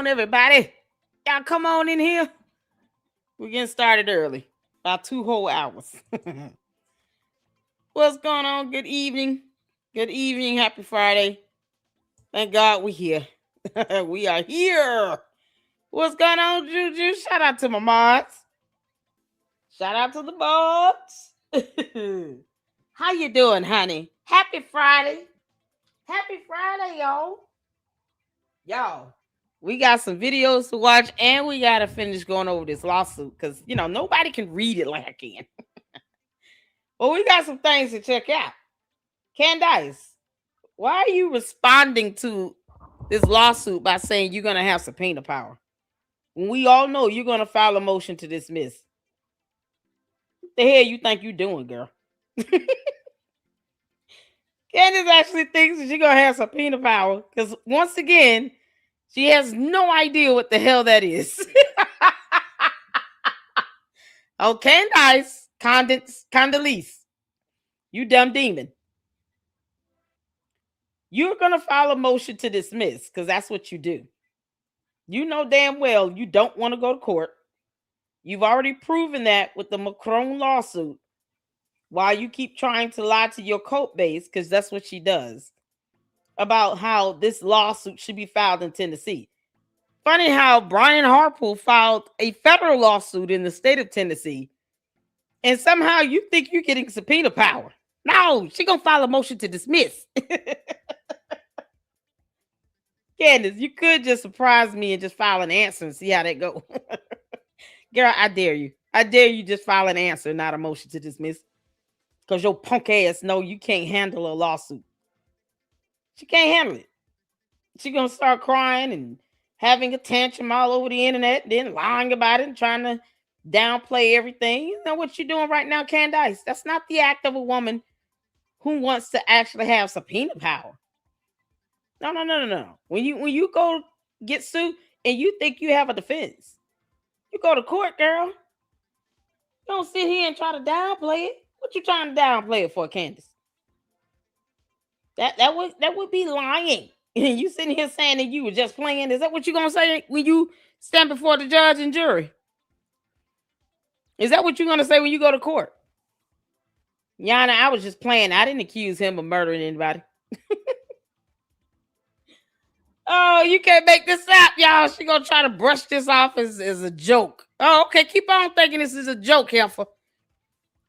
everybody. Y'all come on in here. We're getting started early. About 2 whole hours. What's going on? Good evening. Good evening. Happy Friday. Thank God we're here. We are here. What's going on, Juju? Shout out to my mods. Shout out to the mods. How you doing, honey? Happy Friday. Happy Friday, y'all. Y'all, we got some videos to watch and we got to finish going over this lawsuit because, nobody can read it like I can. Well, we got some things to check out. Candace, why are you responding to this lawsuit by saying you're going to have subpoena power? When we all know you're going to file a motion to dismiss. What the hell you think you're doing, girl? Candace actually thinks that she's going to have subpoena power because, once again, she has no idea what the hell that is. Oh, Candace, Candace, you dumb demon. You're going to file a motion to dismiss because that's what you do. You know damn well you don't want to go to court. You've already proven that with the Macron lawsuit while you keep trying to lie to your court base, because that's what she does, about how this lawsuit should be filed in Tennessee. Funny how Brian Harpole filed a federal lawsuit in the state of Tennessee, and somehow you think you're getting subpoena power. No, she's going to file a motion to dismiss. Candace, you could just surprise me and just file an answer and see how that go. Girl, I dare you. I dare you just file an answer, not a motion to dismiss. Because your punk ass know you can't handle a lawsuit. She can't handle it. She's going to start crying and having a tantrum all over the internet, then lying about it and trying to downplay everything. You know what you're doing right now, Candace? That's not the act of a woman who wants to actually have subpoena power. No. When you go get sued and you think you have a defense, you go to court, girl. You don't sit here and try to downplay it. What you trying to downplay it for, Candace? That would be lying. And you sitting here saying that you were just playing. Is that what you're gonna say when you stand before the judge and jury? Is that what you're gonna say when you go to court? Yana, I was just playing. I didn't accuse him of murdering anybody. Oh, you can't make this up, y'all. She gonna try to brush this off as a joke. Oh, okay. Keep on thinking this is a joke, heifer.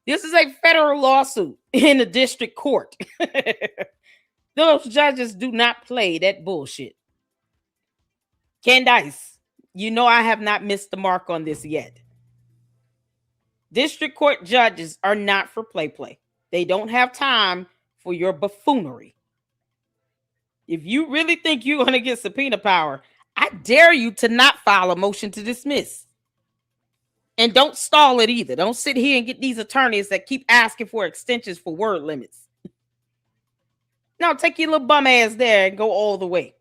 This is a federal lawsuit in the district court. Those judges do not play that bullshit. Candace, you know I have not missed the mark on this yet. District court judges are not for play. They don't have time for your buffoonery. If you really think you're going to get subpoena power, I dare you to not file a motion to dismiss. And don't stall it either. Don't sit here and get these attorneys that keep asking for extensions for word limits. No, take your little bum ass there and go all the way.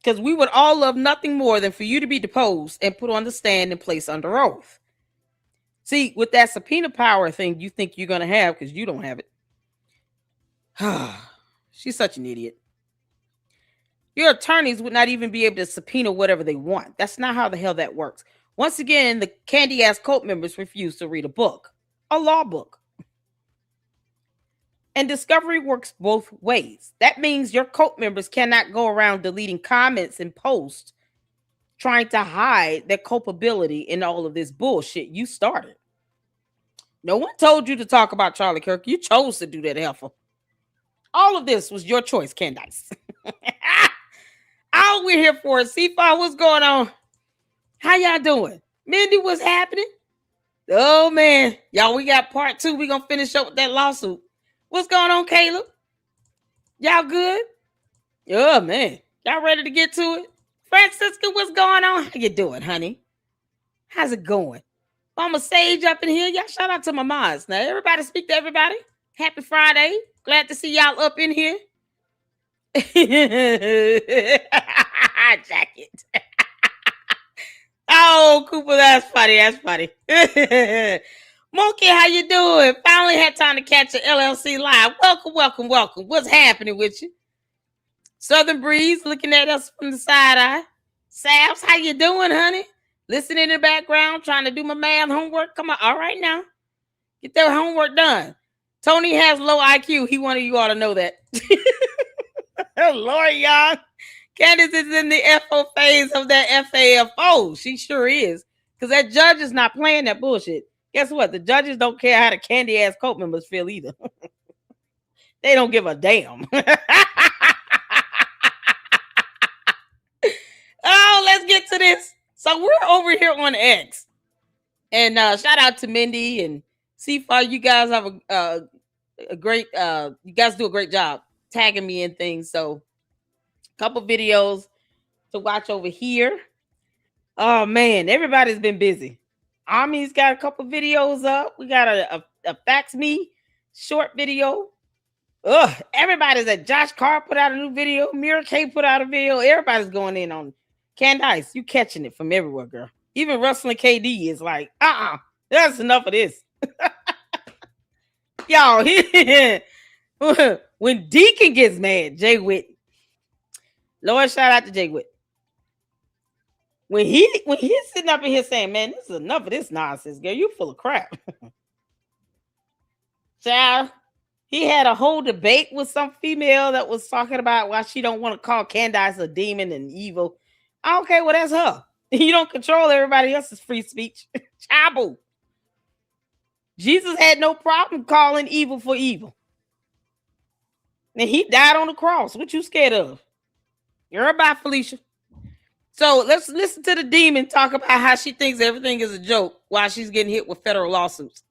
Because we would all love nothing more than for you to be deposed and put on the stand and placed under oath. See, with that subpoena power thing you think you're going to have because you don't have it. She's such an idiot. Your attorneys would not even be able to subpoena whatever they want. That's not how the hell that works. Once again, the candy-ass cult members refuse to read a book, a law book. And discovery works both ways. That means your cult members cannot go around deleting comments and posts trying to hide their culpability in all of this bullshit you started. No one told you to talk about Charlie Kirk. You chose to do that, heifer. All of this was your choice, Candace. All we're here for is C5. What's going on? How y'all doing? Mindy, what's happening? Oh, man. Y'all, we got part 2. We're going to finish up with that lawsuit. What's going on, Caleb? Y'all good? Oh, man. Y'all ready to get to it? Francisca, what's going on? How you doing, honey? How's it going? Mama Sage up in here. Y'all shout out to my moms. Now, everybody speak to everybody. Happy Friday. Glad to see y'all up in here. Jacket. Oh, Cooper, that's funny. That's funny. Monkey, how you doing? Finally had time to catch an LLC live. Welcome. What's happening with you? Southern Breeze looking at us from the side eye. Sabs, how you doing, honey? Listening in the background, trying to do my math homework. Come on, all right now. Get that homework done. Tony has low IQ. He wanted you all to know that. Lord, y'all. Candace is in the FO phase of that FAFO. She sure is. Because that judge is not playing that bullshit. Guess what? The judges don't care how the candy ass court members feel either. They don't give a damn. Oh, let's get to this. So we're over here on X. And shout out to Mindy and Seafar. You guys have a great, you guys do a great job tagging me in things. So a couple videos to watch over here. Oh man, everybody's been busy. Army's got a couple videos up. We got a Fax Me short video. Ugh, everybody's at Josh Carr put out a new video. Mira K put out a video. Everybody's going in on Candace. You catching it from everywhere, girl. Even Russell and KD is like, that's enough of this. Y'all, when Deacon gets mad, Jay Witt. Lord, shout out to Jay Witt. When he's sitting up in here saying, man, this is enough of this nonsense, girl. You full of crap. Child, he had a whole debate with some female that was talking about why she don't want to call Candace a demon and evil. Okay, well, that's her. You don't control everybody else's free speech. Chabu. Jesus had no problem calling evil for evil. And he died on the cross. What you scared of? You're about Felicia. So let's listen to the demon talk about how she thinks everything is a joke while she's getting hit with federal lawsuits.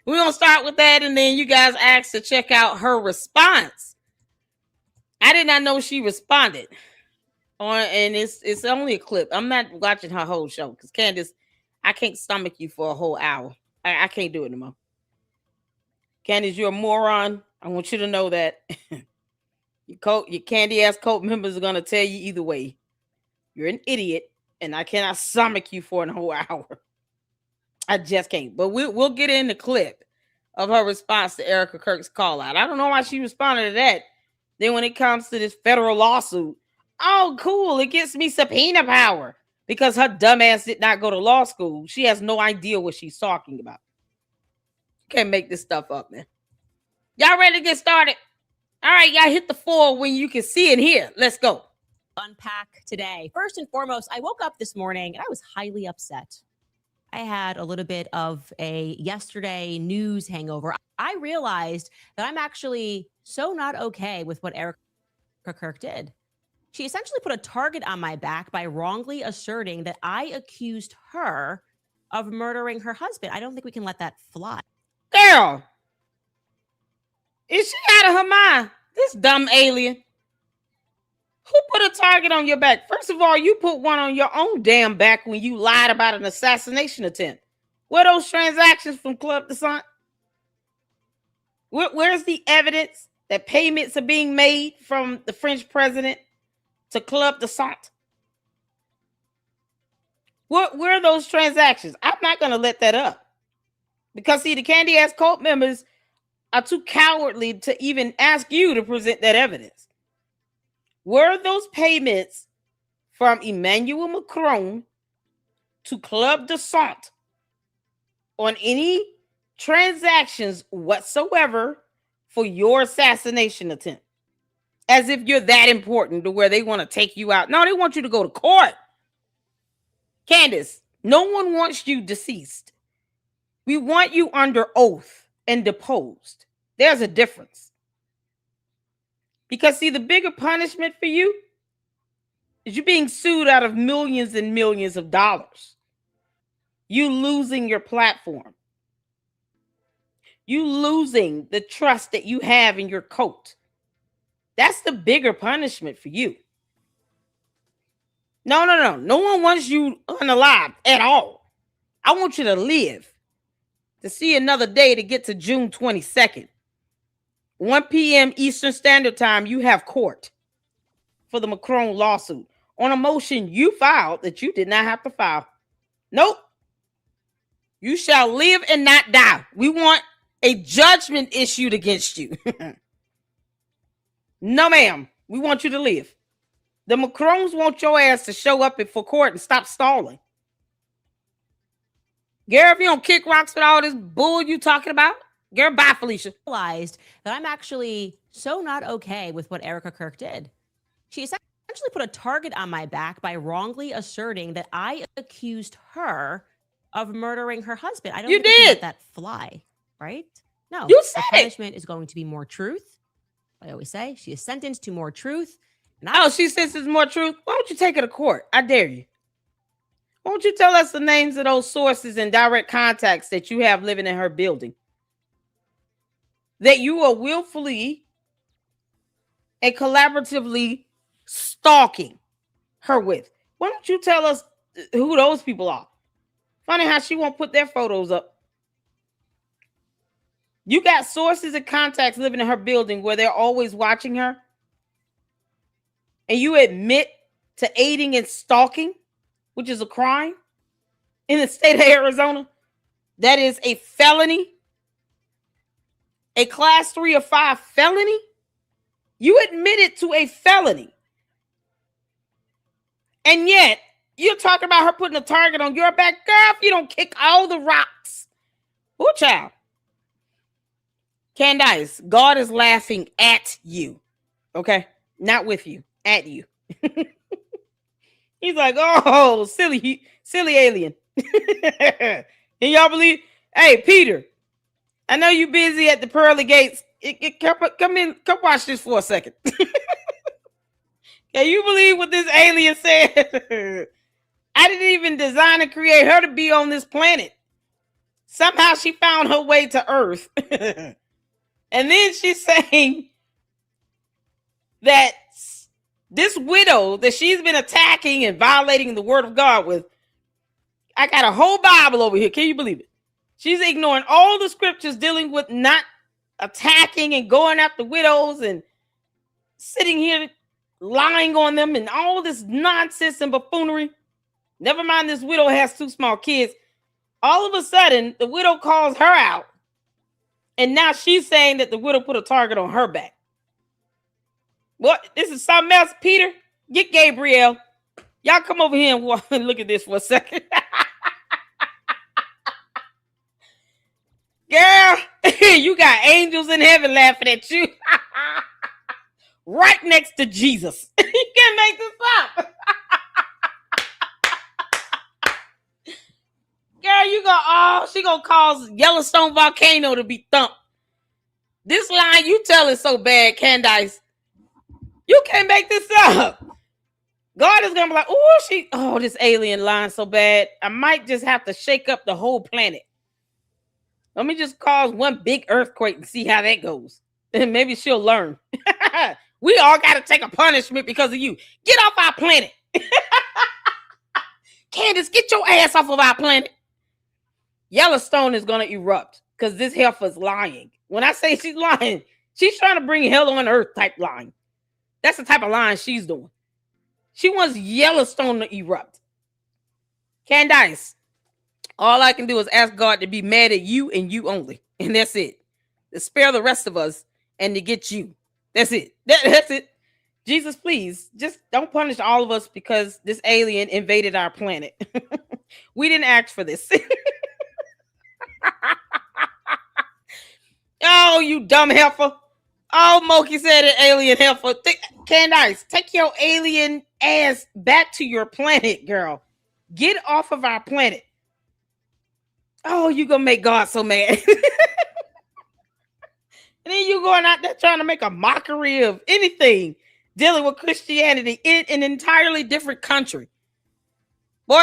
We're going to start with that, and then you guys asked to check out her response. I did not know she responded. And it's only a clip. I'm not watching her whole show because Candace, I can't stomach you for a whole hour. I can't do it anymore. Candace, you're a moron. I want you to know that. Your candy ass cult members are gonna tell you either way. You're an idiot, and I cannot stomach you for a whole hour. I just can't. But we'll get in the clip of her response to Erica Kirk's call out. I don't know why she responded to that. Then when it comes to this federal lawsuit, oh, cool. It gets me subpoena power because her dumbass did not go to law school. She has no idea what she's talking about. Can't make this stuff up, man. Y'all ready to get started? All right, y'all hit the 4 when you can see it here. Let's go. Unpack today. First and foremost, I woke up this morning and I was highly upset. I had a little bit of a yesterday news hangover. I realized that I'm actually so not okay with what Erica Kirk did. She essentially put a target on my back by wrongly asserting that I accused her of murdering her husband. I don't think we can let that fly. Girl, is she out of her mind? This dumb alien. Who put a target on your back? First of all, you put one on your own damn back when you lied about an assassination attempt. Where are those transactions from Club Descent? Where's the evidence that payments are being made from the French president to Club Descent? Where are those transactions? I'm not going to let that up. Because, see, the candy ass cult members are too cowardly to even ask you to present that evidence. Were those payments from Emmanuel Macron to Club Descent on any transactions whatsoever for your assassination attempt? As if you're that important to where they want to take you out. No, they want you to go to court. Candace, no one wants you deceased. We want you under oath and deposed. There's a difference. Because, see, the bigger punishment for you is you being sued out of millions and millions of dollars. You losing your platform. You losing the trust that you have in your coat. That's the bigger punishment for you. No. No one wants you unalive at all. I want you to live to see another day to get to June 22nd. 1 p.m. Eastern Standard Time, you have court for the Macron lawsuit on a motion you filed that you did not have to file. Nope. You shall live and not die. We want a judgment issued against you. No, ma'am. We want you to live. The Macrons want your ass to show up for court and stop stalling. Girl, if you don't kick rocks with all this bull you talking about, girl, bye, Felicia. Realized that I'm actually so not okay with what Erica Kirk did. She essentially put a target on my back by wrongly asserting that I accused her of murdering her husband. I don't think we can let that fly, right? No. You said the punishment is going to be more truth. I always say she is sentenced to more truth. She sentences more truth? Why don't you take her to court? I dare you. Why don't you tell us the names of those sources and direct contacts that you have living in her building? That you are willfully and collaboratively stalking her with. Why don't you tell us who those people are? Funny how she won't put their photos up. You got sources and contacts living in her building where they're always watching her. And you admit to aiding and stalking, which is a crime in the state of Arizona. That is a felony. A class 3 or 5 felony. You admitted to a felony. And yet, you're talking about her putting a target on your back. Girl, if you don't kick all the rocks. Oh, child. Candace, God is laughing at you. Okay? Not with you. At you. He's like, oh, silly alien. And y'all believe? Hey, Peter, I know you busy at the pearly gates. Come in, come watch this for a second. Can you believe what this alien said? I didn't even design and create her to be on this planet. Somehow she found her way to Earth. And then she's saying that this widow that she's been attacking and violating the word of God with, I got a whole Bible over here. Can you believe it? She's ignoring all the scriptures dealing with not attacking and going after widows and sitting here lying on them and all this nonsense and buffoonery. Never mind, this widow has 2 small kids. All of a sudden, the widow calls her out. And now she's saying that the widow put a target on her back. What? This is something else, Peter. Get Gabriel. Y'all come over here and look at this for a second. Girl, you got angels in heaven laughing at you. Right next to Jesus. You can't make this up. Girl, she gonna cause Yellowstone volcano to be thumped. This line you tell is so bad, Candace. You can't make this up. God is gonna be like, this alien line so bad. I might just have to shake up the whole planet. Let me just cause one big earthquake and see how that goes. And maybe she'll learn. We all got to take a punishment because of you. Get off our planet. Candace, get your ass off of our planet. Yellowstone is going to erupt because this heifer's lying. When I say she's lying, she's trying to bring hell on earth type lying. That's the type of lying she's doing. She wants Yellowstone to erupt. Candace, all I can do is ask God to be mad at you and you only. And that's it. To spare the rest of us and to get you. That's it. That's it. Jesus, please, just don't punish all of us because this alien invaded our planet. We didn't ask for this. Oh, you dumb heifer. Oh, Moki said it, alien heifer. Candace, take your alien ass back to your planet, girl. Get off of our planet. Oh, you gonna make God so mad. And then you going out there trying to make a mockery of anything dealing with Christianity in an entirely different country. Boy,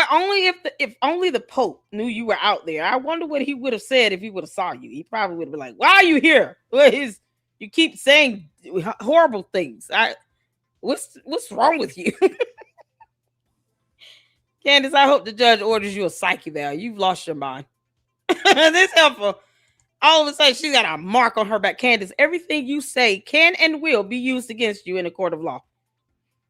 if only the Pope knew you were out there. I wonder what he would have said if he would have saw you. He probably would have been like, "Why are you here? You keep saying horrible things. What's wrong with you?" Candace, I hope the judge orders you a psych eval. You've lost your mind. This helpful. All of a sudden, she's got a mark on her back. Candace, everything you say can and will be used against you in a court of law.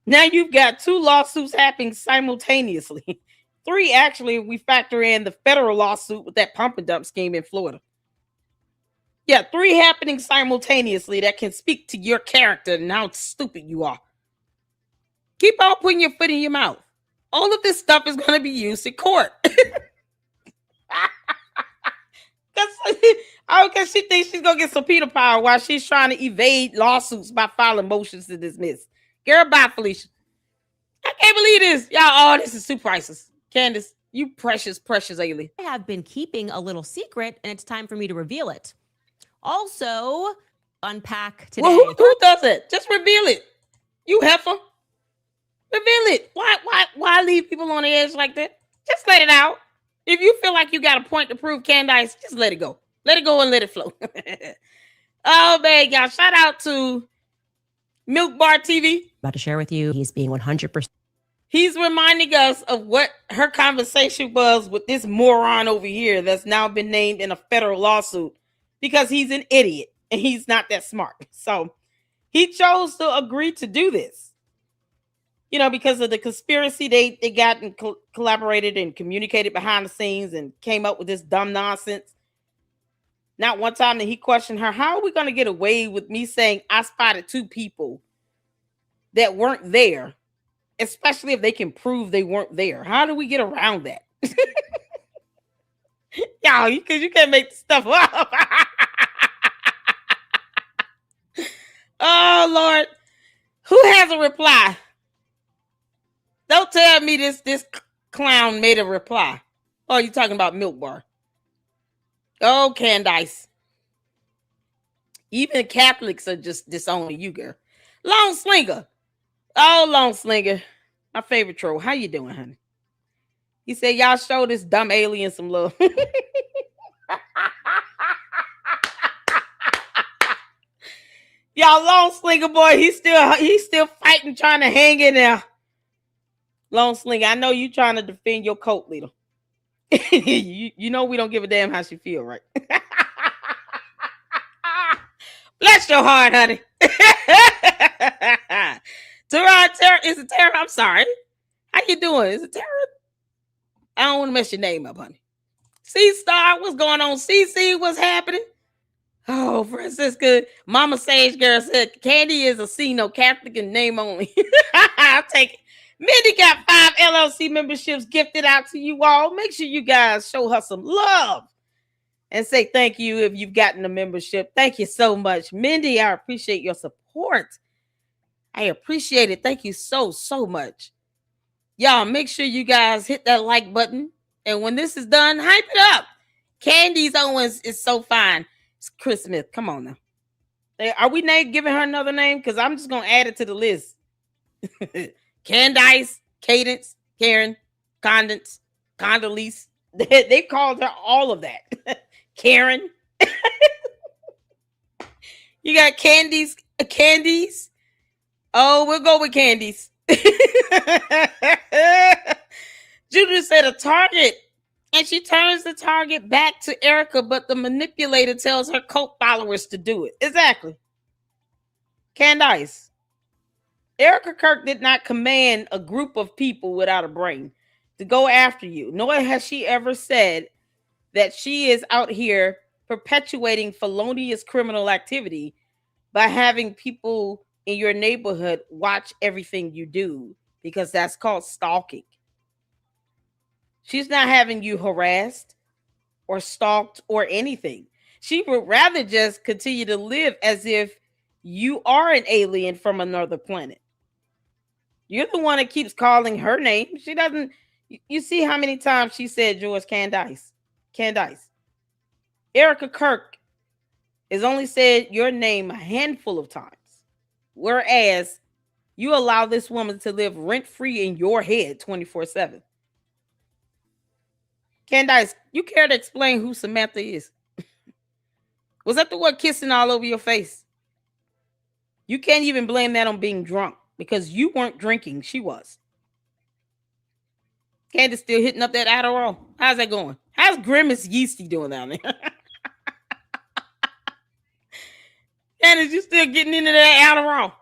Now you've got 2 lawsuits happening simultaneously. 3, actually, if we factor in the federal lawsuit with that pump and dump scheme in Florida. Yeah, 3 happening simultaneously that can speak to your character and how stupid you are. Keep on putting your foot in your mouth. All of this stuff is going to be used in court. Because she thinks she's going to get subpoena power while she's trying to evade lawsuits by filing motions to dismiss. Girl, bye, Felicia. I can't believe this. Y'all, oh, this is too priceless. Candace, you precious, precious alien. I have been keeping a little secret, and it's time for me to reveal it. Also, unpack today. Well, who does it? Just reveal it. You heifer. Reveal it. Why leave people on the edge like that? Just let it out. If you feel like you got a point to prove, Candace, just let it go. Let it go and let it flow. Oh, man, y'all. Shout out to Milk Bar TV. About to share with you, he's being 100%. He's reminding us of what her conversation was with this moron over here that's now been named in a federal lawsuit because he's an idiot and he's not that smart. So he chose to agree to do this. You know, because of the conspiracy, they got and collaborated and communicated behind the scenes and came up with this dumb nonsense. Not one time that he questioned her, how are we going to get away with me saying I spotted two people that weren't there, especially if they can prove they weren't there? How do we get around that? Y'all, you can't make this stuff up. Oh, Lord. Who has a reply? Don't tell me this clown made a reply. Oh, you talking about Milk Bar. Oh, Candace. Even Catholics are just disowning you, girl. Long Slinger. Oh, Long Slinger. My favorite troll. How you doing, honey? He said, y'all show this dumb alien some love. Y'all, Long Slinger boy, he's still fighting, trying to hang in there. Long Slinger, I know you trying to defend your cult leader. you know we don't give a damn how she feel, right? Bless your heart, honey. Tara, is it Tara? I'm sorry. How you doing? Is it Tara? I don't want to mess your name up, honey. C-Star, what's going on? CC, what's happening? Oh, Francisca, Mama Sage girl said, Candy is a C, no Catholic and name only. I'll take it. Mindy got 5 LLC memberships gifted out to you all. Make sure you guys show her some love and say thank you if you've gotten a membership. Thank you so much. Mindy, I appreciate your support. I appreciate it. Thank you so much. Y'all, make sure you guys hit that like button. And when this is done, hype it up. Candace Owens is so fine. It's Chris Smith. Come on now. Are we giving her another name? Because I'm just going to add it to the list. Candace, Cadence, Karen, Condoleezza. They called her all of that. Karen. You got Candice. Oh, we'll go with Candice. Judith said a target. And she turns the target back to Erica, but the manipulator tells her cult followers to do it. Exactly. Candace. Erica Kirk did not command a group of people without a brain to go after you, nor has she ever said that she is out here perpetuating felonious criminal activity by having people in your neighborhood watch everything you do, because that's called stalking. She's not having you harassed or stalked or anything. She would rather just continue to live as if you are an alien from another planet. You're the one that keeps calling her name. She doesn't. You see how many times she said George Candace. Erica Kirk has only said your name a handful of times. Whereas you allow this woman to live rent-free in your head 24/7. Candace, you care to explain who Samantha is? Was that the one kissing all over your face? You can't even blame that on being drunk, because you weren't drinking. She was. Candace still hitting up that Adderall. How's that going? How's Grimace Yeasty doing down there? Candace, you still getting into that Adderall?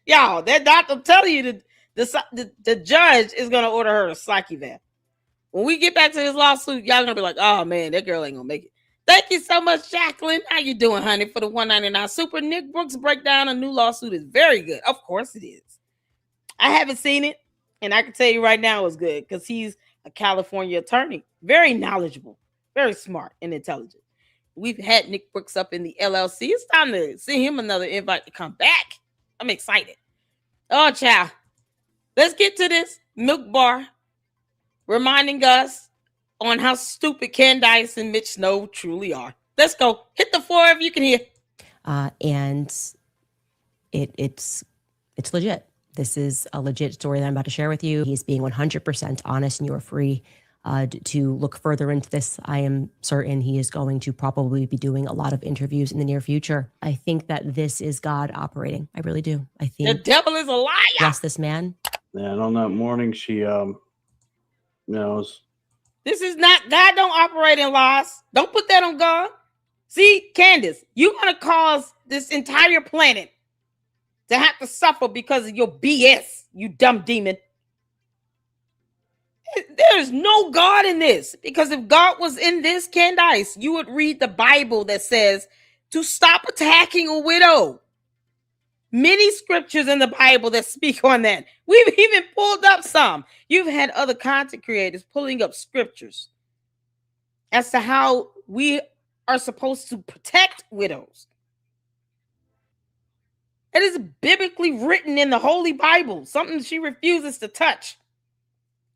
Y'all, that doctor, I'm telling you, the judge is going to order her a psych eval. When we get back to this lawsuit, y'all going to be like, oh, man, that girl ain't going to make it. Thank you so much, Jacqueline. How you doing, honey? For the $1.99 super. Nick Brooks breakdown a new lawsuit is very good. Of course it is. I haven't seen it, and I can tell you right now it's good because he's a California attorney. Very knowledgeable, very smart and intelligent. We've had Nick Brooks up in the LLC. It's time to send him another invite to come back. I'm excited. Oh, child. Let's get to this milk bar reminding us on how stupid Candace and Mitch Snow truly are. Let's go. Hit the floor if you can hear. And it's legit. This is a legit story that I'm about to share with you. He's being 100% honest, and you are free to look further into this. I am certain he is going to probably be doing a lot of interviews in the near future. I think that this is God operating. I really do. I think the devil is a liar. Bless this man. Yeah, and on that morning, she, This is not, God don't operate in lies. Don't put that on God. See, Candace, you're going to cause this entire planet to have to suffer because of your BS, you dumb demon. There's no God in this. Because if God was in this, Candace, you would read the Bible that says to stop attacking a widow. Many scriptures in the Bible that speak on that. We've even pulled up some. You've had other content creators pulling up scriptures as to how we are supposed to protect widows. It is biblically written in the Holy Bible, something she refuses to touch.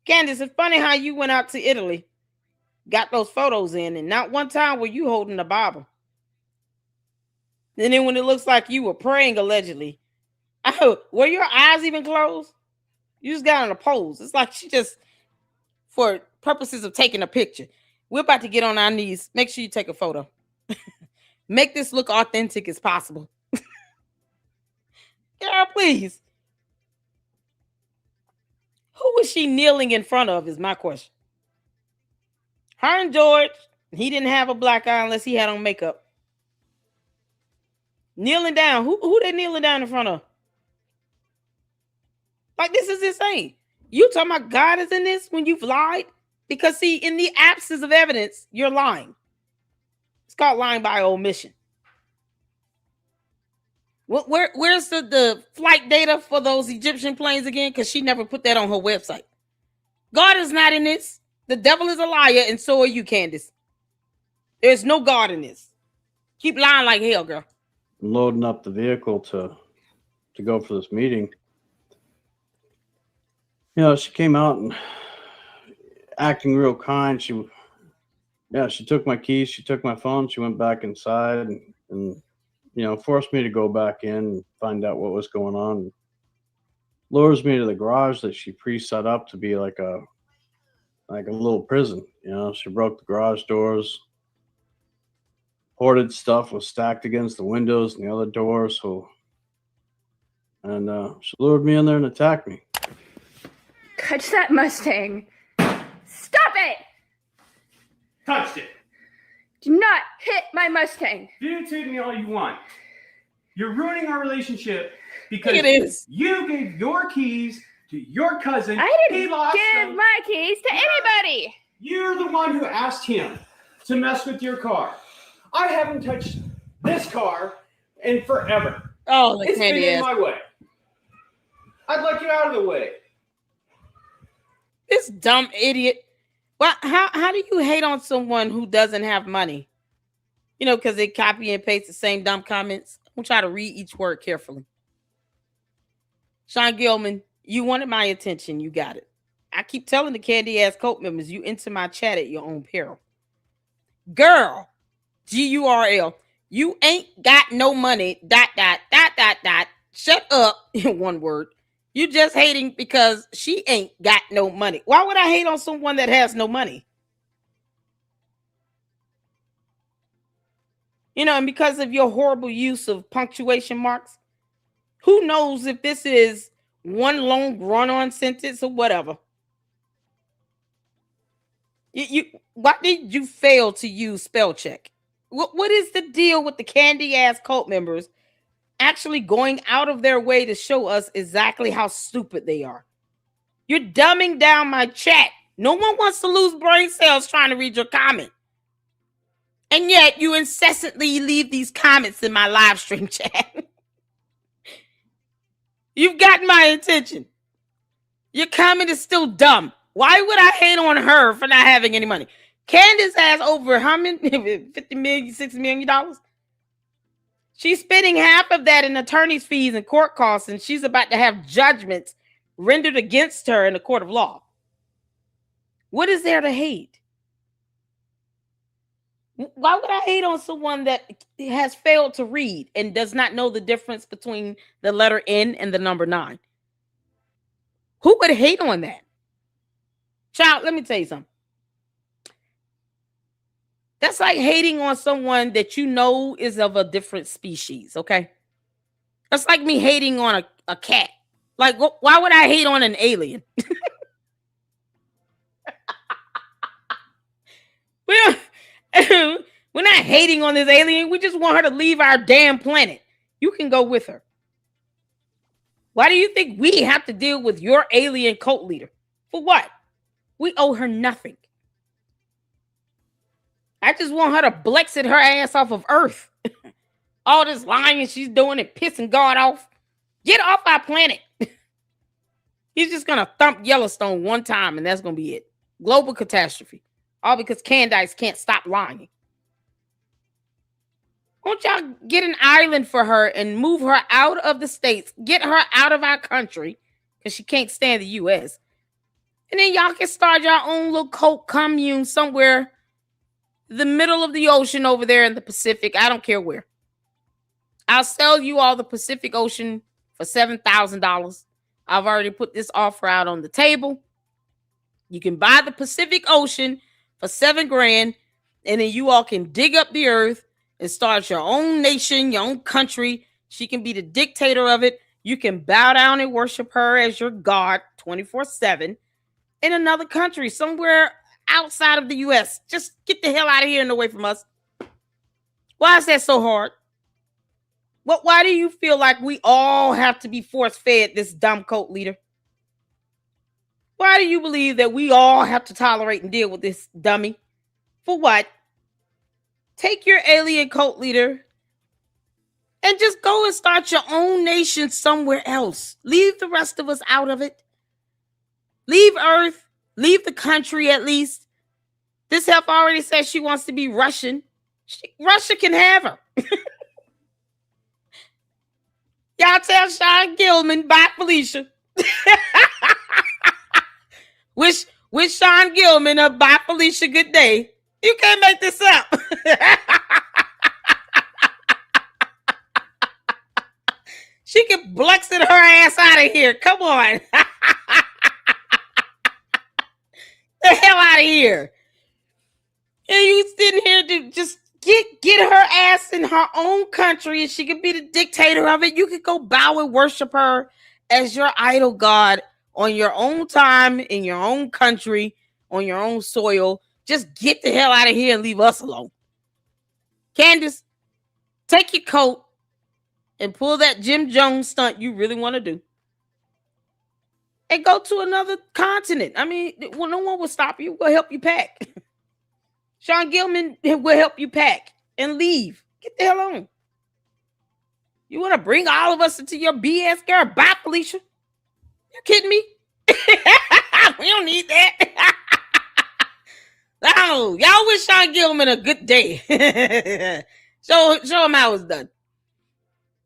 Candace, it's funny how you went out to Italy, got those photos in, and not one time were you holding the Bible. And then when it looks like you were praying allegedly, were your eyes even closed? You just got on a pose. It's like she just, for purposes of taking a picture, we're about to get on our knees. Make sure you take a photo. Make this look authentic as possible. Girl, please. Who was she kneeling in front of is my question. Her and George, he didn't have a black eye unless he had on makeup. Kneeling down. Who they kneeling down in front of? Like, this is insane. You talking about God is in this when you've lied? Because, see, in the absence of evidence, you're lying. It's called lying by omission. Where's the flight data for those Egyptian planes again? Because she never put that on her website. God is not in this. The devil is a liar, and so are you, Candace. There's no God in this. Keep lying like hell, girl. Loading up the vehicle to go for this meeting. She came out and acting real kind. She took my keys, she took my phone, she went back inside and forced me to go back in and find out what was going on. Lures me to the garage that she pre-set up to be like a little prison. She broke the garage doors. Hoarded stuff was stacked against the windows and the other doors. She lured me in there and attacked me. Touch that Mustang. Stop it! Touched it. Do not hit my Mustang. Irritate me all you want. You're ruining our relationship because It is. you gave your keys to your cousin. I He didn't lost give them. my keys to anybody. You're the one who asked him to mess with your car. I haven't touched this car in forever. Oh, the It's been candy in ass. my way. I'd like you out of the way. This dumb idiot. Well, how do you hate on someone who doesn't have money? Because they copy and paste the same dumb comments. I'm going to try to read each word carefully. Sean Gilman, you wanted my attention. You got it. I keep telling the candy ass cult members, you enter my chat at your own peril. Girl, GURL, you ain't got no money. ... Shut up in one word. You just hating because she ain't got no money. Why would I hate on someone that has no money? And because of your horrible use of punctuation marks, who knows if this is one long run-on sentence or whatever. Why did you fail to use spell check? What is the deal with the candy ass cult members actually going out of their way to show us exactly how stupid they are? You're dumbing down my chat. No one wants to lose brain cells trying to read your comment. And yet you incessantly leave these comments in my live stream chat. You've gotten my attention. Your comment is still dumb. Why would I hate on her for not having any money? Candace has over how many? $50 million, $60 million? She's spending half of that in attorney's fees and court costs, and she's about to have judgments rendered against her in the court of law. What is there to hate? Why would I hate on someone that has failed to read and does not know the difference between the letter N and the number 9? Who would hate on that? Child, let me tell you something. That's like hating on someone that you know is of a different species, okay? That's like me hating on a cat. Like, why would I hate on an alien? We're not hating on this alien. We just want her to leave our damn planet. You can go with her. Why do you think we have to deal with your alien cult leader? For what? We owe her nothing. I just want her to Brexit her ass off of Earth. All this lying she's doing and pissing God off. Get off our planet. He's just going to thump Yellowstone one time and that's going to be it. Global catastrophe. All because Candace can't stop lying. Won't y'all get an island for her and move her out of the States? Get her out of our country because she can't stand the U.S. And then y'all can start your own little cult commune somewhere the middle of the ocean over there in the Pacific. I don't care where. I'll sell you all the Pacific Ocean for $7,000. I've already put this offer out on the table. You can buy the Pacific Ocean for $7,000, and then you all can dig up the earth and start your own nation, your own country. She can be the dictator of it. You can bow down and worship her as your God 24/7 in another country, somewhere outside of the U.S. Just get the hell out of here and away from us. Why is that so hard? Why do you feel like we all have to be force-fed this dumb cult leader? Why do you believe that we all have to tolerate and deal with this dummy? For what? Take your alien cult leader and just go and start your own nation somewhere else. Leave the rest of us out of it. Leave Earth. Leave the country at least. This help already says she wants to be Russian. Russia can have her. Y'all tell Sean Gilman, bye Felicia. Wish Sean Gilman a bye Felicia good day. You can't make this up. She can Brexit her ass out of here. Come on. The hell out of here. And you sitting here to just get her ass in her own country and she could be the dictator of it. You could go bow and worship her as your idol god on your own time, in your own country, on your own soil. Just get the hell out of here and leave us alone. Candace, take your coat and pull that Jim Jones stunt you really want to do. And go to another continent. I mean, well, no one will stop you. We'll help you pack. Sean Gilman will help you pack and leave. Get the hell on. You want to bring all of us into your BS, girl? Bye, Felicia. You kidding me? We don't need that. Oh, y'all wish Sean Gilman a good day. show him how it's done.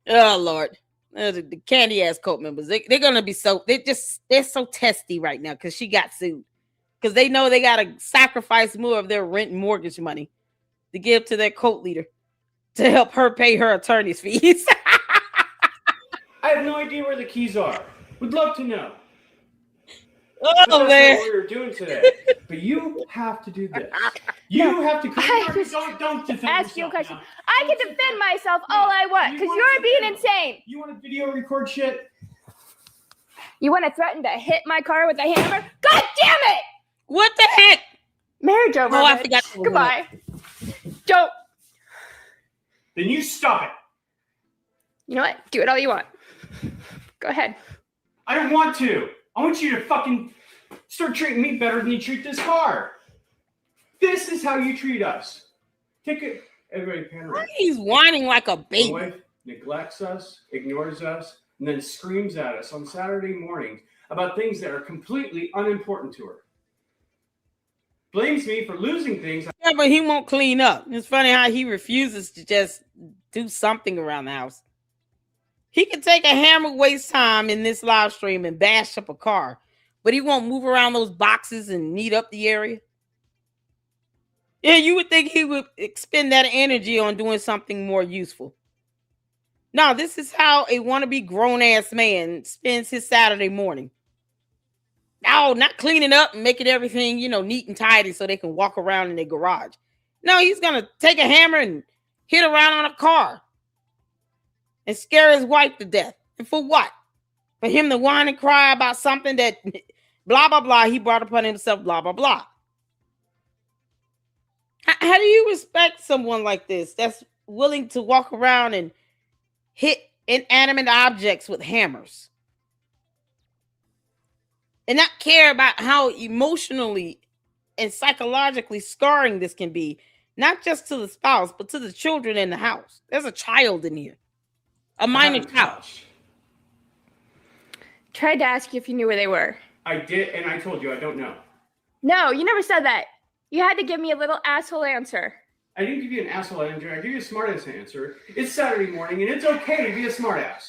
Oh, Lord. The candy ass cult members. They're gonna be they're so testy right now because she got sued. Because they know they gotta sacrifice more of their rent and mortgage money to give to their cult leader to help her pay her attorney's fees. I have no idea where the keys are. Would love to know. Oh, but that's man. what we were doing today. But you have to do this. You have to. Don't defend ask you a yourself question. now. I can defend myself all I want because you're being insane. You want to video record shit? You want to threaten to hit my car with a hammer? God damn it! What the heck? Marriage over. Oh, I bitch. forgot. Goodbye. Don't. Then you stop it. You know what? Do it all you want. Go ahead. I don't want to. I want you to fucking start treating me better than you treat this car. This is how you treat us. Take it. Everybody pan around. He's whining like a My baby. wife neglects us, ignores us, and then screams at us on Saturday mornings about things that are completely unimportant to her. Blames me for losing things. Yeah, but he won't clean up. It's funny how he refuses to just do something around the house. He can take a hammer, waste time in this live stream and bash up a car, but he won't move around those boxes and neat up the area. Yeah, you would think he would expend that energy on doing something more useful. No, this is how a wannabe grown-ass man spends his Saturday morning. No, not cleaning up and making everything, neat and tidy so they can walk around in their garage. No, he's going to take a hammer and hit around on a car and scare his wife to death. And for what? For him to whine and cry about something that blah, blah, blah, he brought upon himself, blah, blah, blah. How do you respect someone like this that's willing to walk around and hit inanimate objects with hammers? And not care about how emotionally and psychologically scarring this can be, not just to the spouse, but to the children in the house. There's a child in here, a minor child. Tried to ask you if you knew where they were. I did, and I told you I don't know. No, you never said that. You had to give me a little asshole answer. I didn't give you an asshole answer. I gave you a smartass answer. It's Saturday morning, and it's okay to be a smartass.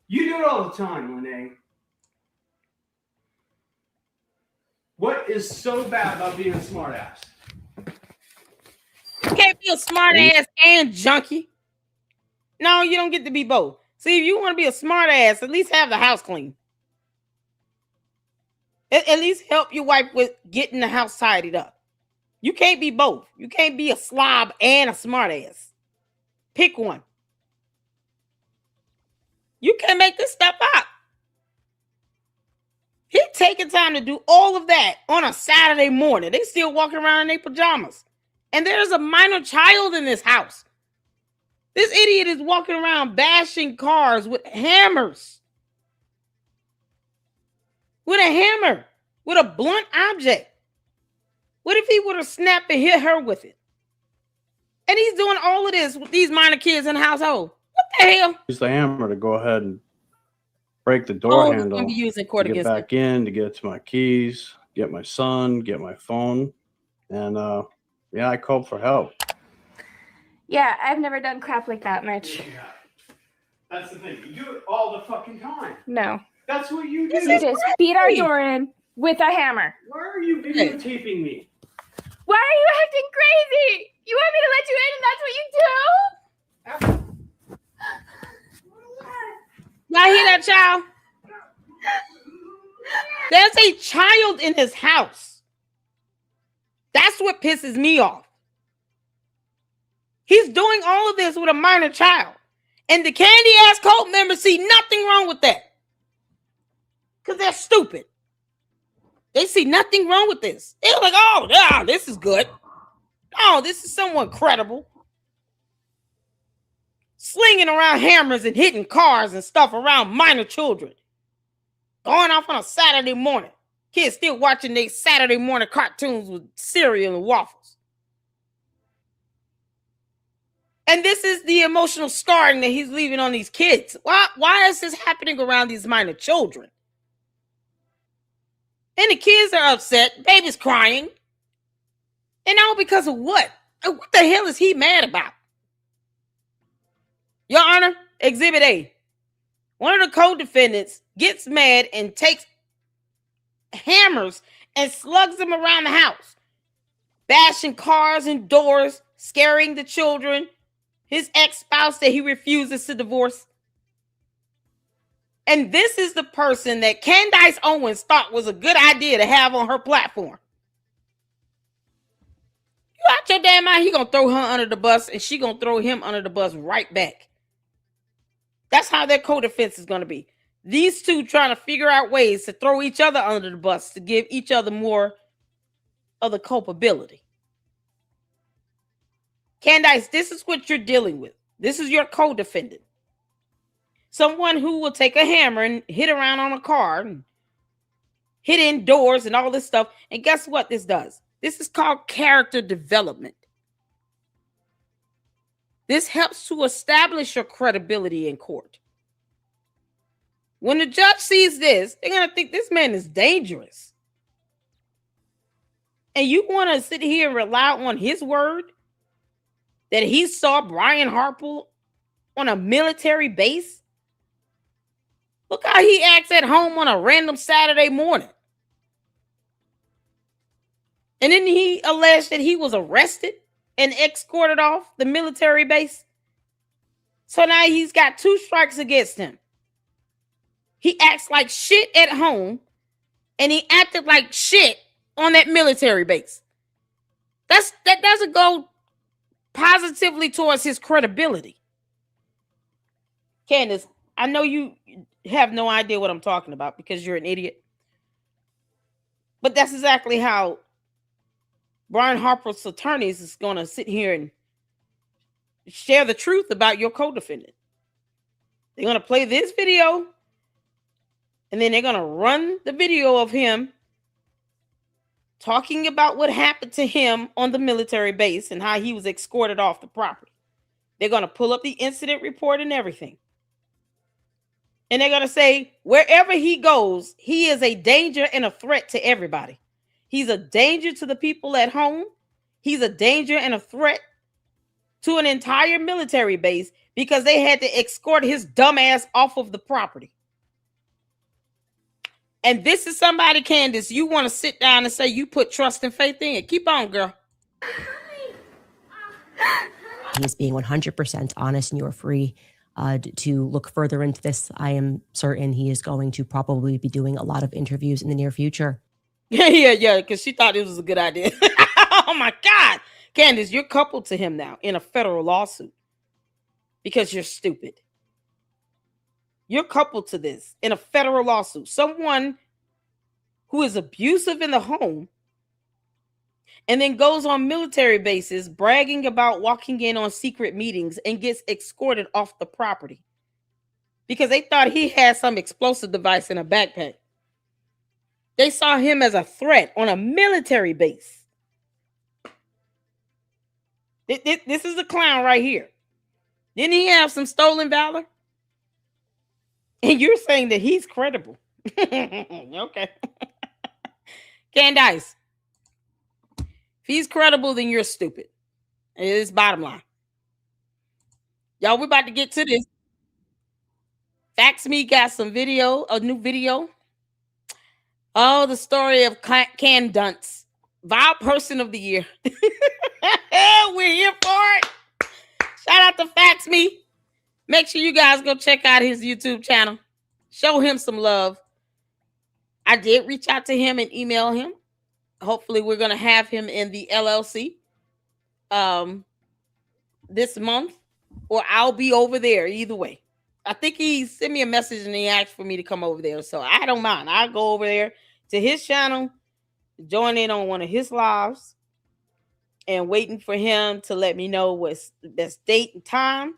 You do it all the time, Lene. What is so bad about being a smartass? You can't be a smart ass and junkie. No, you don't get to be both. See, if you want to be a smart ass, at least have the house clean. At least help your wife with getting the house tidied up. You can't be both. You can't be a slob and a smart ass. Pick one. You can't make this stuff up. He's taking time to do all of that on a Saturday morning. They still walking around in their pajamas. And there's a minor child in this house. This idiot is walking around bashing cars with hammers. With a hammer. With a blunt object. What if he would have snapped and hit her with it? And he's doing all of this with these minor kids in the household. What the hell? Use the hammer to go ahead and break the door handle. Be used in court to get back in, to get to my keys, get my son, get my phone. And yeah, I called for help. Yeah, I've never done crap like that, Mitch. Yeah. That's the thing. You do it all the fucking time. No. That's what you do. You just beat our door in with a hammer. Why are you videotaping me? Why are you acting crazy? You want me to let you in and that's what you do? Y'all hear that, child? There's a child in his house. That's what pisses me off. He's doing all of this with a minor child. And the candy ass cult members see nothing wrong with that. Because they're stupid. They see nothing wrong with this. They're like, oh, yeah, this is good. Oh, this is somewhat credible. Slinging around hammers and hitting cars and stuff around minor children. Going off on a Saturday morning. Kids still watching their Saturday morning cartoons with cereal and waffles. And this is the emotional scarring that he's leaving on these kids. Why is this happening around these minor children? And the kids are upset. Baby's crying. And all because of what? What the hell is he mad about? Your Honor, Exhibit A. One of the co-defendants gets mad and takes hammers and slugs them around the house, bashing cars and doors, scaring the children, his ex-spouse that he refuses to divorce. And this is the person that Candace Owens thought was a good idea to have on her platform. You out your damn mind, he gonna throw her under the bus and she gonna throw him under the bus right back. That's how their co-defense is gonna be. These two trying to figure out ways to throw each other under the bus to give each other more of the culpability. Candace, this is what you're dealing with. This is your co-defendant. Someone who will take a hammer and hit around on a car and hit in doors and all this stuff. And guess what this does? This is called character development. This helps to establish your credibility in court. When the judge sees this, they're going to think this man is dangerous. And you want to sit here and rely on his word that he saw Brian Harpole on a military base? Look how he acts at home on a random Saturday morning. And then he alleged that he was arrested and escorted off the military base. So now he's got 2 strikes against him. He acts like shit at home, and he acted like shit on that military base. That doesn't go positively towards his credibility. Candace, I know you have no idea what I'm talking about because you're an idiot. But that's exactly how Brian Harpole's attorneys is going to sit here and share the truth about your co-defendant. They're going to play this video, and then they're going to run the video of him talking about what happened to him on the military base and how he was escorted off the property. They're going to pull up the incident report and everything. And they're going to say, wherever he goes, he is a danger and a threat to everybody. He's a danger to the people at home. He's a danger and a threat to an entire military base because they had to escort his dumb ass off of the property. And this is somebody, Candace, you want to sit down and say you put trust and faith in it. Keep on, girl. He's being 100% honest, and you are free to look further into this. I am certain he is going to probably be doing a lot of interviews in the near future. Yeah, because she thought it was a good idea. Oh my God. Candace, you're coupled to him now in a federal lawsuit because you're stupid. You're coupled to this in a federal lawsuit. Someone who is abusive in the home and then goes on military bases bragging about walking in on secret meetings and gets escorted off the property because they thought he had some explosive device in a backpack. They saw him as a threat on a military base. This is the clown right here. Didn't he have some stolen valor? And you're saying that he's credible. Okay. Candace, if he's credible, then you're stupid. It is bottom line. Y'all, we're about to get to this. Fax Me got some video, a new video. Oh, the story of Candace, Vile Person of the Year. We're here for it. Shout out to Fax Me. Make sure you guys go check out his YouTube channel. Show him some love. I did reach out to him and email him. Hopefully, we're going to have him in the LLC this month, or I'll be over there either way. I think he sent me a message and he asked for me to come over there. So I don't mind. I'll go over there to his channel, join in on one of his lives, and waiting for him to let me know what's the best date and time.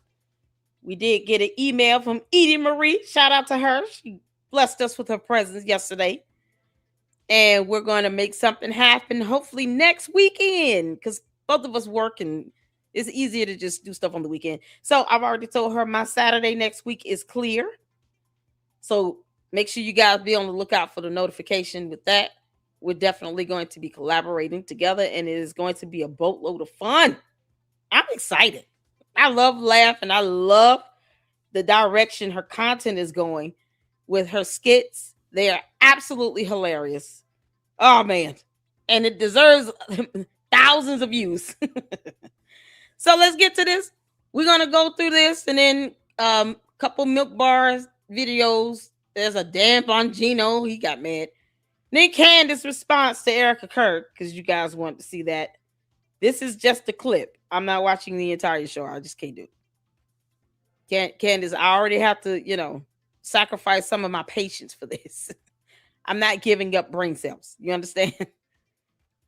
We did get an email from Edie Marie. Shout out to her. She blessed us with her presence yesterday. And we're going to make something happen hopefully next weekend because both of us work and it's easier to just do stuff on the weekend. So I've already told her my Saturday next week is clear. So make sure you guys be on the lookout for the notification with that. We're definitely going to be collaborating together and it is going to be a boatload of fun. I'm excited. I love laughing. I love the direction her content is going with her skits. They are absolutely hilarious. Oh, man. And it deserves thousands of views. So let's get to this. We're going to go through this and then a couple milk bars videos. There's a Dan Bongino. He got mad. Then Candace's response to Erica Kirk, because you guys want to see that. This is just a clip. I'm not watching the entire show. I just can't do it. Candace, I already have to, sacrifice some of my patience for this. I'm not giving up brain cells. You understand?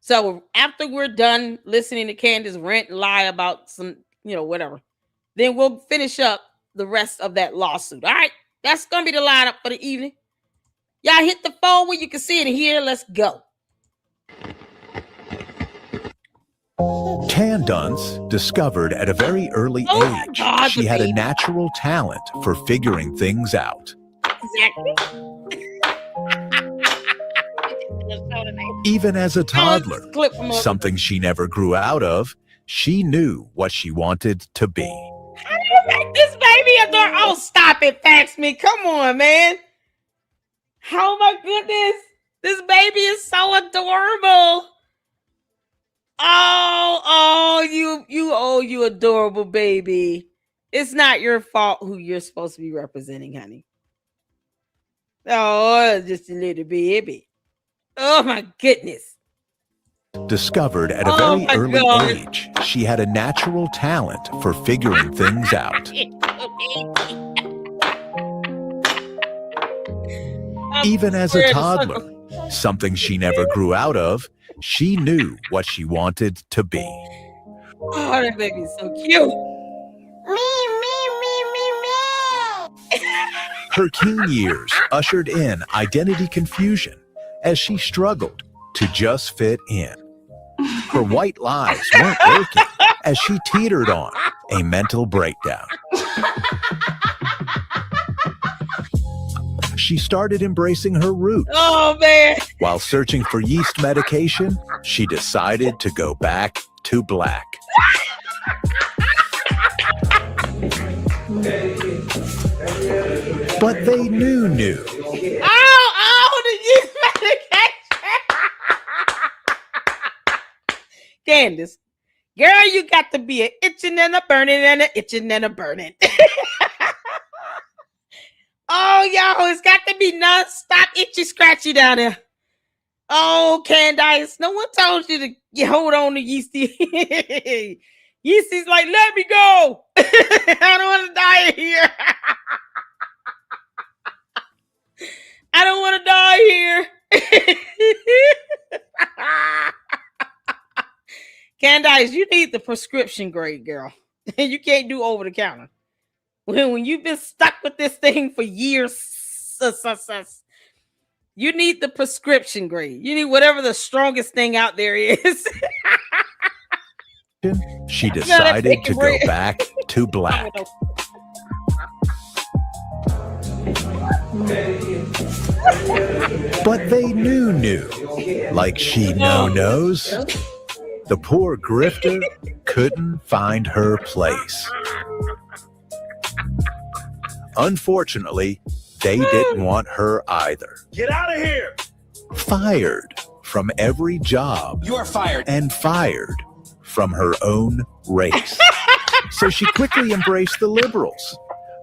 So after we're done listening to Candace rant and lie about some, whatever, then we'll finish up the rest of that lawsuit. All right. That's going to be the lineup for the evening. Y'all hit the phone where you can see it here. Let's go. Candace discovered at a very early Oh, age God, she the had a baby. natural talent for figuring things out. Exactly. Even as a Oh, toddler, this clip from something she never grew out of, she knew what she wanted to be. How do you make this baby adore? Oh, stop it, fax me. Come on, man. Oh my goodness. This baby is so adorable. You adorable baby. It's not your fault who you're supposed to be representing, honey. Oh, it's just a little baby. Oh my goodness. Discovered at a Oh very my early God. age she had a natural talent for figuring things out. Even as a toddler, something she never grew out of, she knew what she wanted to be. Oh, that baby is so cute. Her teen years ushered in identity confusion as she struggled to just fit in. Her white lies weren't working as she teetered on a mental breakdown. She started embracing her roots. Oh, man. While searching for yeast medication, she decided to go back to black. But they knew. Oh, the yeast medication. Candace, girl, you got to be an itching and a burning and an itching and a burning. Oh, y'all, it's got to be non-stop itchy scratchy down there. Oh, Candace, no one told you to hold on to Yeasty. Yeasty's like, let me go. I don't want to die here. I don't want to die here. Candace, you need the prescription grade, girl. You can't do over the counter. When you've been stuck with this thing for years, you need the prescription grade. You need whatever the strongest thing out there is. She decided to go back to black. But they knew. Like she knows. The poor grifter couldn't find her place. Unfortunately, they didn't want her either. Get out of here! Fired from every job. You are fired. And fired from her own race. So she quickly embraced the liberals,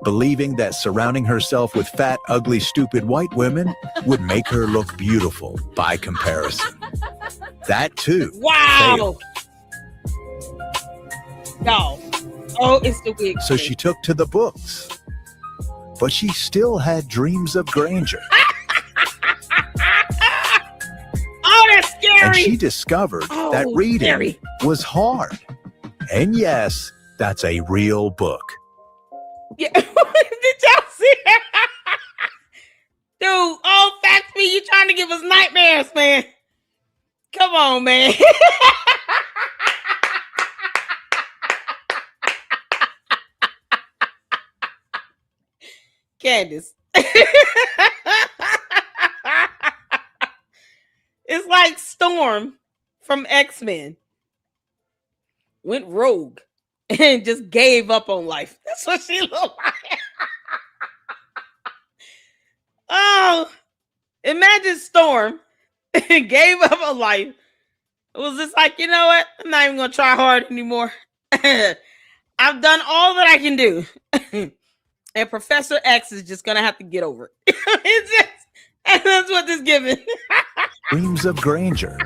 believing that surrounding herself with fat, ugly, stupid white women would make her look beautiful by comparison. That too. Wow. Failed. No. Oh, it's the wig. So she took to the books. But she still had dreams of grandeur. Oh, that's scary. And she discovered that reading was hard. And yes, that's a real book. Yeah. Did y'all see that? Dude, oh, fact me, you trying to give us nightmares, man. Come on, man. Candace. It's like Storm from X-Men went rogue and just gave up on life. That's what she looked like. Oh, imagine Storm gave up on life. It was just like, you know what? I'm not even going to try hard anymore. I've done all that I can do. And Professor X is just going to have to get over it. And that's what this given. Dreams of grandeur.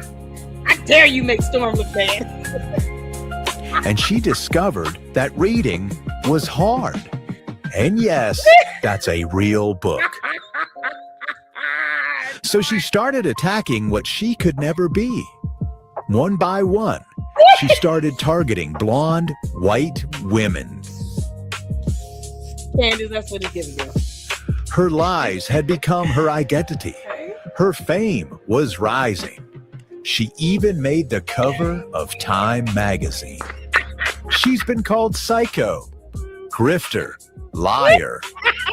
I dare you make Storm look bad. And she discovered that reading was hard. And yes, that's a real book. So she started attacking what she could never be. One by one, she started targeting blonde, white women. Candace, that's what it's giving, girl. Her lies had become her identity. Her fame was rising. She even made the cover of Time magazine. She's been called psycho, grifter, liar,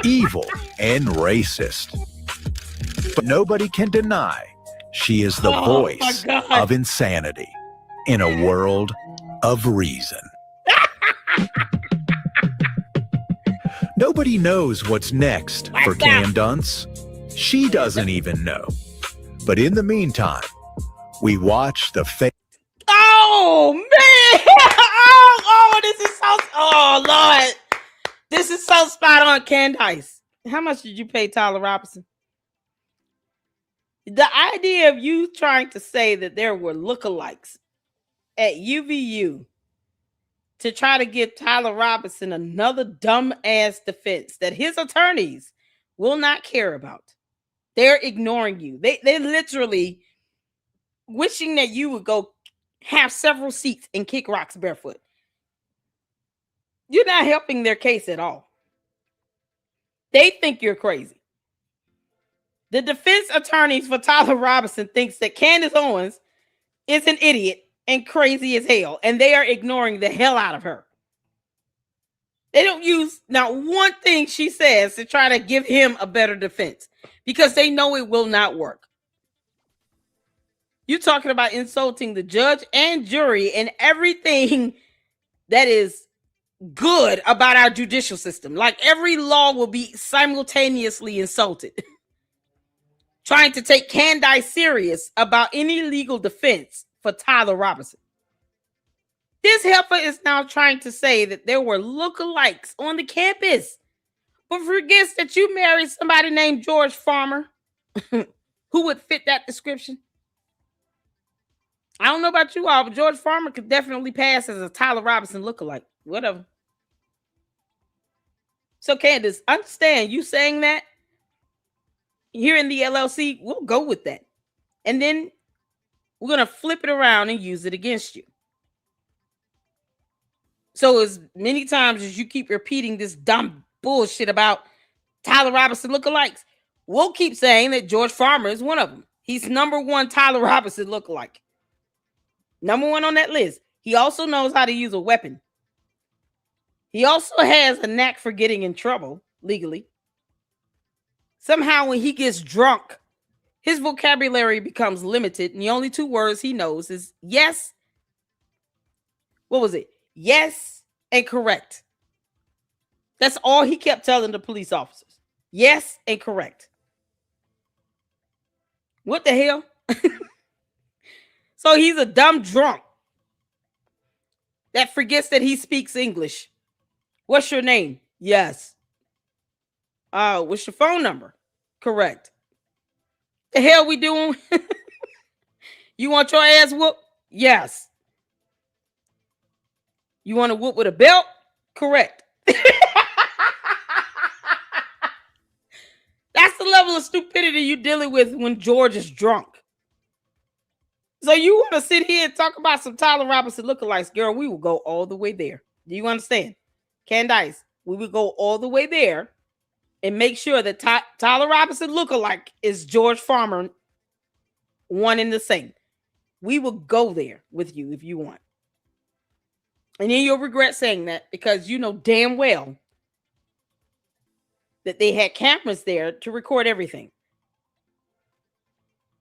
evil, and racist. But nobody can deny she is the voice of insanity in a world of reason. Nobody knows what's next for Candace. She doesn't even know. But in the meantime, we watch the fake. Oh man! This is so. Oh Lord, this is so spot on, Candace. How much did you pay Tyler Robinson? The idea of you trying to say that there were lookalikes at UVU to try to give Tyler Robinson another dumb-ass defense that his attorneys will not care about. They're ignoring you. They're literally wishing that you would go have several seats and kick rocks barefoot. You're not helping their case at all. They think you're crazy. The defense attorneys for Tyler Robinson thinks that Candace Owens is an idiot and crazy as hell, and they are ignoring the hell out of her. They don't use not one thing she says to try to give him a better defense because they know it will not work. You're talking about insulting the judge and jury and everything that is good about our judicial system. Like every law will be simultaneously insulted. Trying to take Candace serious about any legal defense for Tyler Robinson. This heifer is now trying to say that there were lookalikes on the campus, but forgets that you married somebody named George Farmer who would fit that description. I don't know about you all, but George Farmer could definitely pass as a Tyler Robinson lookalike. Whatever. So Candace, understand you saying that here in the LLC, we'll go with that. And then we're going to flip it around and use it against you. So as many times as you keep repeating this dumb bullshit about Tyler Robinson lookalikes, we'll keep saying that George Farmer is one of them. He's number one Tyler Robinson lookalike. Number one on that list. He also knows how to use a weapon. He also has a knack for getting in trouble legally. Somehow when he gets drunk, his vocabulary becomes limited, and the only two words he knows is yes. What was it? Yes and correct. That's all he kept telling the police officers. Yes and correct. What the hell? So he's a dumb drunk that forgets that he speaks English. What's your name? Yes. What's your phone number? Correct. The hell we doing? You want your ass whooped? Yes. You want to whoop with a belt? Correct. That's the level of stupidity you're dealing with when George is drunk. So you want to sit here and talk about some Tyler Robinson lookalikes, girl, we will go all the way there. Do you understand? Candace, we will go all the way there and make sure that Tyler Robinson lookalike is George Farmer, one and the same. We will go there with you if you want. And then you'll regret saying that because you know damn well that they had cameras there to record everything.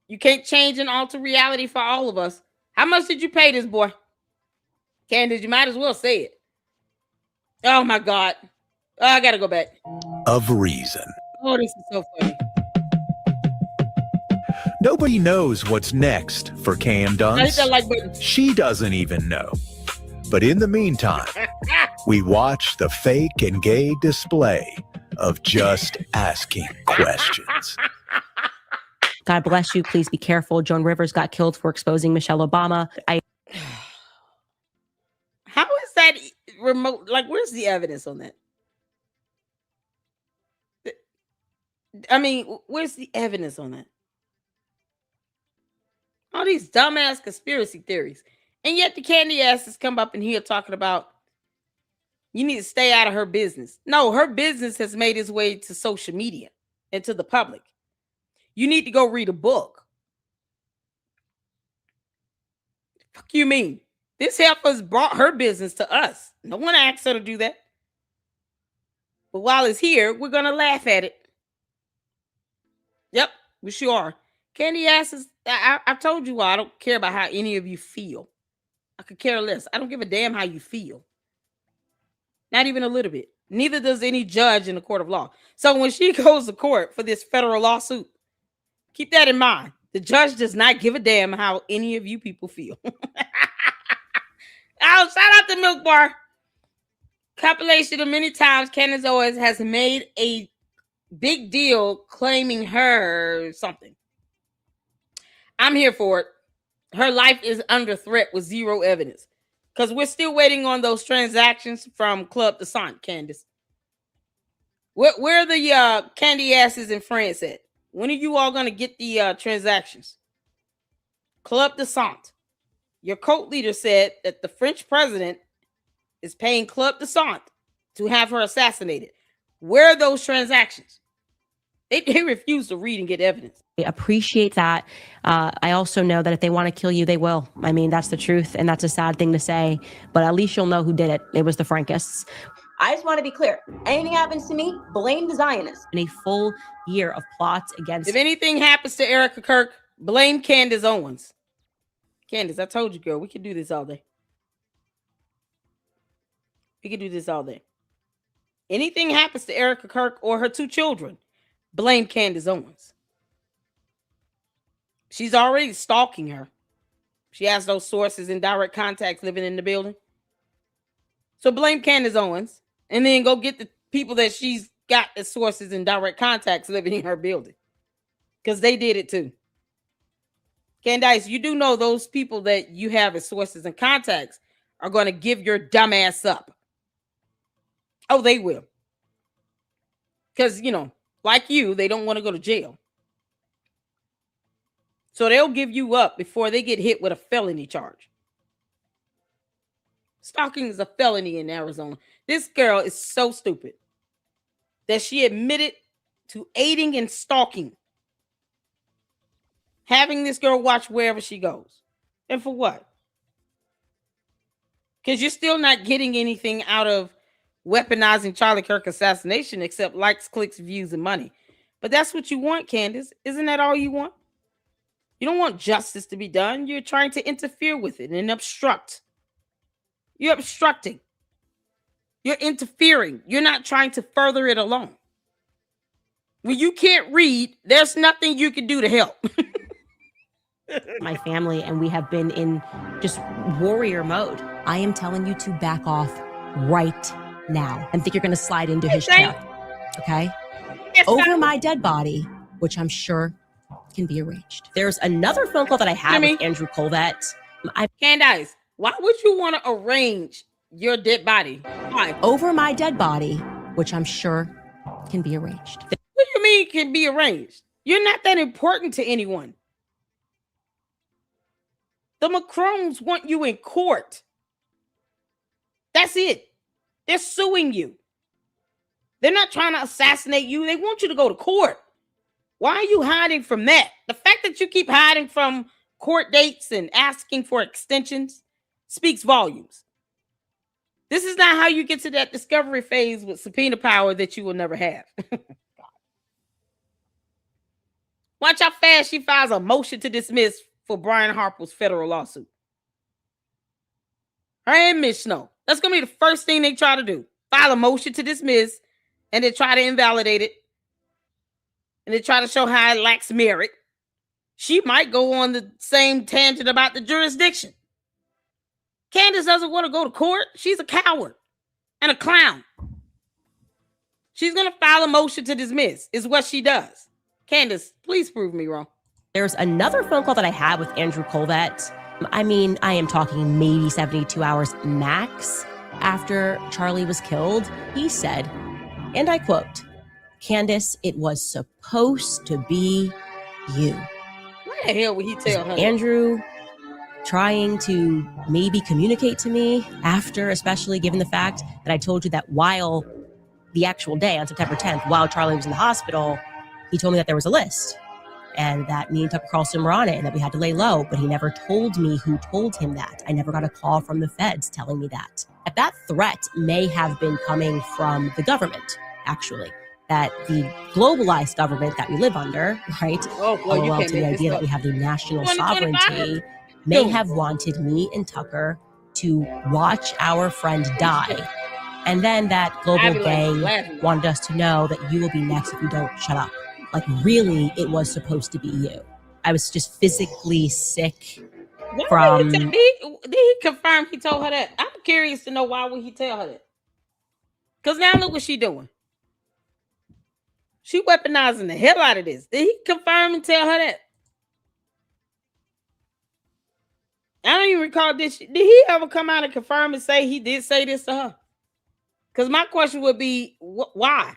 You can't change and alter reality for all of us. How much did you pay this boy? Candace, you might as well say it. Oh my God. Oh, I gotta go back. Of reason. Oh, this is so funny. Nobody knows what's next for Candace. I hit that like button. She doesn't even know. But in the meantime, we watch the fake and gay display of just asking questions. God bless you. Please be careful. Joan Rivers got killed for exposing Michelle Obama. How is that remote? Like, where's the evidence on that? I mean, where's the evidence on that? All these dumbass conspiracy theories. And yet the candy asses come up in here talking about you need to stay out of her business. No, her business has made its way to social media and to the public. You need to go read a book. Fuck you mean? This helper's brought her business to us. No one asked her to do that. But while it's here, we're going to laugh at it. Yep, we sure are. Candy asks, I've told you I don't care about how any of you feel. I could care less. I don't give a damn how you feel. Not even a little bit. Neither does any judge in the court of law. So when she goes to court for this federal lawsuit, keep that in mind. The judge does not give a damn how any of you people feel. Oh, shout out to Milk Bar. Compilation of many times Candace Owens has made a big deal claiming her something. I'm here for it. Her life is under threat with zero evidence. Because we're still waiting on those transactions from Club Descent, Candace. Where are the candy asses in France at? When are you all going to get the transactions? Club Descent. Your cult leader said that the French president is paying Club Descent to have her assassinated. Where are those transactions? They refuse to read and get evidence. I appreciate that. I also know that if they want to kill you, they will. I mean, that's the truth, and that's a sad thing to say, but at least you'll know who did it. It was the Frankists. I just want to be clear. Anything happens to me, blame the Zionists. In a full year of plots against... If anything happens to Erica Kirk, blame Candace Owens. Candace, I told you, girl, we can do this all day. We can do this all day. Anything happens to Erica Kirk or her 2 children, blame Candace Owens. She's already stalking her. She has those sources and direct contacts living in the building. So blame Candace Owens and then go get the people that she's got as sources and direct contacts living in her building. Because they did it too. Candace, you do know those people that you have as sources and contacts are going to give your dumb ass up. Oh, they will. Because, you know, like you, they don't want to go to jail. So they'll give you up before they get hit with a felony charge. Stalking is a felony in Arizona. This girl is so stupid that she admitted to aiding and stalking. Having this girl watch wherever she goes. And for what? Because you're still not getting anything out of weaponizing Charlie Kirk assassination except likes, clicks, views, and money. But that's what you want, Candace. Isn't that all you want? You don't want justice to be done. You're trying to interfere with it and obstruct. You're obstructing. You're interfering. You're not trying to further it along. When you can't read, there's nothing you can do to help. My family, and we have been in just warrior mode. I am telling you to back off right now and think you're going to slide into his chair. Okay? Over my dead body, which I'm sure can be arranged. There's another phone call that I had with Andrew Colvett. Candace, why would you want to arrange your dead body? Why? Over my dead body, which I'm sure can be arranged. What do you mean can be arranged? You're not that important to anyone. The Macrons want you in court. That's it. They're suing you. They're not trying to assassinate you. They want you to go to court. Why are you hiding from that? The fact that you keep hiding from court dates and asking for extensions speaks volumes. This is not how you get to that discovery phase with subpoena power that you will never have. Watch how fast she files a motion to dismiss for Brian Harpole's federal lawsuit. Her and Miss Snow. That's going to be the first thing they try to do. File a motion to dismiss and then try to invalidate it. And they try to show how it lacks merit. She might go on the same tangent about the jurisdiction. Candace doesn't want to go to court. She's a coward and a clown. She's going to file a motion to dismiss is what she does. Candace, please prove me wrong. There's another phone call that I had with Andrew Colvett. I mean, I am talking maybe 72 hours max after Charlie was killed. He said, and I quote, "Candace, it was supposed to be you." What the hell would he tell her? Andrew trying to maybe communicate to me after, especially given the fact that I told you that while the actual day on September 10th, while Charlie was in the hospital, he told me that there was a list. and that me and Tucker Carlson were on it and that we had to lay low, but he never told me who told him that. I never got a call from the feds telling me that. That threat may have been coming from the government, actually. That the globalized government that we live under, right? Oh, well, you can't to the make this idea that up. we have the national 2025? sovereignty may have wanted me and Tucker to watch our friend die. And then that global gang wanted us to know that you will be next if you don't shut up. Like, really, it was supposed to be you. I was just physically sick from... Did he confirm he told her that? I'm curious to know why would he tell her that? Because now look what she doing. She weaponizing the hell out of this. Did he confirm and tell her that? I don't even recall. Did he ever come out and confirm and say he did say this to her? Because my question would be, why?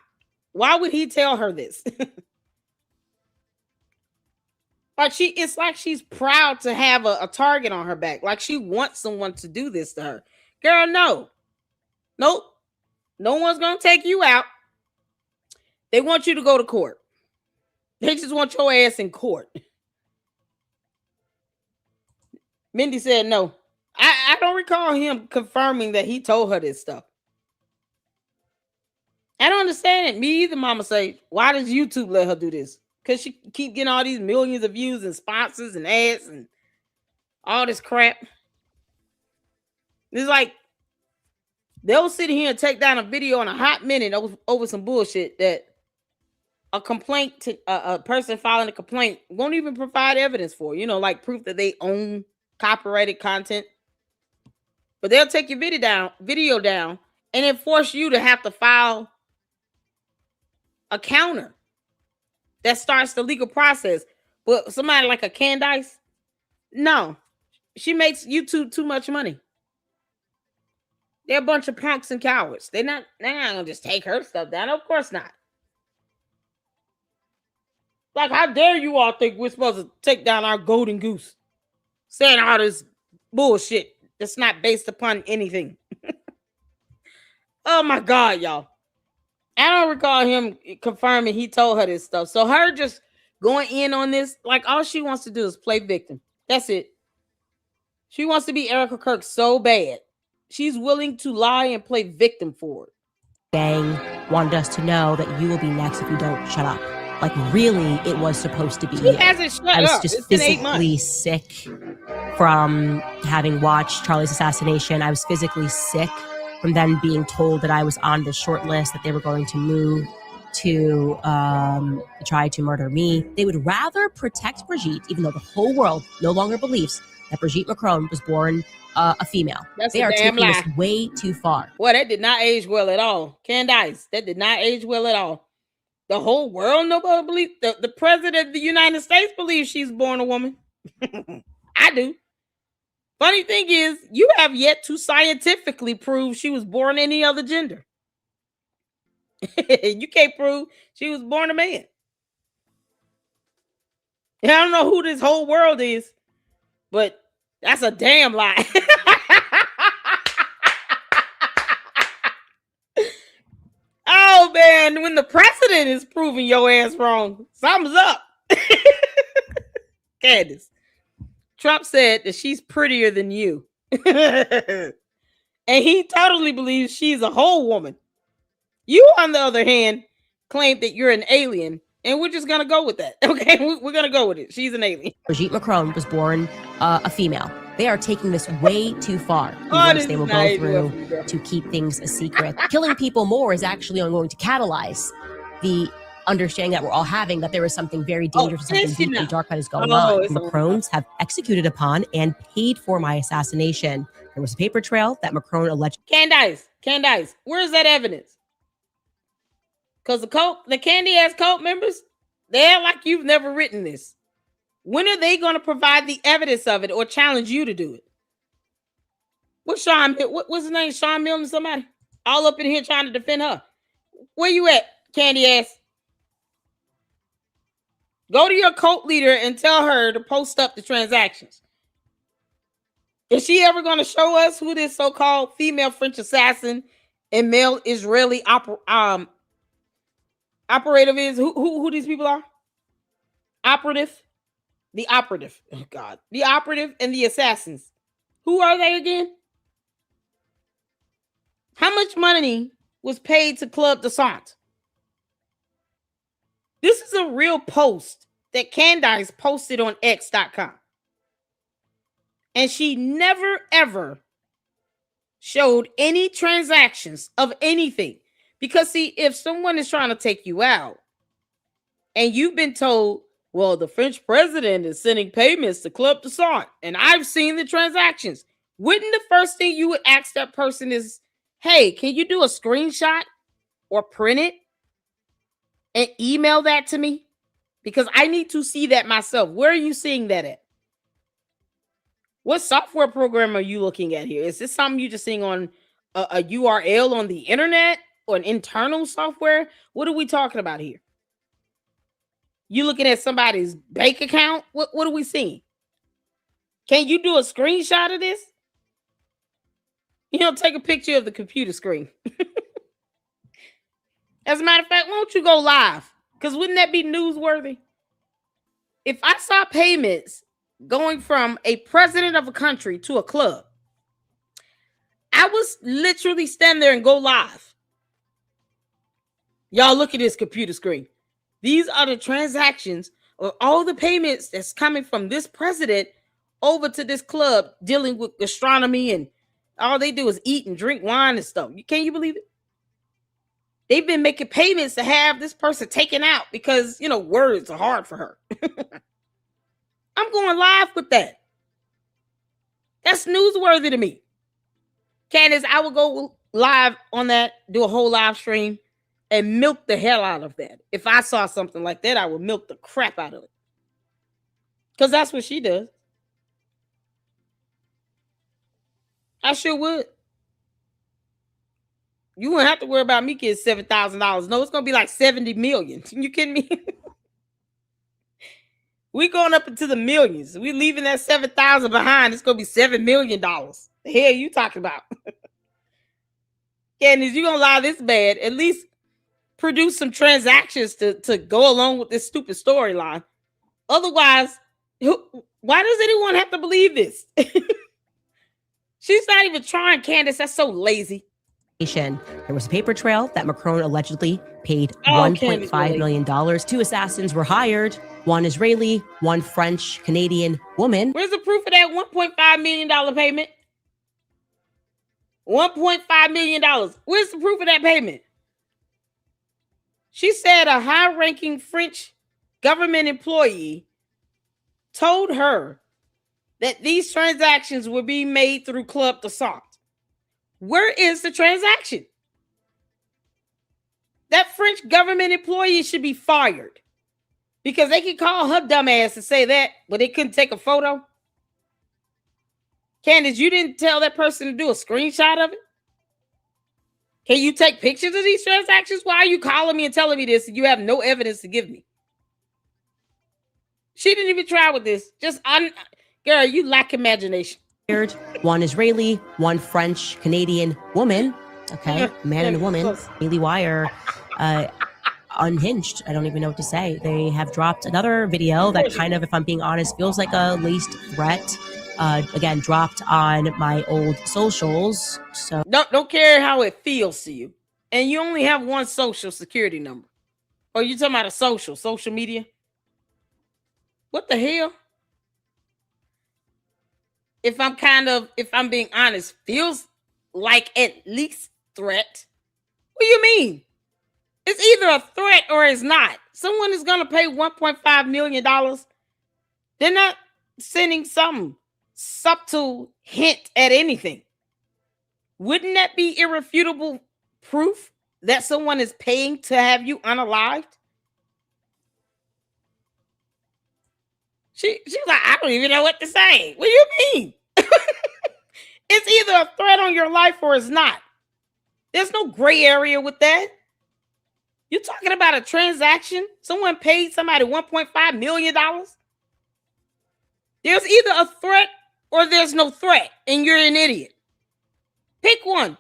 Why would he tell her this? It's like she's proud to have a target on her back. Like she wants someone to do this to her. Girl, no. Nope. No one's going to take you out. They want you to go to court. They just want your ass in court. Mindy said no. I don't recall him confirming that he told her this stuff. I don't understand it. Me either, Mama say. Why does YouTube let her do this? Because she keep getting all these millions of views and sponsors and ads and all this crap. It's like they'll sit here and take down a video in a hot minute over some bullshit that a complaint to a person filing a complaint won't even provide evidence for, like proof that they own copyrighted content. But they'll take your video down and then force you to have to file a counter that starts the legal process. But somebody like a Candace, no, she makes YouTube too much money. They're a bunch of punks and cowards. They're not gonna just take her stuff down. Of course not. Like, how dare you all think we're supposed to take down our golden goose? Saying all this bullshit that's not based upon anything. Oh my God, y'all. I don't recall him confirming he told her this stuff. So her just going in on this, like all she wants to do is play victim. That's it. She wants to be Erica Kirk so bad. She's willing to lie and play victim for it. Gang wanted us to know that you will be next if you don't shut up. Like, really, it was supposed to be you. Hasn't shut I was up. just It's been 8 physically months. sick from having watched Charlie's assassination. I was physically sick from then being told that I was on the short list, that they were going to move to try to murder me. They would rather protect Brigitte, even though the whole world no longer believes that Brigitte Macron was born a female. That's they a are damn taking lie. this way too far. Well, that did not age well at all. Candace, that did not age well at all. The whole world, nobody believes. The president of the United States believes she's born a woman. I do. Funny thing is, you have yet to scientifically prove she was born any other gender. You can't prove she was born a man. And I don't know who this whole world is, but that's a damn lie. Oh man, when the president is proving your ass wrong, something's up. Candace. Trump said that she's prettier than you. And he totally believes she's a whole woman. You, on the other hand, claim that you're an alien, and we're just going to go with that. Okay, we're going to go with it. She's an alien. Brigitte Macron was born a female. They are taking this way too far. They will go through to keep things a secret. Killing people more is actually going to catalyze the understanding that we're all having that there is something very dangerous, something deep and dark that is going on. The Macrons have executed upon and paid for my assassination. There was a paper trail that Macron alleged. Candace, where's that evidence? Because the Candy-ass cult members, they act like you've never written this. When are they going to provide the evidence of it or challenge you to do it? What's his name? Sean Milne and somebody? All up in here trying to defend her. Where you at, Candy-ass? Go to your cult leader and tell her to post up the transactions. Is she ever going to show us who this so-called female French assassin and male Israeli operative is? Who these people are? operative, oh God, the operative and the assassins. Who are they again? How much money was paid to Club Descent? This is a real post that Candace posted on X.com. And she never, ever showed any transactions of anything. Because, see, if someone is trying to take you out and you've been told, well, the French president is sending payments to Club Descent, and I've seen the transactions, wouldn't the first thing you would ask that person is, hey, can you do a screenshot or print it and email that to me? Because I need to see that myself. Where are you seeing that at? What software program are you looking at here? Is this something you're just seeing on a URL on the internet or an internal software? What are we talking about here? You looking at somebody's bank account? What are we seeing? Can you do a screenshot of this? Take a picture of the computer screen. As a matter of fact, why don't you go live? Because wouldn't that be newsworthy? If I saw payments going from a president of a country to a club, I was literally stand there and go live. Y'all look at this computer screen. These are the transactions of all the payments that's coming from this president over to this club dealing with gastronomy, and all they do is eat and drink wine and stuff. Can you believe it? They've been making payments to have this person taken out because, words are hard for her. I'm going live with that. That's newsworthy to me. Candace, I would go live on that, do a whole live stream, and milk the hell out of that. If I saw something like that, I would milk the crap out of it. Because that's what she does. I sure would. You wouldn't have to worry about me getting $7,000. No, it's going to be like 70 million. You kidding me? We going up into the millions. We leaving that 7,000 behind. It's going to be $7 million. The hell you talking about? Candace, you going to lie this bad, at least produce some transactions to go along with this stupid storyline. Otherwise, why does anyone have to believe this? She's not even trying, Candace. That's so lazy. There was a paper trail that Macron allegedly paid $1.5 million. 2 assassins were hired, one Israeli, one French Canadian woman. Where's the proof of that $1.5 million payment? $1.5 million. Where's the proof of that payment? She said a high-ranking French government employee told her that these transactions were being made through Club Descent. Where is the transaction? That French government employee should be fired because they could call her dumb ass and say that, but they couldn't take a photo. Candace, you didn't tell that person to do a screenshot of it? Can you take pictures of these transactions? Why are you calling me and telling me this and you have no evidence to give me? She didn't even try with this. Girl, you lack imagination. One Israeli, one French Canadian woman. Okay, a man and a woman. Daily Wire, unhinged. I don't even know what to say. They have dropped another video that kind of, if I'm being honest, feels like a laced threat. Again, dropped on my old socials. So don't care how it feels to you. And you only have one social security number. Or you talking about a social media? What the hell? If I'm being honest, feels like at least threat. What do you mean? It's either a threat or it's not. Someone is going to pay $1.5 million. They're not sending some subtle hint at anything. Wouldn't that be irrefutable proof that someone is paying to have you unalived? She's like, I don't even know what to say. What do you mean? It's either a threat on your life or it's not. There's no gray area with that. You're talking about a transaction? Someone paid somebody $1.5 million? There's either a threat or there's no threat, and you're an idiot. Pick one.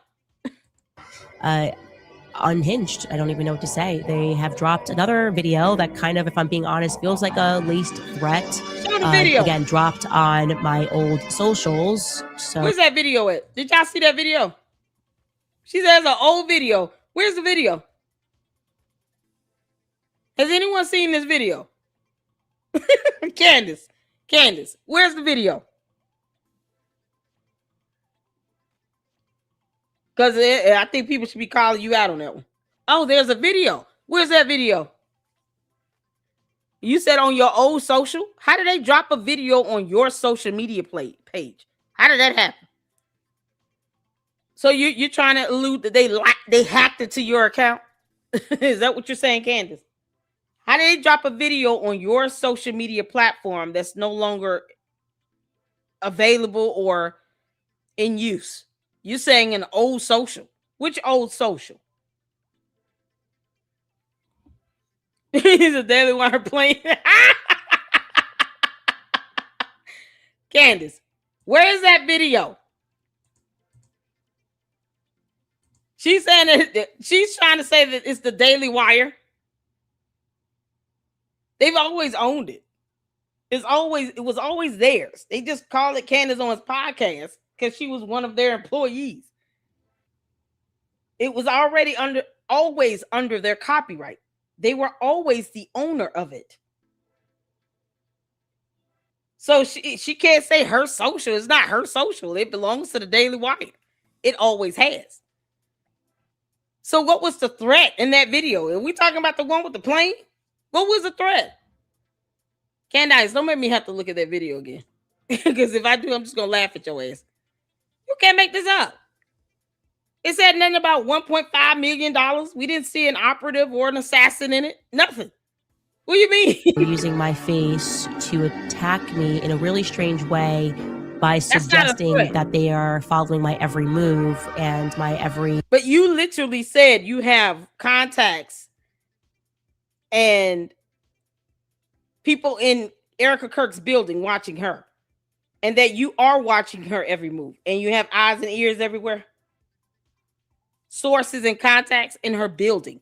unhinged. I don't even know what to say. They have dropped another video that kind of, if I'm being honest, feels like a laced threat. Show the video. Again, dropped on my old socials. So where's that video at? Did y'all see that video? She says an old video. Where's the video? Has anyone seen this video? Candace, where's the video? Because I think people should be calling you out on that one. Oh, there's a video. Where's that video? You said on your old social? How did they drop a video on your social media page? How did that happen? So you're trying to allude that they hacked it to your account? Is that what you're saying, Candace? How did they drop a video on your social media platform that's no longer available or in use? You're saying an old social. Which old social? He's a Daily Wire plane. Candace, where is that video? She's saying that she's trying to say that it's the Daily Wire. They've always owned it. It was always theirs. They just call it Candace Owens podcast because she was one of their employees. It was already always under their copyright. They were always the owner of it. So she can't say her social. It's not her social. It belongs to the Daily Wire. It always has. So what was the threat in that video? Are we talking about the one with the plane? What was the threat? Candace, don't make me have to look at that video again. Because if I do, I'm just going to laugh at your ass. You can't make this up. It said nothing about $1.5 million. We didn't see an operative or an assassin in it. Nothing. What do you mean? Using my face to attack me in a really strange way by suggesting that they are following my every move and my every... But you literally said you have contacts and people in Erica Kirk's building watching her, and that you are watching her every move, and you have eyes and ears everywhere. Sources and contacts in her building.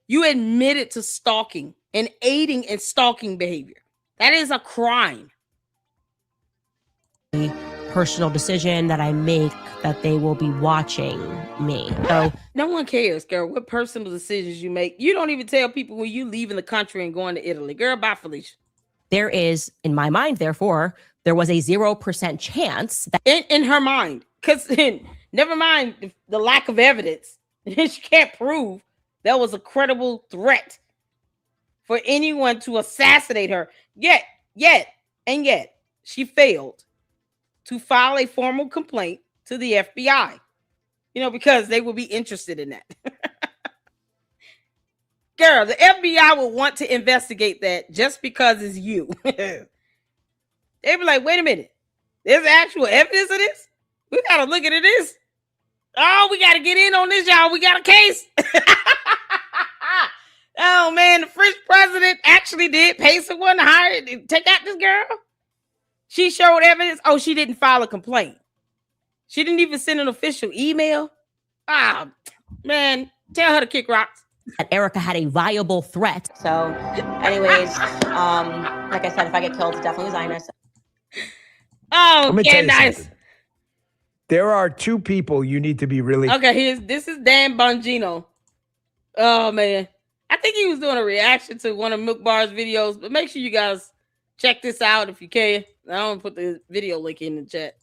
You admitted to stalking and aiding in stalking behavior. That is a crime. Personal decision that I make that they will be watching me. So no one cares, girl, what personal decisions you make. You don't even tell people when you leaving the country and going to Italy. Girl, bye, Felicia. There is, in my mind, therefore, there was a 0% chance that in her mind, because never mind the lack of evidence, she can't prove that was a credible threat for anyone to assassinate her. Yet, she failed to file a formal complaint to the FBI, because they would be interested in that. Girl, the FBI would want to investigate that just because it's you. They'd be like, wait a minute. There's actual evidence of this? We got to look into this. Oh, we got to get in on this, y'all. We got a case. Oh, man, the French president actually did pay someone to hire to take out this girl. She showed evidence. Oh, she didn't file a complaint. She didn't even send an official email. Ah, man, tell her to kick rocks. Erica had a viable threat. So, anyways, like I said, if I get killed, it's definitely Zionist. Oh, Candace. There are two people you need to be really... Okay, this is Dan Bongino. Oh, man. I think he was doing a reaction to one of Milk Bar's videos, but make sure you guys check this out if you can. I don't put the video link in the chat.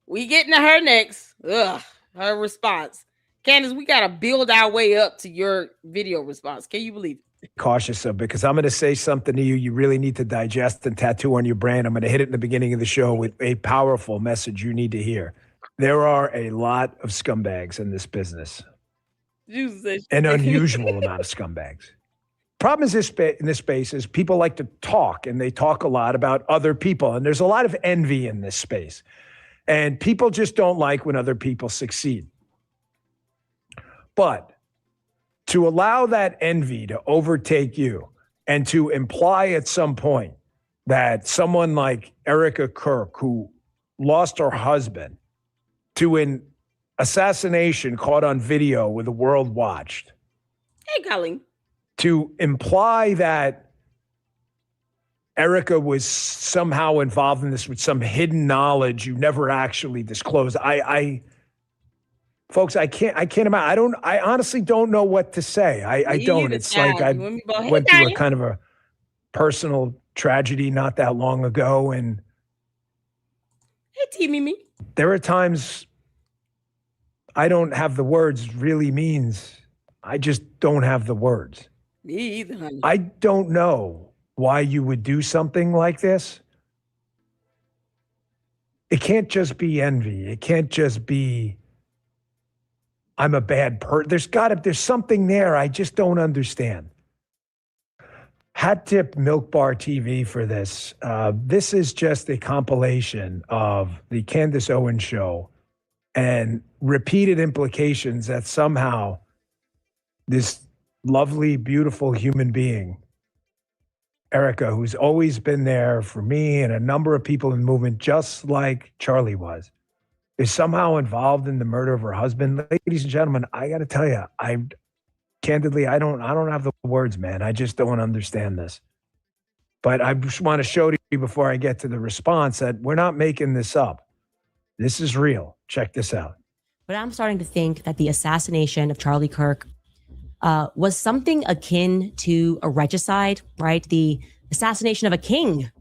We getting to her next. Ugh, her response. Candace, we got to build our way up to your video response. Can you believe it? Cautious of, because I'm going to say something to you you really need to digest and tattoo on your brain. I'm going to hit it in the beginning of the show with a powerful message you need to hear. There are a lot of scumbags in this business. An unusual amount of scumbags. Problem is in this space is people like to talk, and they talk a lot about other people. And there's a lot of envy in this space. And people just don't like when other people succeed. But to allow that envy to overtake you and to imply at some point that someone like Erica Kirk, who lost her husband to an assassination caught on video with the world watched. Hey, Colleen. To imply that Erica was somehow involved in this with some hidden knowledge you never actually disclosed. Folks, I can't imagine. I honestly don't know what to say. I don't. It's like I went through a kind of a personal tragedy not that long ago. And hey, T Mimi. There are times I don't have the words really means. I just don't have the words. Me either, honey. I don't know why you would do something like this. It can't just be envy. It can't just be I'm a bad person. There's something there I just don't understand. Hat tip Milk Bar TV for this. This is just a compilation of the Candace Owens show and repeated implications that somehow this lovely, beautiful human being, Erica, who's always been there for me and a number of people in the movement, just like Charlie was, is somehow involved in the murder of her husband. Ladies and gentlemen, I got to tell you, candidly, I don't have the words, man. I just don't understand this. But I just want to show to you before I get to the response that we're not making this up. This is real. Check this out. But I'm starting to think that the assassination of Charlie Kirk was something akin to a regicide, right? The assassination of a king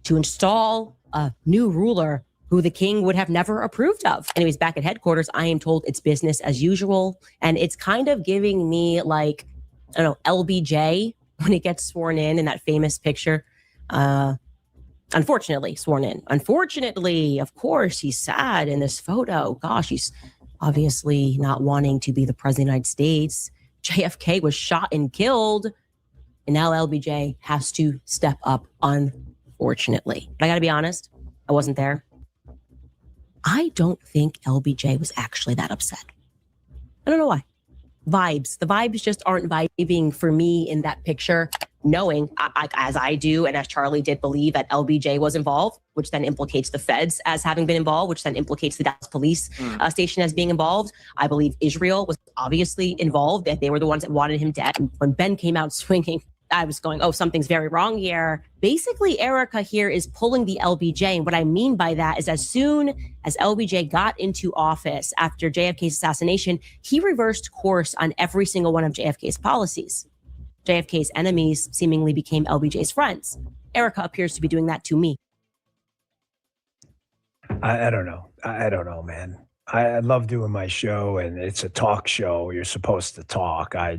to install a new ruler who the king would have never approved of. Anyways, back at headquarters, I am told it's business as usual. And it's kind of giving me like, I don't know, LBJ when he gets sworn in that famous picture. Unfortunately, sworn in. Unfortunately, of course, he's sad in this photo. Gosh, he's obviously not wanting to be the president of the United States. JFK was shot and killed. And now LBJ has to step up, unfortunately. But I gotta be honest, I wasn't there. I don't think LBJ was actually that upset. I don't know why. Vibes. The vibes just aren't vibing for me in that picture, knowing, as I do, and as Charlie did believe that LBJ was involved, which then implicates the feds as having been involved, which then implicates the Dallas police station as being involved. I believe Israel was obviously involved, that they were the ones that wanted him dead. And when Ben came out swinging, I was going, oh, something's very wrong here. Basically, Erica here is pulling the LBJ. And what I mean by that is as soon as LBJ got into office after JFK's assassination, he reversed course on every single one of JFK's policies. JFK's enemies seemingly became LBJ's friends. Erica appears to be doing that to me. I don't know. I don't know, man. I love doing my show, and it's a talk show. You're supposed to talk. I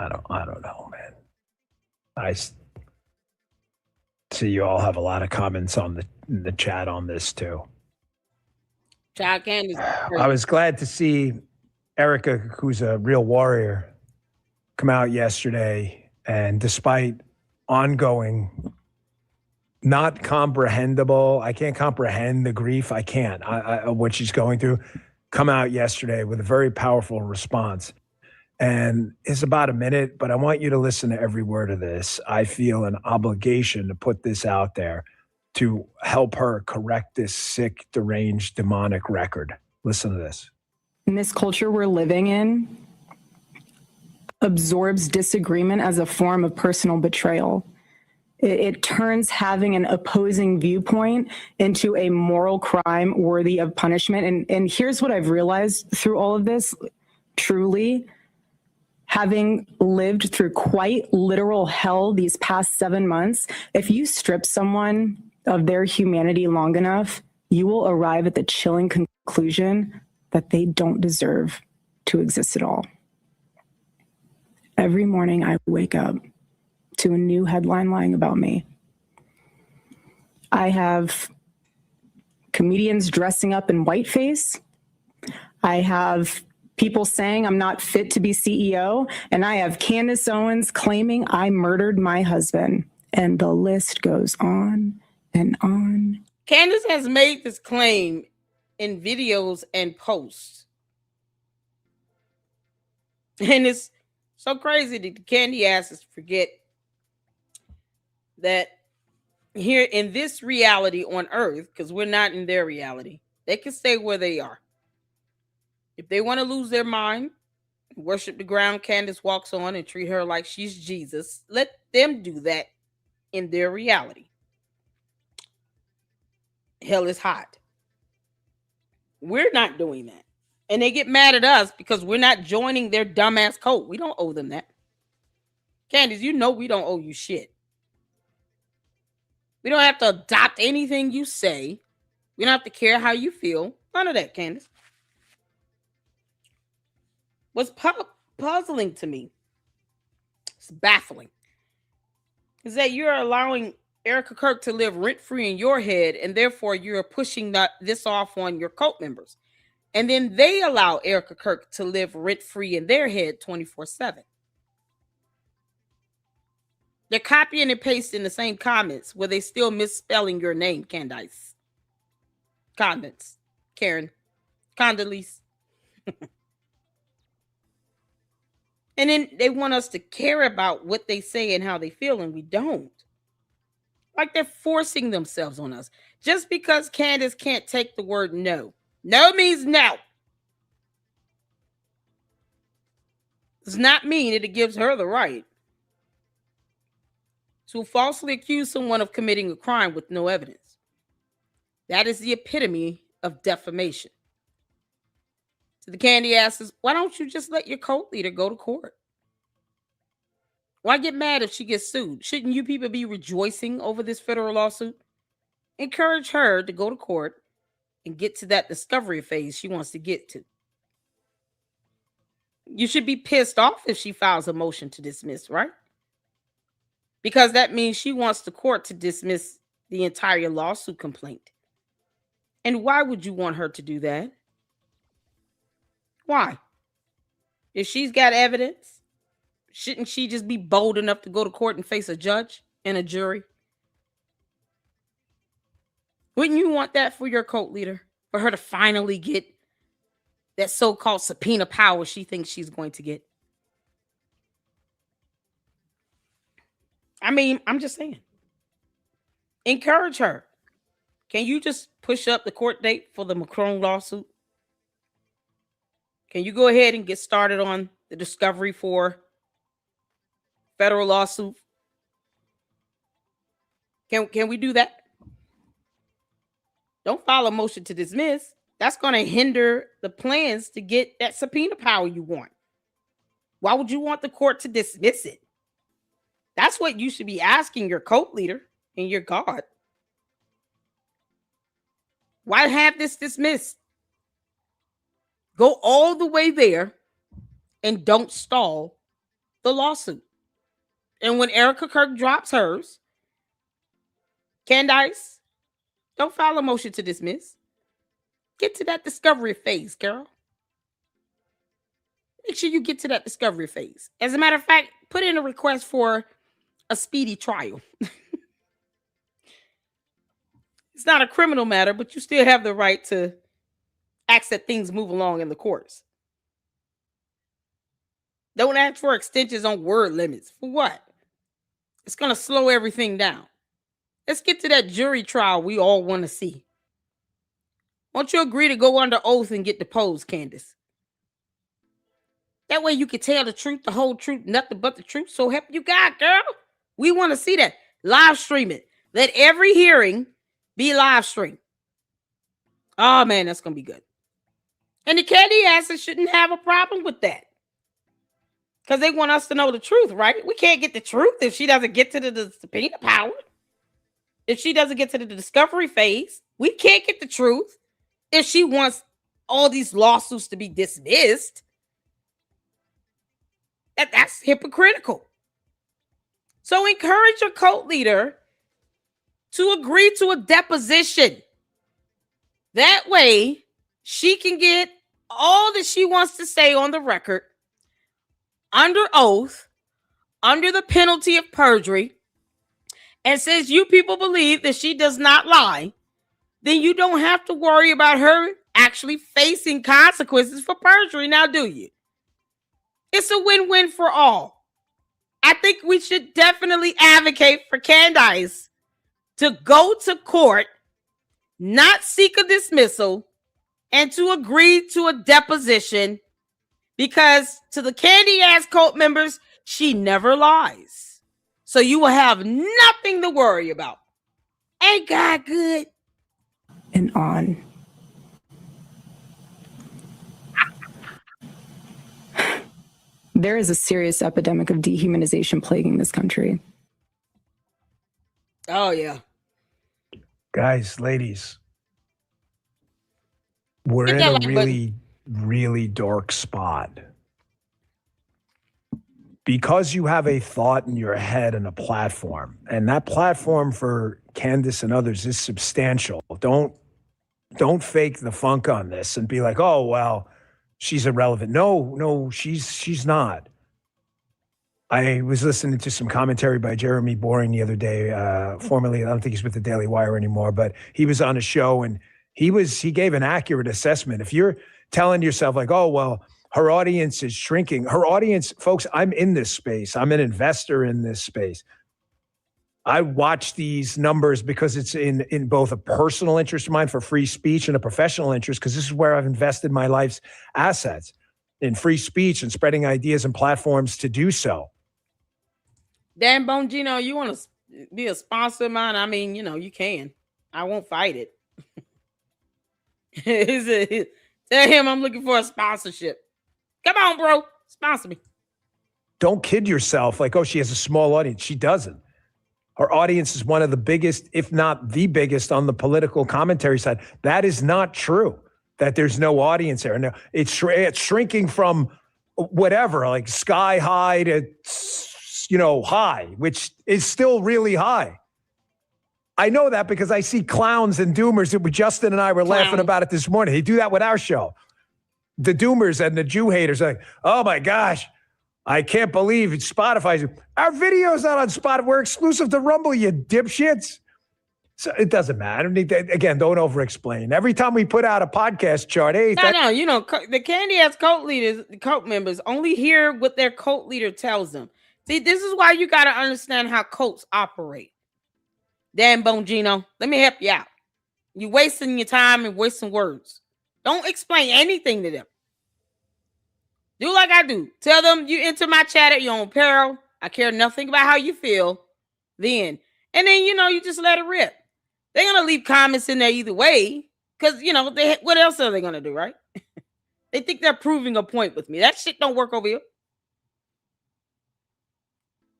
don't know, man. I see you all have a lot of comments on the chat on this too. Child Candace. I was glad to see Erica, who's a real warrior, come out yesterday, and despite ongoing, not comprehensible, I can't comprehend the grief. I can't. What she's going through, come out yesterday with a very powerful response. And it's about a minute, but I want you to listen to every word of this. I feel an obligation to put this out there to help her correct this sick, deranged, demonic record. Listen to this. In this culture we're living in, absorbs disagreement as a form of personal betrayal. It turns having an opposing viewpoint into a moral crime worthy of punishment. And here's what I've realized through all of this, truly, having lived through quite literal hell these past 7 months, if you strip someone of their humanity long enough, you will arrive at the chilling conclusion that they don't deserve to exist at all. Every morning I wake up to a new headline lying about me. I have comedians dressing up in whiteface. I have people saying I'm not fit to be CEO, and I have Candace Owens claiming I murdered my husband. And the list goes on and on. Candace has made this claim in videos and posts. And it's so crazy that the candy asses forget that here in this reality on earth, because we're not in their reality, They can stay where they are. If they want to lose their mind, worship the ground Candace walks on and treat her like she's Jesus, let them do that in their reality. Hell is hot. We're not doing that. And they get mad at us because we're not joining their dumbass cult. We don't owe them that. Candace, you know we don't owe you shit. We don't have to adopt anything you say. We don't have to care how you feel. None of that, Candace. What's puzzling to me, it's baffling, is that you're allowing Erica Kirk to live rent-free in your head, and therefore you're pushing this off on your cult members. And then they allow Erica Kirk to live rent-free in their head 24/7. They're copying and pasting the same comments where they still misspelling your name, Candace. Condence. Karen. Condoleezza. And then they want us to care about what they say and how they feel, and we don't. Like they're forcing themselves on us. Just because Candace can't take the word no. No means no. Does not mean that it gives her the right to falsely accuse someone of committing a crime with no evidence. That is the epitome of defamation. So the Candy asks, why don't you just let your cult leader go to court? Why get mad if she gets sued? Shouldn't you people be rejoicing over this federal lawsuit? Encourage her to go to court and get to that discovery phase she wants to get to. You should be pissed off if she files a motion to dismiss, right? Because that means she wants the court to dismiss the entire lawsuit complaint. And why would you want her to do that? Why? If she's got evidence, shouldn't she just be bold enough to go to court and face a judge and a jury? Wouldn't you want that for your cult leader? For her to finally get that so-called subpoena power she thinks she's going to get? I mean, I'm just saying. Encourage her. Can you just push up the court date for the Macron lawsuit? Can you go ahead and get started on the discovery for federal lawsuit? Can we do that? Don't file a motion to dismiss. That's going to hinder the plans to get that subpoena power you want. Why would you want the court to dismiss it? That's what you should be asking your cult leader and your God. Why have this dismissed? Go all the way there and don't stall the lawsuit. And when Erica Kirk drops hers, Candace, don't file a motion to dismiss. Get to that discovery phase, girl. Make sure you get to that discovery phase. As a matter of fact, put in a request for a speedy trial. It's not a criminal matter, but you still have the right to ask that things move along in the courts. Don't ask for extensions on word limits. For what? It's going to slow everything down. Let's get to that jury trial we all want to see. Won't you agree to go under oath and get deposed, Candace? That way you can tell the truth, the whole truth, nothing but the truth. So help you God, girl. We want to see that. Live stream it. Let every hearing be live streamed. Oh, man, that's going to be good. And the Candy asses shouldn't have a problem with that. Because they want us to know the truth, right? We can't get the truth if she doesn't get to the subpoena power. If she doesn't get to the discovery phase. We can't get the truth if she wants all these lawsuits to be dismissed. That's hypocritical. So encourage your cult leader to agree to a deposition. That way, she can get all that she wants to say on the record, under oath, under the penalty of perjury. And since you people believe that she does not lie, then you don't have to worry about her actually facing consequences for perjury now, do you? It's a win-win for all. I think we should definitely advocate for Candace to go to court, not seek a dismissal, and to agree to a deposition because to the candy ass cult members, she never lies. So you will have nothing to worry about. Ain't God good? And on. There is a serious epidemic of dehumanization plaguing this country. Oh, yeah. Guys, ladies, we're Hit in that a like really, really dark spot. Because you have a thought in your head and a platform, and that platform for Candace and others is substantial. Don't fake the funk on this and be like, oh, well, she's irrelevant. No, she's not. I was listening to some commentary by Jeremy Boring the other day, formerly, I don't think he's with the Daily Wire anymore, but he was on a show and he gave an accurate assessment. If you're telling yourself like, oh, well, her audience is shrinking. Her audience, folks, I'm in this space. I'm an investor in this space. I watch these numbers because it's in both a personal interest of mine for free speech and a professional interest, because this is where I've invested my life's assets in free speech and spreading ideas and platforms to do so. Dan Bongino, you want to be a sponsor of mine? I mean, you can. I won't fight it. Tell him I'm looking for a sponsorship. Come on, bro. Sponsor me. Don't kid yourself like, oh, she has a small audience. She doesn't. Her audience is one of the biggest, if not the biggest, on the political commentary side. That is not true, that there's no audience there. No, it's shrinking from whatever, like sky high to, high, which is still really high. I know that because I see clowns and doomers that Justin and I were laughing about it this morning. They do that with our show. The doomers and the Jew haters are like, oh my gosh, I can't believe Spotify's. Our video's not on Spotify. We're exclusive to Rumble, you dipshits. So it doesn't matter. Again, don't over-explain. Every time we put out a podcast chart, hey, the candy ass cult leaders, the cult members only hear what their cult leader tells them. See, this is why you got to understand how cults operate. Dan Bongino, let me help you out. You're wasting your time and wasting words. Don't explain anything to them. Do like I do. Tell them you enter my chat at your own peril. I care nothing about how you feel then. And then, you just let it rip. They're going to leave comments in there either way because, what else are they going to do, right? They think they're proving a point with me. That shit don't work over here.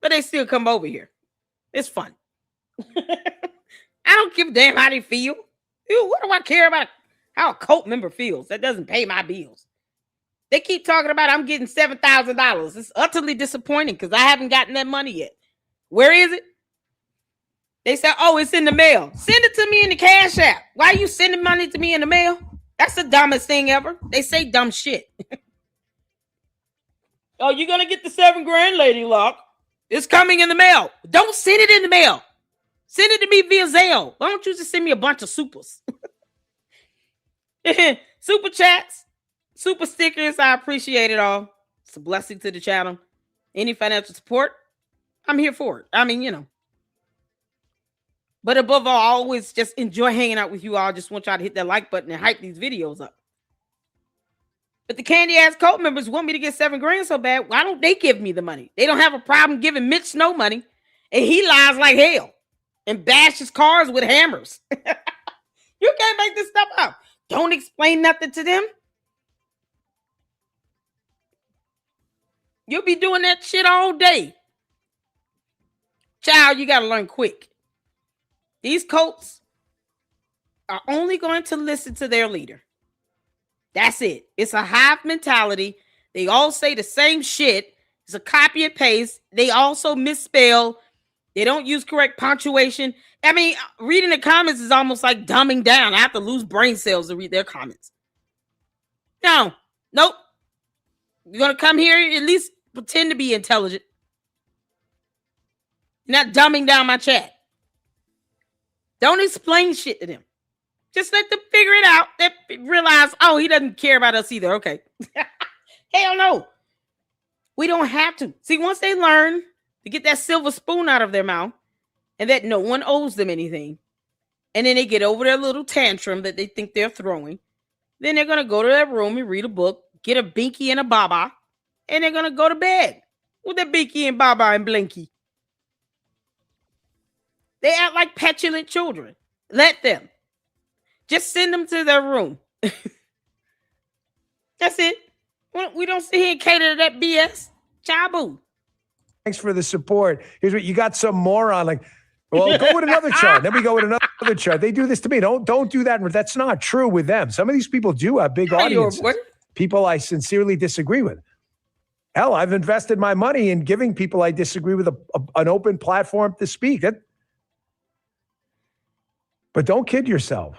But they still come over here. It's fun. I don't give a damn how they feel. Dude, what do I care about how a cult member feels? That doesn't pay my bills. They keep talking about I'm getting $7,000. It's utterly disappointing because I haven't gotten that money yet. Where is it? They said, oh, it's in the mail. Send it to me in the Cash App. Why are you sending money to me in the mail? That's the dumbest thing ever. They say dumb shit. Oh, you're going to get the $7,000, Lady Luck. It's coming in the mail. Don't send it in the mail. Send it to me via Zelle. Why don't you just send me a bunch of supers? Super chats, super stickers. I appreciate it all. It's a blessing to the channel. Any financial support, I'm here for it. I mean, But above all, I always just enjoy hanging out with you all. I just want y'all to hit that like button and hype these videos up. But the candy ass cult members want me to get $7,000 so bad. Why don't they give me the money? They don't have a problem giving Mitch no money. And he lies like hell and bashes cars with hammers. You can't make this stuff up. Don't explain nothing to them. You'll be doing that shit all day. Child, you got to learn quick. These cults are only going to listen to their leader. That's it. It's a hive mentality. They all say the same shit. It's a copy and paste. They also misspell. They don't use correct punctuation. I mean, reading the comments is almost like dumbing down. I have to lose brain cells to read their comments. No, nope. You're going to come here, at least pretend to be intelligent. You're not dumbing down my chat. Don't explain shit to them. Just let them figure it out. They realize, oh, he doesn't care about us either. Okay. Hell no. We don't have to. See, once they learn to get that silver spoon out of their mouth and that no one owes them anything, and then they get over their little tantrum that they think they're throwing, Then they're going to go to their room and read a book, get a binky and a baba, and they're going to go to bed with a binky and baba and blinky. They act like petulant children. Let them. Just send them to their room. That's it. We don't sit here and cater to that BS. Chabu. Thanks for the support. Here's what you got, some moron like, well, go with another chart. Then we go with another chart. They do this to me. Don't do that. That's not true with them. Some of these people do have big audiences. People I sincerely disagree with. Hell, I've invested my money in giving people I disagree with an open platform to speak. But don't kid yourself.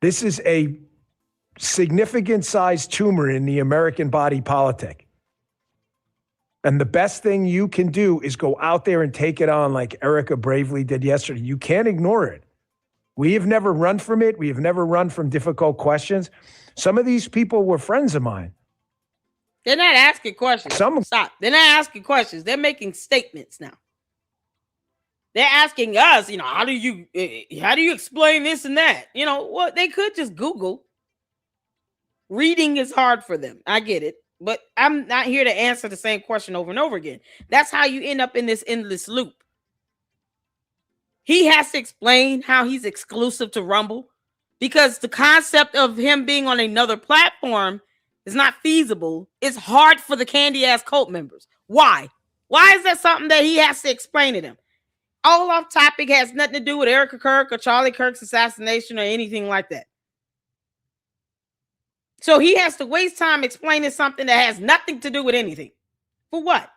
This is a significant sized tumor in the American body politic. And the best thing you can do is go out there and take it on like Erica bravely did yesterday. You can't ignore it. We have never run from it. We have never run from difficult questions. Some of these people were friends of mine. They're not asking questions. Stop. They're not asking questions. They're making statements now. They're asking us, how do you explain this and that? Well, they could just Google. Reading is hard for them. I get it. But I'm not here to answer the same question over and over again. That's how you end up in this endless loop. He has to explain how he's exclusive to Rumble because the concept of him being on another platform is not feasible. It's hard for the candy ass cult members. Why? Why is that something that he has to explain to them? All off topic, has nothing to do with Erica Kirk or Charlie Kirk's assassination or anything like that. So he has to waste time explaining something that has nothing to do with anything. For what?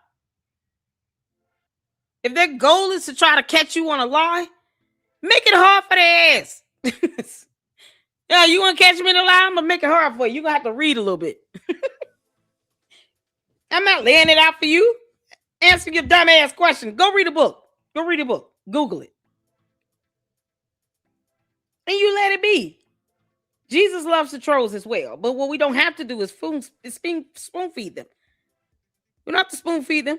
If their goal is to try to catch you on a lie, make it hard for their ass. Yeah, you want to catch me in a lie? I'm going to make it hard for you. You're going to have to read a little bit. I'm not laying it out for you. Answer your dumb ass question. Go read a book. Go read a book. Google it. And you let it be. Jesus loves the trolls as well. But what we don't have to do is spoon feed them. We don't have to spoon feed them.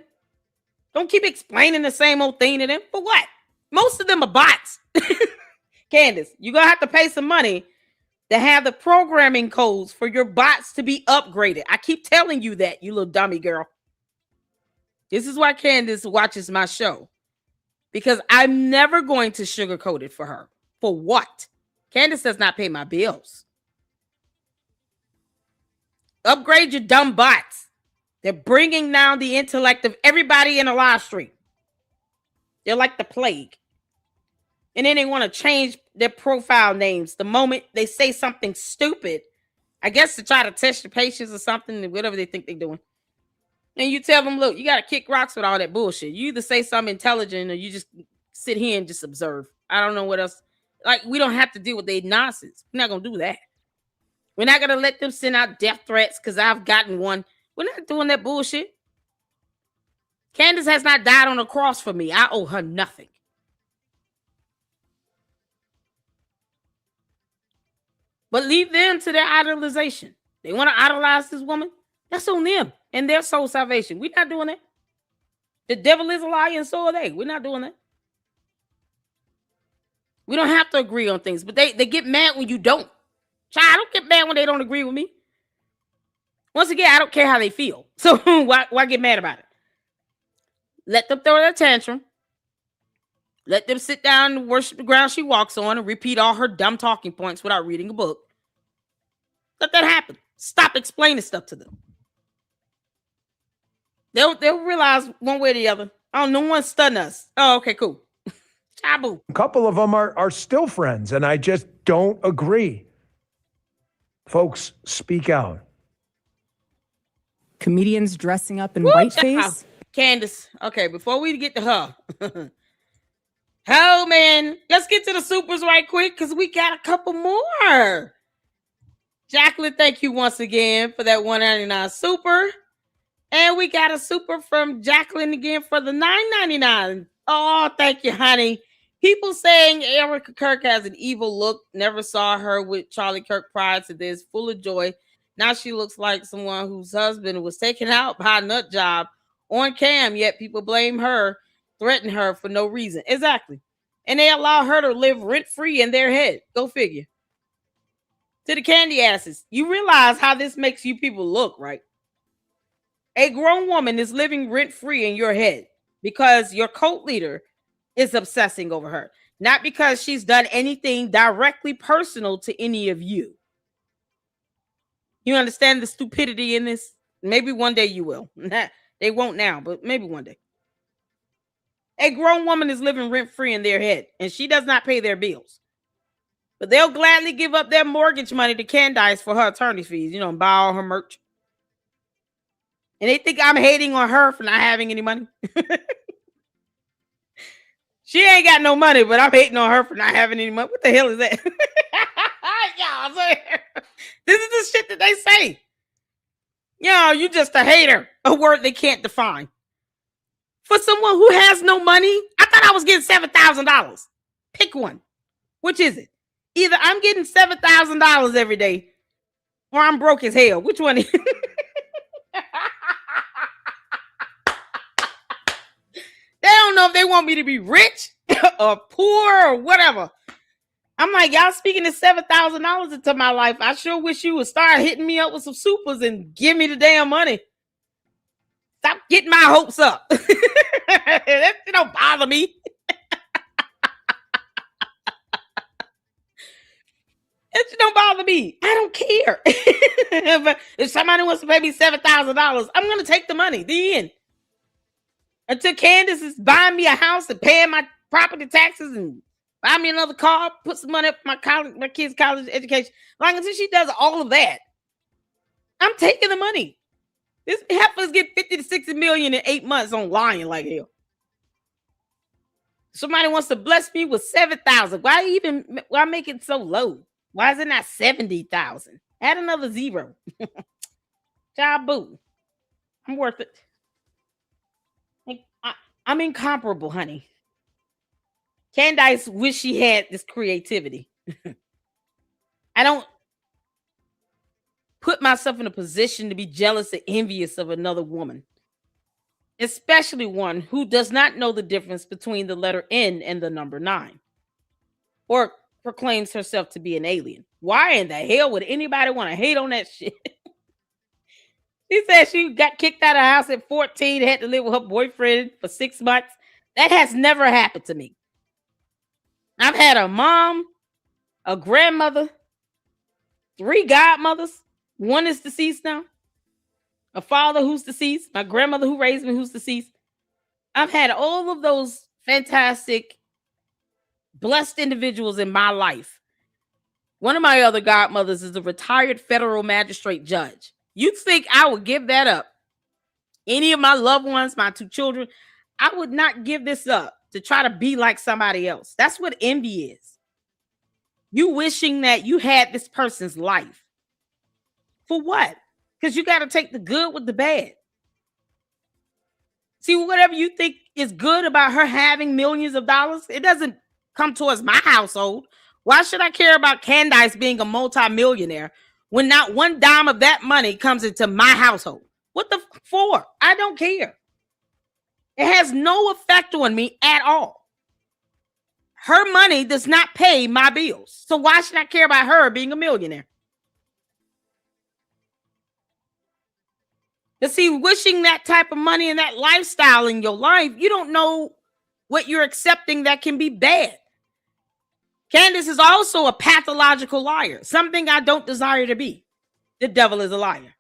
Don't keep explaining the same old thing to them. For what? Most of them are bots. Candace, you're going to have to pay some money to have the programming codes for your bots to be upgraded. I keep telling you that, you little dummy girl. This is why Candace watches my show. Because I'm never going to sugarcoat it for her. For what? Candace does not pay my bills. Upgrade your dumb bots. They're bringing down the intellect of everybody in a live stream. They're like the plague. And then they want to change their profile names the moment they say something stupid. I guess to try to test your patience or something, whatever they think they're doing. And you tell them, look, you got to kick rocks with all that bullshit. You either say something intelligent or you just sit here and just observe. I don't know what else. Like, we don't have to deal with their nonsense. We're not going to do that. We're not going to let them send out death threats because I've gotten one. We're not doing that bullshit. Candace has not died on a cross for me. I owe her nothing. But leave them to their idolization. They want to idolize this woman. That's on them and their soul salvation. We're not doing that. The devil is a liar and so are they. We're not doing that. We don't have to agree on things, but they get mad when you don't. Child, I don't get mad when they don't agree with me. Once again, I don't care how they feel. So why get mad about it? Let them throw their tantrum. Let them sit down and worship the ground she walks on and repeat all her dumb talking points without reading a book. Let that happen. Stop explaining stuff to them. They'll realize one way or the other. Oh, no one stunned us. Oh, okay, cool. Chabu. A couple of them are still friends, and I just don't agree. Folks, speak out. Comedians dressing up in whiteface. Candace. Okay, before we get to her. Oh, man. Let's get to the supers right quick because we got a couple more. Jacqueline, thank you once again for that $1.99 super. And we got a super from Jacqueline again for the $9.99. Oh, thank you, honey. People saying Erica Kirk has an evil look. Never saw her with Charlie Kirk prior to this. Full of joy. Now she looks like someone whose husband was taken out by a nut job on cam, yet people blame her, threaten her for no reason. Exactly. And they allow her to live rent-free in their head. Go figure. To the candy asses, you realize how this makes you people look, right? A grown woman is living rent-free in your head because your cult leader is obsessing over her, not because she's done anything directly personal to any of you. You understand the stupidity in this? Maybe one day you will. They won't now, but maybe one day. A grown woman is living rent-free in their head, and she does not pay their bills. But they'll gladly give up their mortgage money to Candace for her attorney fees, and buy all her merch. And they think I'm hating on her for not having any money. She ain't got no money, but I'm hating on her for not having any money. What the hell is that? Y'all, this is the shit that they say. You just a hater. A word they can't define. For someone who has no money, I thought I was getting $7,000. Pick one. Which is it? Either I'm getting $7,000 every day, or I'm broke as hell. Which one is it? They don't know if they want me to be rich or poor or whatever. I'm like, y'all speaking of $7,000 into my life. I sure wish you would start hitting me up with some supers and give me the damn money. Stop getting my hopes up. That don't bother me. It don't bother me. I don't care. If somebody wants to pay me $7,000, I'm going to take the money. The end. Until Candace is buying me a house and paying my property taxes and buy me another car, put some money up for my kids' college education. Like until she does all of that, I'm taking the money. This heifers get 50 to 60 million in 8 months on lying like hell. Somebody wants to bless me with 7,000. Why make it so low? Why is it not 70,000? Add another zero. Job boo. I'm worth it. I'm incomparable, honey. Candace wish she had this creativity. I don't put myself in a position to be jealous or envious of another woman, especially one who does not know the difference between the letter N and the number 9, or proclaims herself to be an alien. Why in the hell would anybody want to hate on that shit? She said she got kicked out of the house at 14, had to live with her boyfriend for 6 months. That has never happened to me. I've had a mom, a grandmother, 3 godmothers. One is deceased now. A father who's deceased. My grandmother who raised me who's deceased. I've had all of those fantastic, blessed individuals in my life. One of my other godmothers is a retired federal magistrate judge. You'd think I would give that up. Any of my loved ones, my 2 children, I would not give this up to try to be like somebody else. That's what envy is. You wishing that you had this person's life. For what? Because you got to take the good with the bad. See, whatever you think is good about her having millions of dollars, it doesn't come towards my household. Why should I care about Candace being a multimillionaire when not one dime of that money comes into my household? What the for? I don't care. It has no effect on me at all. Her money does not pay my bills. So why should I care about her being a millionaire? You see, wishing that type of money and that lifestyle in your life, you don't know what you're accepting that can be bad. Candace is also a pathological liar, something I don't desire to be. The devil is a liar.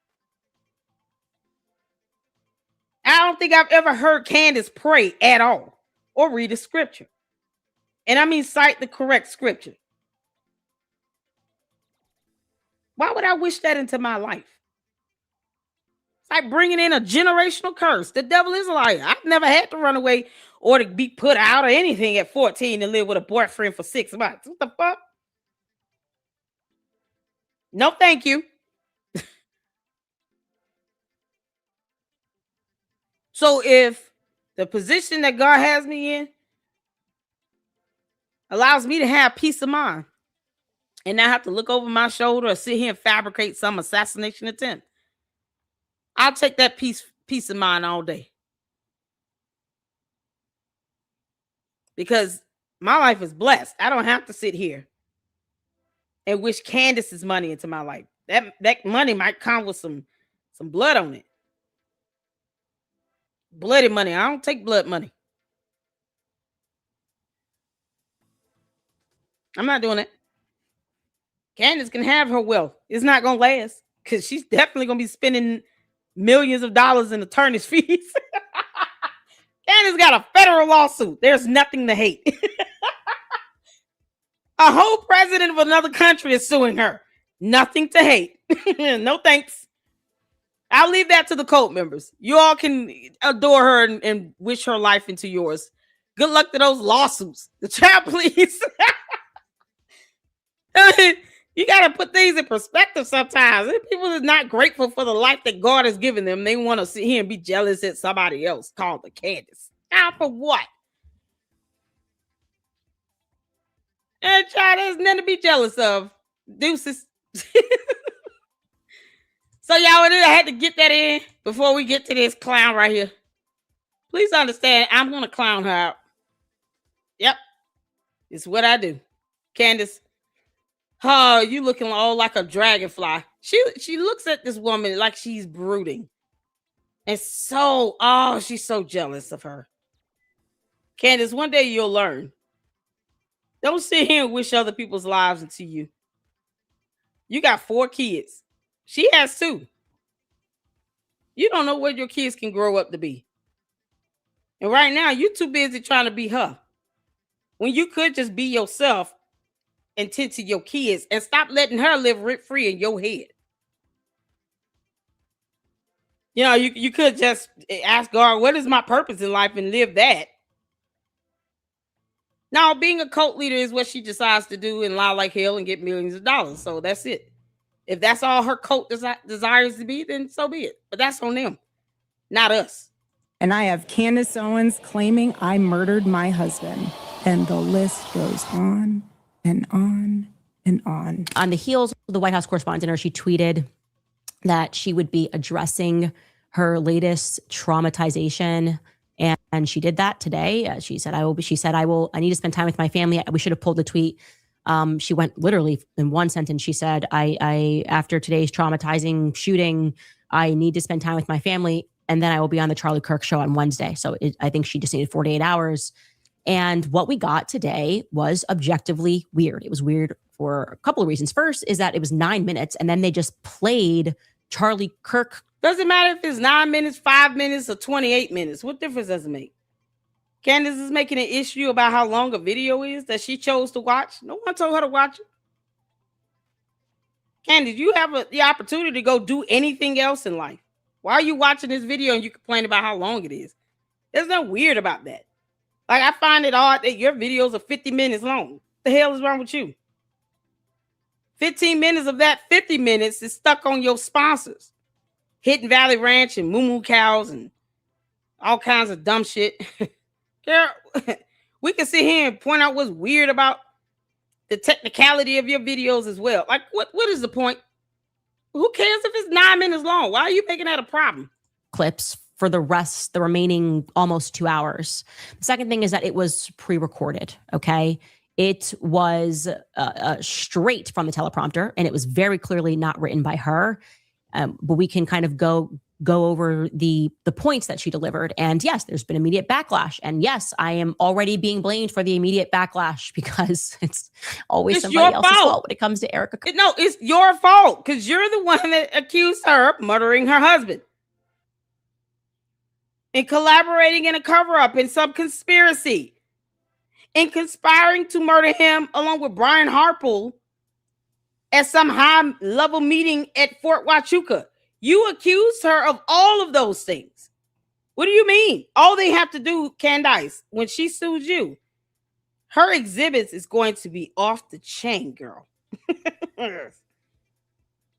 I don't think I've ever heard Candace pray at all or read a scripture. And I mean cite the correct scripture. Why would I wish that into my life? It's like bringing in a generational curse. The devil is a liar. I've never had to run away or to be put out or anything at 14 and live with a boyfriend for 6 months. What the fuck? No, thank you. So if the position that God has me in allows me to have peace of mind and not have to look over my shoulder or sit here and fabricate some assassination attempt, I'll take that peace of mind all day. Because my life is blessed. I don't have to sit here and wish Candace's money into my life. That money might come with some blood on it. Bloody money. I don't take blood money. I'm not doing it. Candace can have her wealth. It's not going to last because she's definitely going to be spending millions of dollars in attorney's fees. Candace got a federal lawsuit. There's nothing to hate. A whole president of another country is suing her. Nothing to hate. No thanks. I'll leave that to the cult members. You all can adore her and wish her life into yours. Good luck to those lawsuits. The child, please. You got to put things in perspective sometimes. If people are not grateful for the life that God has given them, they want to sit here and be jealous at somebody else called the Candace. Now for what? And child, there's nothing to be jealous of. Deuces. So y'all, I had to get that in before we get to this clown right here. Please understand, I'm going to clown her out. Yep. It's what I do. Candace. Oh, you looking all like a dragonfly. She looks at this woman like she's brooding. And so, she's so jealous of her. Candace, one day you'll learn. Don't sit here and wish other people's lives into you. You got 4 kids. She has 2. You don't know what your kids can grow up to be. And right now, you're too busy trying to be her. When you could just be yourself and tend to your kids and stop letting her live rent-free in your head. You know, you could just ask God, what is my purpose in life, and live that. Now, being a cult leader is what she decides to do and lie like hell and get millions of dollars. So that's it. If that's all her cult desires to be, then so be it. But that's on them, not us. And I have Candace Owens claiming I murdered my husband. And the list goes on and on and on. On the heels of the White House correspondent dinner, she tweeted that she would be addressing her latest traumatization. And she did that today. She said, I need to spend time with my family. We should have pulled the tweet. She went literally in one sentence. She said, I after today's traumatizing shooting, I need to spend time with my family. And then I will be on the Charlie Kirk show on Wednesday. So I think she just needed 48 hours. And what we got today was objectively weird. It was weird for a couple of reasons. First is that it was 9 minutes and then they just played Charlie Kirk. Doesn't matter if it's 9 minutes, 5 minutes, or 28 minutes. What difference does it make? Candace is making an issue about how long a video is that she chose to watch. No one told her to watch it. Candace, you have the opportunity to go do anything else in life. Why are you watching this video and you complain about how long it is? There's nothing weird about that. Like, I find it odd that your videos are 50 minutes long. What the hell is wrong with you? 15 minutes of that 50 minutes is stuck on your sponsors. Hidden Valley Ranch and Moo Moo Cows and all kinds of dumb shit. Girl, we can sit here and point out what's weird about the technicality of your videos as well. Like, what is the point? Who cares if it's 9 minutes long? Why are you making that a problem? Clips for the remaining almost 2 hours. The second thing is that it was pre-recorded, okay? It was straight from the teleprompter, and it was very clearly not written by her. But we can kind of go over the points that she delivered. And yes, there's been immediate backlash. And yes, I am already being blamed for the immediate backlash because it's always somebody else's fault when it comes to Erica. No, it's your fault because you're the one that accused her of murdering her husband and collaborating in a cover-up in some conspiracy and conspiring to murder him along with Brian Harpole at some high-level meeting at Fort Huachuca. You accused her of all of those things. What do you mean? All they have to do, Candace, when she sues you, her exhibits is going to be off the chain, girl.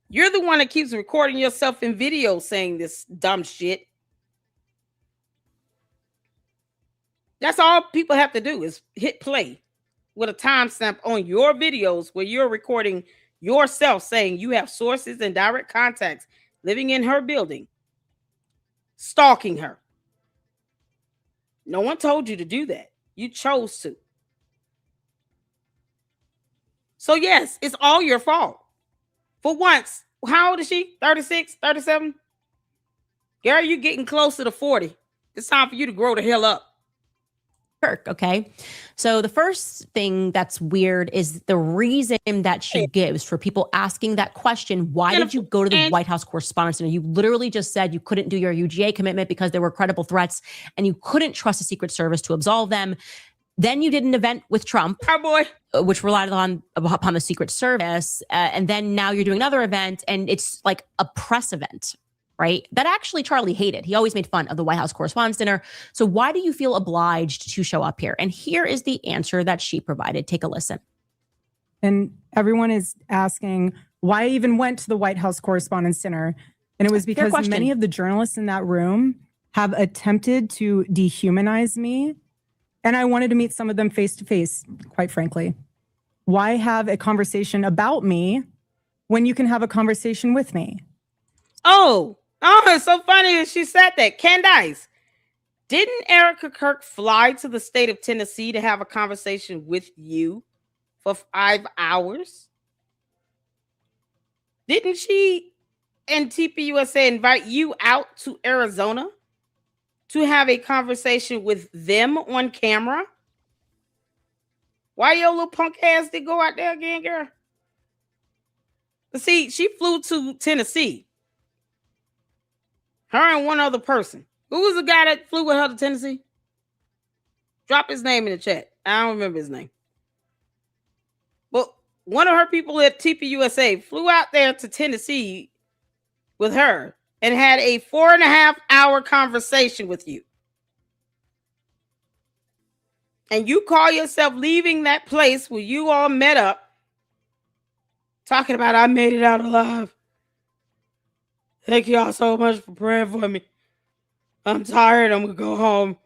You're the one that keeps recording yourself in video saying this dumb shit. That's all people have to do is hit play with a timestamp on your videos where you're recording yourself saying you have sources and direct contacts living in her building, stalking her. No one told you to do that. You chose to. So yes, it's all your fault. For once, how old is she? 36, 37? Girl, you getting closer to 40. It's time for you to grow the hell up. Kirk, okay? So the first thing that's weird is the reason that she gives for people asking that question. Why did you go to the White House Correspondence Center? You literally just said you couldn't do your UGA commitment because there were credible threats and you couldn't trust the Secret Service to absolve them. Then you did an event with Trump, which relied upon the Secret Service. And then now you're doing another event and it's like a press event, right? That actually Charlie hated. He always made fun of the White House Correspondence Dinner. So why do you feel obliged to show up here? And here is the answer that she provided. Take a listen. And everyone is asking why I even went to the White House Correspondence Center. And it was because many of the journalists in that room have attempted to dehumanize me. And I wanted to meet some of them face to face, quite frankly. Why have a conversation about me when you can have a conversation with me? Oh, it's so funny that she said that. Candace, didn't Erica Kirk fly to the state of Tennessee to have a conversation with you for 5 hours? Didn't she and TPUSA invite you out to Arizona to have a conversation with them on camera? Why your little punk ass did go out there again, girl? See, she flew to Tennessee. Her and one other person. Who was the guy that flew with her to Tennessee? Drop his name in the chat. I don't remember his name. But one of her people at TPUSA flew out there to Tennessee with her and had a 4.5-hour conversation with you. And you call yourself leaving that place where you all met up, talking about I made it out alive. Thank y'all so much for praying for me. I'm tired. I'm going to go home.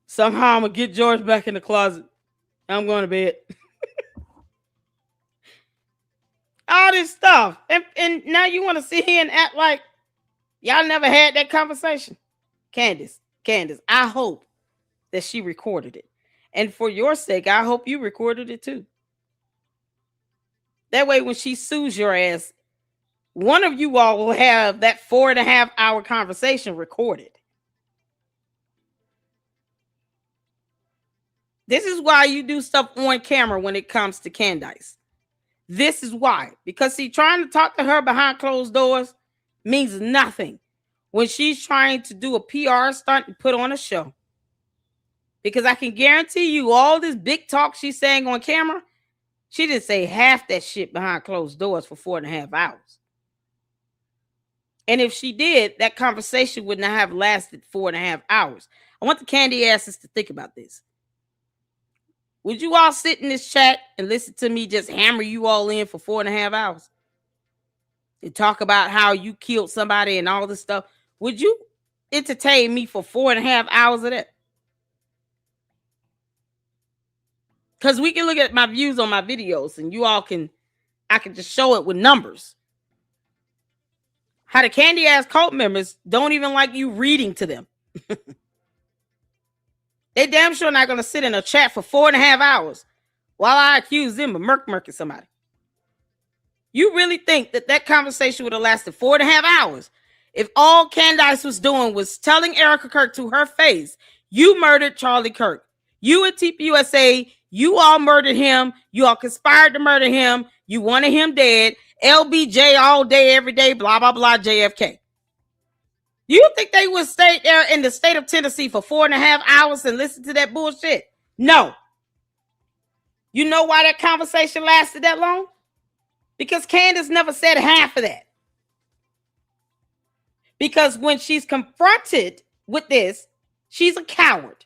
Somehow I'm going to get George back in the closet. I'm going to bed. All this stuff. And now you want to sit here and act like y'all never had that conversation. Candace, I hope that she recorded it. And for your sake, I hope you recorded it too. That way, when she sues your ass, one of you all will have that 4.5-hour conversation recorded. This is why you do stuff on camera when it comes to Candace. This is why. Because see, trying to talk to her behind closed doors means nothing when she's trying to do a PR stunt and put on a show. Because I can guarantee you all this big talk she's saying on camera, she didn't say half that shit behind closed doors for 4.5 hours. And if she did, that conversation would not have lasted 4.5 hours. I want the candy asses to think about this. Would you all sit in this chat and listen to me just hammer you all in for 4.5 hours? And talk about how you killed somebody and all this stuff? Would you entertain me for 4.5 hours of that? Because we can look at my views on my videos and I can just show it with numbers. How the candy ass cult members don't even like you reading to them. They damn sure not going to sit in a chat for 4.5 hours while I accuse them of murking somebody. You really think that conversation would have lasted 4.5 hours if all Candace was doing was telling Erica Kirk to her face, you murdered Charlie Kirk. You at TPUSA, you all murdered him. You all conspired to murder him. You wanted him dead. LBJ all day, every day, blah, blah, blah, JFK. You think they would stay there in the state of Tennessee for 4.5 hours and listen to that bullshit? No. You know why that conversation lasted that long? Because Candace never said half of that. Because when she's confronted with this, she's a coward.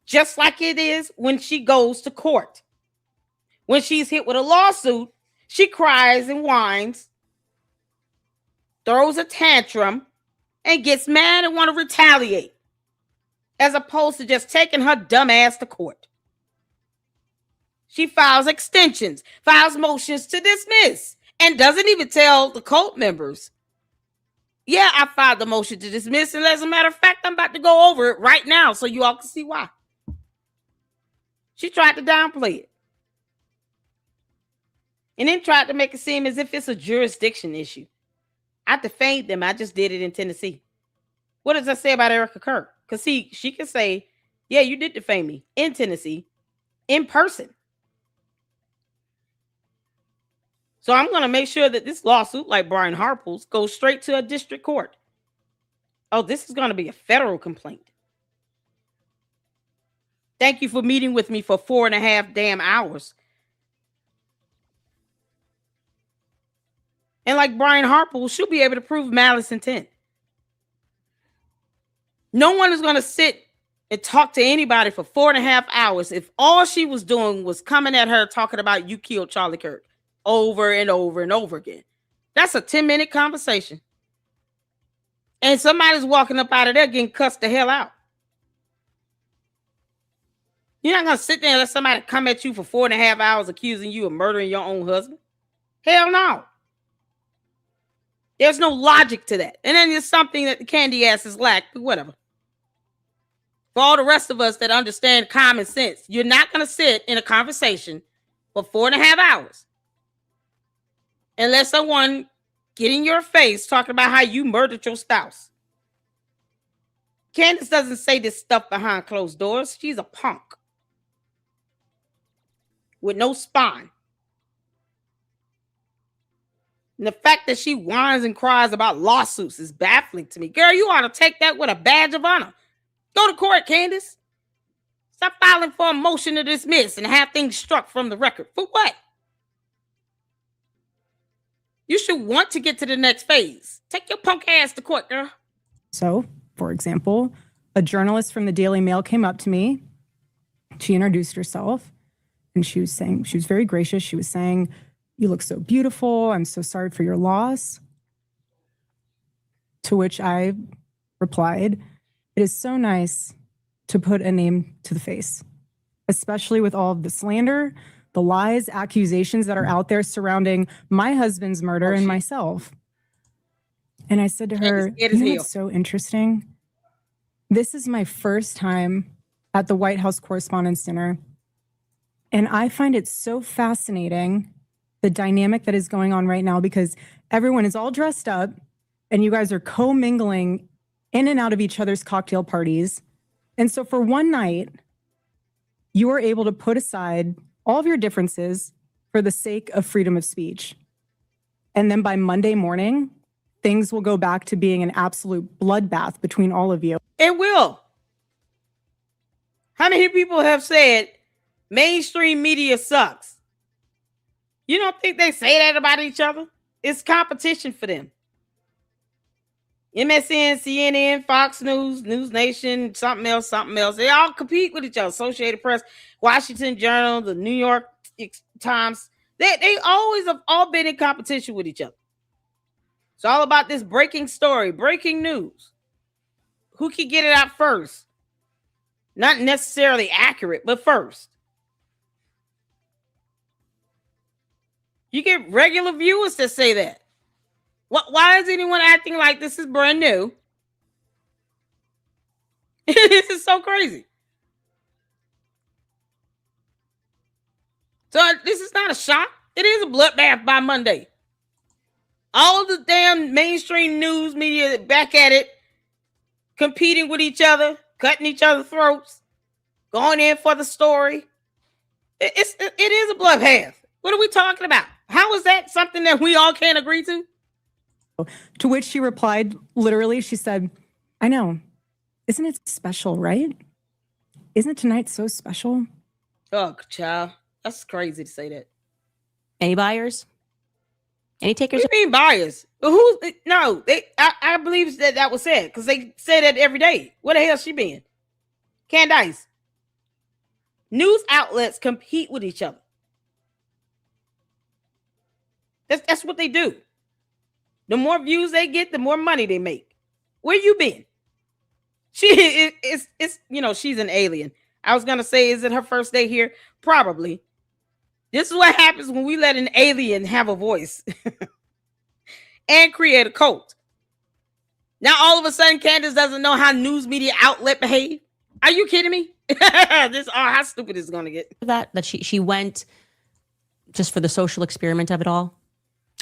Just like it is when she goes to court. When she's hit with a lawsuit, she cries and whines, throws a tantrum, and gets mad and want to retaliate, as opposed to just taking her dumb ass to court. She files extensions, files motions to dismiss, and doesn't even tell the cult members, yeah, I filed the motion to dismiss, and as a matter of fact, I'm about to go over it right now so you all can see why. She tried to downplay it. and then tried to make it seem as if it's a jurisdiction issue. I defamed them. I just did it in Tennessee. What does that say about Erica Kirk? Because see, she can say, yeah, you did defame me in Tennessee, in person. So I'm going to make sure that this lawsuit, like Brian Harpole's, goes straight to a district court. Oh, this is going to be a federal complaint. Thank you for meeting with me for 4.5 damn hours. And like Brian Harpole, she'll be able to prove malice intent. No one is going to sit and talk to anybody for 4.5 hours if all she was doing was coming at her talking about you killed Charlie Kirk over and over and over again. That's a 10-minute conversation. And somebody's walking up out of there getting cussed the hell out. You're not going to sit there and let somebody come at you for 4.5 hours accusing you of murdering your own husband? Hell no. There's no logic to that. And then there's something that the candy asses lack, but whatever. For all the rest of us that understand common sense, you're not going to sit in a conversation for 4.5 hours and let someone get in your face talking about how you murdered your spouse. Candace doesn't say this stuff behind closed doors. She's a punk with no spine. And the fact that she whines and cries about lawsuits is baffling to me. Girl, you ought to take that with a badge of honor. Go to court, Candace. Stop filing for a motion to dismiss and have things struck from the record. For what? You should want to get to the next phase. Take your punk ass to court, girl. So, for example, a journalist from the Daily Mail came up to me. She introduced herself, and she was very gracious. She was saying, "You look so beautiful. I'm so sorry for your loss." To which I replied, "It is so nice to put a name to the face, especially with all of the slander, the lies, accusations that are out there surrounding my husband's murder and myself." And I said to her, "You know what's so interesting? This is my first time at the White House Correspondents' Dinner, and I find it so fascinating, the dynamic that is going on right now, because everyone is all dressed up and you guys are co-mingling in and out of each other's cocktail parties. And so for one night, you are able to put aside all of your differences for the sake of freedom of speech. And then by Monday morning, things will go back to being an absolute bloodbath between all of you." It will. How many people have said mainstream media sucks? You don't think they say that about each other? It's competition for them. MSN, CNN, Fox News, News Nation, something else. They all compete with each other. Associated Press, Washington Journal, the New York Times. They always have all been in competition with each other. It's all about this breaking story, breaking news. Who can get it out first? Not necessarily accurate, but first. You get regular viewers that say that. Why is anyone acting like this is brand new? This is so crazy. So this is not a shock. It is a bloodbath by Monday. All the damn mainstream news media back at it, competing with each other, cutting each other's throats, going in for the story. It is a bloodbath. What are we talking about? How is that something that we all can't agree to? To which she replied, literally, she said, "I know. Isn't it special, right? Isn't tonight so special?" Oh, child. That's crazy to say that. Any buyers? Any takers? What do you mean buyers? No, I believe that was said because they say that every day. Where the hell she been? Candace. News outlets compete with each other. That's what they do. The more views they get, the more money they make. Where you been? She's an alien. I was gonna say, is it her first day here? Probably. This is what happens when we let an alien have a voice and create a cult. Now all of a sudden, Candace doesn't know how news media outlet behave. Are you kidding me? How stupid is it gonna get? That she went just for the social experiment of it all.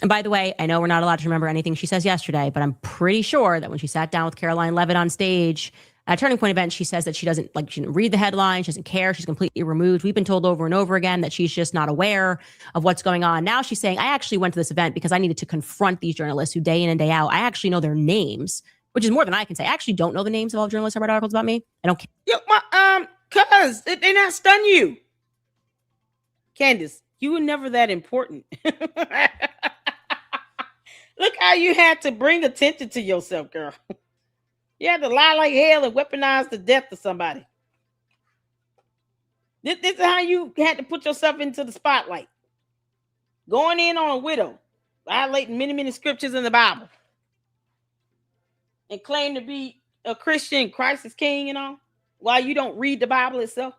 And by the way, I know we're not allowed to remember anything she says yesterday, but I'm pretty sure that when she sat down with Caroline Levitt on stage at a Turning Point event, she says that she didn't read the headline. She doesn't care. She's completely removed. We've been told over and over again that she's just not aware of what's going on. Now she's saying, I actually went to this event because I needed to confront these journalists who day in and day out, I actually know their names, which is more than I can say. I actually don't know the names of all journalists who write articles about me. I don't care. Yo, cuz they not stun you. Candace, you were never that important. Look how you had to bring attention to yourself, girl. You had to lie like hell and weaponize the death of somebody. This is how you had to put yourself into the spotlight. Going in on a widow, violating many, many scriptures in the Bible, and claim to be a Christian, Christ is king and all, while you don't read the Bible itself.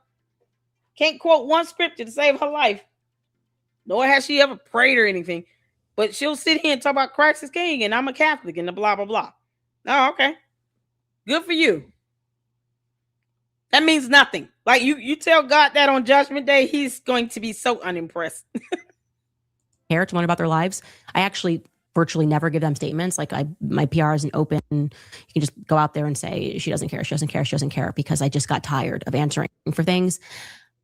Can't quote one scripture to save her life. Nor has she ever prayed or anything. But she'll sit here and talk about Christ is king and I'm a Catholic and the blah, blah, blah. Oh, okay. Good for you. That means nothing. Like you tell God that on Judgment Day, he's going to be so unimpressed. Care to learn about their lives. I actually virtually never give them statements. Like my PR isn't open. You can just go out there and say, she doesn't care, she doesn't care, she doesn't care, because I just got tired of answering for things.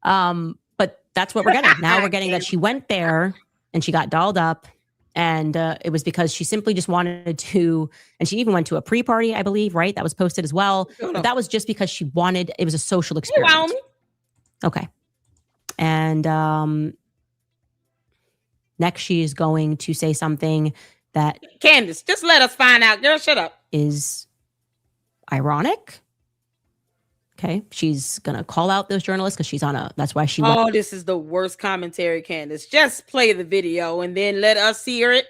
But that's what we're getting. Now we're getting that she went there and she got dolled up. And it was because she simply just wanted to, and she even went to a pre-party, I believe, right? That was posted as well. But that was just because she wanted, it was a social experiment. Okay. And next she is going to say something that... Candace, just let us find out. Girl, shut up. ...is ironic. Okay. She's going to call out those journalists because she's on a... That's why she... Oh, this is the worst commentary, Candace. Just play the video and then let us hear it.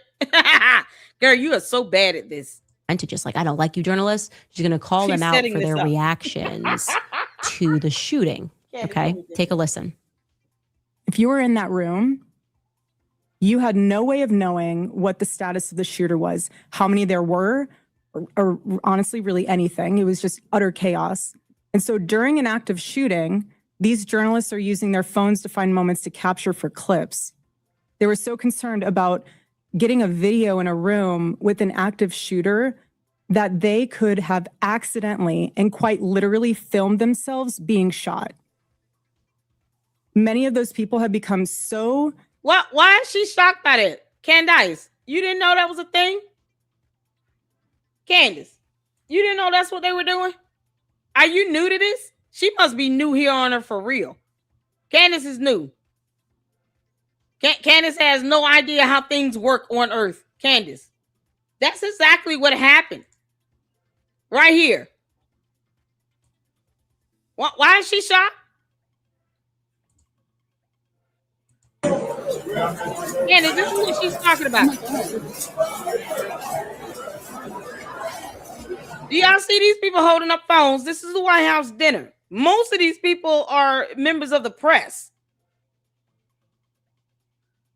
Girl, you are so bad at this. And to just like, I don't like you journalists. She's going to call them out for their reactions to the shooting. Okay. Take a listen. If you were in that room, you had no way of knowing what the status of the shooter was, how many there were, or honestly, really anything. It was just utter chaos. And so during an active shooting, these journalists are using their phones to find moments to capture for clips. They were so concerned about getting a video in a room with an active shooter that they could have accidentally and quite literally filmed themselves being shot. Many of those people have become so... Why is she shocked by that? Candace, you didn't know that was a thing? Candace, you didn't know that's what they were doing? Are you new to this? She must be new here on her for real. Candace is new. Candace has no idea how things work on Earth. Candace, that's exactly what happened. Right here. Why is she shocked? Candace, this is what she's talking about. Do y'all see these people holding up phones? This is the White House dinner. Most of these people are members of the press.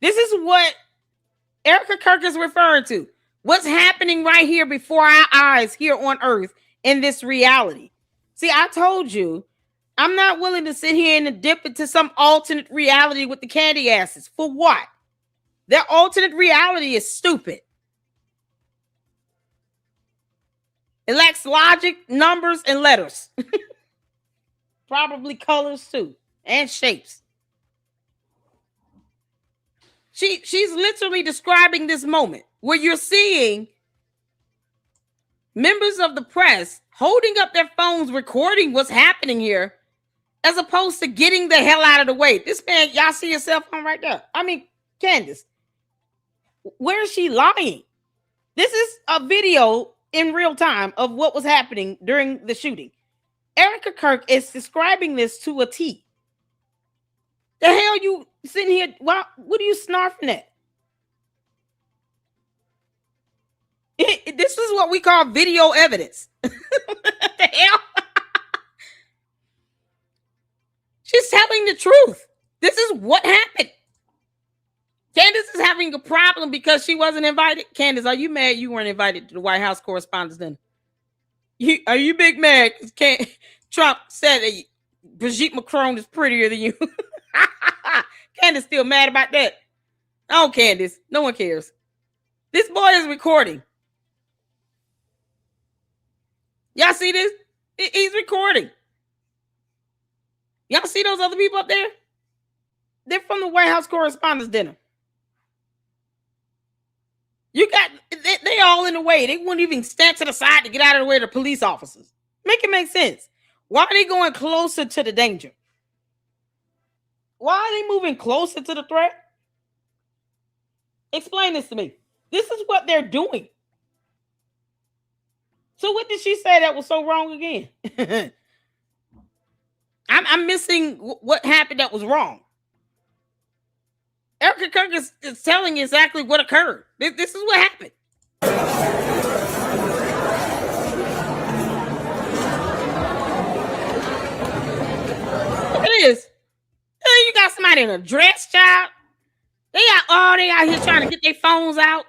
This is what Erica Kirk is referring to. What's happening right here before our eyes here on Earth in this reality. See, I told you, I'm not willing to sit here and dip into some alternate reality with the candy asses. For what? Their alternate reality is stupid. It lacks logic, numbers, and letters. Probably colors too, and shapes. She's literally describing this moment where you're seeing members of the press holding up their phones, recording what's happening here, as opposed to getting the hell out of the way. This man, y'all see your cell phone right there. I mean, Candace, where is she lying? This is a video in real time of what was happening during the shooting. Erica Kirk is describing this to a T. The hell you sitting here? What are you snarfing at? This is what we call video evidence. What the hell? She's telling the truth. This is what happened. Candace is having a problem because she wasn't invited. Candace, are you mad you weren't invited to the White House Correspondence Dinner? Are you big mad? Trump said that Brigitte Macron is prettier than you. Candace still mad about that. Oh, Candace, no one cares. This boy is recording. Y'all see this? He's recording. Y'all see those other people up there? They're from the White House Correspondence Dinner. You got, they all in the way. They wouldn't even stand to the side to get out of the way of the police officers. Make it make sense. Why are they going closer to the danger? Why are they moving closer to the threat? Explain this to me. This is what they're doing. So what did she say that was so wrong again? I'm missing what happened that was wrong. Erica Kirk is telling exactly what occurred. This is what happened. Look at this. Hey, you got somebody in a dress, child. They out here trying to get their phones out.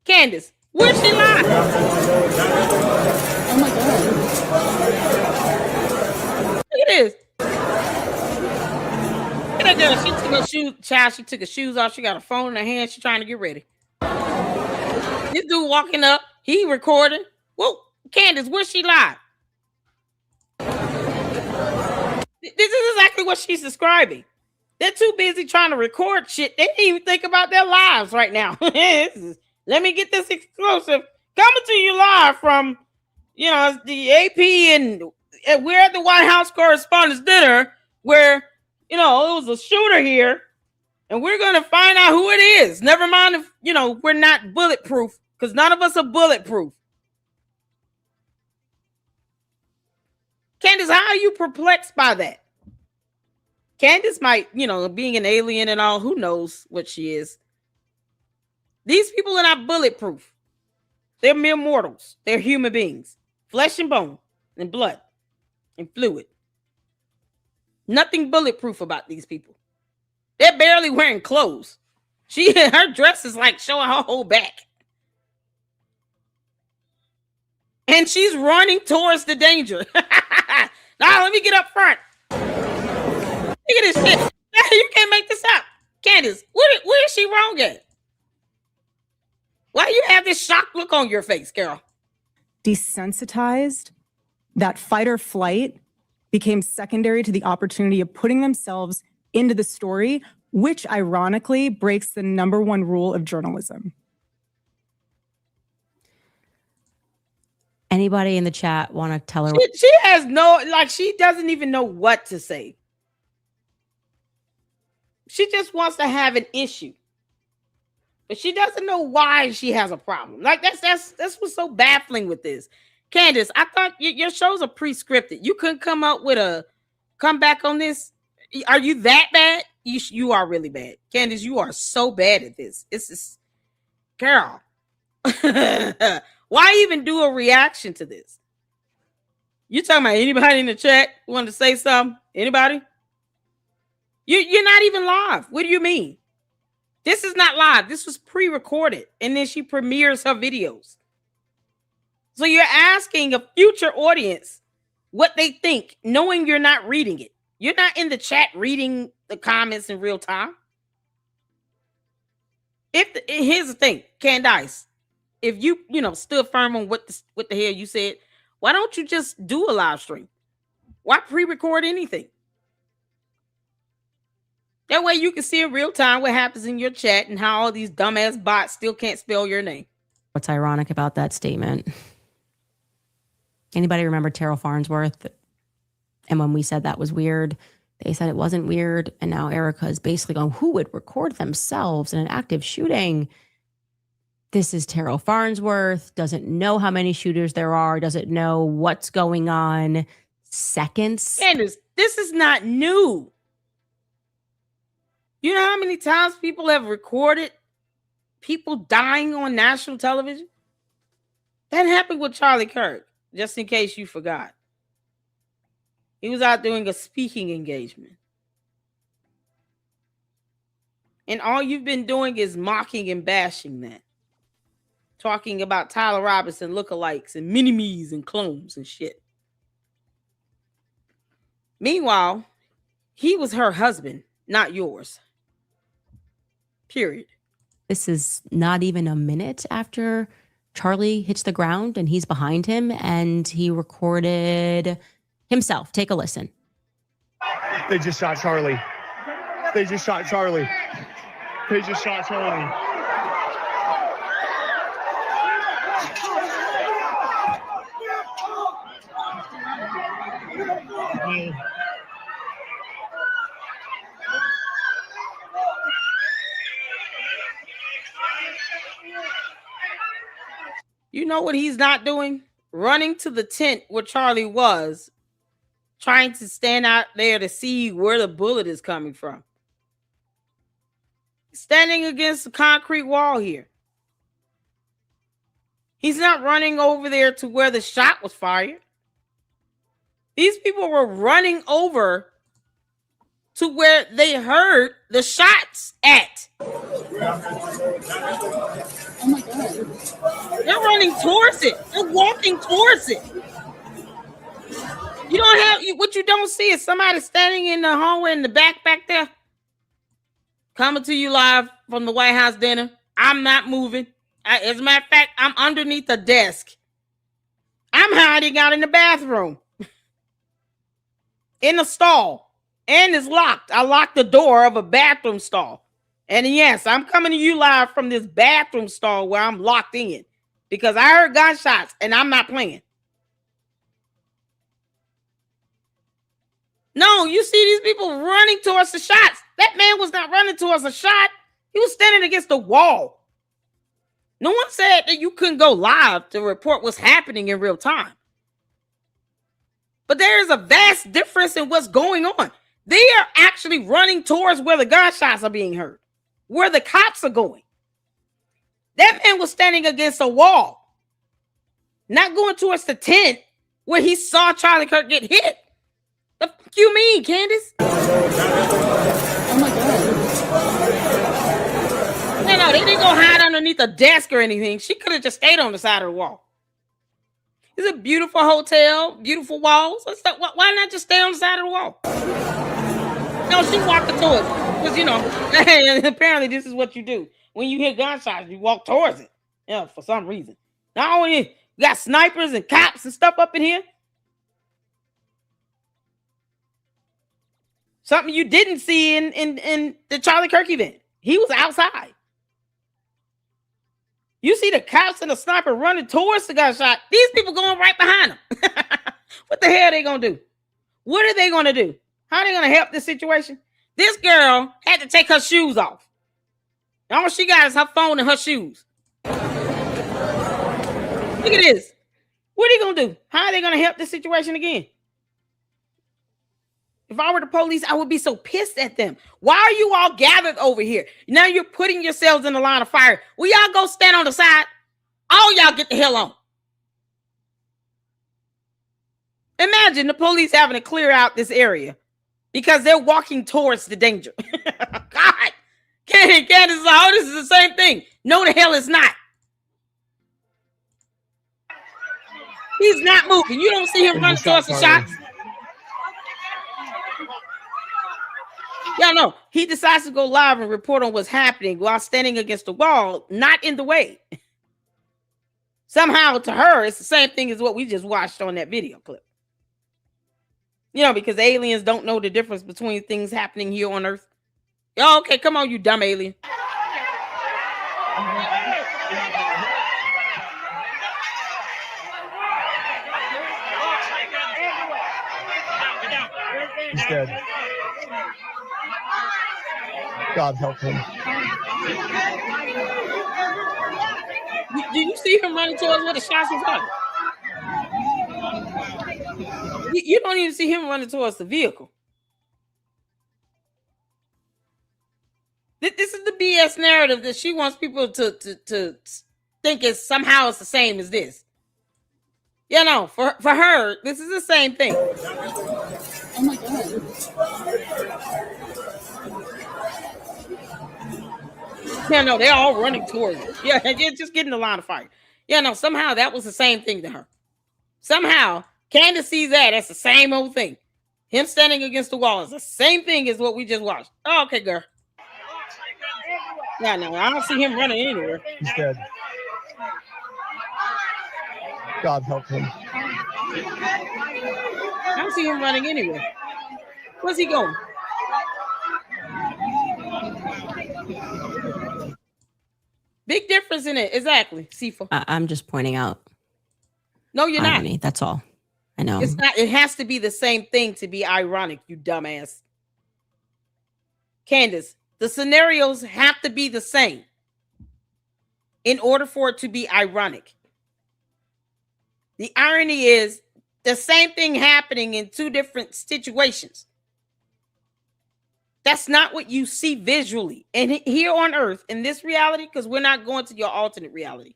Candace, where's she lying? Oh my God. Look at this. Look at that girl. She took her shoes, child. She took her shoes off. She got a phone in her hand. She's trying to get ready. This dude walking up. He recording. Whoa, Candace, where's she live? This is exactly what she's describing. They're too busy trying to record shit. They didn't even think about their lives right now. Let me get this exclusive coming to you live from, the AP, and we're at the White House Correspondence Dinner where, it was a shooter here, and we're going to find out who it is. Never mind if, we're not bulletproof, because none of us are bulletproof. Candace, how are you perplexed by that? Candace might, being an alien and all, who knows what she is. These people are not bulletproof. They're mere mortals. They're human beings. Flesh and bone and blood and fluid. Nothing bulletproof about these people. They're barely wearing clothes. Her dress is like showing her whole back. And she's running towards the danger. Now, let me get up front. Look at this shit. You can't make this up. Candace, where is she wrong at? Why do you have this shocked look on your face, Carol? Desensitized, that fight or flight became secondary to the opportunity of putting themselves into the story, which ironically breaks the number one rule of journalism. Anybody in the chat want to tell her? She has she doesn't even know what to say. She just wants to have an issue. But she doesn't know why she has a problem. Like that's what's so baffling with this. Candace, I thought your shows are pre-scripted. You couldn't come up with a comeback on this. Are you that bad? You are really bad. Candace, you are so bad at this. It's just, girl. Why even do a reaction to this? You talking about anybody in the chat want to say something? Anybody? You're not even live. What do you mean? This is not live. This was pre-recorded. And then she premieres her videos. So you're asking a future audience what they think, knowing you're not reading it. You're not in the chat reading the comments in real time. Here's the thing, Candace. If you stood firm on what the hell you said, why don't you just do a live stream? Why pre-record anything? That way you can see in real time what happens in your chat and how all these dumbass bots still can't spell your name. What's ironic about that statement? Anybody remember Terrell Farnsworth? And when we said that was weird, they said it wasn't weird. And now Erica is basically going, who would record themselves in an active shooting? This is Terrell Farnsworth, doesn't know how many shooters there are, doesn't know what's going on. Seconds. Candace, this is not new. You know how many times people have recorded people dying on national television? That happened with Charlie Kirk, just in case you forgot. He was out doing a speaking engagement. And all you've been doing is mocking and bashing that. Talking about Tyler Robinson lookalikes and mini-me's and clones and shit. Meanwhile, he was her husband, not yours. Period. This is not even a minute after Charlie hits the ground and he's behind him, and he recorded himself. Take a listen. They just shot Charlie. They just shot Charlie. They just shot Charlie. You know what he's not doing? Running to the tent where Charlie was, trying to stand out there to see where the bullet is coming from. Standing against the concrete wall here. He's not running over there to where the shot was fired. These people were running over to where they heard the shots at. Oh my God. They're running towards it. They're walking towards it. You don't have, what you don't see is somebody standing in the hallway in the back there. Coming to you live from the White House dinner. I'm not moving. As a matter of fact, I'm underneath a desk. I'm hiding out in the bathroom. In a stall. And it's locked. I locked the door of a bathroom stall. And yes, I'm coming to you live from this bathroom stall where I'm locked in. Because I heard gunshots and I'm not playing. No, you see these people running towards the shots. That man was not running towards a shot. He was standing against the wall. No one said that you couldn't go live to report what's happening in real time. But there is a vast difference in what's going on. They are actually running towards where the gunshots are being heard, where the cops are going. That man was standing against a wall, not going towards the tent where he saw Charlie Kirk get hit. The fuck you mean, Candace? Oh my God. No, they didn't go hide underneath a desk or anything. She could have just stayed on the side of the wall. It's a beautiful hotel, beautiful walls. Why not just stay on the side of the wall? No, she walked towards it. Because, you know, apparently this is what you do. When you hear gunshots, you walk towards it. Yeah, for some reason. Not only you got snipers and cops and stuff up in here. Something you didn't see in the Charlie Kirk event. He was outside. You see the cops and the sniper running towards the gunshot. These people going right behind them. What the hell are they going to do? What are they going to do? How are they going to help this situation? This girl had to take her shoes off. All she got is her phone and her shoes. Look at this. What are they going to do? How are they going to help this situation again? If I were the police, I would be so pissed at them. Why are you all gathered over here? Now you're putting yourselves in the line of fire. Will y'all go stand on the side? All y'all get the hell on. Imagine the police having to clear out this area because they're walking towards the danger. God. Candace, oh, this is the same thing. No, the hell it's not. He's not moving. You don't see him running towards the shots. Yeah, no, he decides to go live and report on what's happening while standing against the wall, not in the way. Somehow to her, it's the same thing as what we just watched on that video clip. You know, because aliens don't know the difference between things happening here on Earth. Oh, okay, come on, you dumb alien. He's dead. God help him. Did you see him running towards where the shots was fired? You don't even see him running towards the vehicle. This is the BS narrative that she wants people to think is somehow it's the same as this. Yeah, no, for her, this is the same thing. Oh my God. Yeah, no, they're all running towards it. Yeah, just getting the line of fire. Yeah, no, somehow that was the same thing to her. Somehow, Candace sees that as the same old thing. Him standing against the wall is the same thing as what we just watched. Oh, okay, girl. Yeah, no, I don't see him running anywhere. He's dead. God help him. I don't see him running anywhere. Where's he going? Big difference in it. Exactly, Sifa. I'm just pointing out. No, you're irony. not. That's all. I know. It's not. It has to be the same thing to be ironic, you dumbass. Candace, the scenarios have to be the same in order for it to be ironic. The irony is the same thing happening in two different situations. That's not what you see visually. And here on earth, in this reality, because we're not going to your alternate reality,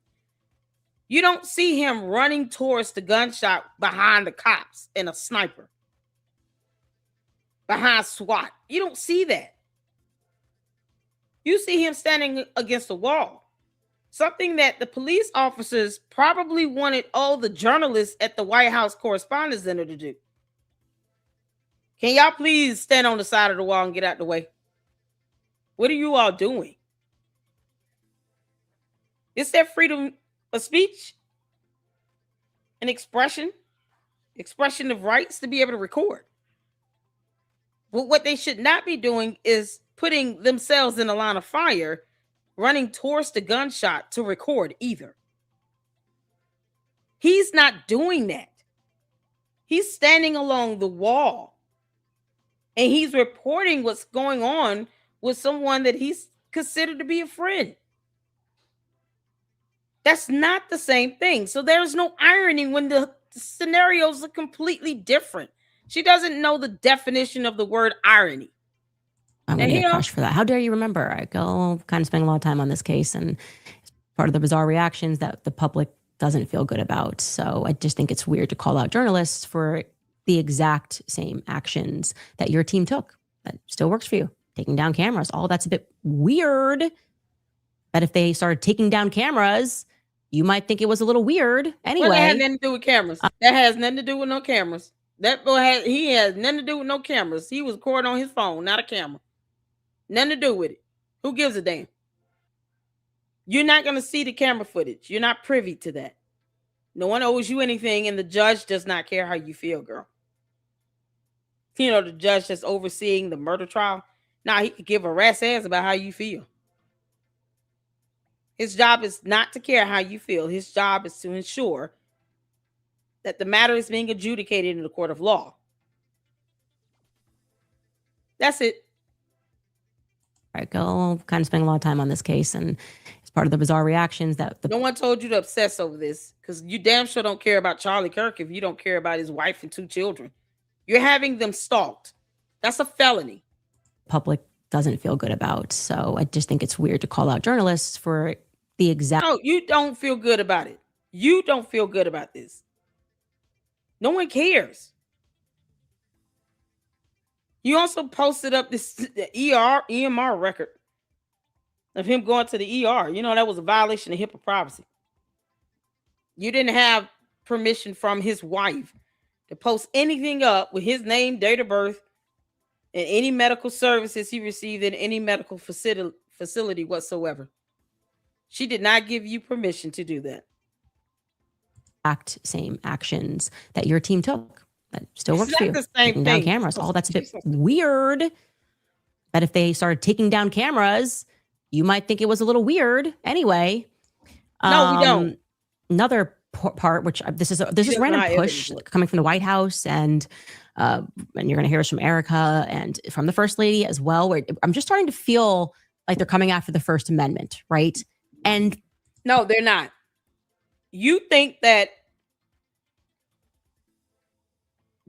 you don't see him running towards the gunshot behind the cops and a sniper. Behind SWAT. You don't see that. You see him standing against a wall. Something that the police officers probably wanted all the journalists at the White House Correspondence Center to do. Can y'all please stand on the side of the wall and get out the way? What are you all doing? Is there freedom of speech and expression of rights to be able to record? But what they should not be doing is putting themselves in a line of fire, running towards the gunshot to record either. He's not doing that. He's standing along the wall and he's reporting what's going on with someone that he's considered to be a friend. That's not the same thing. So there's no irony when the scenarios are completely different. She doesn't know the definition of the word irony. I'm going to get crushed for that. How dare you remember? I go kind of spending a lot of time on this case, and it's part of the bizarre reactions that the public doesn't feel good about. So I just think it's weird to call out journalists for the exact same actions that your team took. That still works for you. Taking down cameras. All that's a bit weird. But if they started taking down cameras, you might think it was a little weird. Anyway, well, that has nothing to do with cameras. That has nothing to do with no cameras. That boy has nothing to do with no cameras. He was recording on his phone, not a camera. Nothing to do with it. Who gives a damn? You're not going to see the camera footage. You're not privy to that. No one owes you anything, and the judge does not care how you feel, girl. You know, the judge that's overseeing the murder trial. Now he could give a rat's ass about how you feel. His job is not to care how you feel. His job is to ensure that the matter is being adjudicated in the court of law. That's it. I go kind of spending a lot of time on this case, and it's part of the bizarre reactions that no one told you to obsess over this, because you damn sure don't care about Charlie Kirk if you don't care about his wife and 2 children. You're having them stalked. That's a felony. Public doesn't feel good about. So I just think it's weird to call out journalists for the exact. No, you don't feel good about it. You don't feel good about this. No one cares. You also posted up this EMR record of him going to the ER. You know, that was a violation of HIPAA privacy. You didn't have permission from his wife to post anything up with his name, date of birth, and any medical services he received in any medical facility whatsoever. She did not give you permission to do that. Same actions that your team took. That still works for you. Taking down cameras. All that's a bit weird. But if they started taking down cameras, you might think it was a little weird. Anyway, no, we don't. Another part, which this is random push coming from the White House, and you're going to hear this from Erica and from the First Lady as well. Where I'm just starting to feel like they're coming after the First Amendment, right? And no, they're not. You think that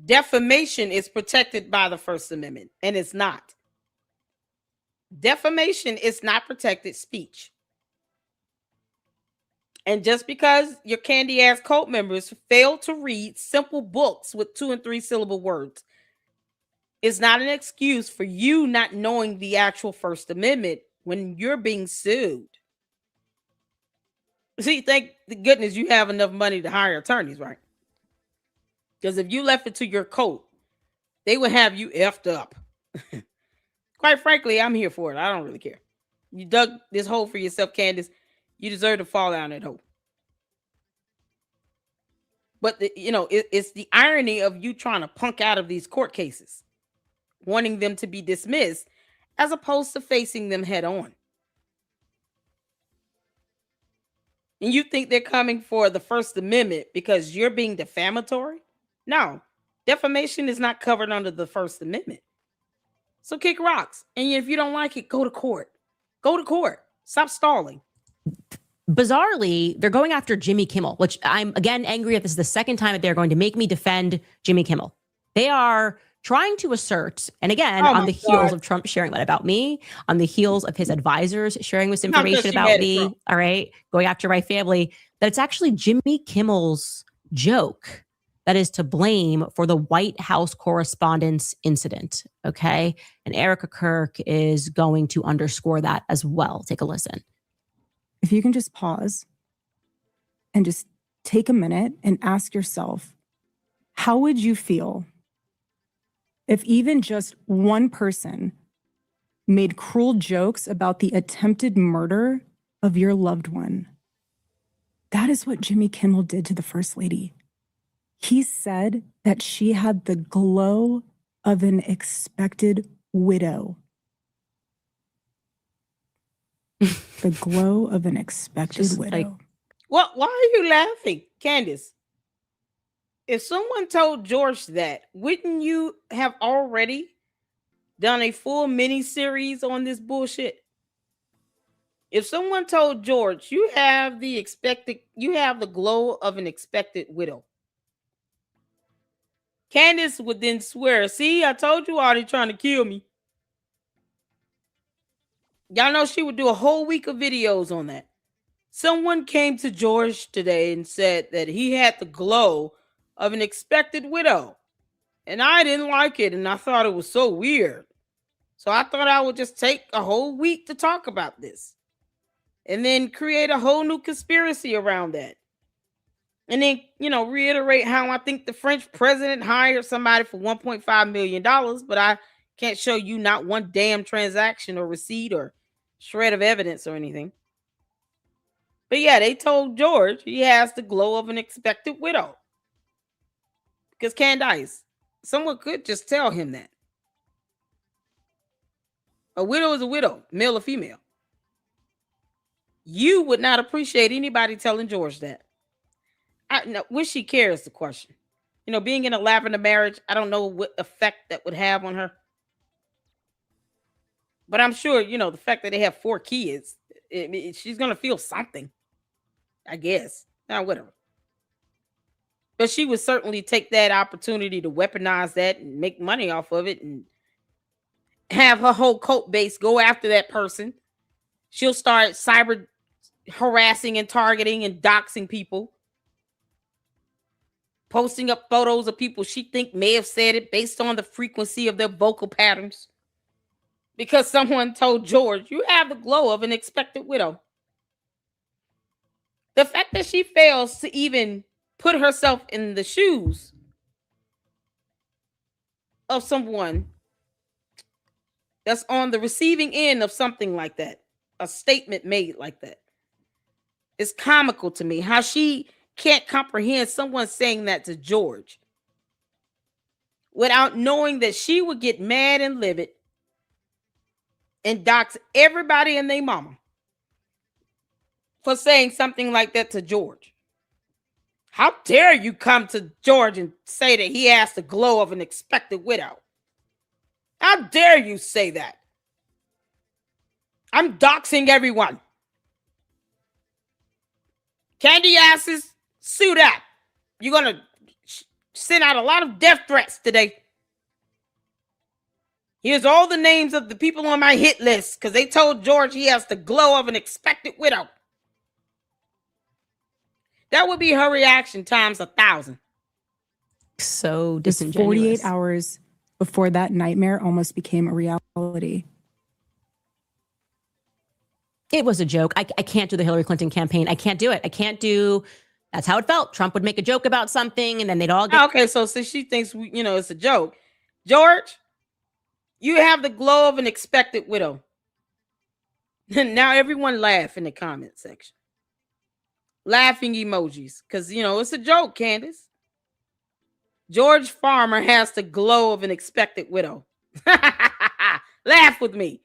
defamation is protected by the First Amendment, and it's not. Defamation is not protected speech. And just because your candy ass cult members fail to read simple books with 2 and 3 syllable words is not an excuse for you not knowing the actual First Amendment when you're being sued. See, thank goodness you have enough money to hire attorneys, right? Because if you left it to your coat they would have you effed up. Quite frankly, I'm here for it. I don't really care. You dug this hole for yourself, Candace. You deserve to fall down that hole. But it's the irony of you trying to punk out of these court cases, wanting them to be dismissed, as opposed to facing them head on. And you think they're coming for the First Amendment because you're being defamatory? No, defamation is not covered under the First Amendment. So kick rocks. And if you don't like it, go to court. Go to court. Stop stalling. Bizarrely, they're going after Jimmy Kimmel, which I'm again angry at. This is the second time that they're going to make me defend Jimmy Kimmel. They are trying to assert, and again, on the heels of Trump sharing that about me, on the heels of his advisors sharing this information about me, all right, going after my family, that it's actually Jimmy Kimmel's joke that is to blame for the White House correspondence incident, okay? And Erica Kirk is going to underscore that as well. Take a listen. If you can just pause and just take a minute and ask yourself, how would you feel if even just one person made cruel jokes about the attempted murder of your loved one? That is what Jimmy Kimmel did to the First Lady. He said that she had the glow of an expected widow. The glow of an expected widow. Why are you laughing, Candace? If someone told George that, wouldn't you have already done a full mini series on this bullshit? If someone told George, you have the glow of an expected widow, Candace would then swear, see, I told you all they're trying to kill me. Y'all know she would do a whole week of videos on that. Someone came to George today and said that he had the glow of an expected widow. And I didn't like it, and I thought it was so weird. So I thought I would just take a whole week to talk about this. And then create a whole new conspiracy around that. And then, reiterate how I think the French president hired somebody for $1.5 million, but I can't show you not one damn transaction or receipt or shred of evidence or anything. But yeah, they told George he has the glow of an expected widow. Because Candace, someone could just tell him that. A widow is a widow, male or female. You would not appreciate anybody telling George that. Would she care is the question. Being in a lavender marriage, I don't know what effect that would have on her. But I'm sure, the fact that they have 4 kids, she's going to feel something, I guess. Now, whatever. But she would certainly take that opportunity to weaponize that and make money off of it and have her whole cult base go after that person. She'll start cyber harassing and targeting and doxing people. Posting up photos of people she think may have said it based on the frequency of their vocal patterns. Because someone told George, you have the glow of an expected widow. The fact that she fails to even put herself in the shoes of someone that's on the receiving end of something like that, a statement made like that, is comical to me. How she can't comprehend someone saying that to George without knowing that she would get mad and livid and dox everybody and their mama for saying something like that to George. How dare you come to George and say that he has the glow of an expected widow? How dare you say that? I'm doxing everyone. Candy asses, suit up. You're going to send out a lot of death threats today. Here's all the names of the people on my hit list because they told George he has the glow of an expected widow. That would be her reaction times 1,000. So Just disingenuous. 48 hours before that nightmare almost became a reality. It was a joke. I can't do the Hillary Clinton campaign. I can't do it. That's how it felt. Trump would make a joke about something and then they'd all get... Okay, so since she thinks, it's a joke, George, you have the glow of an expected widow. Now everyone laugh in the comment section. Laughing emojis. Because, it's a joke, Candace. George Farmer has the glow of an expected widow. Laugh with me.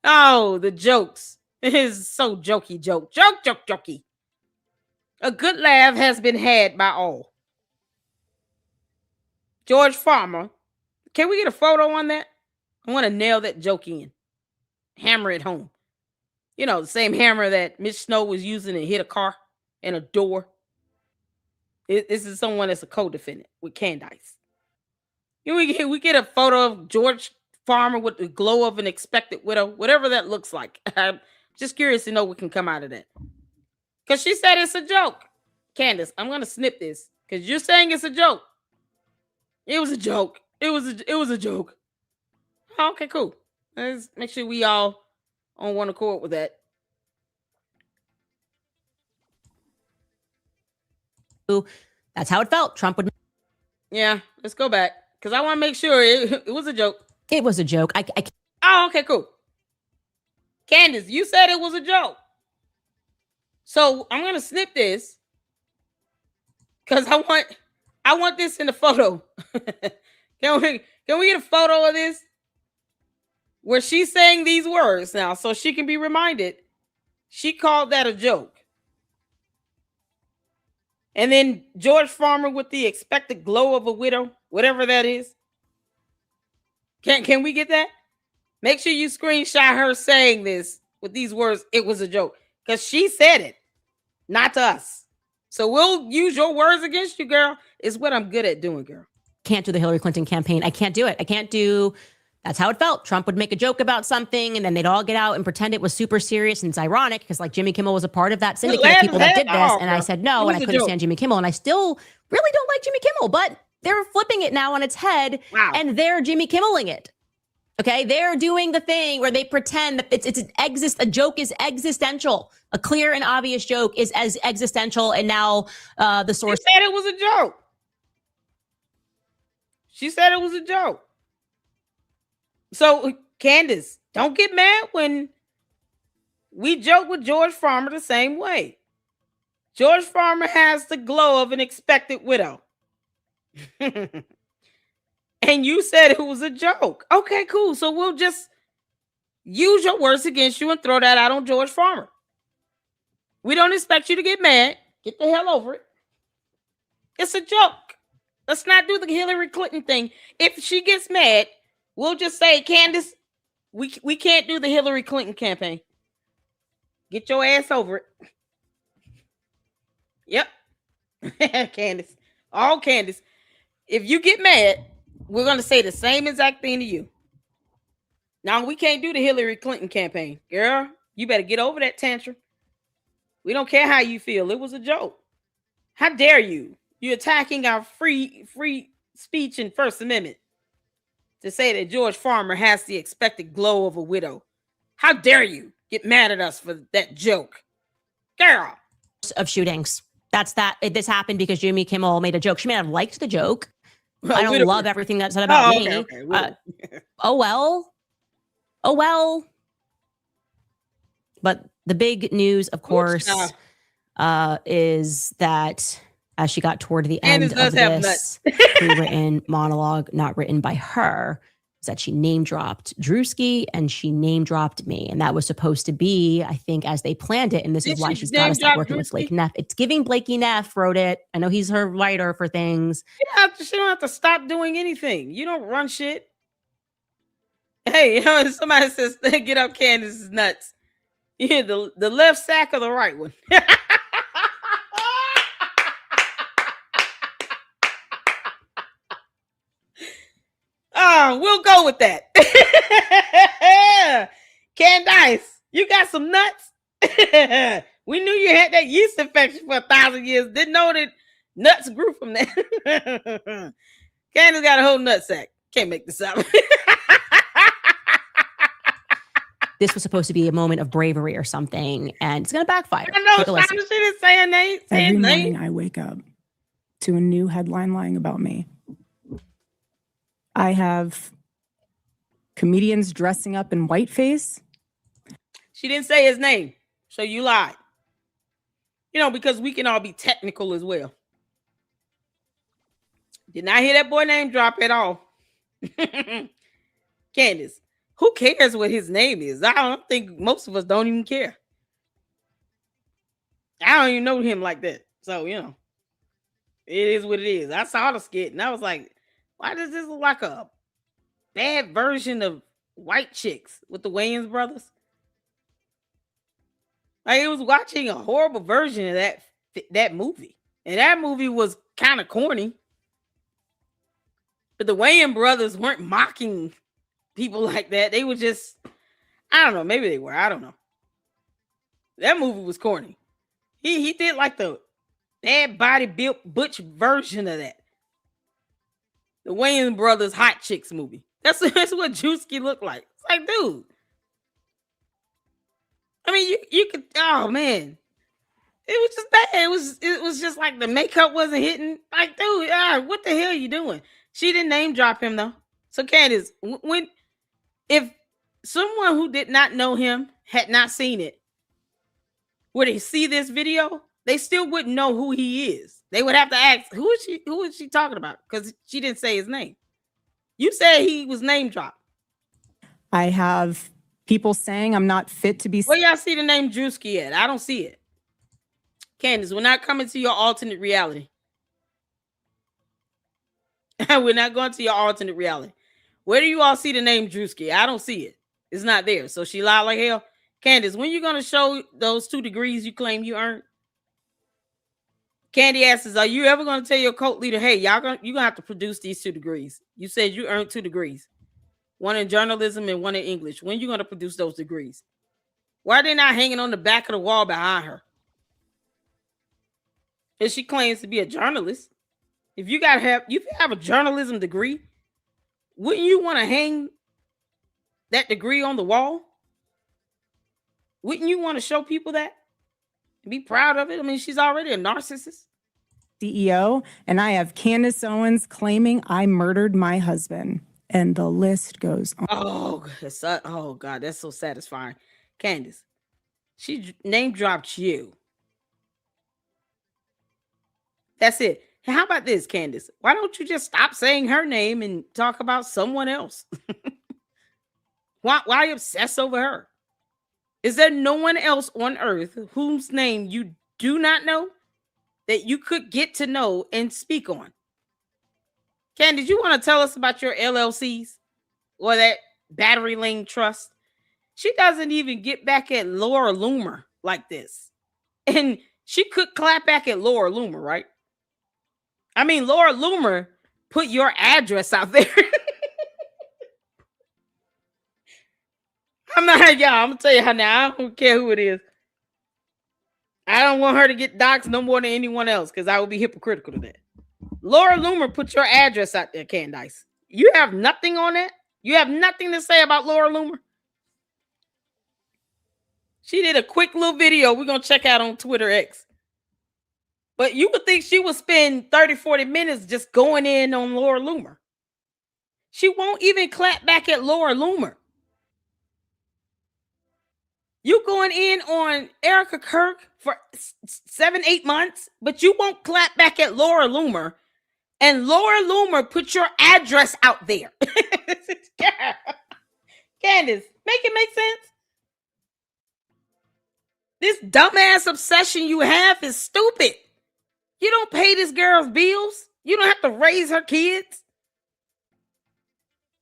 Oh, the jokes. It is so jokey joke. Jokey. A good laugh has been had by all. George Farmer. Can we get a photo on that? I want to nail that joke in. Hammer it home. The same hammer that Mitch Snow was using and hit a car and a door. This is someone that's a co-defendant with Candace. We get a photo of George Farmer with the glow of an expected widow, whatever that looks like. I'm just curious to know what can come out of that. Because she said it's a joke. Candace, I'm going to snip this because you're saying it's a joke. It was a joke. It was a joke. Oh, okay, cool. Let's make sure we all on one accord with that. That's how it felt. Trump would. Yeah, let's go back because I want to make sure it was a joke. It was a joke. Oh, okay, cool. Candace, you said it was a joke. So I'm gonna snip this because I want this in the photo. Can we get a photo of this where she's saying these words now so she can be reminded she called that a joke? And then George Farmer with the expected glow of a widow, whatever that is. Can we get that? Make sure you screenshot her saying this with these words, it was a joke. Because she said it, not to us. So we'll use your words against you, girl. Is what I'm good at doing, girl. Can't do the Hillary Clinton campaign. I can't do it. I can't do. That's how it felt. Trump would make a joke about something, and then they'd all get out and pretend it was super serious. And it's ironic because like Jimmy Kimmel was a part of that syndicate of people that did this. And I said no, and I couldn't stand Jimmy Kimmel. And I still really don't like Jimmy Kimmel, but they're flipping it now on its head. Wow. And they're Jimmy Kimmeling it. Okay, they're doing the thing where they pretend that a joke is existential. A clear and obvious joke is as existential, and now the source said it was a joke. She said it was a joke. So, Candace, don't get mad when we joke with George Farmer the same way. George Farmer has the glow of an expected widow. And you said it was a joke. Okay, cool. So we'll just use your words against you and throw that out on George Farmer. We don't expect you to get mad. Get the hell over it. It's a joke. Let's not do the Hillary Clinton thing. If she gets mad, we'll just say, Candace, we can't do the Hillary Clinton campaign. Get your ass over it. Yep. Candace. All Candace. If you get mad, we're going to say the same exact thing to you. Now, we can't do the Hillary Clinton campaign. Girl, you better get over that tantrum. We don't care how you feel. It was a joke. How dare you? You're attacking our free speech and First Amendment to say that George Farmer has the expected glow of a widow. How dare you get mad at us for that joke? Girl. Of shootings. That's that. This happened because Jimmy Kimmel made a joke. She may have liked the joke. I don't love everything that's said about me. Okay. Oh, well. But the big news, of course, is that as she got toward the end of this pre-written monologue, not written by her, is that she name dropped Drewski and she name dropped me. And that was supposed to be, I think, as they planned it. And this is why she's got to start working with Blakey Neff. It's giving Blakey Neff wrote it. I know he's her writer for things. She don't have to stop doing anything. You don't run shit. Hey, somebody says, get up Candace's nuts. You hear the left sack or the right one? We'll go with that. Candace, you got some nuts? We knew you had that yeast infection for 1,000 years. Didn't know that nuts grew from that. Candace got a whole nut sack. Can't make this up. This was supposed to be a moment of bravery or something, and it's going to backfire. I know. She didn't say a name. Every morning I wake up to a new headline lying about me. I have comedians dressing up in whiteface. She didn't say his name, so you lied. You know, because we can all be technical as well. Did not hear that boy name drop at all. Candace, who cares what his name is? I don't think most of us don't even care. I don't even know him like that. So, you know, it is what it is. I saw the skit and I was like, why does this look like a bad version of White Chicks with the Wayans brothers? Like, it was watching a horrible version of that movie. And that movie was kind of corny. But the Wayans brothers weren't mocking people like that. They were just, I don't know, maybe they were. I don't know. That movie was corny. He did like the bad body built butch version of that. The Wayans brothers Hot Chicks movie. That's what Juicy looked like. It's like, dude. I mean, you could, oh man. It was just bad. It was just like the makeup wasn't hitting. Like, dude, what the hell are you doing? She didn't name drop him though. So Candace, if someone who did not know him had not seen it, would they see this video? They still wouldn't know who he is. They would have to ask, who is she talking about? Because she didn't say his name. You said he was name dropped. I have people saying I'm not fit to be. Where y'all see the name Drewski at? I don't see it. Candace, we're not coming to your alternate reality. We're not going to your alternate reality. Where do you all see the name Drewski? I don't see it. It's not there. So she lied like hell. Candace, when you going to show those 2 degrees you claim you earned? Candy asks, are you ever going to tell your cult leader, hey, you're going to have to produce these 2 degrees? You said you earned 2 degrees. One in journalism and one in English. When are you going to produce those degrees? Why are they not hanging on the back of the wall behind her? If she claims to be a journalist, if you have a journalism degree, wouldn't you want to hang that degree on the wall? Wouldn't you want to show people that? Be proud of it. I mean, she's already a narcissist. CEO, and I have Candace Owens claiming I murdered my husband. And the list goes on. Oh God, that's so satisfying. Candace, she name dropped you. That's it. How about this, Candace? Why don't you just stop saying her name and talk about someone else? Why obsess over her? Is there no one else on earth whose name you do not know that you could get to know and speak on? Candace, you want to tell us about your LLCs or that Battery Lane Trust? She doesn't even get back at Laura Loomer like this. And she could clap back at Laura Loomer, right? I mean, Laura Loomer put your address out there. I'm going to tell you how now. I don't care who it is. I don't want her to get doxxed no more than anyone else because I would be hypocritical to that. Laura Loomer put your address out there, Candace. You have nothing on that? You have nothing to say about Laura Loomer? She did a quick little video we're going to check out on Twitter X. But you would think she would spend 30, 40 minutes just going in on Laura Loomer. She won't even clap back at Laura Loomer. You going in on Erica Kirk for 7-8 months, but you won't clap back at Laura Loomer. And Laura Loomer put your address out there. Candace, make it make sense. This dumbass obsession you have is stupid. You don't pay this girl's bills. You don't have to raise her kids.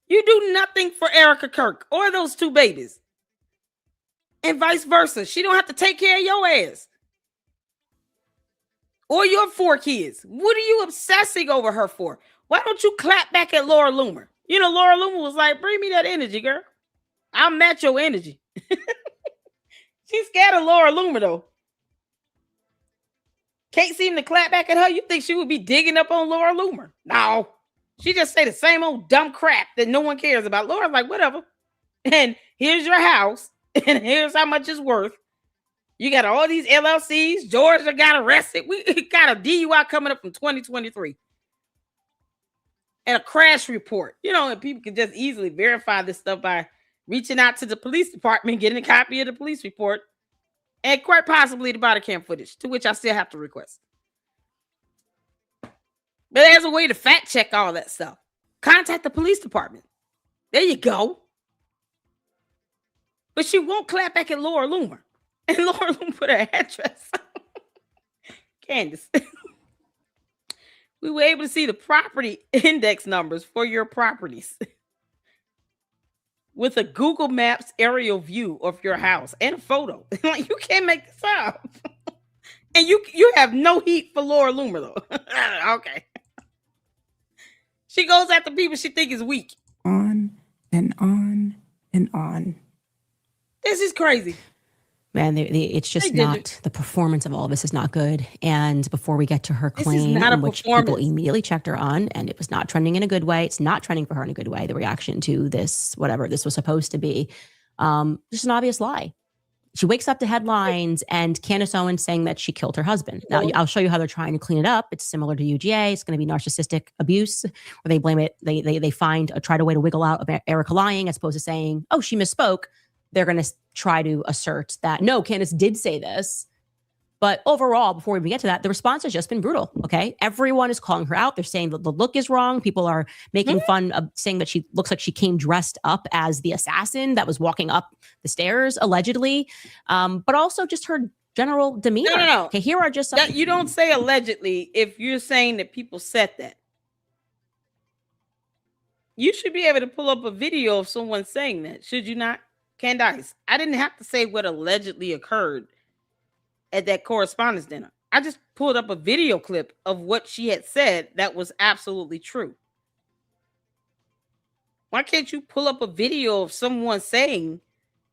You do nothing for Erica Kirk or those 2 babies. And vice versa. She don't have to take care of your ass. Or your 4 kids. What are you obsessing over her for? Why don't you clap back at Laura Loomer? You know, Laura Loomer was like, bring me that energy, girl. I'll match your energy. She's scared of Laura Loomer, though. Can't seem to clap back at her. You think she would be digging up on Laura Loomer? No. She just say the same old dumb crap that no one cares about. Laura's like, whatever. And here's your house. And here's how much it's worth. You got all these LLCs. Georgia got arrested. We got a DUI coming up from 2023. and a crash report. And people can just easily verify this stuff by reaching out to the police department, getting a copy of the police report, and quite possibly the body cam footage, to which I still have to request. But there's a way to fact check all that stuff. Contact the police department. There you go. But she won't clap back at Laura Loomer. And Laura Loomer put her address. Candace. We were able to see the property index numbers for your properties with a Google Maps aerial view of your house and a photo. Like, you can't make this up. And you have no heat for Laura Loomer, though. Okay. She goes after people she thinks is weak. On and on and on. This is crazy. Man, it's just not, the performance of all of this is not good. And before we get to her claim, which people immediately checked her on, and it was not trending in a good way. It's not trending for her in a good way. The reaction to this, whatever this was supposed to be, just an obvious lie. She wakes up to headlines and Candace Owens saying that she killed her husband. Now, I'll show you how they're trying to clean it up. It's similar to UGA. It's going to be narcissistic abuse, where they blame it. They try to way to wiggle out of Erica lying, as opposed to saying, oh, she misspoke. They're going to try to assert that, no, Candace did say this. But overall, before we even get to that, the response has just been brutal, okay? Everyone is calling her out. They're saying that the look is wrong. People are making fun of saying that she looks like she came dressed up as the assassin that was walking up the stairs, allegedly. But also just her general demeanor. No. Okay, here are just some... You don't say allegedly if you're saying that people said that. You should be able to pull up a video of someone saying that, should you not? Candace, I didn't have to say what allegedly occurred at that correspondence dinner. I just pulled up a video clip of what she had said that was absolutely true. Why can't you pull up a video of someone saying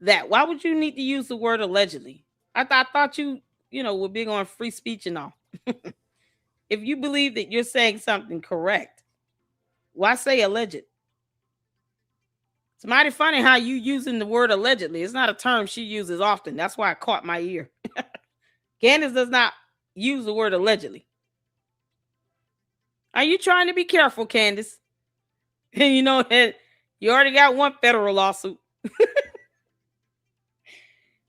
that? Why would you need to use the word allegedly? I thought you were big on free speech and all. If you believe that you're saying something correct, why say alleged? It's mighty funny how you using the word allegedly. It's not a term she uses often. That's why it caught my ear. Candace does not use the word allegedly. Are you trying to be careful, Candace? You know that you already got one federal lawsuit.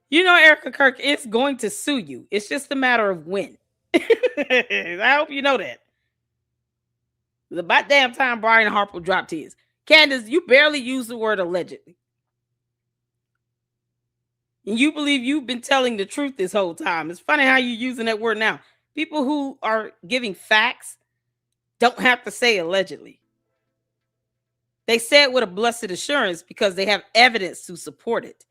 Erica Kirk is going to sue you. It's just a matter of when. I hope you know that. It's about damn time Brian Harpole dropped his. Candace, you barely use the word allegedly. And you believe you've been telling the truth this whole time. It's funny how you're using that word now. People who are giving facts don't have to say allegedly. They say it with a blessed assurance because they have evidence to support it.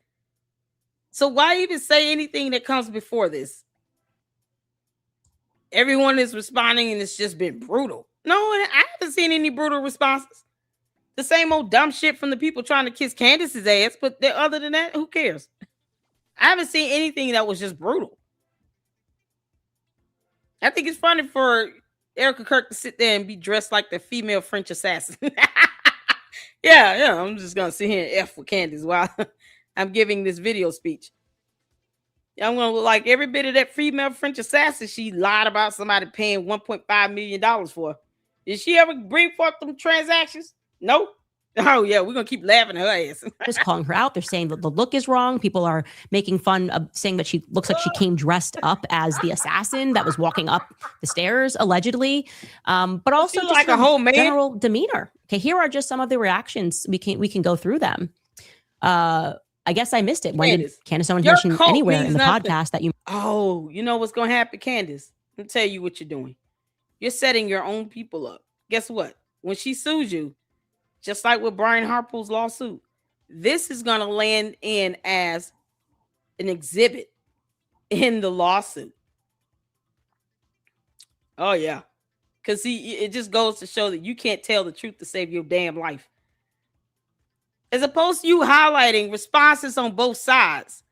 So why even say anything that comes before this? Everyone is responding and it's just been brutal. No, I haven't seen any brutal responses. The same old dumb shit from the people trying to kiss Candace's ass, but other than that, who cares? I haven't seen anything that was just brutal. I think it's funny for Erica Kirk to sit there and be dressed like the female French assassin. Yeah, I'm just going to sit here and F with Candace while I'm giving this video speech. I'm going to look like every bit of that female French assassin she lied about somebody paying $1.5 million for. Did she ever bring forth them transactions? No. Oh, yeah, we're going to keep laughing at her ass. Just calling her out. They're saying that the look is wrong. People are making fun of saying that she looks like she came dressed up as the assassin that was walking up the stairs, allegedly. But also just like a whole man. General demeanor. Okay, here are just some of the reactions. We can go through them. I guess I missed it. When did Candace Owens mention anywhere in the podcast that you... Oh, you know what's going to happen, Candace? Let me tell you what you're doing. You're setting your own people up. Guess what? When she sues you, just like with Brian Harpole's lawsuit, this is going to land in as an exhibit in the lawsuit. Oh, yeah. Because it just goes to show that you can't tell the truth to save your damn life. As opposed to you highlighting responses on both sides.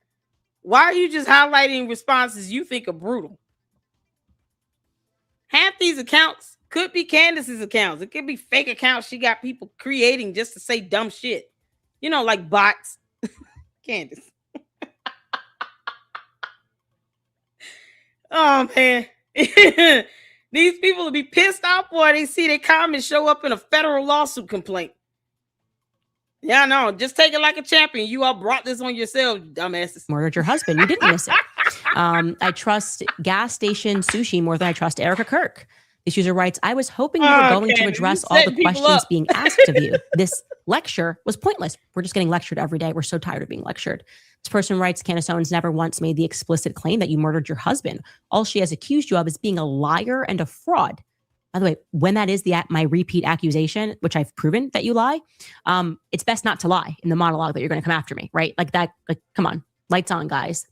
Why are you just highlighting responses you think are brutal? Half these accounts could be Candace's accounts. It could be fake accounts she got people creating just to say dumb shit. Like bots. Candace. Oh, man. These people will be pissed off when they see their comments show up in a federal lawsuit complaint. Yeah, no, just take it like a champion. You all brought this on yourselves, dumbasses. Murdered your husband. You didn't miss it. I trust gas station sushi more than I trust Erica Kirk. This user writes, I was hoping you were going to address all the questions being asked of you. This lecture was pointless. We're just getting lectured every day. We're so tired of being lectured. This person writes, Candace Owens never once made the explicit claim that you murdered your husband. All she has accused you of is being a liar and a fraud. By the way, when that is my repeat accusation, which I've proven that you lie, it's best not to lie in the monologue that you're going to come after me, right? Like that, like, come on, lights on, guys.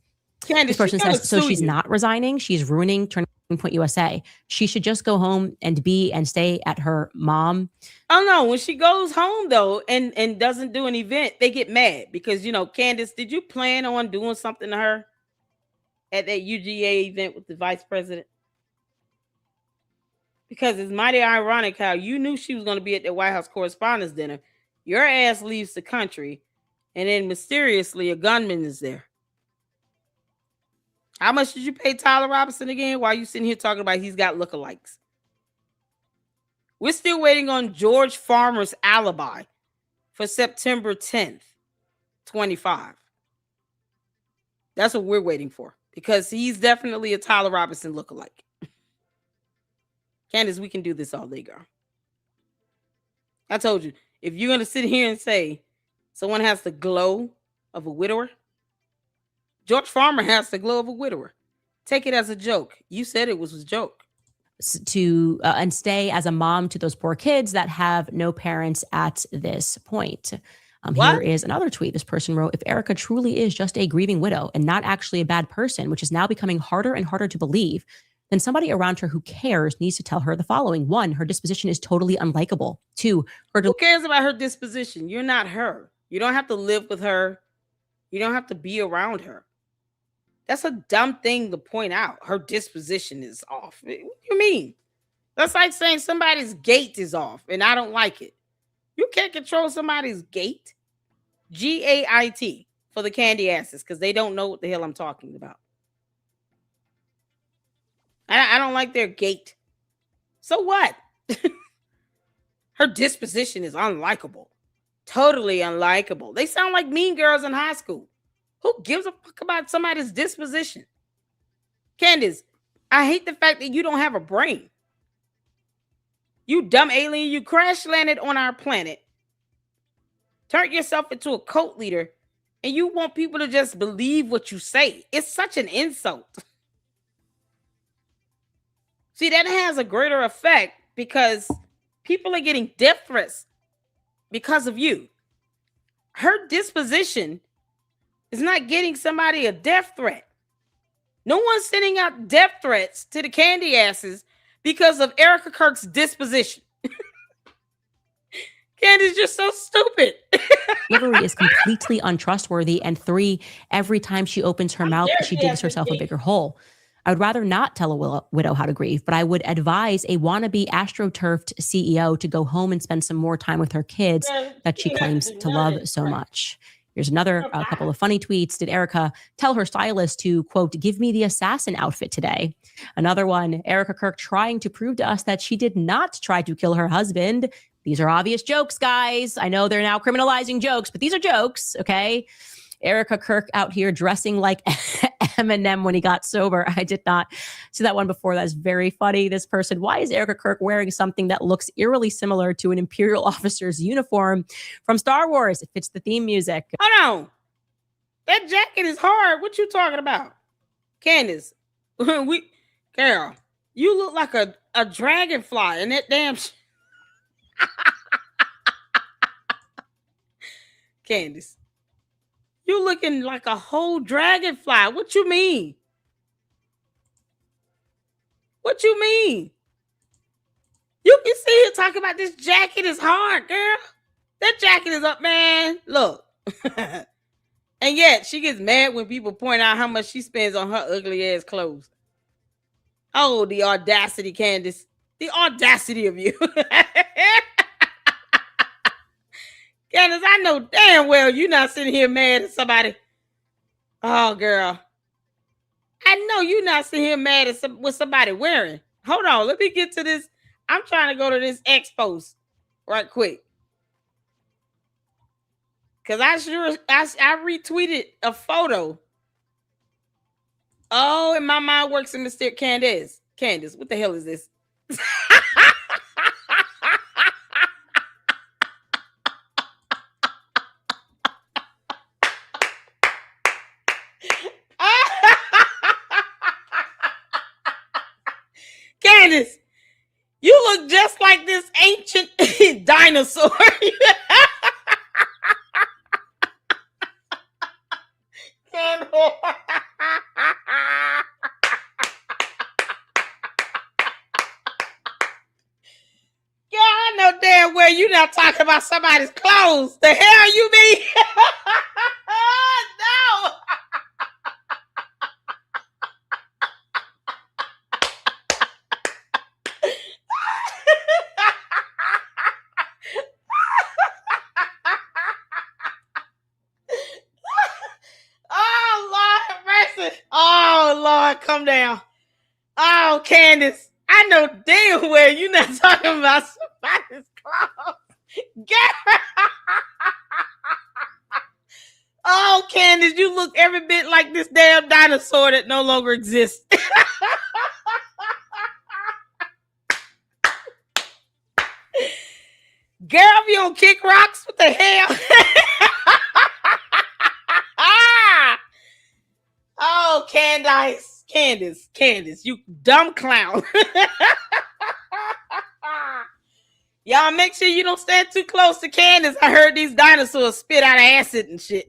Candace, this person says, so she's not resigning. She's ruining Turning Point USA. She should just go home and stay at her mom. Oh no, when she goes home though and doesn't do an event, they get mad because, you know, Candace, did you plan on doing something to her at that UGA event with the vice president? Because it's mighty ironic how you knew she was going to be at the White House Correspondence Dinner. Your ass leaves the country, and then mysteriously a gunman is there. How much did you pay Tyler Robinson again? While you sitting here talking about he's got lookalikes? We're still waiting on George Farmer's alibi for September 10th, 25. That's what we're waiting for because he's definitely a Tyler Robinson lookalike. Candace, we can do this all day, girl. I told you, if you're going to sit here and say someone has the glow of a widower, George Farmer has the glow of a widower. Take it as a joke. You said it was a joke. To and stay as a mom to those poor kids that have no parents at this point. Here is another tweet. This person wrote, if Erica truly is just a grieving widow and not actually a bad person, which is now becoming harder and harder to believe, then somebody around her who cares needs to tell her the following. 1, her disposition is totally unlikable. 2, who cares about her disposition? You're not her. You don't have to live with her. You don't have to be around her. That's a dumb thing to point out. Her disposition is off. What do you mean? That's like saying somebody's gait is off and I don't like it. You can't control somebody's gait. G-A-I-T for the candy asses because they don't know what the hell I'm talking about. I don't like their gait. So what? Her disposition is unlikable. Totally unlikable. They sound like mean girls in high school. Who gives a fuck about somebody's disposition? Candace, I hate the fact that you don't have a brain. You dumb alien, you crash landed on our planet, turned yourself into a cult leader, and you want people to just believe what you say. It's such an insult. See, that has a greater effect because people are getting death threats because of you. Her disposition is not getting somebody a death threat. No one's sending out death threats to the candy asses because of Erica Kirk's disposition. Candace, you're so stupid. Delivery is completely untrustworthy. And 3, every time she opens her mouth, she digs herself a bigger hole. I would rather not tell a widow how to grieve, but I would advise a wannabe astroturfed CEO to go home and spend some more time with her kids that she claims to love so much. Here's another couple of funny tweets. Did Erica tell her stylist to, quote, give me the assassin outfit today? Another one, Erica Kirk trying to prove to us that she did not try to kill her husband. These are obvious jokes, guys. I know they're now criminalizing jokes, but these are jokes, okay? Erica Kirk out here dressing like Eminem when he got sober. I did not see that one before. That's very funny. This person, why is Erica Kirk wearing something that looks eerily similar to an Imperial officer's uniform from Star Wars? It fits the theme music. Hold on. That jacket is hard. What you talking about? Candace, Carol, you look like a dragonfly in that damn Candace. You looking like a whole dragonfly. What you mean? What you mean? You can see her talking about this jacket is hard, girl. That jacket is up, man. Look. And yet she gets mad when people point out how much she spends on her ugly ass clothes. Oh, the audacity, Candace. The audacity of you. Candace, I know damn well you're not sitting here mad at somebody. Oh, girl. I know you're not sitting here mad at what somebody wearing. Hold on. Let me get to this. I'm trying to go to this X post right quick. Because I retweeted a photo. Oh, and my mind works in Mr. Candace. Candace, what the hell is this? Candace, you look just like this ancient dinosaur. Yeah, I know damn well you're not talking about somebody's clothes. The hell you mean? No. Oh, Lord have mercy. Oh, Lord, come down. Oh, Candace, I know damn well you're not talking about somebody's clothes. Oh, Candace, you look every bit like this damn dinosaur that no longer exists. Girl, if you don't kick rocks, what the hell? Oh, Candace, you dumb clown. Y'all make sure you don't stand too close to Candace. I heard these dinosaurs spit out acid and shit.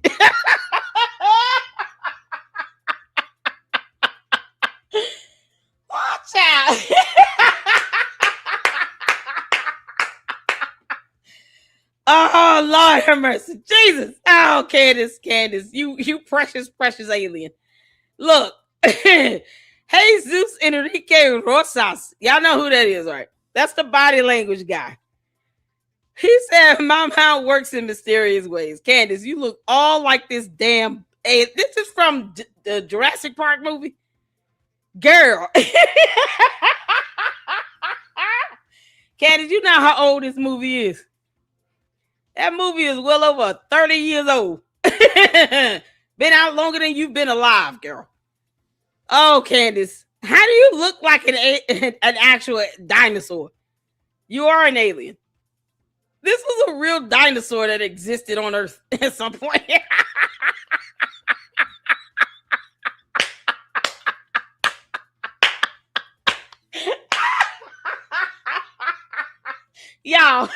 Watch out. Oh, Lord have mercy. Jesus. Oh, Candace, you precious alien. Look, Jesus Enrique Rosas. Y'all know who that is, right? That's the body language guy. He said, my mind works in mysterious ways. Candace, you look all like this damn... Hey, this is from the Jurassic Park movie. Girl. Candace, you know how old this movie is. That movie is well over 30 years old. Been out longer than you've been alive, girl. Oh, Candace, how do you look like an actual dinosaur? You are an alien. This was a real dinosaur that existed on Earth at some point. Y'all,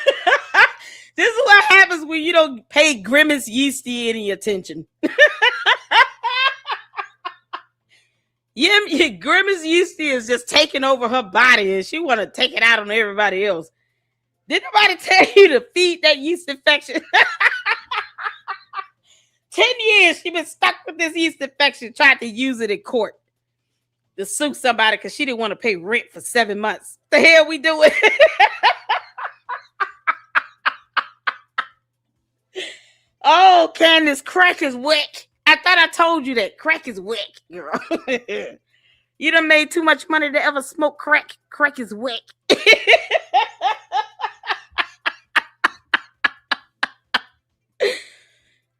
this is what happens when you don't pay Grimace Yeasty any attention. Yeah, Grimace Yeasty is just taking over her body and she want to take it out on everybody else. Did nobody tell you to feed that yeast infection? 10 years she been stuck with this yeast infection, tried to use it in court to sue somebody because she didn't want to pay rent for 7 months. The hell we doing? Oh, Candace, crack is whack. I thought I told you that. Crack is whack, girl. You done made too much money to ever smoke crack. Crack is whack.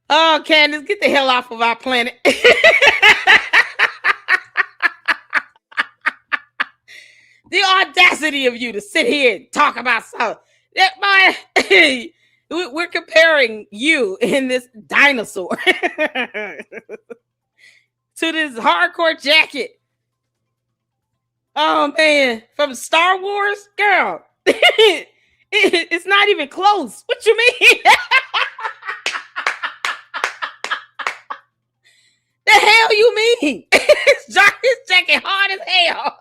Oh, Candace, get the hell off of our planet. The audacity of you to sit here and talk about something. We're comparing you in this dinosaur to this hardcore jacket. Oh, man. From Star Wars? Girl. It's not even close. What you mean? The hell you mean? His jacket hard as hell.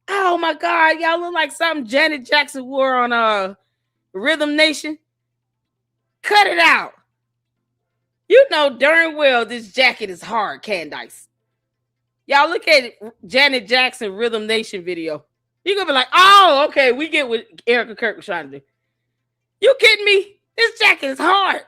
Oh, my God. Y'all look like something Janet Jackson wore on Rhythm Nation. Cut it out. You know darn well this jacket is hard, Candace. Y'all look at Janet Jackson Rhythm Nation video. You're going to be like, oh, okay, we get what Erica Kirk was trying to do. You kidding me? This jacket is hard.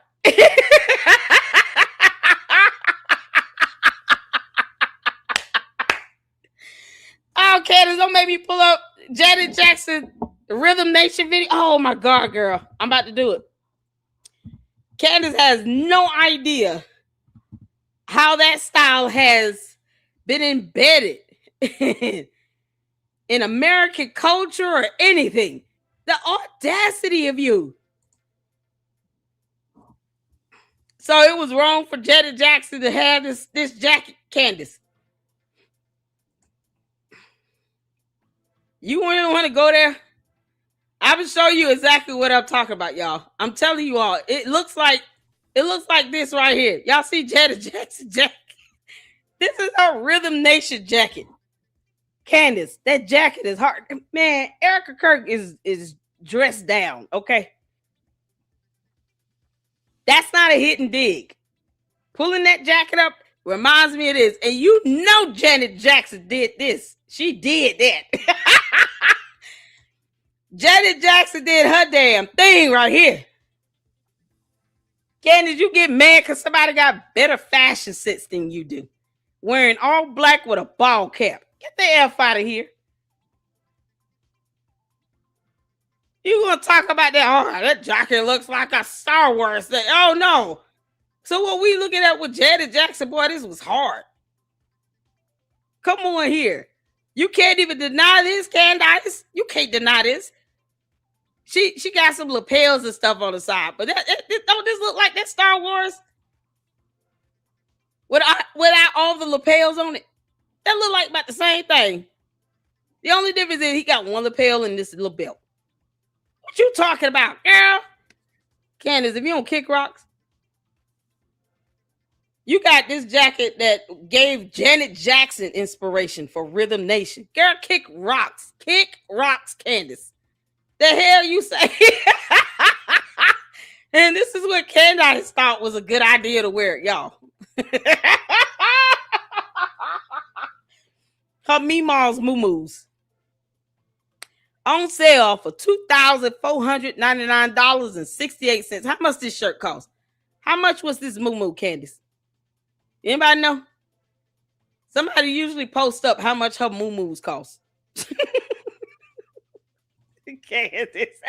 Oh, Candace, don't make me pull up Janet Jackson Rhythm Nation video. Oh my God, girl. I'm about to do it. Candace has no idea how that style has been embedded in American culture or anything. The audacity of you. So it was wrong for Janet Jackson to have this jacket, Candace. You wouldn't want to go there? I will show you exactly what I'm talking about, y'all. I'm telling you all, it looks like this right here. Y'all see Janet Jackson jacket? This is her Rhythm Nation jacket. Candace, that jacket is hard. Man, Erica Kirk is dressed down, okay? That's not a hit and dig. Pulling that jacket up reminds me of this. And you know Janet Jackson did this. She did that. Janet Jackson did her damn thing right here. Candace, you get mad because somebody got better fashion sense than you do. Wearing all black with a ball cap. Get the F out of here. You gonna talk about that? Oh, that jacket looks like a Star Wars thing. Oh no. So what we looking at with Janet Jackson, boy, this was hard. Come on here. You can't even deny this, Candace. You can't deny this. She got some lapels and stuff on the side, but don't this look like that Star Wars? Without all the lapels on it, that look like about the same thing. The only difference is he got one lapel and this little belt. What you talking about, girl? Candace, if you don't kick rocks, you got this jacket that gave Janet Jackson inspiration for Rhythm Nation. Girl, kick rocks. Kick rocks, Candace. The hell you say? And this is what Candace thought was a good idea to wear it, y'all. Her Meemaw's Moo-Moos. On sale for $2,499.68. How much this shirt cost? How much was this Moo-Moo, Candace? Anybody know? Somebody usually post up how much her Moo-Moos cost. Candace.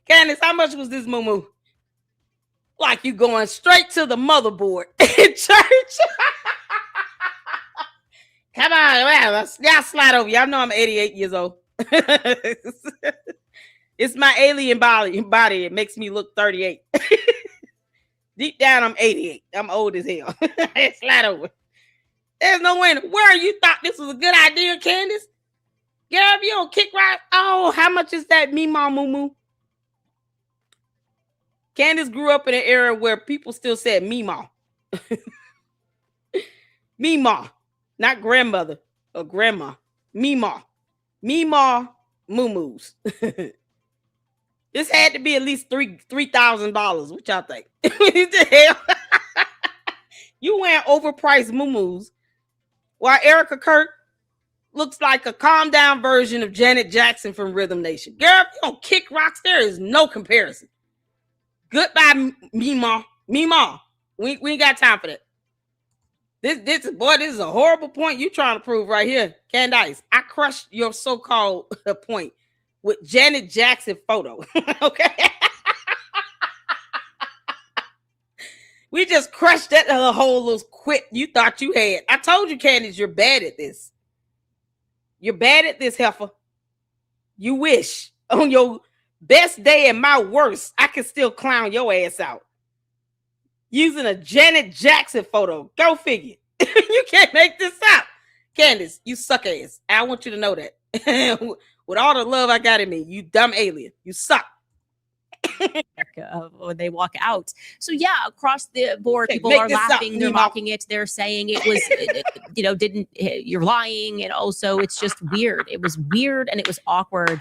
Candace, how much was this Moo-Moo? Like you going straight to the motherboard in church. Come on, y'all slide over. Y'all know I'm 88 years old. It's my alien body. It makes me look 38. Deep down, I'm 88. I'm old as hell. Slide over. There's no way in the world you thought this was a good idea, Candace. Girl, if you don't kick right. Oh, how much is that Meemaw Moo-Moo? Candace grew up in an era where people still said Meemaw. Meemaw. Not grandmother or grandma. Meemaw. Meemaw Moo-Moos. This had to be at least $3,000. What y'all think? What the hell? You wearing overpriced Moo-Moos while Erica Kirk looks like a calm down version of Janet Jackson from Rhythm Nation. Girl, if you don't kick rocks, there is no comparison. Goodbye, Meemaw. Meemaw. We ain't got time for that. This is a horrible point you trying to prove right here. Candace, I crushed your so-called point with Janet Jackson photo. Okay. We just crushed that whole little quit you thought you had. I told you, Candace, you're bad at this. You're bad at this, heifer. You wish on your best day and my worst, I can still clown your ass out. Using a Janet Jackson photo. Go figure. You can't make this up. Candace, you suck ass. I want you to know that. With all the love I got in me, you dumb alien. You suck. When they walk out. So yeah, across the board, people are laughing, they're mocking it, they're saying it was, you're lying. And also it's just weird. It was weird and it was awkward.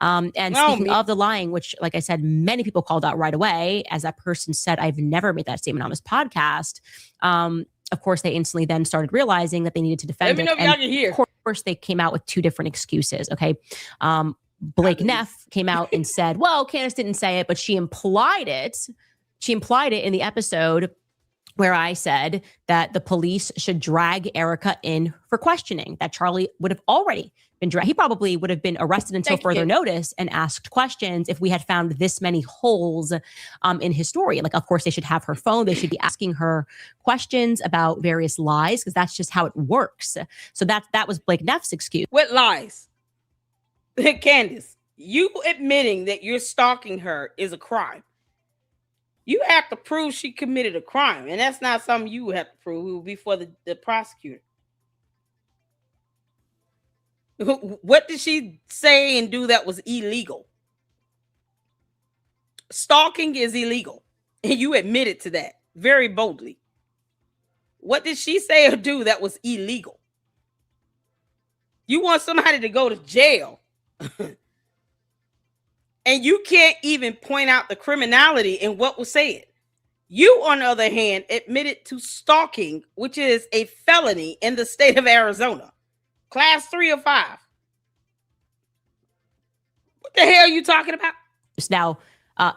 Speaking of the lying, which, like I said, many people called out right away, as that person said, I've never made that statement on this podcast. Of course, they instantly then started realizing that they needed to defend it. And of course, they came out with two different excuses. Okay. Blake Neff came out and said, well, Candace didn't say it, but she implied it. She implied it in the episode where I said that the police should drag Erica in for questioning, that Charlie would have already been dragged. He probably would have been arrested until further notice and asked questions if we had found this many holes in his story. Like, of course, they should have her phone. They should be asking her questions about various lies, because that's just how it works. So that was Blake Neff's excuse. What lies? Candace, you admitting that you're stalking her is a crime. You have to prove she committed a crime, and that's not something you would have to prove. It would be for the prosecutor. What did she say and do that was illegal? Stalking is illegal, and you admitted to that very boldly. What did she say or do that was illegal? You want somebody to go to jail, and you can't even point out the criminality in what was said. You, on the other hand, admitted to stalking, which is a felony in the state of Arizona. Class 3 or 5. What the hell are you talking about? Now,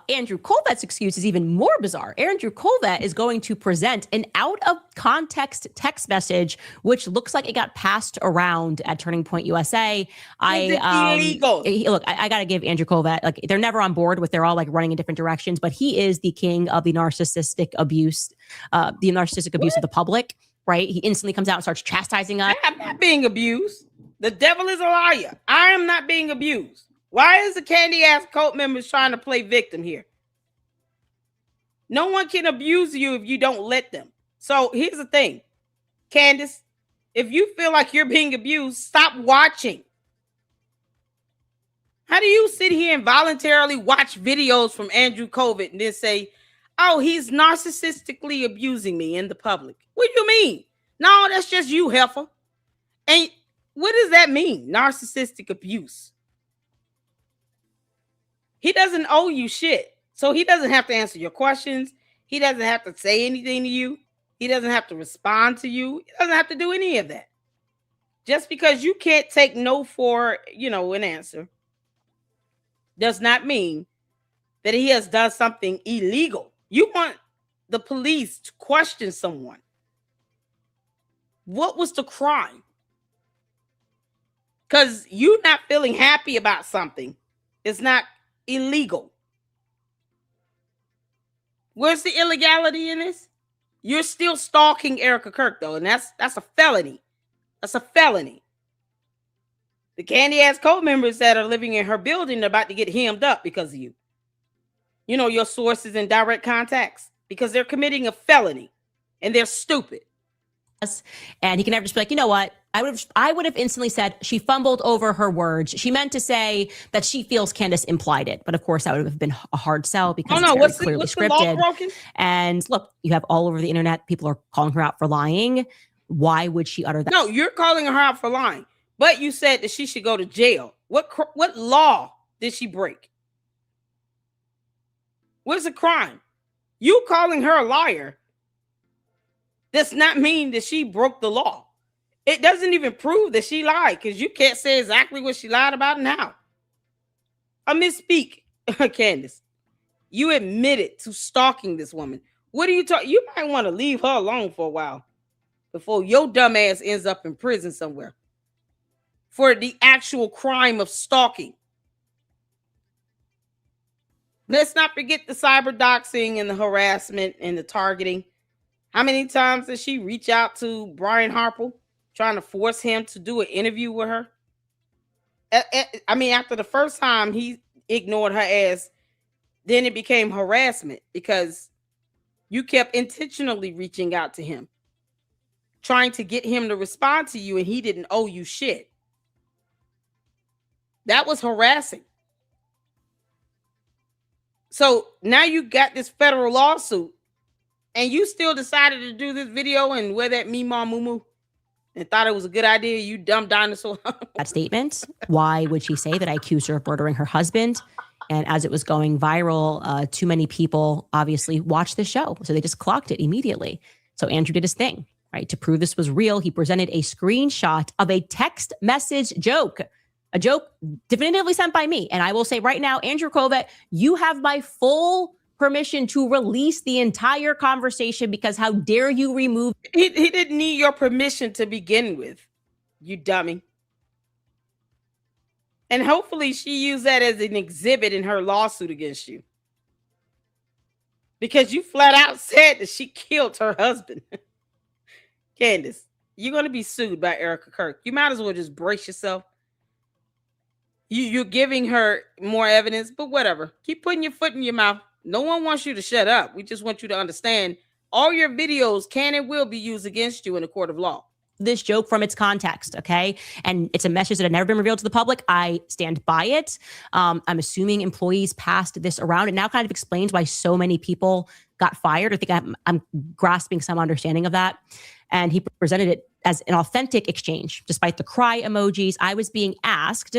Andrew Colvette's excuse is even more bizarre. Andrew Colvette is going to present an out-of-context text message, which looks like it got passed around at Turning Point USA. Illegal. Look, I got to give Andrew Colvette, like, they're never on board with, they're all like running in different directions, but he is the king of the narcissistic abuse of the public, right? He instantly comes out and starts chastising us. I'm not being abused. The devil is a liar. I am not being abused. Why is the candy ass cult members trying to play victim here? No one can abuse you if you don't let them. So here's the thing, Candace, if you feel like you're being abused, stop watching. How do you sit here and voluntarily watch videos from Andrew Colvette and then say, oh, he's narcissistically abusing me in the public? What do you mean? No, that's just you, heifer. And what does that mean? Narcissistic abuse. He doesn't owe you shit. So he doesn't have to answer your questions. He doesn't have to say anything to you. He doesn't have to respond to you. He doesn't have to do any of that. Just because you can't take no for, an answer does not mean that he has done something illegal. You want the police to question someone. What was the crime? Because you not feeling happy about something is not illegal. Where's the illegality in this? You're still stalking Erica Kirk, though, and that's a felony. That's a felony. The candy ass cult members that are living in her building are about to get hemmed up because of you. Your sources and direct contacts, because they're committing a felony and they're stupid. And he can never just be like, you know what? I would have instantly said she fumbled over her words. She meant to say that she feels Candace implied it. But of course, that would have been a hard sell because it's clearly scripted. The law broken? And look, you have all over the internet, people are calling her out for lying. Why would she utter that? No, you're calling her out for lying. But you said that she should go to jail. What law did she break? What's the crime? You calling her a liar does not mean that she broke the law. It doesn't even prove that she lied, because you can't say exactly what she lied about and how. I misspeak, Candace. You admitted to stalking this woman. What are you talking? You might want to leave her alone for a while before your dumb ass ends up in prison somewhere for the actual crime of stalking. Let's not forget the cyber doxing and the harassment and the targeting. How many times did she reach out to Brian Harpole, trying to force him to do an interview with her? I mean, after the first time he ignored her ass, then it became harassment because you kept intentionally reaching out to him, trying to get him to respond to you, and he didn't owe you shit. That was harassing. So now you got this federal lawsuit, and you still decided to do this video and wear that Meemaw Moo and thought it was a good idea, you dumb dinosaur. That statement. Why would she say that I accused her of murdering her husband? And as it was going viral, too many people obviously watched the show. So they just clocked it immediately. So Andrew did his thing, right? To prove this was real, he presented a screenshot of a text message joke. A joke definitively sent by me. And I will say right now, Andrew Colvette, you have my full permission to release the entire conversation because how dare you remove? He didn't need your permission to begin with, you dummy. And hopefully she used that as an exhibit in her lawsuit against you. Because you flat out said that she killed her husband. Candace, you're going to be sued by Erica Kirk. You might as well just brace yourself. You're giving her more evidence, but whatever. Keep putting your foot in your mouth. No one wants you to shut up. We just want you to understand all your videos can and will be used against you in a court of law. This joke from its context, okay? And it's a message that had never been revealed to the public. I stand by it. I'm assuming employees passed this around. It now kind of explains why so many people got fired. I think I'm grasping some understanding of that. And he presented it as an authentic exchange. Despite the cry emojis, I was being asked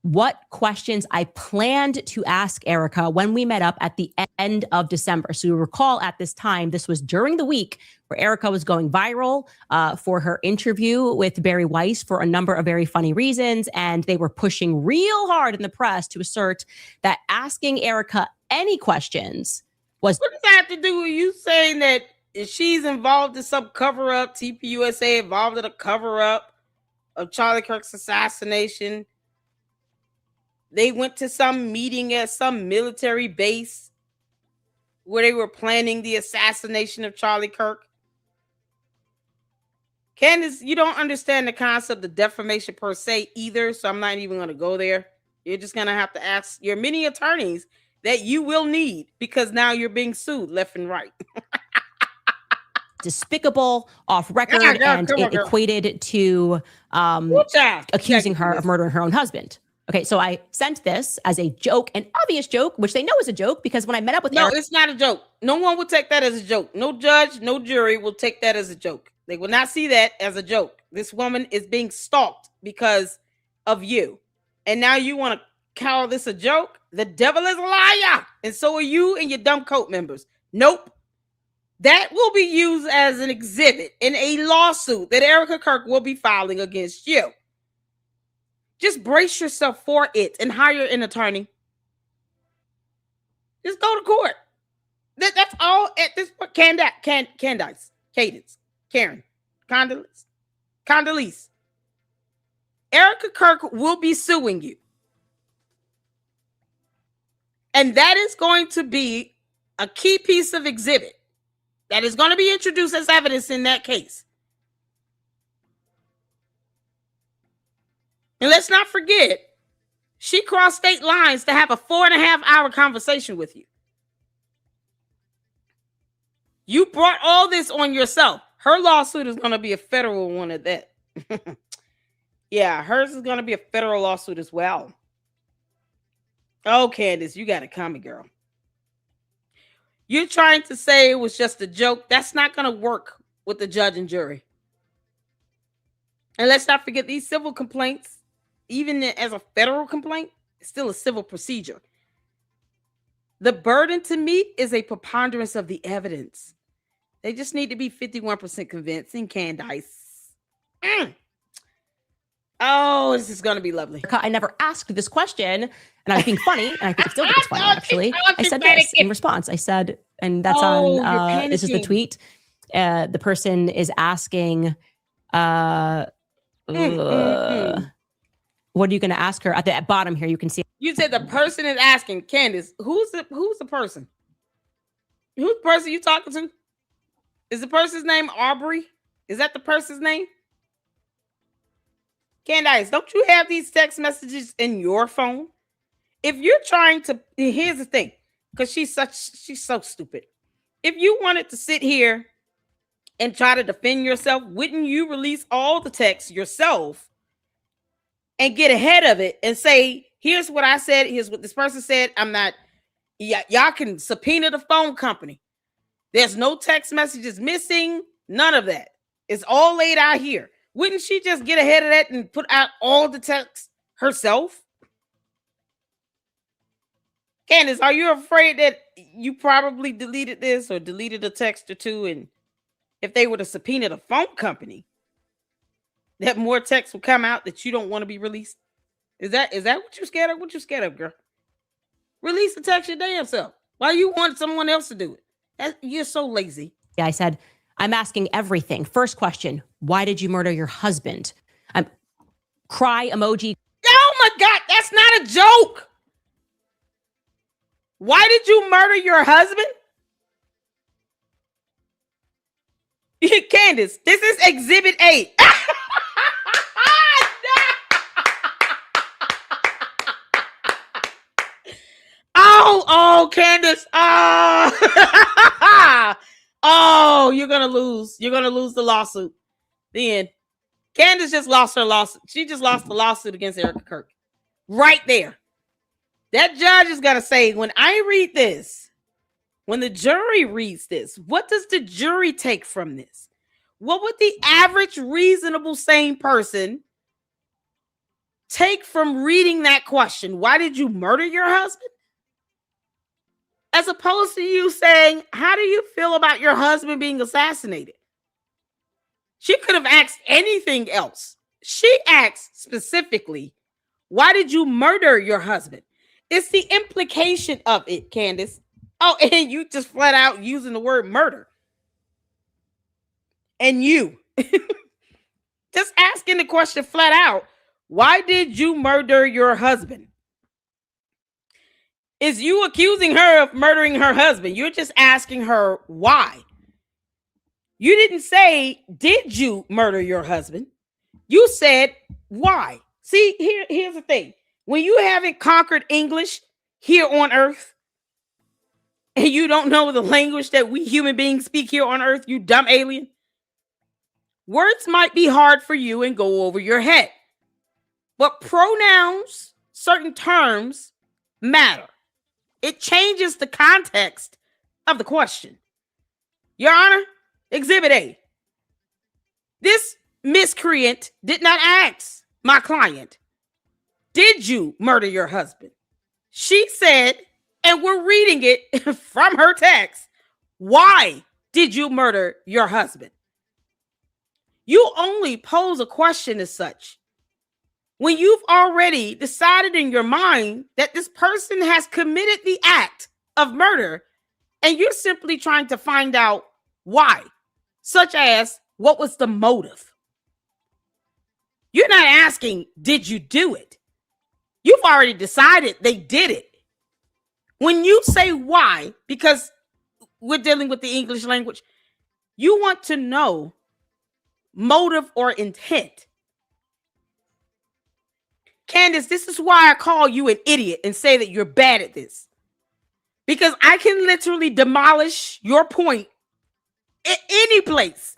what questions I planned to ask Erica when we met up at the end of December. So you recall at this time, this was during the week where Erica was going viral for her interview with Barry Weiss for a number of very funny reasons. And they were pushing real hard in the press to assert that asking Erica any questions was... What does that have to do with you saying that if she's involved in some cover-up, TPUSA involved in a cover-up of Charlie Kirk's assassination? They went to some meeting at some military base where they were planning the assassination of Charlie Kirk. Candace, you don't understand the concept of defamation per se either, so I'm not even going to go there. You're just going to have to ask your many attorneys that you will need because now you're being sued left and right. Despicable, off record, and it equated to accusing her of murdering her own husband. Okay, so I sent this as a joke, an obvious joke, which they know is a joke because when I met up with Eric, it's not a joke. No one will take that as a joke. No judge, no jury will take that as a joke. They will not see that as a joke. This woman is being stalked because of you. And now you want to call this a joke? The devil is a liar. And so are you and your dumb cult members. Nope. That will be used as an exhibit in a lawsuit that Erica Kirk will be filing against you. Just brace yourself for it and hire an attorney. Just go to court. That's all at this point. Candace, Cadence, Karen, Condoleezza. Erica Kirk will be suing you. And that is going to be a key piece of exhibit that is going to be introduced as evidence in that case. And let's not forget, she crossed state lines to have a 4.5-hour conversation with you. You brought all this on yourself. Her lawsuit is going to be a federal one at that. Yeah, hers is going to be a federal lawsuit as well. Oh, Candace, you got it coming, girl. You're trying to say it was just a joke. That's not going to work with the judge and jury. And let's not forget these civil complaints, even as a federal complaint, it's still a civil procedure. The burden to meet is a preponderance of the evidence. They just need to be 51% convincing, Candace. Oh, this is going to be lovely. I never asked this question, and I was being funny, and I think it's still it's funny, actually. I said this in response. I said, and that's on, this is the tweet. The person is asking, what are you going to ask her? At the bottom here, you can see. You said the person is asking, Candace, who's the person? Who's the person you talking to? Is the person's name Aubrey? Is that the person's name? Candace, don't you have these text messages in your phone? If you're trying to, here's the thing, because she's so stupid. If you wanted to sit here and try to defend yourself, wouldn't you release all the text yourself and get ahead of it and say, here's what I said, here's what this person said. I'm not, y'all can subpoena the phone company. There's no text messages missing, none of that. It's all laid out here. Wouldn't she just get ahead of that and put out all the text herself? Candace, are you afraid that you probably deleted this or deleted a text or two, and if they were to subpoena the phone company, that more text will come out that you don't want to be released? Is that what you're scared of? What you scared of, girl? Release the text your damn self. Why you want someone else to do it? You're so lazy. I said, I'm asking everything. First question, why did you murder your husband? Cry emoji. Oh my God, that's not a joke. Why did you murder your husband? Candace, this is Exhibit 8. Oh, Candace. Oh, you're going to lose. You're going to lose the lawsuit. The end. Candace just lost her lawsuit. She just lost the lawsuit against Erica Kirk. Right there. That judge is going to say, when I read this, when the jury reads this, what does the jury take from this? What would the average reasonable sane person take from reading that question? Why did you murder your husband? As opposed to you saying, how do you feel about your husband being assassinated? She could have asked anything else. She asked specifically, why did you murder your husband? It's the implication of it, Candace. Oh, and you just flat out using the word murder. And you just asking the question flat out, why did you murder your husband? Is you accusing her of murdering her husband? You're just asking her why. You didn't say, did you murder your husband? You said, why? See, here's the thing. When you haven't conquered English here on earth, and you don't know the language that we human beings speak here on earth, you dumb alien, words might be hard for you and go over your head. But pronouns, certain terms matter. It changes the context of the question. Your Honor, Exhibit A. This miscreant did not ask my client, did you murder your husband? She said, and we're reading it from her text, why did you murder your husband? You only pose a question as such when you've already decided in your mind that this person has committed the act of murder, and you're simply trying to find out why, such as what was the motive. You're not asking, did you do it? You've already decided they did it. When you say why, because we're dealing with the English language, you want to know motive or intent. Candace, this is why I call you an idiot and say that you're bad at this. Because I can literally demolish your point in any place.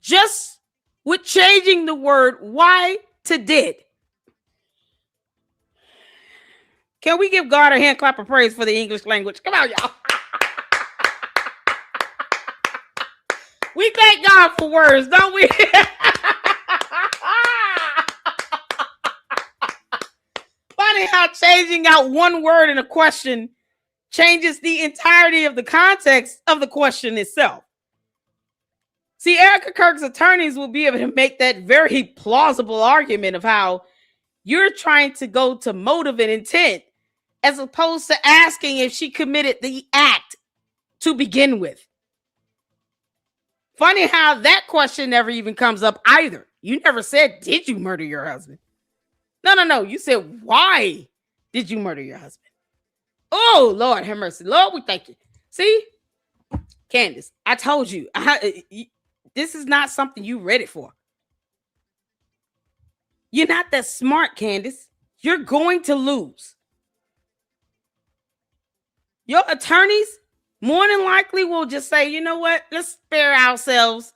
Just with changing the word why to did. Can we give God a hand clap of praise for the English language? Come on, y'all. We thank God for words, don't we? Funny how changing out one word in a question changes the entirety of the context of the question itself. See, Erica Kirk's attorneys will be able to make that very plausible argument of how you're trying to go to motive and intent as opposed to asking if she committed the act to begin with. Funny how that question never even comes up either. You never said, did you murder your husband? No. You said, why did you murder your husband? Oh, Lord, have mercy. Lord, we thank you. See, Candace, I told you, this is not something you read it for. You're not that smart, Candace. You're going to lose. Your attorneys more than likely will just say, you know what? Let's spare ourselves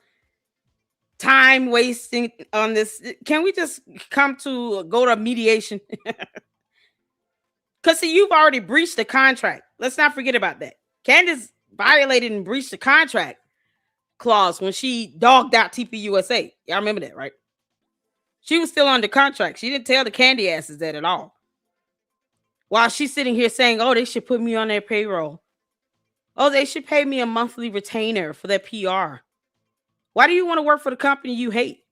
time wasting on this. Can we just go to mediation? Because see, you've already breached the contract. Let's not forget about that. Candace violated and breached the contract clause when she dogged out TPUSA. Y'all remember that, right? She was still under contract. She didn't tell the candy asses that at all. While she's sitting here saying, oh, they should put me on their payroll. Oh, they should pay me a monthly retainer for their PR. Why do you want to work for the company you hate?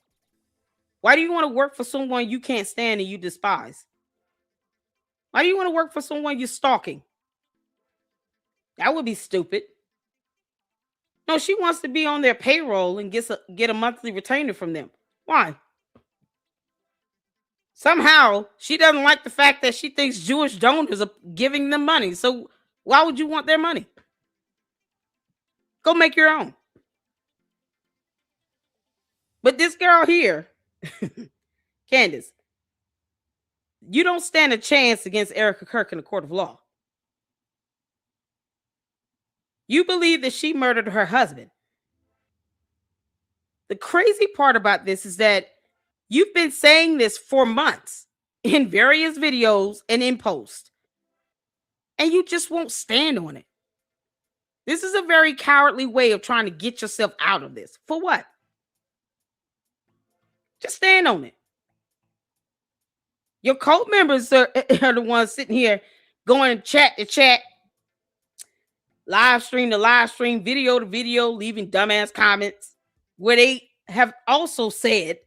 Why do you want to work for someone you can't stand and you despise? Why do you want to work for someone you're stalking? That would be stupid. No, she wants to be on their payroll and get a monthly retainer from them. Why? Somehow she doesn't like the fact that she thinks Jewish donors are giving them money. So why would you want their money? Go make your own. But this girl here, Candace, you don't stand a chance against Erica Kirk in the court of law. You believe that she murdered her husband. The crazy part about this is that you've been saying this for months in various videos and in posts, and you just won't stand on it. This is a very cowardly way of trying to get yourself out of this. For what? Just stand on it. Your cult members are the ones sitting here going chat to chat, live stream to live stream, video to video, leaving dumbass comments where they have also said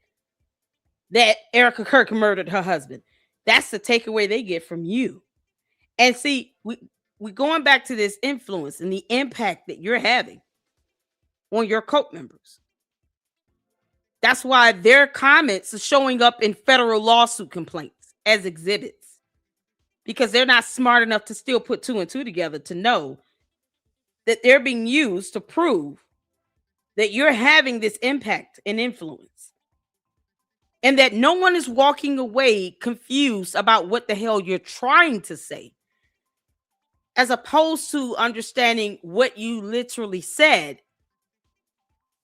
that Erica Kirk murdered her husband. That's the takeaway they get from you. And see, we're going back to this influence and the impact that you're having on your cult members. That's why their comments are showing up in federal lawsuit complaints as exhibits, because they're not smart enough to still put two and two together to know that they're being used to prove that you're having this impact and influence, and that no one is walking away confused about what the hell you're trying to say, as opposed to understanding what you literally said,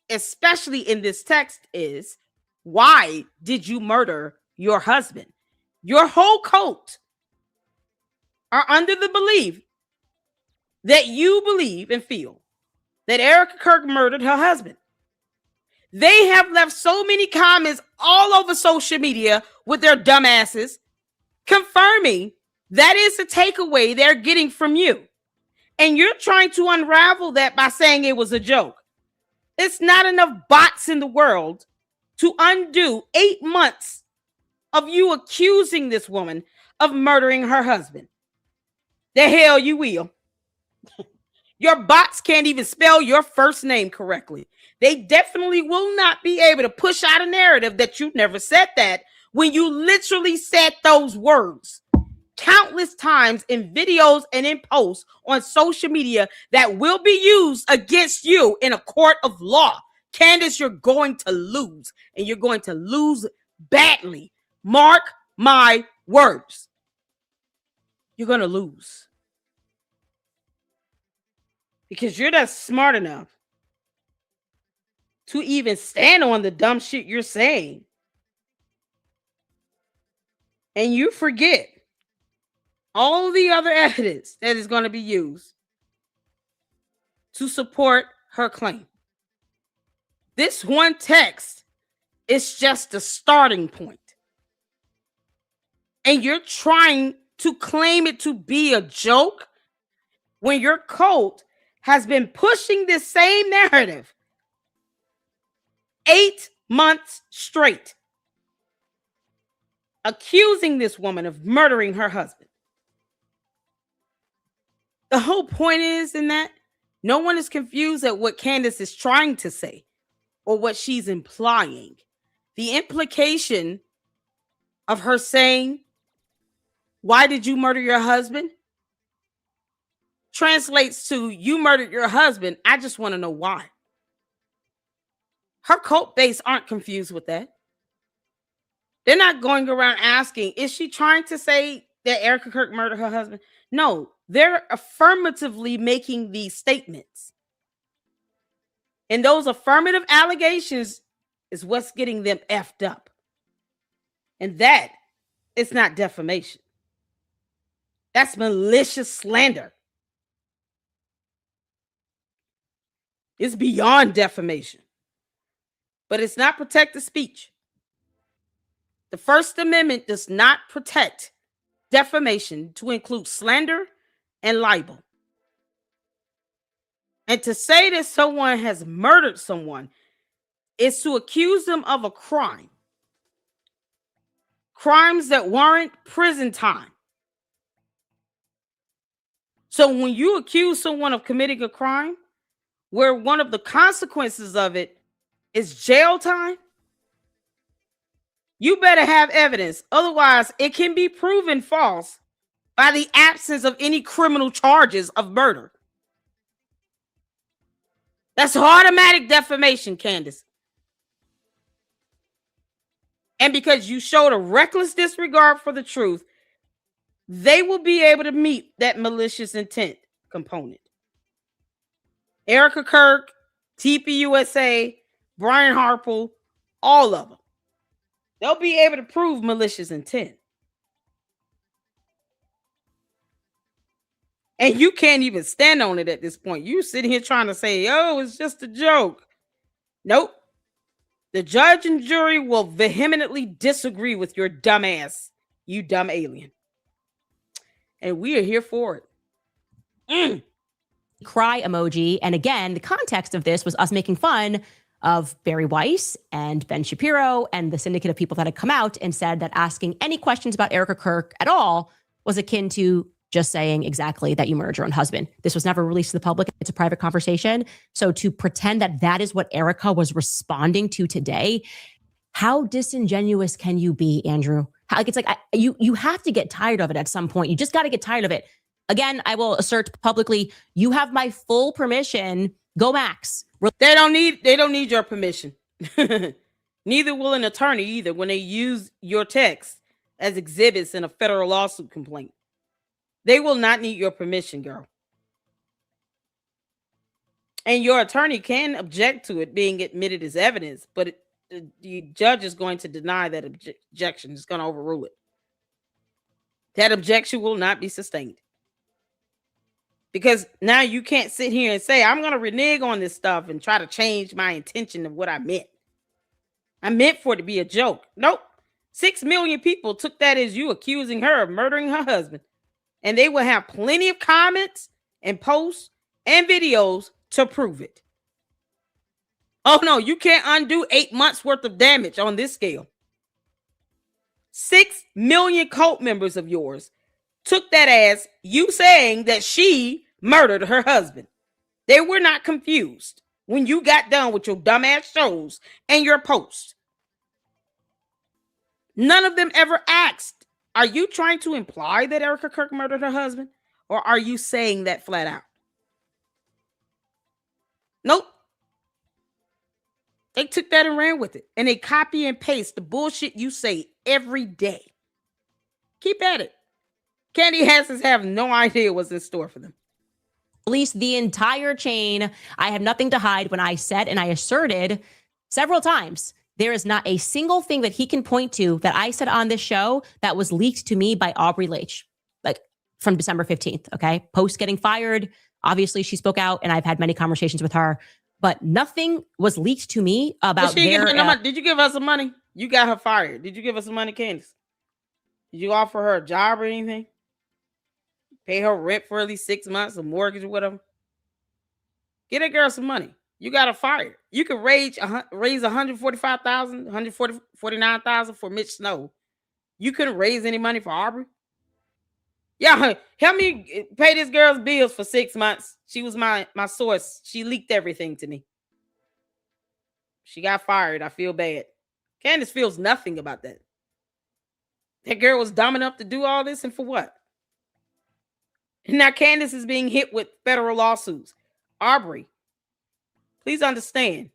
especially in this text, is why did you murder your husband? Your whole cult are under the belief that you believe and feel that Erica Kirk murdered her husband. They have left so many comments all over social media with their dumbasses confirming that is the takeaway they're getting from you. And you're trying to unravel that by saying it was a joke. It's not enough bots in the world to undo 8 months of you accusing this woman of murdering her husband. The hell you will. Your bots can't even spell your first name correctly. They definitely will not be able to push out a narrative that you never said that when you literally said those words countless times in videos and in posts on social media that will be used against you in a court of law. Candace, you're going to lose, and you're going to lose badly. Mark my words. You're going to lose. Because you're not smart enough to even stand on the dumb shit you're saying. And you forget all the other evidence that is going to be used to support her claim. This one text is just a starting point. And you're trying to claim it to be a joke when your cult has been pushing this same narrative 8 months straight, accusing this woman of murdering her husband. The whole point is in that no one is confused at what Candace is trying to say or what she's implying. The implication of her saying, "Why did you murder your husband?" translates to, "You murdered your husband. I just want to know why." Her cult base aren't confused with that. They're not going around asking, is she trying to say that Erica Kirk murdered her husband? No, they're affirmatively making these statements. And those affirmative allegations is what's getting them effed up. And that is not defamation. That's malicious slander. It's beyond defamation. But it's not protected speech. The First Amendment does not protect defamation to include slander and libel. And to say that someone has murdered someone is to accuse them of a crime. Crimes that warrant prison time. So when you accuse someone of committing a crime where one of the consequences of it is jail time, you better have evidence. Otherwise, it can be proven false by the absence of any criminal charges of murder. That's automatic defamation, Candace. And because you showed a reckless disregard for the truth, they will be able to meet that malicious intent component. Erica Kirk, TPUSA, Brian Harpole, all of them. They'll be able to prove malicious intent. And you can't even stand on it at this point. You sitting here trying to say, oh, it's just a joke. Nope. The judge and jury will vehemently disagree with your dumb ass, you dumb alien. And we are here for it. Cry emoji. And again, the context of this was us making fun of Barry Weiss and Ben Shapiro and the syndicate of people that had come out and said that asking any questions about Erica Kirk at all was akin to just saying exactly that you murdered your own husband. This was never released to the public. It's a private conversation. So to pretend that that is what Erica was responding to today, how disingenuous can you be, Andrew? You have to get tired of it at some point. You just got to get tired of it. Again, I will assert publicly, you have my full permission. Go Max. They don't need your permission. Neither will an attorney either when they use your text as exhibits in a federal lawsuit complaint. They will not need your permission, girl. And your attorney can object to it being admitted as evidence, but the judge is going to deny that objection. Is going to overrule it. That objection will not be sustained. Because now you can't sit here and say, I'm going to renege on this stuff and try to change my intention of what I meant. I meant for it to be a joke. Nope. 6 million people took that as you accusing her of murdering her husband. And they will have plenty of comments and posts and videos to prove it. Oh no, you can't undo 8 months worth of damage on this scale. 6 million cult members of yours took that as you saying that she murdered her husband. They were not confused when you got done with your dumbass shows and your posts. None of them ever asked, are you trying to imply that Erica Kirk murdered her husband? Or are you saying that flat out? Nope. They took that and ran with it. And they copy and paste the bullshit you say every day. Keep at it. Candy Hassans have no idea what's in store for them. Release the entire chain. I have nothing to hide when I said and I asserted several times, there is not a single thing that he can point to that I said on this show that was leaked to me by Aubrey Leitch, like from December 15th. Okay. Post getting fired. Obviously she spoke out and I've had many conversations with her, but nothing was leaked to me about their... Did you give us some money? You got her fired. Did you give us some money, Candace? Did you offer her a job or anything? Pay her rent for at least 6 months, a mortgage or whatever? Get that girl some money. You got her fired. You could raise $145,000, $149,000 for Mitch Snow. You couldn't raise any money for Aubrey. Yeah, help me pay this girl's bills for 6 months. She was my source. She leaked everything to me. She got fired. I feel bad. Candace feels nothing about that. That girl was dumb enough to do all this, and for what? And now Candace is being hit with federal lawsuits. Aubrey, please understand,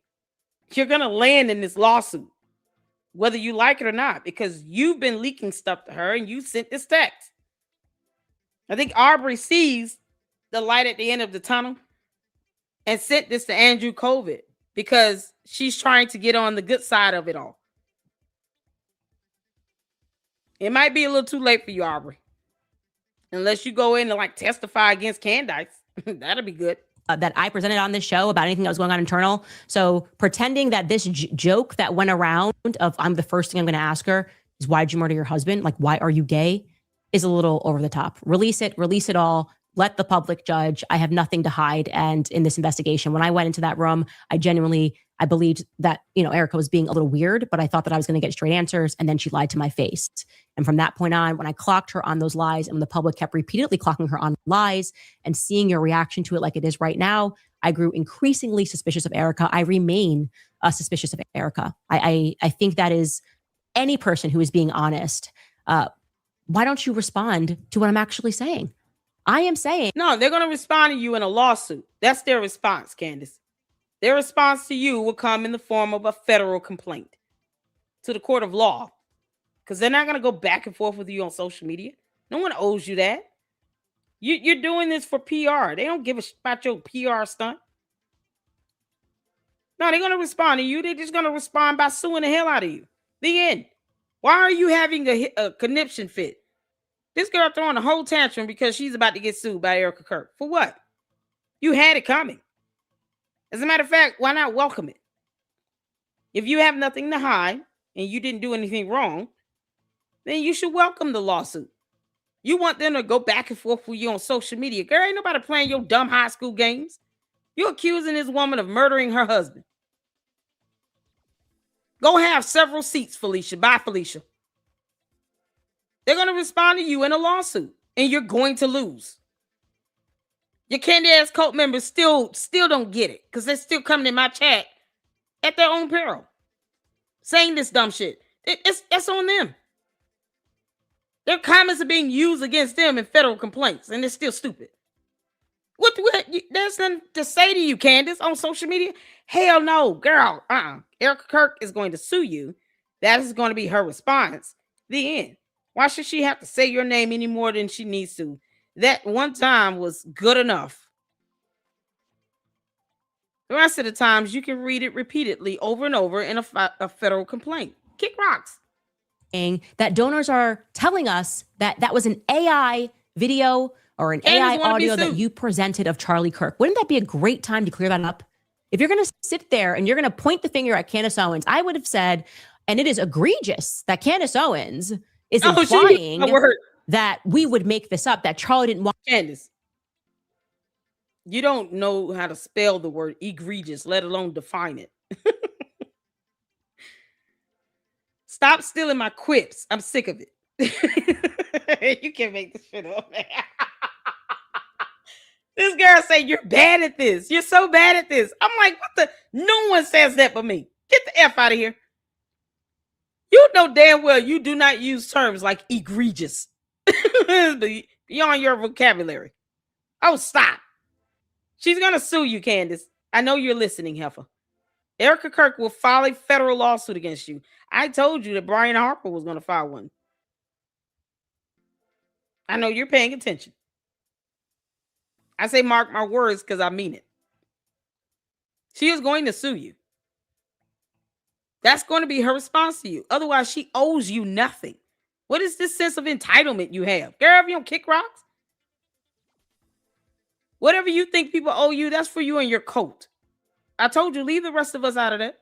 you're going to land in this lawsuit, whether you like it or not, because you've been leaking stuff to her and you sent this text. I think Aubrey sees the light at the end of the tunnel and sent this to Andrew COVID because she's trying to get on the good side of it all. It might be a little too late for you, Aubrey. Unless you go in and like testify against Candace. That'll be good. That I presented on this show about anything that was going on internal. So pretending that this joke that went around of I'm the first thing I'm going to ask her is why did you murder your husband? Like, why are you gay? Is a little over the top. Release it all. Let the public judge. I have nothing to hide. And in this investigation, when I went into that room, I genuinely I believed that, Erica was being a little weird, but I thought that I was going to get straight answers. And then she lied to my face. And from that point on, when I clocked her on those lies and when the public kept repeatedly clocking her on lies and seeing your reaction to it like it is right now, I grew increasingly suspicious of Erica. I remain suspicious of Erica. I think that is any person who is being honest. Why don't you respond to what I'm actually saying? I am saying. No, they're going to respond to you in a lawsuit. That's their response, Candace. Their response to you will come in the form of a federal complaint to the court of law, because they're not going to go back and forth with you on social media. No one owes you that. You're doing this for PR. They don't give a shit about your PR stunt. No, they're going to respond to you. They're just going to respond by suing the hell out of you. The end. Why are you having a conniption fit? This girl throwing a whole tantrum because she's about to get sued by Erica Kirk. For what? You had it coming. As a matter of fact, why not welcome it? If you have nothing to hide and you didn't do anything wrong, then you should welcome the lawsuit. You want them to go back and forth with you on social media. Girl, ain't nobody playing your dumb high school games. You're accusing this woman of murdering her husband. Go have several seats, Felicia. Bye, Felicia. They're going to respond to you in a lawsuit, and you're going to lose. Your candy ass cult members still don't get it, because they're still coming in my chat at their own peril, saying this dumb shit. It's on them. Their comments are being used against them in federal complaints, and they're still stupid. What there's nothing to say to you, Candace, on social media? Hell no, girl. Erica Kirk is going to sue you. That is going to be her response. The end. Why should she have to say your name any more than she needs to? That one time was good enough. The rest of the times, you can read it repeatedly over and over in a federal complaint. Kick rocks. That donors are telling us that was an AI video or an AI audio that you presented of Charlie Kirk. Wouldn't that be a great time to clear that up? If you're going to sit there and you're going to point the finger at Candace Owens, I would have said, and it is egregious that Candace Owens is implying that we would make this up, that Charlie didn't want. Candace, you don't know how to spell the word egregious, let alone define it. Stop stealing my quips. I'm sick of it. You can't make this shit up, man. This girl say you're bad at this. You're so bad at this. I'm like, what the? No one says that but me. Get the F out of here. You know damn well you do not use terms like egregious beyond your vocabulary. Oh, stop. She's going to sue you, Candace. I know you're listening, Heifer. Erica Kirk will file a federal lawsuit against you. I told you that Brian Harpole was going to file one. I know you're paying attention. I say mark my words because I mean it. She is going to sue you. That's going to be her response to you. Otherwise, she owes you nothing. What is this sense of entitlement you have? Girl, if you don't kick rocks, whatever you think people owe you, that's for you and your cult. I told you, leave the rest of us out of that.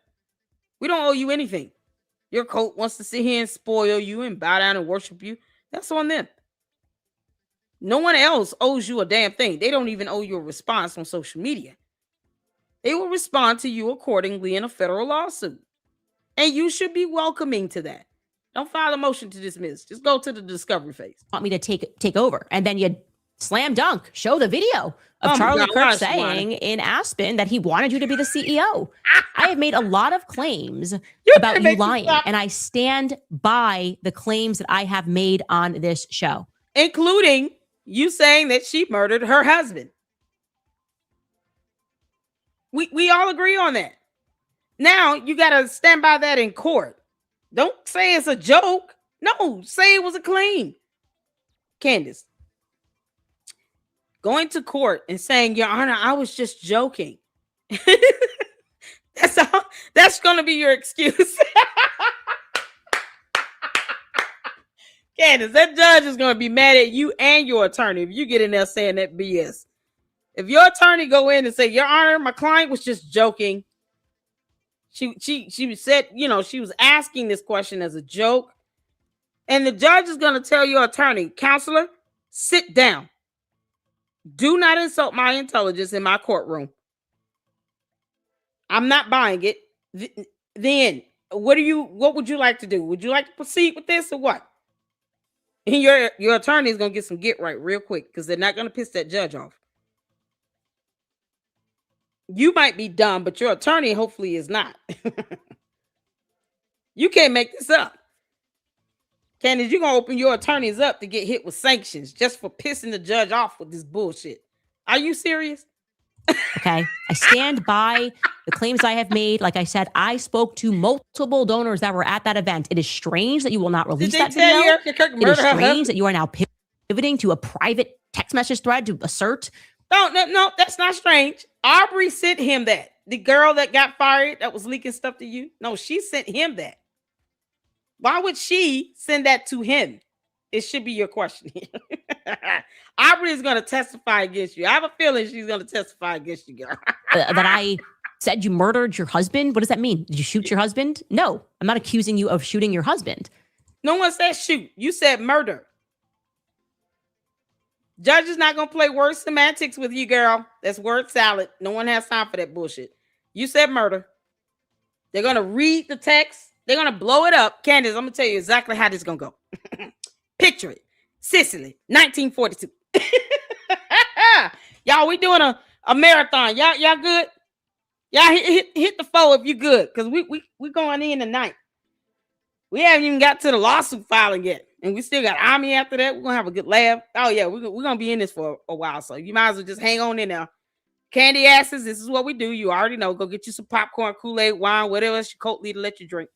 We don't owe you anything. Your cult wants to sit here and spoil you and bow down and worship you. That's on them. No one else owes you a damn thing. They don't even owe you a response on social media. They will respond to you accordingly in a federal lawsuit. And you should be welcoming to that. Don't file a motion to dismiss. Just go to the discovery phase. Want me to take over. And then you slam dunk, show the video of Charlie Kirk saying in Aspen that he wanted you to be the CEO. I have made a lot of claims about you lying, and I stand by the claims that I have made on this show. Including you saying that she murdered her husband. We all agree on that. Now, you got to stand by that in court. Don't say it's a joke. No, say it was a claim. Candace, going to court and saying, Your Honor, I was just joking. That's going to be your excuse. Candace, that judge is going to be mad at you and your attorney if you get in there saying that BS. If your attorney go in and say, Your Honor, my client was just joking. She said, she was asking this question as a joke. And the judge is going to tell your attorney, Counselor, sit down. Do not insult my intelligence in my courtroom. I'm not buying it. Then what would you like to do? Would you like to proceed with this or what? And your attorney is gonna get some get right real quick because they're not gonna piss that judge off. You might be dumb, but your attorney hopefully is not. You can't make this up. Candace, you're gonna open your attorneys up to get hit with sanctions just for pissing the judge off with this bullshit. Are you serious? Okay. I stand by the claims I have made. Like I said, I spoke to multiple donors that were at that event. It is strange that you will not release that video. It is strange that you are now pivoting to a private text message thread to assert. No, that's not strange. Aubrey sent him that. The girl that got fired that was leaking stuff to you. No, she sent him that. Why would she send that to him? It should be your question here. Aubrey is going to testify against you. I have a feeling she's going to testify against you, girl. That I said you murdered your husband? What does that mean? Did you shoot your husband? No, I'm not accusing you of shooting your husband. No one said shoot. You said murder. Judge is not going to play word semantics with you, girl. That's word salad. No one has time for that bullshit. You said murder. They're going to read the text. They're going to blow it up. Candace, I'm going to tell you exactly how this is going to go. Picture it. Sicily, 1942. Y'all, we doing a marathon. Y'all good? Y'all hit the 4 if you good. Because we going in tonight. We haven't even got to the lawsuit filing yet. And we still got Army after that. We're going to have a good laugh. Oh, yeah, we're going to be in this for a while. So you might as well just hang on in there. Candy asses, this is what we do. You already know. Go get you some popcorn, Kool-Aid, wine, whatever else your cult leader let you drink.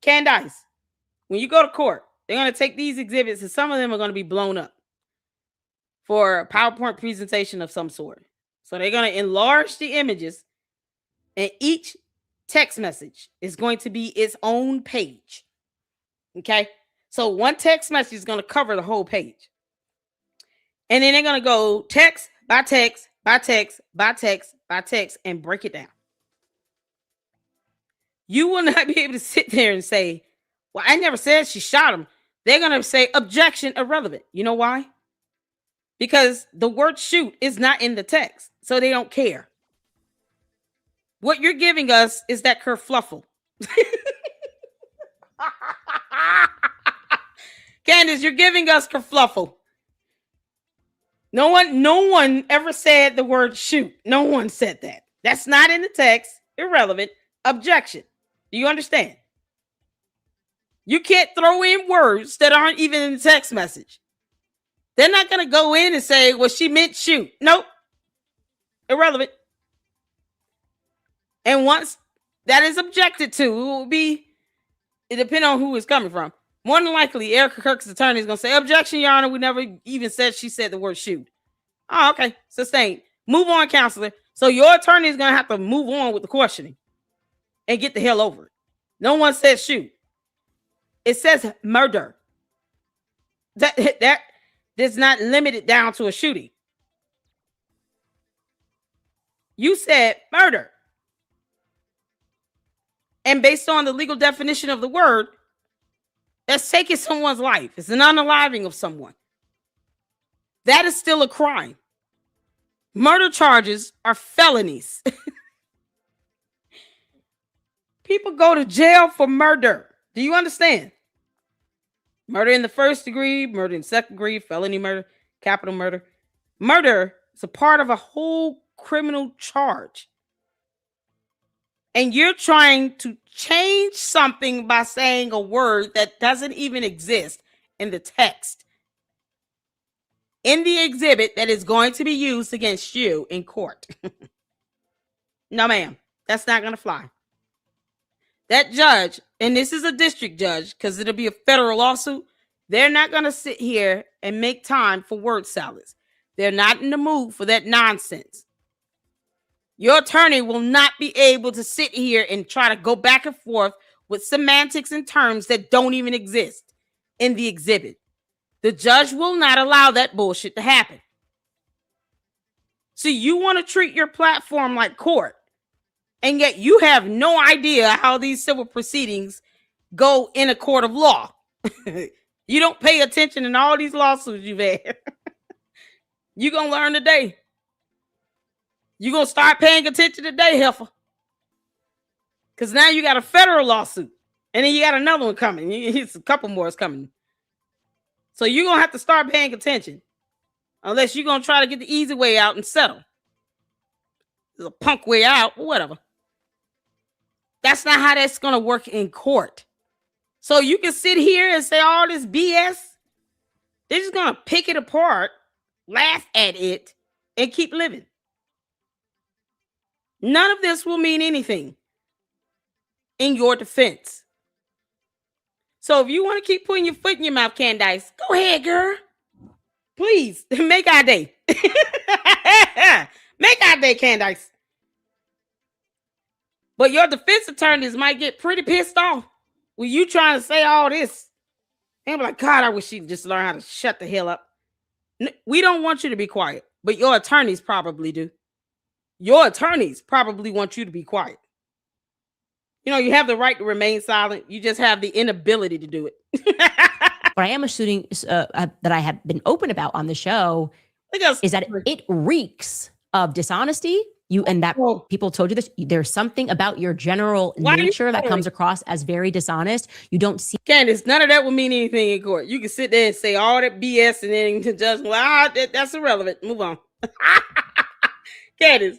Candace, when you go to court, they're going to take these exhibits and some of them are going to be blown up for a PowerPoint presentation of some sort. So they're going to enlarge the images and each text message is going to be its own page. Okay? So one text message is going to cover the whole page. And then they're going to go text by text by text by text by text and break it down. You will not be able to sit there and say, well, I never said she shot him. They're going to say objection irrelevant. You know why? Because the word shoot is not in the text. So they don't care. What you're giving us is that kerfluffle. Candace, you're giving us kerfluffle. No one ever said the word shoot. No one said that. That's not in the text. Irrelevant. Objection. Do you understand? You can't throw in words that aren't even in the text message. They're not going to go in and say, well, she meant shoot. Nope. Irrelevant. And once that is objected to, it will be, it depends on who it's coming from. More than likely, Erica Kirk's attorney is going to say, objection, Your Honor. We never even said she said the word shoot. Oh, okay. Sustained. Move on, counselor. So your attorney is going to have to move on with the questioning and get the hell over it. No one said shoot. It says murder. That does not limit it down to a shooting. You said murder. And based on the legal definition of the word, that's taking someone's life. It's an unaliving of someone. That is still a crime. Murder charges are felonies. People go to jail for murder. Do you understand? Murder in the first degree, murder in second degree, felony murder, capital murder. Murder is a part of a whole criminal charge. And you're trying to change something by saying a word that doesn't even exist in the text, in the exhibit that is going to be used against you in court. No, ma'am, that's not going to fly. That judge, and this is a district judge because it'll be a federal lawsuit, they're not going to sit here and make time for word salads. They're not in the mood for that nonsense. Your attorney will not be able to sit here and try to go back and forth with semantics and terms that don't even exist in the exhibit. The judge will not allow that bullshit to happen. So you want to treat your platform like court, and yet you have no idea how these civil proceedings go in a court of law. You don't pay attention in all these lawsuits you've had. You're going to learn today. You're going to start paying attention today, heifer. Because now you got a federal lawsuit. And then you got another one coming. It's a couple more is coming. So you're going to have to start paying attention. Unless you're going to try to get the easy way out and settle. There's a punk way out, whatever. That's not how that's going to work in court. So you can sit here and say all this BS. They're just going to pick it apart, laugh at it, and keep living. None of this will mean anything in your defense. So if you want to keep putting your foot in your mouth, Candace, go ahead, girl. Please, make our day. Make our day, Candace. But your defense attorneys might get pretty pissed off when you trying to say all this. And be like, God, I wish she'd just learn how to shut the hell up. We don't want you to be quiet, but your attorneys probably do. Your attorneys probably want you to be quiet. You know, you have the right to remain silent. You just have the inability to do it. What I am assuming that I have been open about on the show is that it reeks of dishonesty. People told you this. There's something about your general nature that comes across as very dishonest. You don't see. Candace, none of that will mean anything in court. You can sit there and say all that BS and then the judge will, that's irrelevant. Move on. Candace,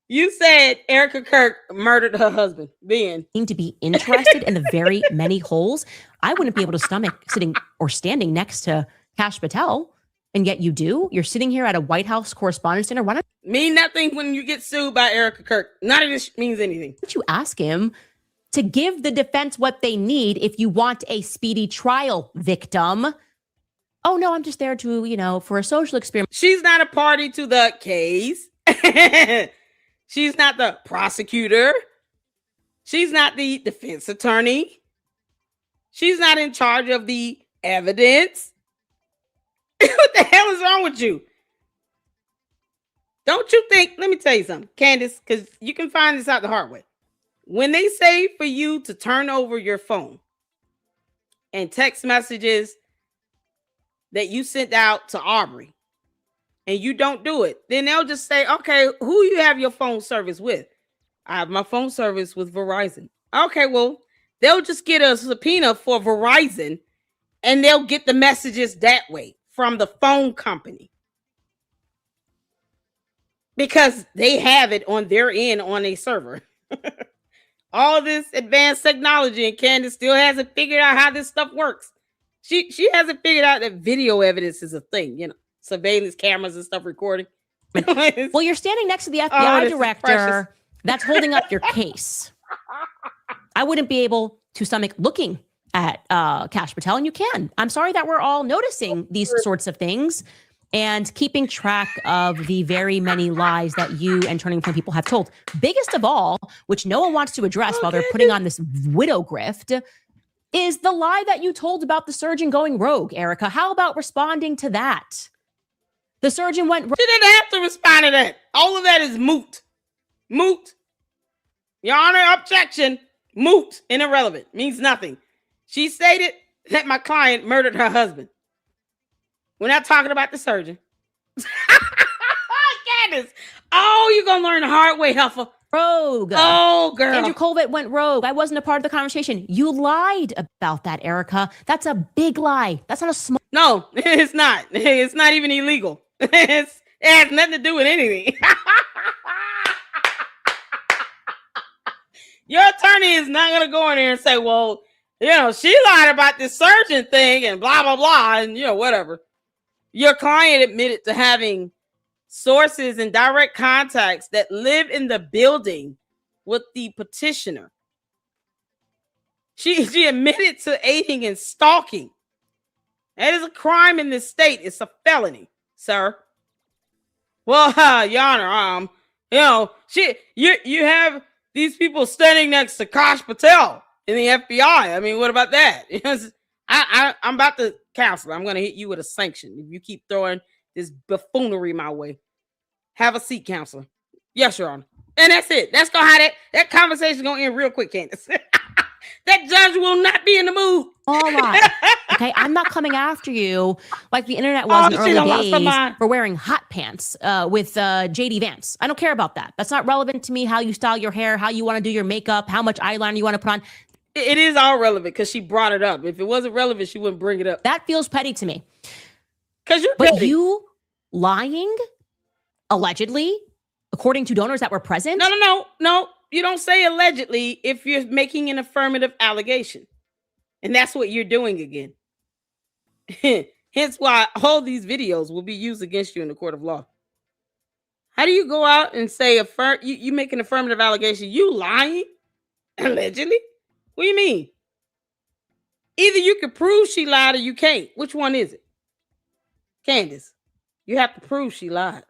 you said Erica Kirk murdered her husband. Then seem to be interested in the very many holes. I wouldn't be able to stomach sitting or standing next to Kash Patel. And yet you do. You're sitting here at a White House Correspondents' Dinner. Why don't mean nothing when you get sued by Erica Kirk? None of this means anything. Why don't you ask him to give the defense what they need if you want a speedy trial, victim? Oh no, I'm just there to, for a social experiment. She's not a party to the case. She's not the prosecutor. She's not the defense attorney. She's not in charge of the evidence. What the hell is wrong with you? Don't you think, let me tell you something, Candace, because you can find this out the hard way. When they say for you to turn over your phone and text messages that you sent out to Aubrey and you don't do it, then they'll just say, okay, who you have your phone service with? I have my phone service with Verizon. Okay, well, they'll just get a subpoena for Verizon and they'll get the messages that way from the phone company. Because they have it on their end on a server. All this advanced technology, and Candace still hasn't figured out how this stuff works. She hasn't figured out that video evidence is a thing, surveillance cameras and stuff recording. Well, you're standing next to the FBI director that's holding up your case. I wouldn't be able to stomach looking at Kash Patel, and you can. I'm sorry that we're all noticing these sorts of things and keeping track of the very many lies that you and Turning Point people have told. Biggest of all, which no one wants to address while they're putting on this widow grift, is the lie that you told about the surgeon going rogue, Erica. How about responding to that? The surgeon went rogue. She didn't have to respond to that. All of that is moot. Moot. Your Honor, objection. Moot and irrelevant. Means nothing. She stated that my client murdered her husband. We're not talking about the surgeon. Candace. Oh, you're going to learn the hard way, Huffer. Rogue. Oh, girl. Andrew Colvett went rogue. I wasn't a part of the conversation. You lied about that, Erica. That's a big lie. That's not a small. No, it's not. It's not even illegal. It has nothing to do with anything. Your attorney is not going to go in there and say, well, she lied about this surgeon thing and blah, blah, blah, and, whatever. Your client admitted to having sources and direct contacts that live in the building with the petitioner. She admitted to aiding and stalking. That is a crime in this state. It's a felony, sir. Well, Your Honor, you have these people standing next to Kash Patel in the FBI. I mean, what about that? I'm about to counsel. I'm going to hit you with a sanction if you keep throwing this buffoonery my way. Have a seat, counselor. Yes, Your Honor. And that's it. That's how that conversation is going to end real quick, Candace. That judge will not be in the mood. All right. Okay, I'm not coming after you like the internet was in she done early lost her days mind. for wearing hot pants with JD Vance. I don't care about that. That's not relevant to me, how you style your hair, how you want to do your makeup, how much eyeliner you want to put on. It is all relevant because she brought it up. If it wasn't relevant, she wouldn't bring it up. That feels petty to me. Because you're But petty. you lying, allegedly, according to donors that were present? No. You don't say allegedly if you're making an affirmative allegation. And that's what you're doing again. Hence why all these videos will be used against you in the court of law. How do you go out and say you make an affirmative allegation? You lying? Allegedly? What do you mean? Either you can prove she lied or you can't. Which one is it? Candace, you have to prove she lied.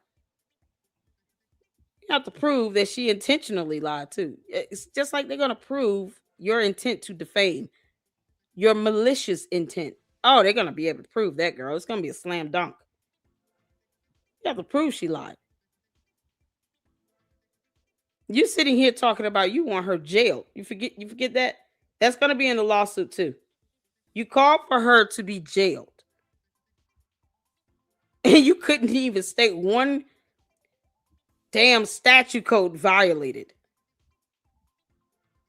You have to prove that she intentionally lied too. It's just like they're going to prove your intent to defame, your malicious intent. Oh, they're going to be able to prove that, girl. It's going to be a slam dunk. You have to prove she lied. You sitting here talking about you want her jailed. You forget that? That's going to be in the lawsuit too. You called for her to be jailed. And you couldn't even state one damn statute code violated,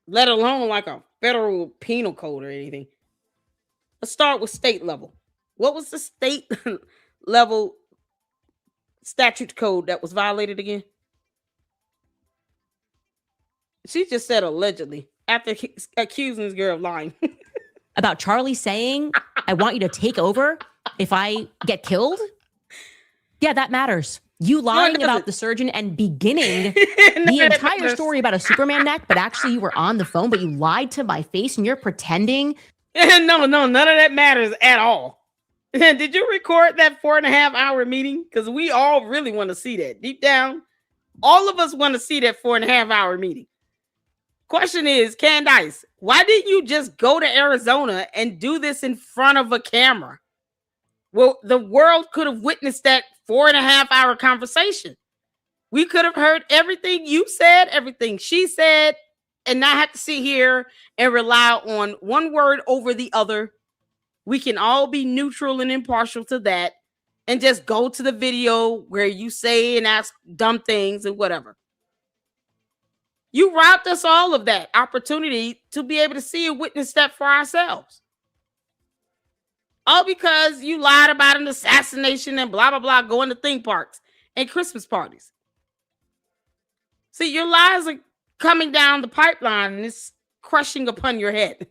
let alone like a federal penal code or anything. Let's start with state level. What was the state level statute code that was violated again? She just said allegedly after accusing this girl of lying. About Charlie saying, I want you to take over if I get killed? Yeah, that matters. You lying about the surgeon and beginning the entire story about a Superman neck, but actually you were on the phone, but you lied to my face and you're pretending. No, none of that matters at all. Did you record that 4.5-hour meeting? Because we all really want to see that. Deep down, all of us want to see that 4.5-hour meeting. Question is, Candace, why didn't you just go to Arizona and do this in front of a camera? Well, the world could have witnessed that 4.5-hour conversation. We could have heard everything you said, everything she said, and not have to sit here and rely on one word over the other. We can all be neutral and impartial to that and just go to the video where you say and ask dumb things and whatever. You robbed us all of that opportunity to be able to see and witness that for ourselves. All because you lied about an assassination and blah, blah, blah, going to theme parks and Christmas parties. See, your lies are coming down the pipeline and it's crushing upon your head.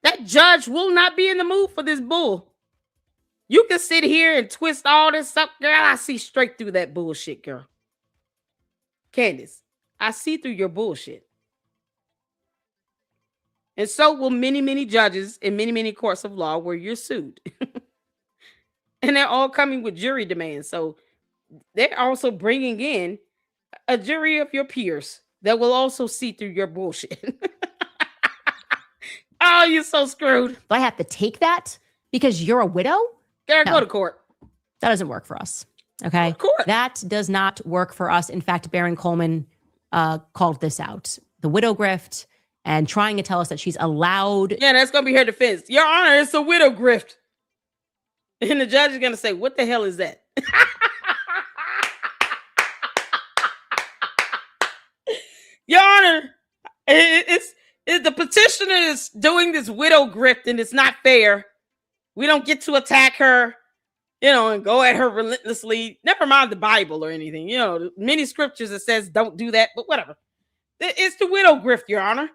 That judge will not be in the mood for this bull. You can sit here and twist all this up, girl. I see straight through that bullshit, girl. Candace, I see through your bullshit. And so will many, many judges in many, many courts of law where you're sued. And they're all coming with jury demands. So they're also bringing in a jury of your peers that will also see through your bullshit. Oh, you're so screwed. Do I have to take that because you're a widow? Girl, go to court. That doesn't work for us. Okay. That does not work for us. In fact, Baron Coleman called this out. The widow grift and trying to tell us that she's allowed. Yeah, that's going to be her defense. Your Honor, it's a widow grift. And the judge is going to say, what the hell is that? Your Honor, it's the petitioner is doing this widow grift and it's not fair. We don't get to attack her, and go at her relentlessly. Never mind the Bible or anything. Many scriptures that says don't do that, but whatever. It's the widow grift, Your Honor.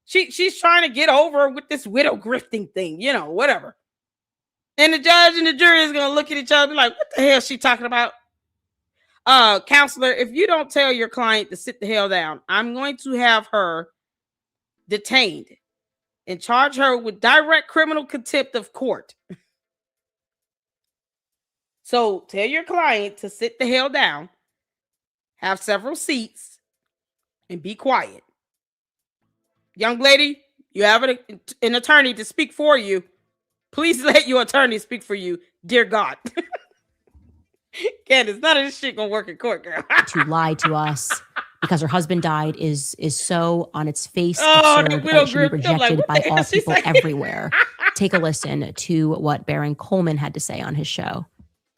She's trying to get over with this widow grifting thing, whatever. And the judge and the jury is going to look at each other and be like, what the hell is she talking about? Counselor, if you don't tell your client to sit the hell down, I'm going to have her detained and charge her with direct criminal contempt of court. So tell your client to sit the hell down, have several seats, and be quiet. Young lady, you have an attorney to speak for you. Please let your attorney speak for you, dear God. Candace, none of this shit gonna work in court, girl. To lie to us because her husband died is so on its face Oh, absurd that that widow it should be grift. I'm like, rejected what by the hell all she people say? everywhere. Take a listen to what Baron Coleman had to say on his show.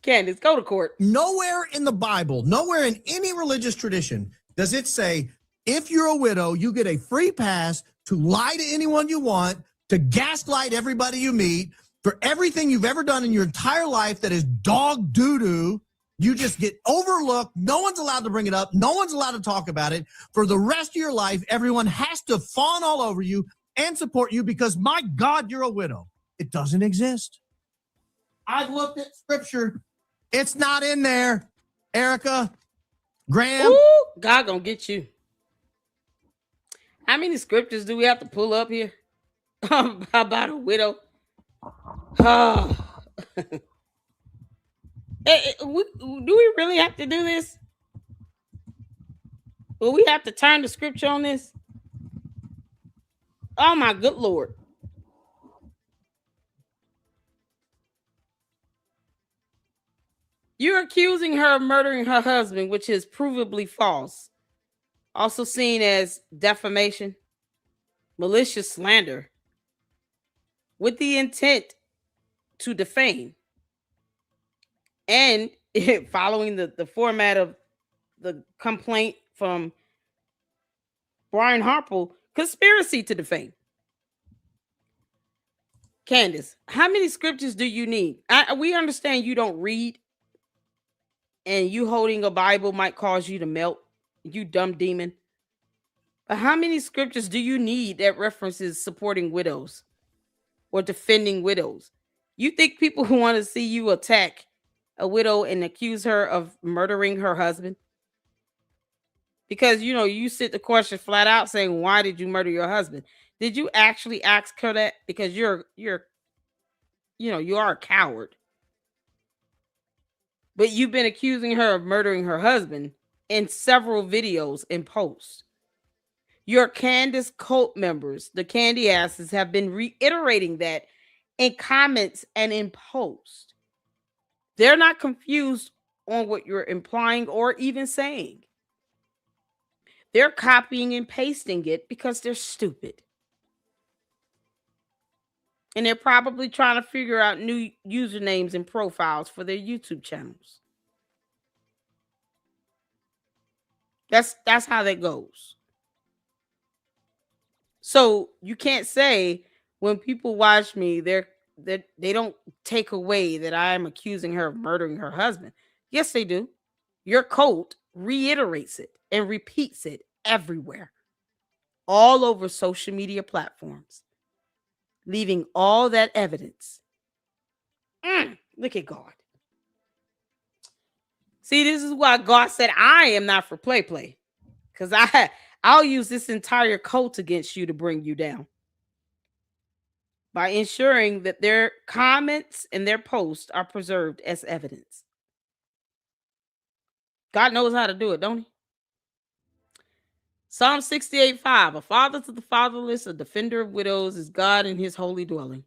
Candace, go to court. Nowhere in the Bible, nowhere in any religious tradition does it say if you're a widow, you get a free pass to lie to anyone you want, to gaslight everybody you meet, for everything you've ever done in your entire life that is dog doo-doo. You just get overlooked. No one's allowed to bring it up. No one's allowed to talk about it. For the rest of your life, everyone has to fawn all over you and support you because, my God, you're a widow. It doesn't exist. I've looked at scripture. It's not in there, Erica, Graham. Ooh, God gonna get you. How many scriptures do we have to pull up here about a widow? Oh. Do we really have to do this? Will we have to turn the scripture on this? Oh my good Lord. You're accusing her of murdering her husband, which is provably false. Also seen as defamation, malicious slander, with the intent to defame. And following the format of the complaint from Brian Harpole, conspiracy to defame. Candace, how many scriptures do you need? We understand you don't read, and you holding a Bible might cause you to melt, you dumb demon. But how many scriptures do you need that references supporting widows or defending widows? You think people who want to see you attack a widow and accuse her of murdering her husband? Because, you sit the question flat out saying, why did you murder your husband? Did you actually ask her that? Because you are a coward. But you've been accusing her of murdering her husband in several videos and posts. Your Candace cult members, the candy asses, have been reiterating that in comments and in posts. They're not confused on what you're implying or even saying. They're copying and pasting it because they're stupid. And they're probably trying to figure out new usernames and profiles for their YouTube channels. That's how that goes. So you can't say when people watch me, they don't take away that I am accusing her of murdering her husband. Yes, they do. Your cult reiterates it and repeats it everywhere, all over social media platforms, leaving all that evidence. Look at God. See, this is why God said, I am not for play. Because I'll use this entire cult against you to bring you down. By ensuring that their comments and their posts are preserved as evidence. God knows how to do it, don't he? Psalm 68:5, a father to the fatherless, a defender of widows is God in his holy dwelling.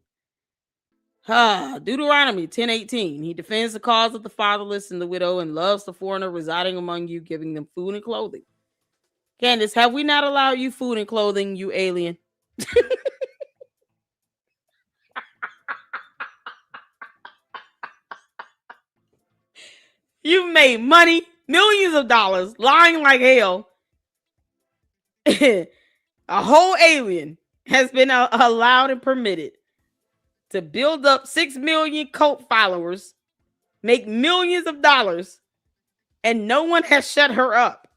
Deuteronomy 10:18, he defends the cause of the fatherless and the widow and loves the foreigner residing among you, giving them food and clothing. Candace, have we not allowed you food and clothing, you alien? You've made money, millions of dollars, lying like hell. A whole alien has been allowed and permitted to build up 6 million cult followers, make millions of dollars, and no one has shut her up.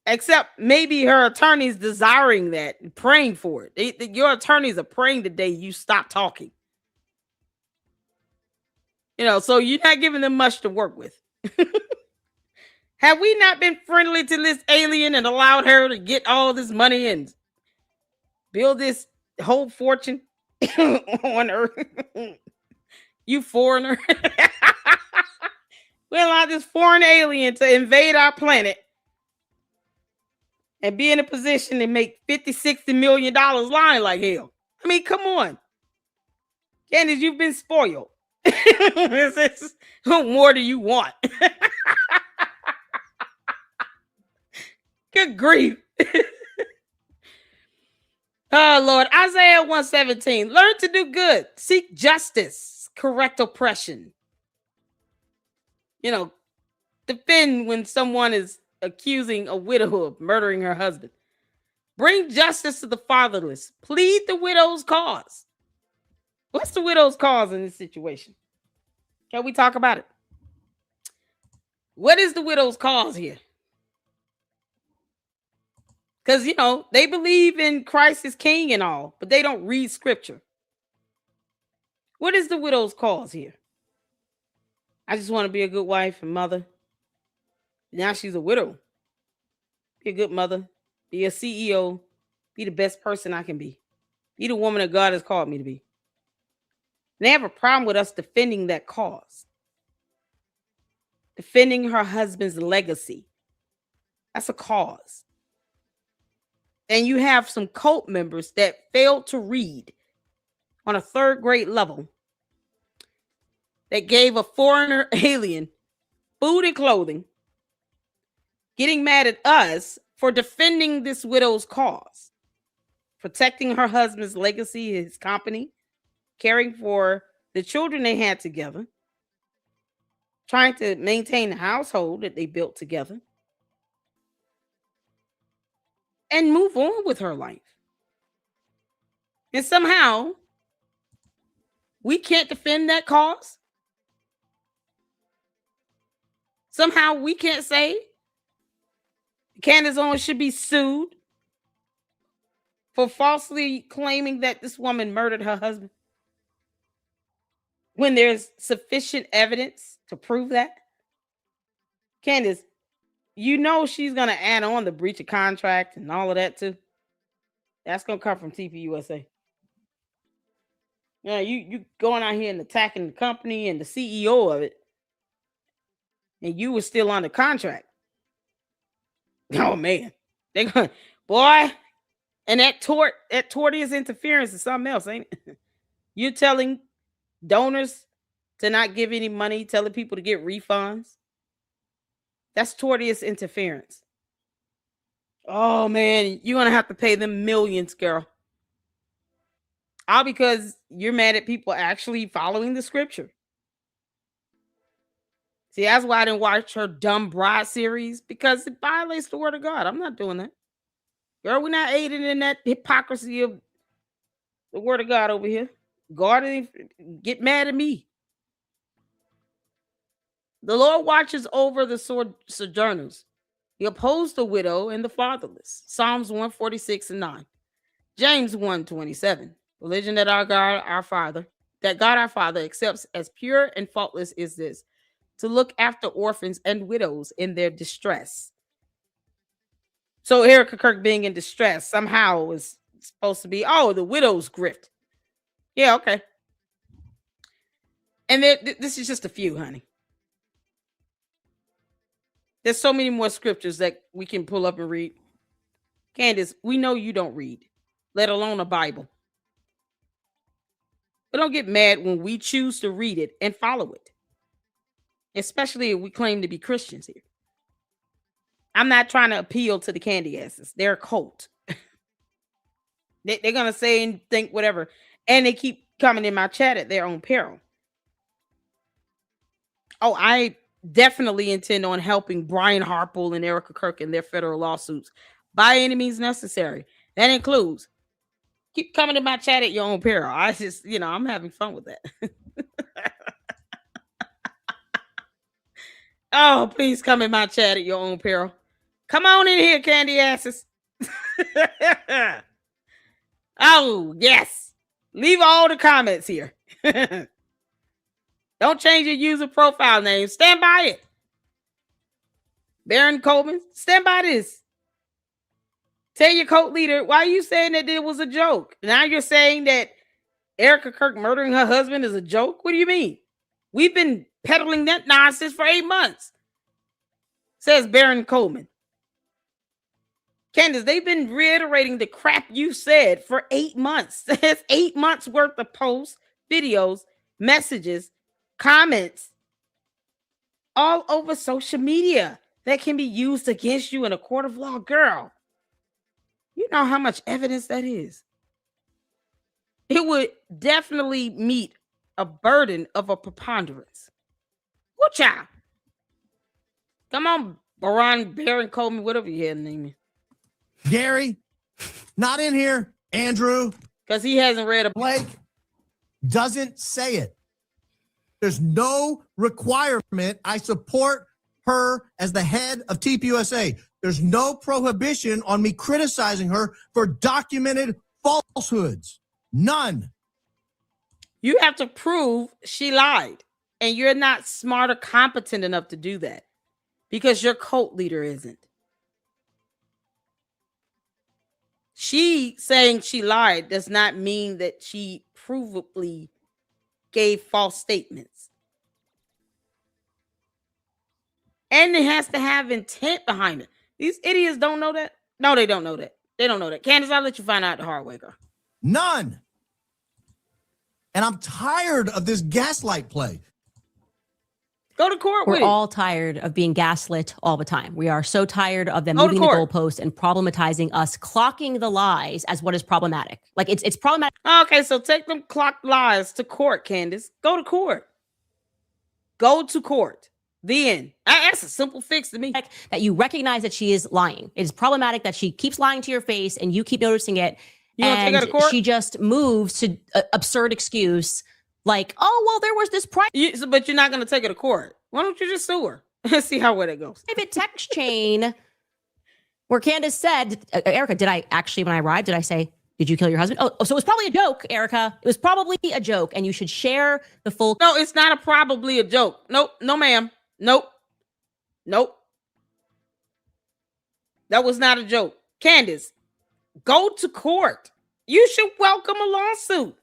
Except maybe her attorneys desiring that, praying for it. Your attorneys are praying today you stop talking. So you're not giving them much to work with. Have we not been friendly to this alien and allowed her to get all this money and build this whole fortune on Earth? You foreigner. We allowed this foreign alien to invade our planet and be in a position to make $50-60 million lying like hell. I mean, come on. Candace, you've been spoiled. What more do you want? Good grief. Oh, Lord. Isaiah 1:17. Learn to do good. Seek justice. Correct oppression. You know, defend when someone is accusing a widow of murdering her husband. Bring justice to the fatherless. Plead the widow's cause. What's the widow's cause in this situation? Can we talk about it? What is the widow's cause here? Because, you know, they believe in Christ as king and all, but they don't read scripture. What is the widow's cause here? I just want to be a good wife and mother. Now she's a widow. Be a good mother. Be a CEO. Be the best person I can be. Be the woman that God has called me to be. And they have a problem with us defending that cause. Defending her husband's legacy. That's a cause. And you have some cult members that failed to read on a third grade level, that gave a foreigner alien food and clothing, getting mad at us for defending this widow's cause, protecting her husband's legacy, his company, caring for the children they had together, trying to maintain the household that they built together, and move on with her life. And somehow we can't defend that cause. Somehow we can't say Candace Owens should be sued for falsely claiming that this woman murdered her husband when there's sufficient evidence to prove that. Candace, you know she's going to add on the breach of contract and all of that too. That's going to come from TPUSA. Yeah, you going out here and attacking the company and the CEO of it, and you were still under contract. Oh man, they going, boy, and that tortious interference is something else, ain't it? You're telling donors to not give any money, telling people to get refunds. That's tortious interference. Oh man, you're gonna have to pay them millions, girl. All because you're mad at people actually following the scripture. See, that's why I didn't watch her dumb bride series, because it violates the word of God. I'm not doing that. Girl, we're not aiding in that hypocrisy of the word of God over here. God, get mad at me. The Lord watches over the sojourners. He opposed the widow and the fatherless. Psalms 146:9. James 1:27. Religion that God our Father accepts as pure and faultless is this: to look after orphans and widows in their distress. So Erica Kirk being in distress somehow is supposed to be, oh, the widow's grift. Yeah, okay. And this is just a few, honey. There's so many more scriptures that we can pull up and read. Candace, we know you don't read, let alone a Bible. But don't get mad when we choose to read it and follow it. Especially if we claim to be Christians here. I'm not trying to appeal to the candy asses. They're a cult. They're going to say and think whatever. And they keep coming in my chat at their own peril. Oh, I definitely intend on helping Brian Harpole and Erica Kirk in their federal lawsuits by any means necessary. That includes keep coming to my chat at your own peril. I just, I'm having fun with that. Oh, please come in my chat at your own peril. Come on in here, candy asses. Oh, yes. Leave all the comments here. Don't change your user profile name. Stand by it. Baron Coleman, stand by this. Tell your cult leader, why are you saying that it was a joke? Now you're saying that Erica Kirk murdering her husband is a joke? What do you mean? We've been peddling that nonsense for 8 months, says Baron Coleman. Candace, they've been reiterating the crap you said for 8 months. That's 8 months worth of posts, videos, messages, comments, all over social media. that can be used against you in a court of law. Girl, you know how much evidence that is. It would definitely meet a burden of a preponderance. Woo child. Come on, Baron Coleman, whatever your head name is. Gary, not in here. Andrew. Because he hasn't read a Blake doesn't say it. There's no requirement. I support her as the head of TPUSA. There's no prohibition on me criticizing her for documented falsehoods. None. You have to prove she lied. And you're not smart or competent enough to do that. Because your cult leader isn't. She saying she lied does not mean that she provably gave false statements. And it has to have intent behind it. These idiots don't know that. No, they don't know that. They don't know that. Candace, I'll let you find out the hard way, girl. None. And I'm tired of this gaslight play. Go to court. We're all tired of being gaslit all the time. We are so tired of them moving the goalposts and problematizing us, clocking the lies as what is problematic. Like it's problematic. Okay, so take them clocked lies to court, Candace. Go to court. Go to court. The end. That's a simple fix to me. That you recognize that she is lying. It is problematic that she keeps lying to your face and you keep noticing it. You want to take her to court? She just moves to absurd excuse. Like, oh, well, there was this but you're not going to take her to court. Why don't you just sue her? Let's see how well it goes. Private text chain where Candace said, Erica, did I actually, when I arrived, did I say, did you kill your husband? Oh, so it was probably a joke, Erica. It was probably a joke, and you should share the full. No, it's not probably a joke. Nope. No, ma'am. Nope. That was not a joke. Candace, go to court. You should welcome a lawsuit.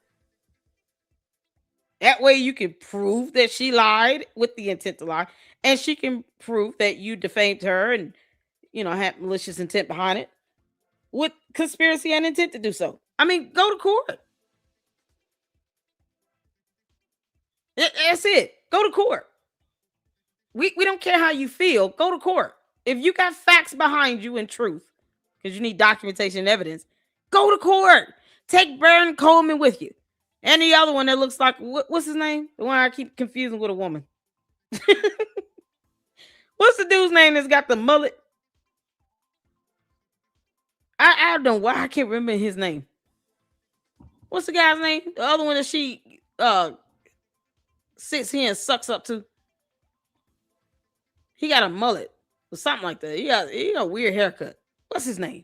That way you can prove that she lied with the intent to lie. And she can prove that you defamed her and, had malicious intent behind it with conspiracy and intent to do so. I mean, go to court. That's it. Go to court. We don't care how you feel. Go to court. If you got facts behind you and truth, because you need documentation and evidence, go to court. Take Baron Coleman with you. And the other one that looks like, what's his name? The one I keep confusing with a woman. What's the dude's name that's got the mullet? I don't know why I can't remember his name. What's the guy's name? The other one that she sits here and sucks up to. He got a mullet or something like that. He got a weird haircut. What's his name?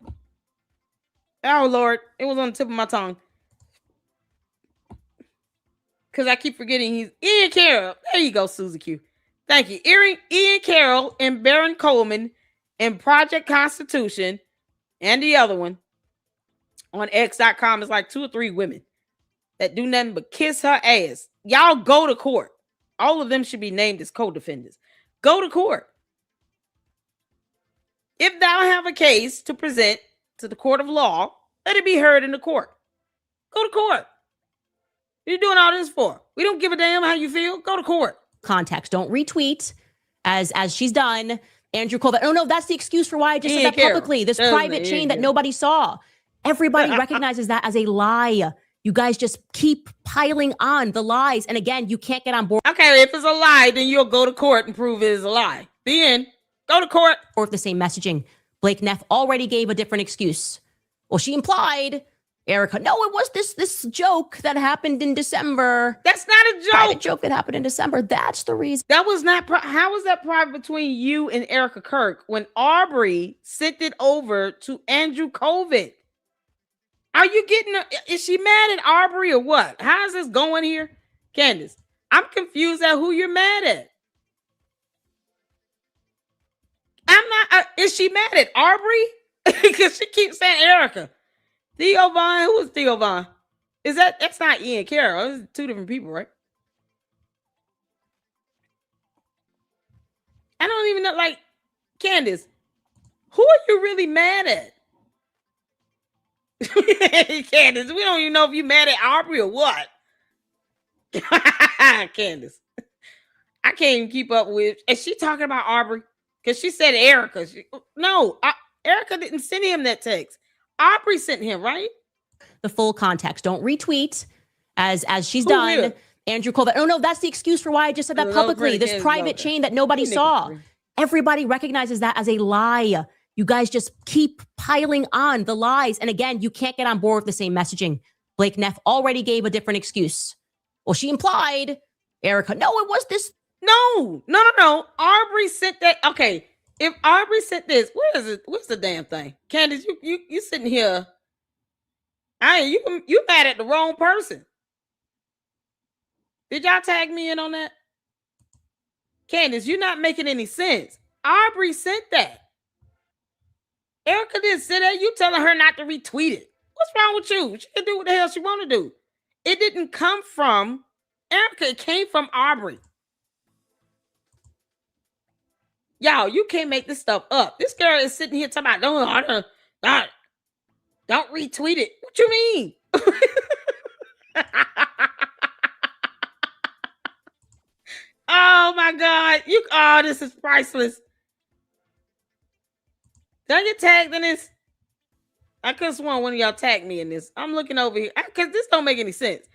Oh, Lord. It was on the tip of my tongue. Because I keep forgetting he's Ian Carroll. There you go, Susie Q. Thank you. Ian Carroll and Baron Coleman and Project Constitution and the other one on X.com is like 2 or 3 women that do nothing but kiss her ass. Y'all go to court. All of them should be named as co-defendants. Go to court. If thou have a case to present to the court of law, let it be heard in the court. Go to court. What are you doing all this for? We don't give a damn how you feel. Go to court. Context. Don't retweet as she's done. Andrew Colvin. Oh, no, that's the excuse for why I just said that publicly. This private chain that nobody saw. Everybody recognizes that as a lie. You guys just keep piling on the lies. And again, you can't get on board. Okay, if it's a lie, then you'll go to court and prove it is a lie. The end. Go to court. Or with the same messaging. Blake Neff already gave a different excuse. Well, she implied, Erica, no, it was this joke that happened in December. That's not a joke. Private joke that happened in December. That's the reason. That was not. How was that private between you and Erica Kirk when Aubrey sent it over to Andrew Colvin? Are you getting? Is she mad at Aubrey or what? How is this going here, Candace? I'm confused at who you're mad at. I'm not. Is she mad at Aubrey? Because she keeps saying Erica. Theo Vaughn. Who is Theo Vaughn? That's not Ian Carroll. It's 2 different people, right? I don't even know. Like, Candace, who are you really mad at? Candace, we don't even know if you're mad at Aubrey or what. Candace, I can't even keep up with. Is she talking about Aubrey? Because she said Erica. Erica didn't send him that text. Aubrey sent him, right? The full context. Don't retweet as she's Who done. will? Andrew Colvin. Oh, no, that's the excuse for why I just said that publicly. This private chain that nobody saw. Everybody recognizes that as a lie. You guys just keep piling on the lies. And again, you can't get on board with the same messaging. Blake Neff already gave a different excuse. Well, she implied, Erica, no, it was this. No. Aubrey sent that. Okay, if Aubrey sent this, where is it? What's the damn thing? Candace, you sitting here. You mad at the wrong person. Did y'all tag me in on that? Candace, you're not making any sense. Aubrey sent that. Erica didn't send that. You telling her not to retweet it. What's wrong with you? She can do what the hell she want to do. It didn't come from Erica. It came from Aubrey. Y'all, you can't make this stuff up. This girl is sitting here talking about, don't retweet it. What you mean? Oh my God. This is priceless. Did I get tagged in this? I could have sworn one of y'all tagged me in this. I'm looking over here because this don't make any sense.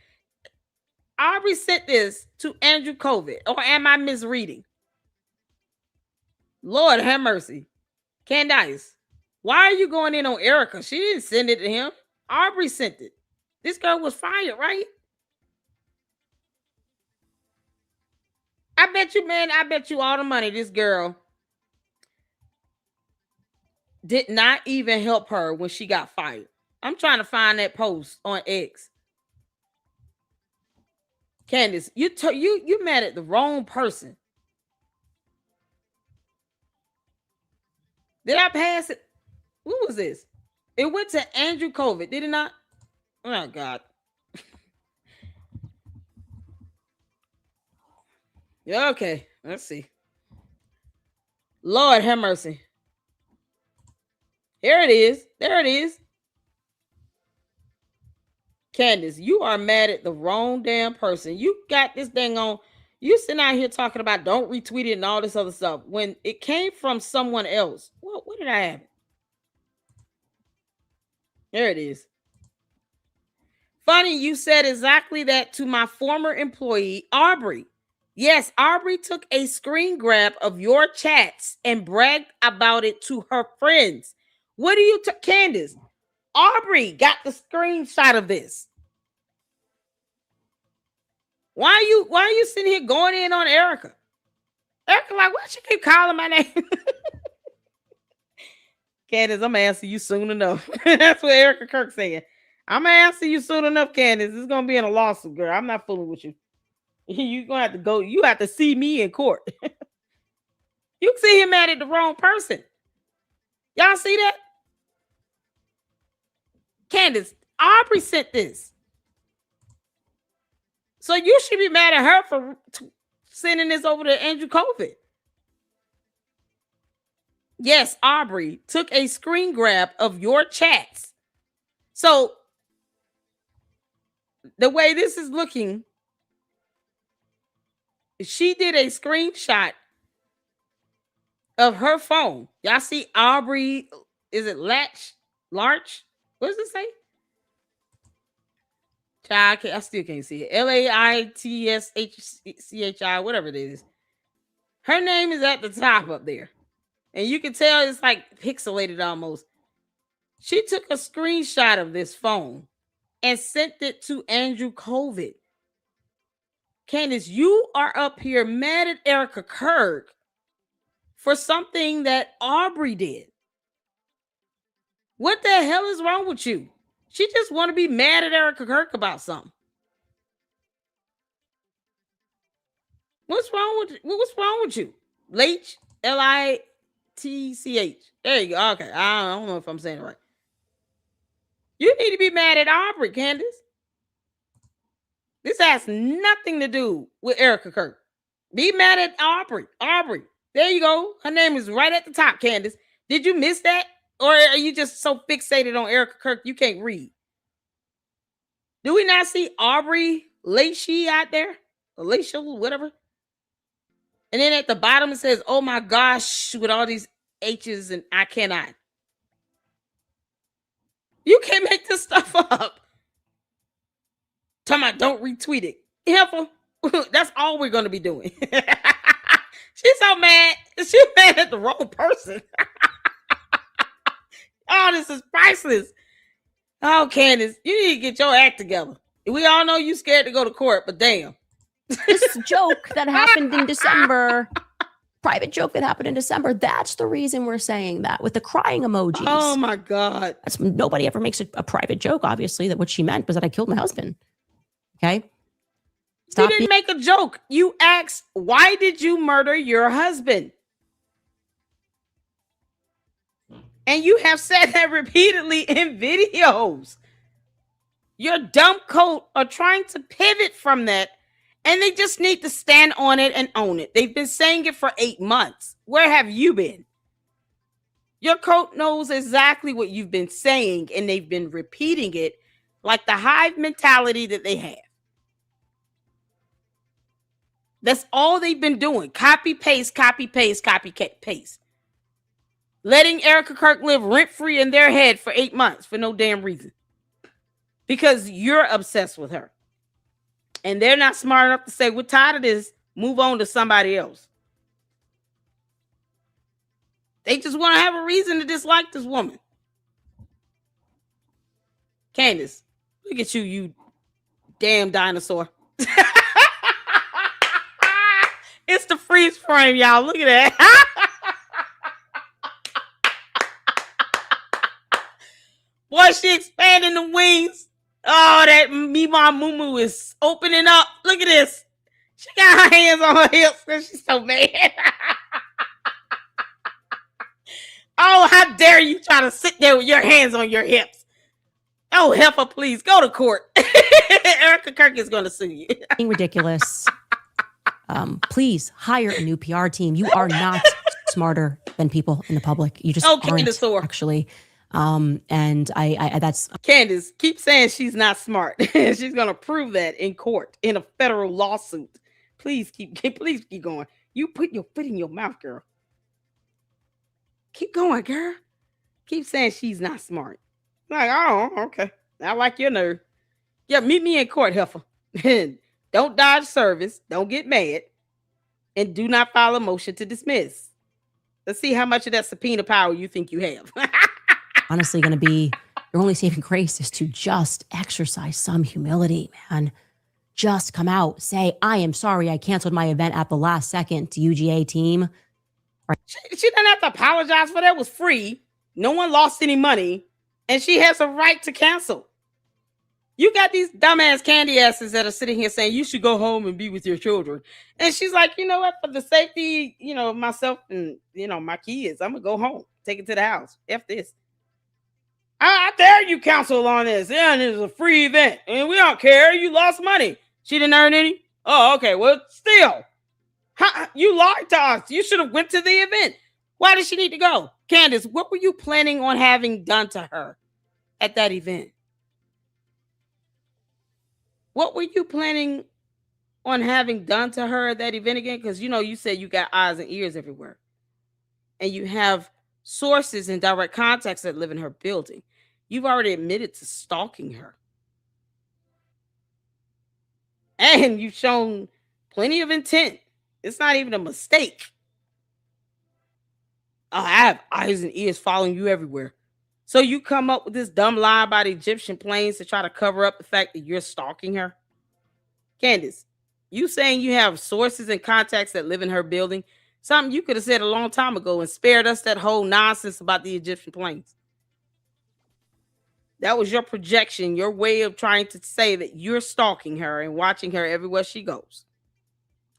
Aubrey sent this to Andrew Colvin, or am I misreading? Lord have mercy. Candace, why are you going in on Erica? She didn't send it to him. Aubrey sent it. This girl was fired, right? I bet you all the money this girl did not even help her when she got fired. I'm trying to find that post on X. Candace, you mad at the wrong person. Did I pass it? Who was this? It went to Andrew Colvin, did it not? Oh God. Okay, let's see. Lord have mercy. Here it is. There it is. Candace, you are mad at the wrong damn person. You got this thing on. You sitting out here talking about don't retweet it and all this other stuff when it came from someone else. What did I have? There it is. Funny, you said exactly that to my former employee, Aubrey. Yes, Aubrey took a screen grab of your chats and bragged about it to her friends. What do you Candace? Aubrey got the screenshot of this. Why are you sitting here going in on Erica? Erica, like, why she keep calling my name? Candace, I'm gonna answer you soon enough. That's what Erica Kirk saying. I'm gonna answer you soon enough, Candace. It's gonna be in a lawsuit, girl. I'm not fooling with you. You're gonna have to go. You have to see me in court. You see him mad at the wrong person. Y'all see that? Candace, Aubrey sent this. So you should be mad at her for sending this over to Andrew Colvin. Yes, Aubrey took a screen grab of your chats. So the way this is looking, she did a screenshot of her phone. Y'all see Aubrey, is it Larch? What does it say? Child, I still can't see it. LAITSHCHI, whatever it is. Her name is at the top up there. And you can tell it's like pixelated almost. She took a screenshot of this phone and sent it to Andrew Colvin. Candace, you are up here mad at Erica Kirk for something that Aubrey did. What the hell is wrong with you? She just want to be mad at Erica Kirk about something. What's wrong with you? Leach, LITCH. There you go. Okay, I don't know if I'm saying it right. You need to be mad at Aubrey, Candace. This has nothing to do with Erica Kirk. Be mad at Aubrey. Aubrey. There you go. Her name is right at the top, Candace. Did you miss that? Or are you just so fixated on Erica Kirk you can't read? Do we not see Aubrey Lacey out there? Alicia, whatever. And then at the bottom it says, oh my gosh, with all these H's and I cannot. You can't make this stuff up. Talking about don't retweet it. Helpful. That's all we're going to be doing. She's so mad. She's mad at the wrong person. Oh, this is priceless. Oh, Candace, you need to get your act together. We all know you scared to go to court, but damn. This joke that happened in December, private joke that happened in December, that's the reason we're saying that with the crying emojis. Oh my God. Nobody ever makes a private joke, obviously, that what she meant was that I killed my husband. Okay? You didn't make a joke. You asked, why did you murder your husband? And you have said that repeatedly in videos. Your dumb coat are trying to pivot from that, and they just need to stand on it and own it. They've been saying it for 8 months. Where have you been? Your coat knows exactly what you've been saying, and they've been repeating it like the hive mentality that they have. That's all they've been doing. Copy, paste, copy, paste, copy, paste. Letting Erica Kirk live rent-free in their head for 8 months for no damn reason. Because you're obsessed with her. And they're not smart enough to say, we're tired of this. Move on to somebody else. They just want to have a reason to dislike this woman. Candace, look at you, you damn dinosaur. It's the freeze frame, y'all. Look at that. Boy, she expanding the wings. Oh, that Mima Mumu is opening up. Look at this. She got her hands on her hips because she's so mad. Oh, how dare you try to sit there with your hands on your hips. Oh, heifer, please, go to court. Erica Kirk is going to sue you. Ridiculous. Please hire a new PR team. You are not smarter than people in the public. You just aren't, actually. And I that's Candace, keep saying she's not smart. She's gonna prove that in court in a federal lawsuit. Please keep going. You put your foot in your mouth, girl. Keep going, girl. Keep saying she's not smart. Like, oh, okay. I like your nerve. Yeah, meet me in court, heifer. Don't dodge service. Don't get mad. And do not file a motion to dismiss. Let's see how much of that subpoena power you think you have. Honestly going to be your only saving grace is to just exercise some humility, man. Just come out, say, I am sorry I canceled my event at the last second to UGA team. Right. She didn't have to apologize for that. It was free. No one lost any money. And she has a right to cancel. You got these dumbass candy asses that are sitting here saying you should go home and be with your children. And she's like, you know what? For the safety, myself and, my kids, I'm going to go home. Take it to the house. F this. I dare you counsel on this. Yeah, and it's a free event. And we don't care. You lost money. She didn't earn any? Oh, okay. Well, still. You lied to us. You should have went to the event. Why did she need to go? Candace, what were you planning on having done to her at that event? What were you planning on having done to her at that event again? Because, you said you got eyes and ears everywhere. And you have sources and direct contacts that live in her building. You've already admitted to stalking her. And you've shown plenty of intent. It's not even a mistake. Oh, I have eyes and ears following you everywhere. So you come up with this dumb lie about Egyptian planes to try to cover up the fact that you're stalking her? Candace, you saying you have sources and contacts that live in her building? Something you could have said a long time ago and spared us that whole nonsense about the Egyptian planes. That was your projection, your way of trying to say that you're stalking her and watching her everywhere she goes.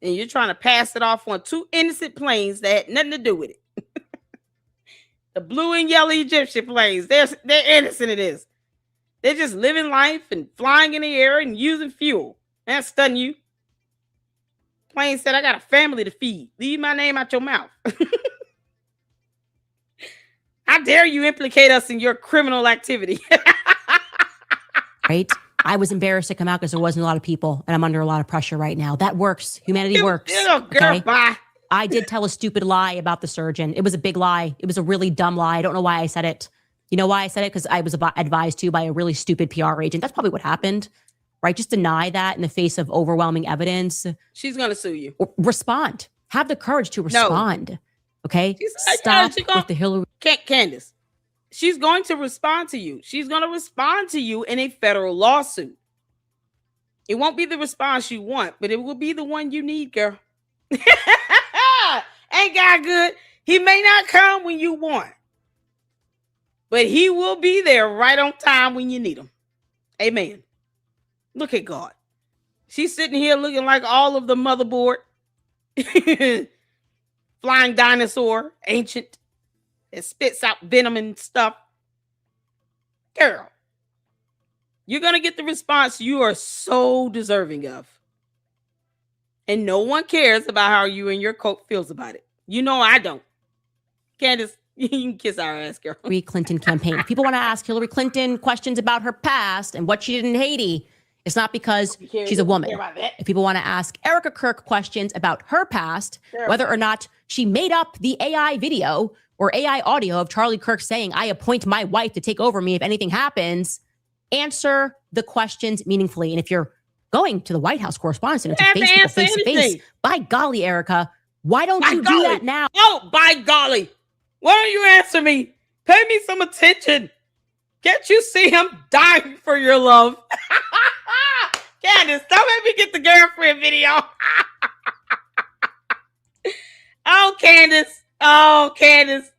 And you're trying to pass it off on two innocent planes that had nothing to do with it. The blue and yellow Egyptian planes, they're innocent in this. They're just living life and flying in the air and using fuel. That's stunning you. Plane said, I got a family to feed. Leave my name out your mouth. How dare you implicate us in your criminal activity? Right? I was embarrassed to come out because there wasn't a lot of people and I'm under a lot of pressure right now. That works. Humanity works. Girl, okay? bye. I did tell a stupid lie about the surgeon. It was a big lie. It was a really dumb lie. I don't know why I said it. You know why I said it? Because I was advised to by a really stupid PR agent. That's probably what happened, right? Just deny that in the face of overwhelming evidence. She's going to sue you. Respond. Have the courage to respond. No. Okay? Stop with the Hillary. Candace, she's going to respond to you. She's going to respond to you in a federal lawsuit. It won't be the response you want, but it will be the one you need, girl. Ain't God good? He may not come when you want, but he will be there right on time when you need him. Amen. Look at God. She's sitting here looking like all of the motherboard. Flying dinosaur, ancient, that spits out venom and stuff. Girl, you're going to get the response you are so deserving of. And no one cares about how you and your cult feels about it. You know I don't. Candace, you can kiss our ass, girl. Hillary Clinton campaign. If people want to ask Hillary Clinton questions about her past and what she did in Haiti, it's not because she's a woman. If people want to ask Erica Kirk questions about her past, whether or not she made up the AI video or AI audio of Charlie Kirk saying, I appoint my wife to take over me if anything happens, answer the questions meaningfully. And if you're going to the White House Correspondence Center to face to face, by golly, Erica, why don't you do that now? Oh, by golly. Why don't you answer me? Pay me some attention. Can't you see I'm dying for your love? Candace, don't make me get the girlfriend video. Oh, Candace. Oh, Candace.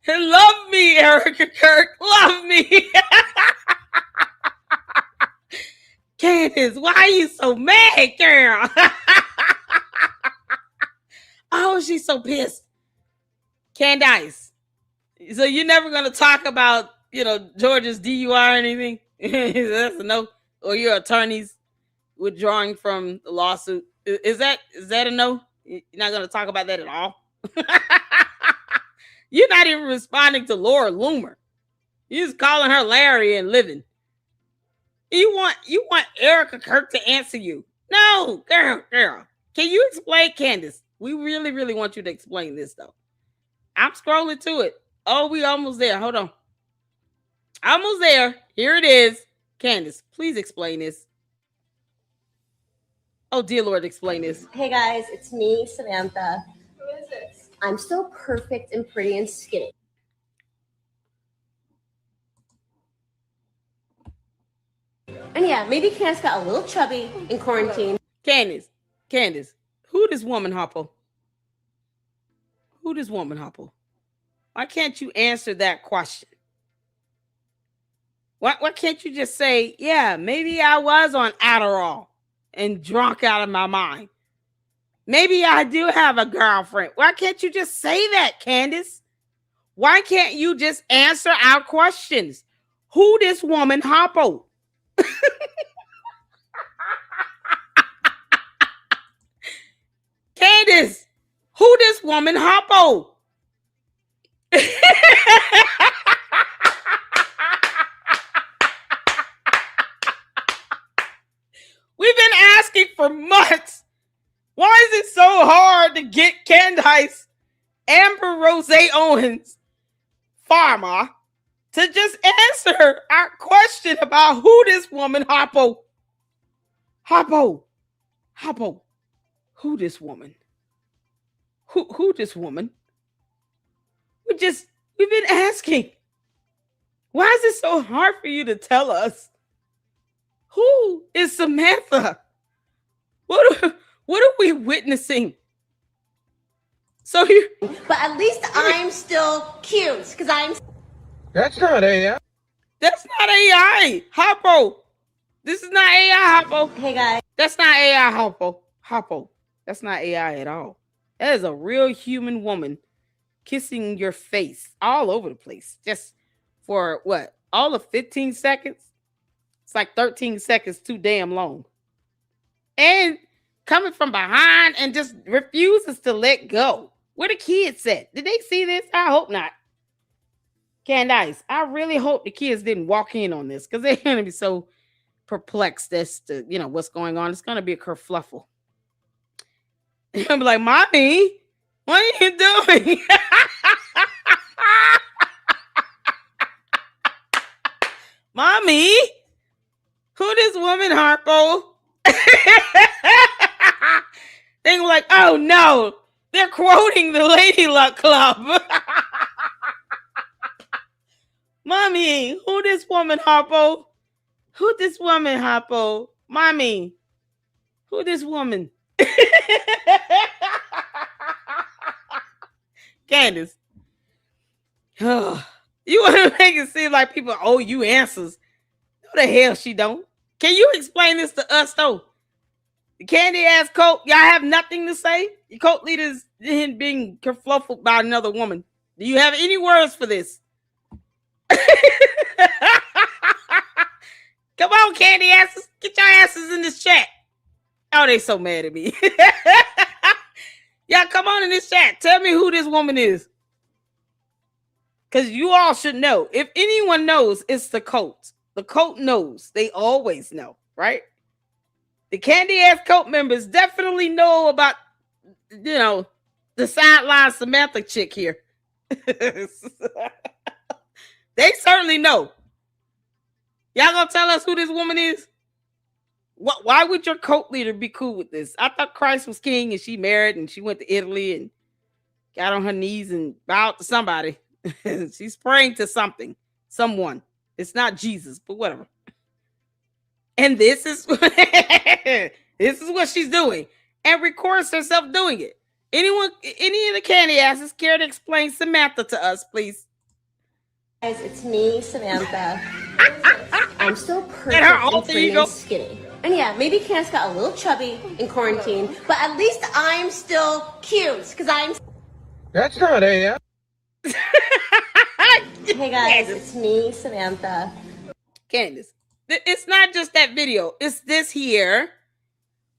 Love me, Erica Kirk. Love me. Candace, why are you so mad, girl? Oh, she's so pissed. Candace, so you're never going to talk about, Georgia's DUI or anything? That's a no. Or your attorneys withdrawing from the lawsuit? Is that a no? You're not going to talk about that at all? You're not even responding to Laura Loomer. You're just calling her Larry and living. You want Erica Kirk to answer you. No, girl. Can you explain, Candace? We really, really want you to explain this, though. I'm scrolling to it. Oh, we almost there. Hold on. Almost there. Here it is. Candace, please explain this. Oh, dear Lord, explain this. Hey, guys. It's me, Samantha. Who is this? I'm so perfect and pretty and skinny. And yeah, maybe Candace got a little chubby in quarantine. Candace, who this woman, Harpole? Who this woman, Harpole? Why can't you answer that question? Why can't you just say, yeah, maybe I was on Adderall and drunk out of my mind. Maybe I do have a girlfriend. Why can't you just say that, Candace? Why can't you just answer our questions? Who this woman, Harpole? Candace, who this woman, Harpole? We've been asking for months. Why is it so hard to get Candace Amber Rose Owens Pharma to just answer our question about who this woman, Harpole? Harpole. Who this woman? Who this woman? We've been asking. Why is it so hard for you to tell us? Who is Samantha? What are we witnessing? So you, but at least I'm still cute because I'm. That's not AI. That's not AI, Harpole. This is not AI, Harpole. Hey guys. That's not AI, Harpole. That's not AI at all. That is a real human woman kissing your face all over the place. Just for what? All of 15 seconds? It's like 13 seconds too damn long. And coming from behind and just refuses to let go. Where the kids at? Did they see this? I hope not. Candace, I really hope the kids didn't walk in on this because they're going to be so perplexed as to, what's going on. It's going to be a kerfluffle. I'm like, Mommy, what are you doing? Mommy, who this woman, Harpole? They were like, oh no, they're quoting the Lady Luck Club. Mommy, who this woman, Harpole? Who this woman, Harpole? Mommy, who this woman? Candace. You want to make it seem like people owe you answers. No the hell she don't. Can you explain this to us though? The candy ass cult, y'all have nothing to say? Your cult leaders being kerfluffled by another woman. Do you have any words for this? Come on, candy asses. Get your asses in this chat. Oh, they so mad at me. Y'all come on in this chat. Tell me who this woman is. Because you all should know. If anyone knows, it's the cult. The cult knows. They always know, right? The candy ass cult members definitely know about, the sideline Samantha chick here. They certainly know. Y'all gonna tell us who this woman is? Why would your cult leader be cool with this? I thought Christ was king and she married and she went to Italy and got on her knees and bowed to somebody. She's praying to something, someone. It's not Jesus, but whatever. And this is what she's doing, and records herself doing it. Any of the candy asses care to explain Samantha to us, please? Guys, it's me, Samantha. I'm still perfect and pretty and skinny. And yeah, maybe Candace got a little chubby in quarantine, but at least I'm still cute because I'm. That's not AF. Hey guys, it's me, Samantha. Candace, it's not just that video. It's this here.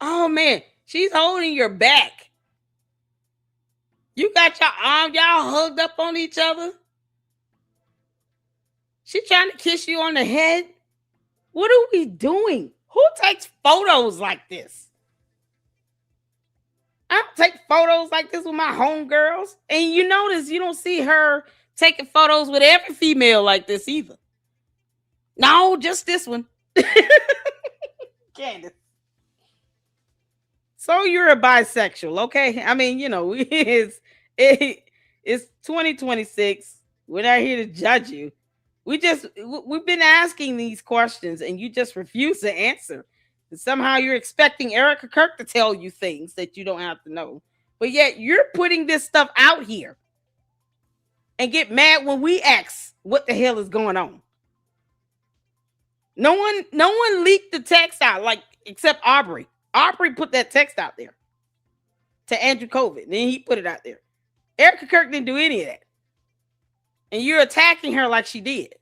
Oh man, she's holding your back. You got your arm, y'all hugged up on each other. She trying to kiss you on the head. What are we doing? Who takes photos like this? I don't take photos like this with my homegirls. And you notice you don't see her taking photos with every female like this either. No, just this one. Candace. So you're a bisexual, okay? I mean, it's 2026. We're not here to judge you. We've been asking these questions and you just refuse to answer. And somehow you're expecting Erica Kirk to tell you things that you don't have to know. But yet you're putting this stuff out here and get mad when we ask what the hell is going on. No one leaked the text out, except Aubrey. Aubrey put that text out there to Andrew COVID. And then he put it out there. Erica Kirk didn't do any of that. And you're attacking her like she did.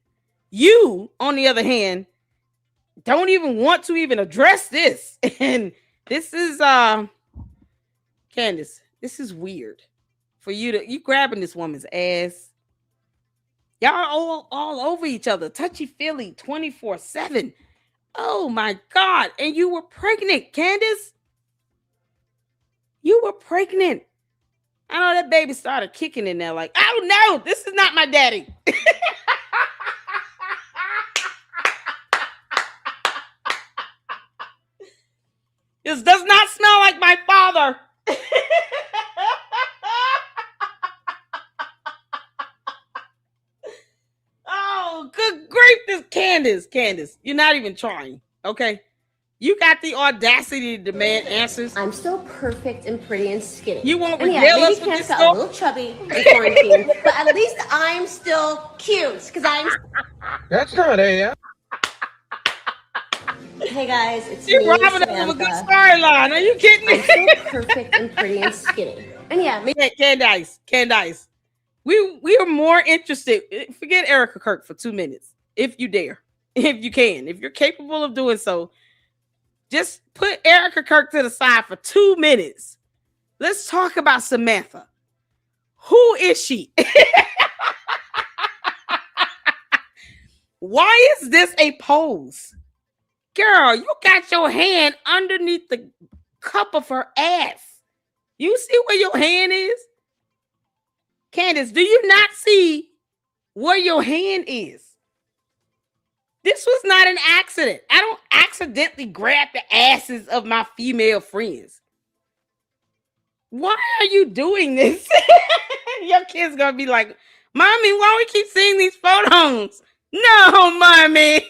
You, on the other hand, don't even want to even address this. And this is Candace, this is weird for you grabbing this woman's ass. Y'all all over each other, touchy-feely 24/7. Oh my God. And you were pregnant, Candace. You were pregnant. I know that baby started kicking in there like, oh no, this is not my daddy. This does not smell like my father. Oh, good grief, this Candace, you're not even trying, okay? You got the audacity to demand answers. I'm still perfect and pretty and skinny. You won't regale us maybe Candace got a little chubby in quarantine, but at least I'm still cute because I'm. That's not AF. Hey guys, it's You're me, robbing us Samantha. of a good storyline. Are you kidding me? I'm still perfect and pretty and skinny. And yeah, maybe Candace. We are more interested. Forget Erica Kirk for 2 minutes, if you dare, if you can, if you're capable of doing so. Just put Erica Kirk to the side for 2 minutes. Let's talk about Samantha. Who is she? Why is this a pose? Girl, you got your hand underneath the cup of her ass. You see where your hand is? Candace, do you not see where your hand is? This was not an accident. I don't accidentally grab the asses of my female friends. Why are you doing this? Your kid's gonna be like, Mommy, why we keep seeing these photos? No, Mommy.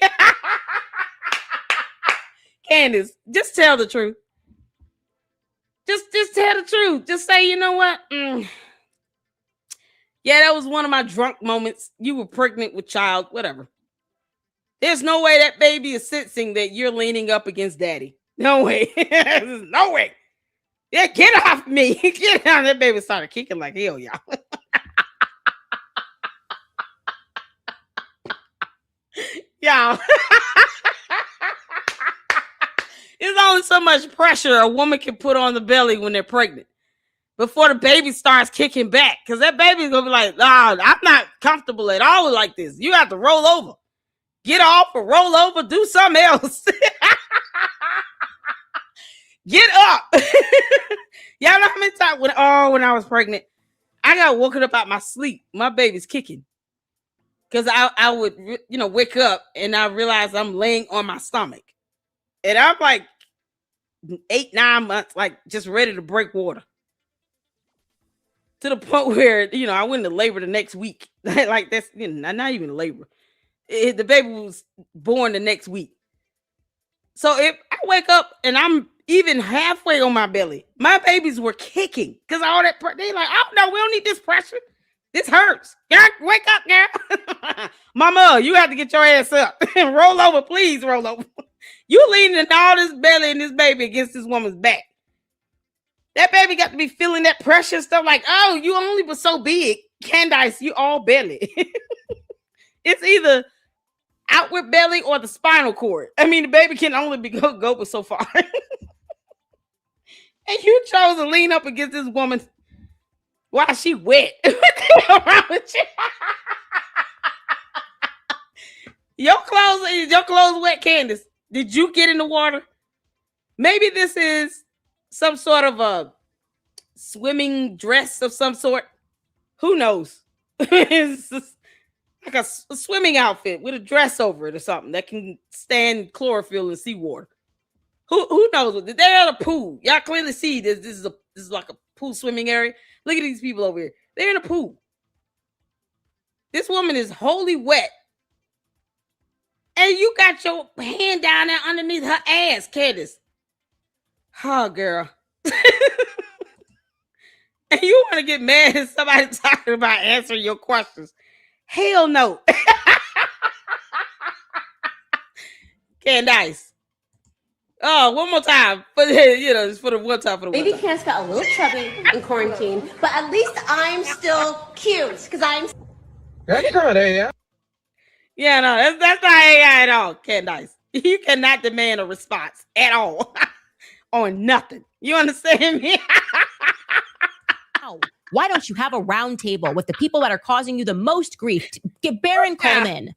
Candace, just tell the truth. Just tell the truth. Just say, you know what? Yeah, that was one of my drunk moments. You were pregnant with child, whatever. There's no way that baby is sensing that you're leaning up against daddy. No way. There's no way. Yeah, get off me. Get down. That baby started kicking like hell, y'all. Y'all. There's only so much pressure a woman can put on the belly when they're pregnant before the baby starts kicking back. Because that baby's going to be like, nah, I'm not comfortable at all like this. You have to roll over. Get off or roll over. Do something else. Get up. Y'all know how many times when I was pregnant, I got woken up out my sleep. My baby's kicking. Because I would, wake up and I realize I'm laying on my stomach. And I'm like 8-9 months, like just ready to break water. To the point where, I went into labor the next week. Like that's, not even labor. The baby was born the next week. So if I wake up and I'm even halfway on my belly, my babies were kicking. Because all that, they like, oh no, we don't need this pressure. This hurts. Girl, wake up, girl. Mama, you have to get your ass up and roll over. Please roll over. You leaning all this belly and this baby against this woman's back. That baby got to be feeling that pressure stuff like, oh, you only was so big. Candace, you all belly. It's either outward belly or the spinal cord. I mean, the baby can only go but so far. And you chose to lean up against this woman while she wet. What the hell wrong with you? Your clothes wet, Candace. Did you get in the water? Maybe this is some sort of a swimming dress of some sort. Who knows? It's just like a swimming outfit with a dress over it or something that can stand chlorophyll and seawater. Who knows? They're at a pool. Y'all clearly see this. This is like a pool swimming area. Look at these people over here. They're in a pool. This woman is wholly wet. And you got your hand down there underneath her ass, Candace. Oh, girl. And you want to get mad at somebody talking about answering your questions. Hell no. Candace. Oh, one more time. But just for the one time. Maybe Candace got a little chubby in quarantine, but at least I'm still cute because I'm. Yeah, no, that's not AI at all, Candace. You cannot demand a response at all on nothing. You understand me? Why don't you have a round table with the people that are causing you the most grief? Get Baron Coleman.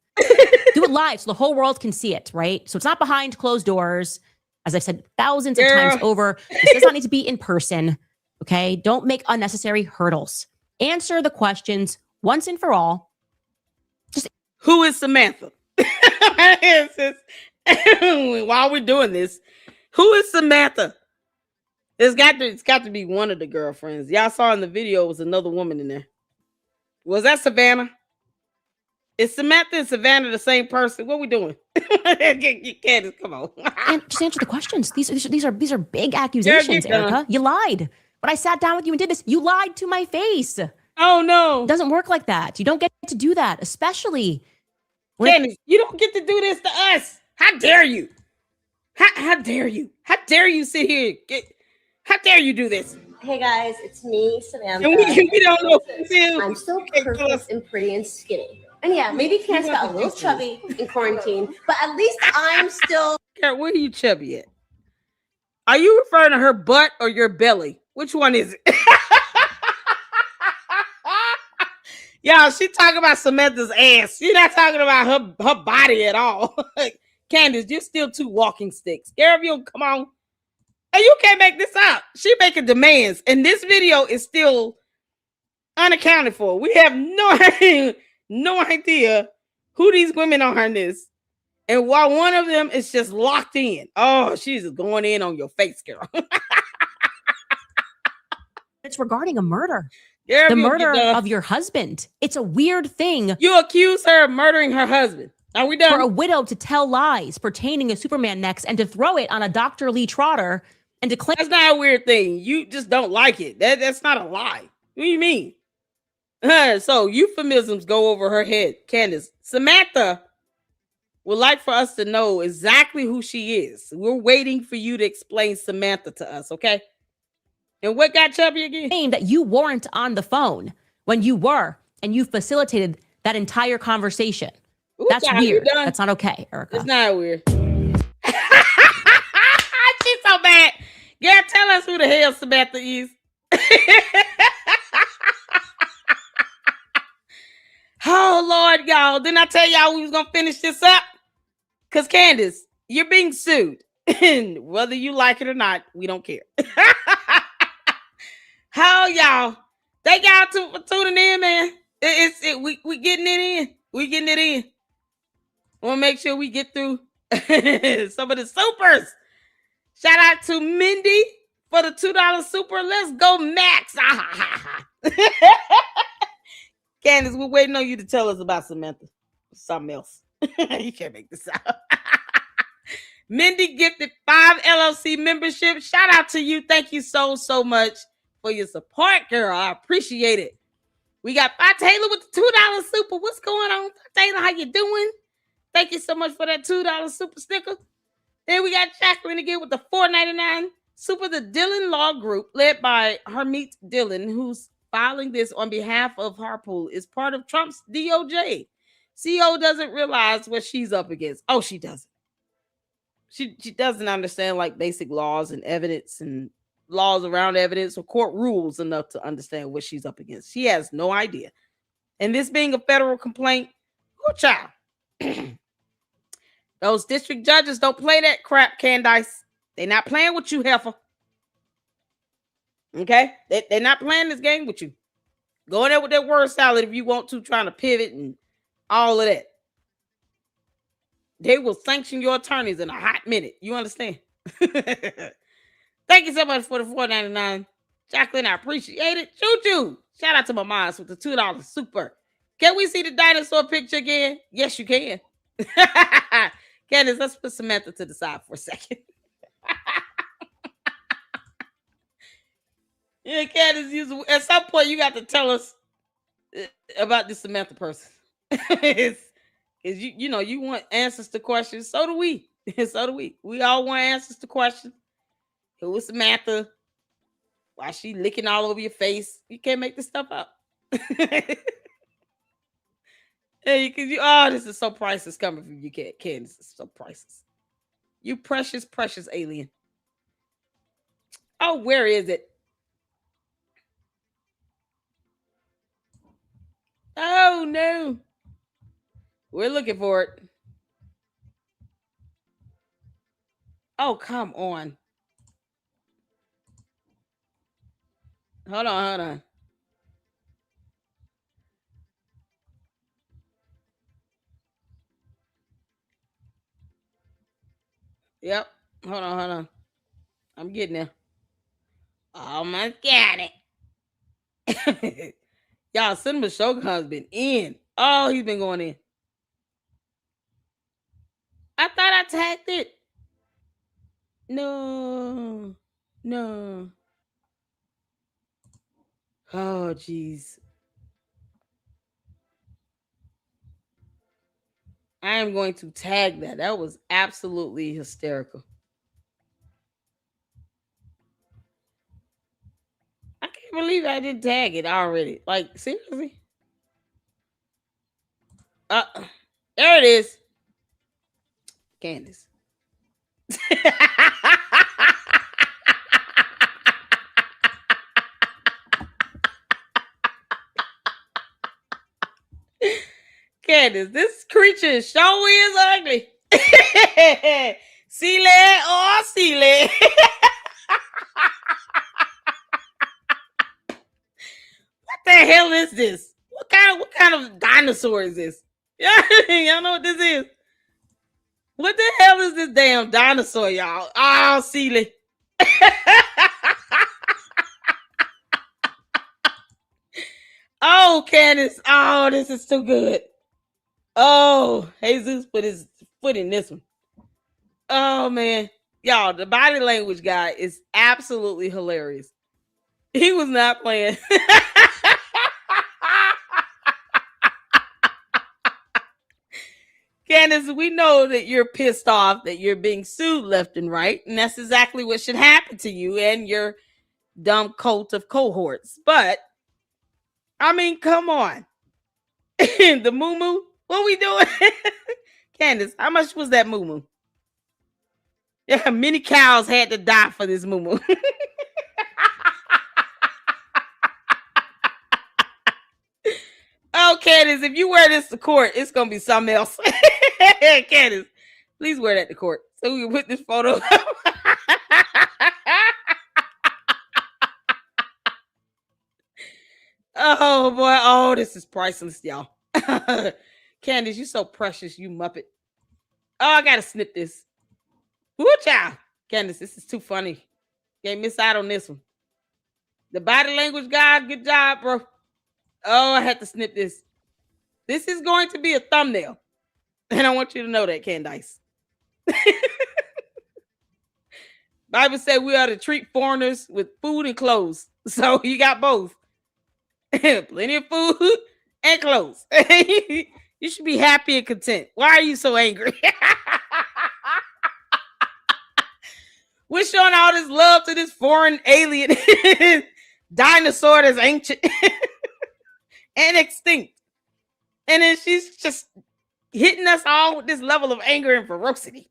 Do it live so the whole world can see it, right? So it's not behind closed doors. As I've said thousands of times over, this does not need to be in person, okay? Don't make unnecessary hurdles. Answer the questions once and for all. Who is Samantha? While we're doing this, who is Samantha? It's got to be one of the girlfriends. Y'all saw in the video it was another woman in there. Was that Savannah? Is Samantha and Savannah the same person? What we doing? Candace, come on. And just answer the questions. These are big accusations, Erica. You lied. When I sat down with you and did this, you lied to my face. Oh no. It doesn't work like that. You don't get to do that, especially Candace, you don't get to do this to us. How dare you? How dare you? How dare you sit here? How dare you do this? Hey guys, it's me, Samantha. And we don't know. I'm still perfect and pretty and skinny. And yeah, maybe Candace got a little chubby in quarantine, but at least I'm still. Where are you chubby at? Are you referring to her butt or your belly? Which one is it? Y'all, she talking about Samantha's ass. She's not talking about her body at all. Candace, you're still two walking sticks. Gabriel, come on. And you can't make this up. She making demands. And this video is still unaccounted for. We have no idea who these women are in this. And while one of them is just locked in. Oh, she's just going in on your face, girl. It's regarding a murder. Girl, the murder of your husband. It's a weird thing. You accuse her of murdering her husband. Are we done? For a widow to tell lies pertaining to Superman next and to throw it on a Dr. Lee Trotter and to claim that's not a weird thing. You just don't like it. That's not a lie. What do you mean? So euphemisms go over her head. Candace, Samantha would like for us to know exactly who she is. We're waiting for you to explain Samantha to us, okay? And what got chubby again? That you weren't on the phone when you were, and you facilitated that entire conversation. Ooh, that's weird. That's not okay, Erica. It's not weird. She's so bad. Girl, tell us who the hell Samantha is. Oh, Lord, y'all. Didn't I tell y'all we was going to finish this up? Because, Candace, you're being sued. And whether you like it or not, we don't care. How y'all? Thank y'all for tuning in, man. We getting it in. We getting it in. I want to make sure we get through some of the supers. Shout out to Mindy for the $2 super. Let's go, Max. Candace, we're waiting on you to tell us about Samantha. Something else. You can't make this out. Mindy gifted 5 LLC membership. Shout out to you. Thank you so much for your support, girl. I appreciate it. We got Taylor with the $2 super. What's going on, Taylor? How you doing? Thank you so much for that $2 super sticker. Then we got Jacqueline again with the $4.99 super. The Dillon Law Group, led by Harmeet Dillon, who's filing this on behalf of Harpole, is part of Trump's DOJ. CEO doesn't realize what she's up against. Oh, she doesn't. She doesn't understand like basic laws and evidence and laws around evidence or court rules enough to understand what she's up against. She has no idea. And this being a federal complaint, oh, child. Those district judges don't play that crap, Candace. They're not playing with you, heifer. Okay? They're not playing this game with you. Go in there with that word salad if you want to, trying to pivot and all of that. They will sanction your attorneys in a hot minute. You understand? Thank you so much for the $4.99. Jacqueline, I appreciate it. Choo-choo. Shout out to my moms with the $2 super. Can we see the dinosaur picture again? Yes, you can. Candace, let's put Samantha to the side for a second. Yeah, Candace, at some point you got to tell us about this Samantha person. Because you want answers to questions. So do we. So do we. We all want answers to questions. Who was Samantha? Why she licking all over your face? You can't make this stuff up. Hey, this is so priceless coming from you, Candace. It's so priceless. You precious, precious alien. Oh, where is it? Oh, no. We're looking for it. Oh, come on. Hold on. Yep. Hold on. I'm getting there. Almost got it. Y'all, Cinema Shogun's been in. Oh, he's been going in. I thought I tagged it. No. Oh, jeez. I am going to tag that. That was absolutely hysterical. I can't believe I didn't tag it already. Like, seriously? There it is. Candace. Candace, this creature sure is ugly. Sea leg or sea leg. What the hell is this? What kind of dinosaur is this? Y'all know what this is? What the hell is this damn dinosaur, y'all? Oh, Sealy. Oh, Candace. Oh, this is too good. Oh, Jesus put his foot in this one. Oh, man. Y'all, the body language guy is absolutely hilarious. He was not playing. Candace, we know that you're pissed off that you're being sued left and right, and that's exactly what should happen to you and your dumb cult of cohorts. But, I mean, come on. The moo-moo? What we doing? Candace, how much was that moo-moo? Yeah, many cows had to die for this moo-moo. Oh, Candace, if you wear this to court, it's going to be something else. Candace, please wear that to court so we can put this photo up. Oh, boy. Oh, this is priceless, y'all. Candace, you so precious, you muppet. Oh, I got to snip this. Woo, child. Candace, this is too funny. Can't miss out on this one. The body language guy, good job, bro. Oh, I had to snip this. This is going to be a thumbnail. And I want you to know that, Candace. Bible said we are to treat foreigners with food and clothes. So you got both. Plenty of food and clothes. You should be happy and content. Why are you so angry? We're showing all this love to this foreign alien dinosaur that's ancient and extinct. And then she's just hitting us all with this level of anger and ferocity.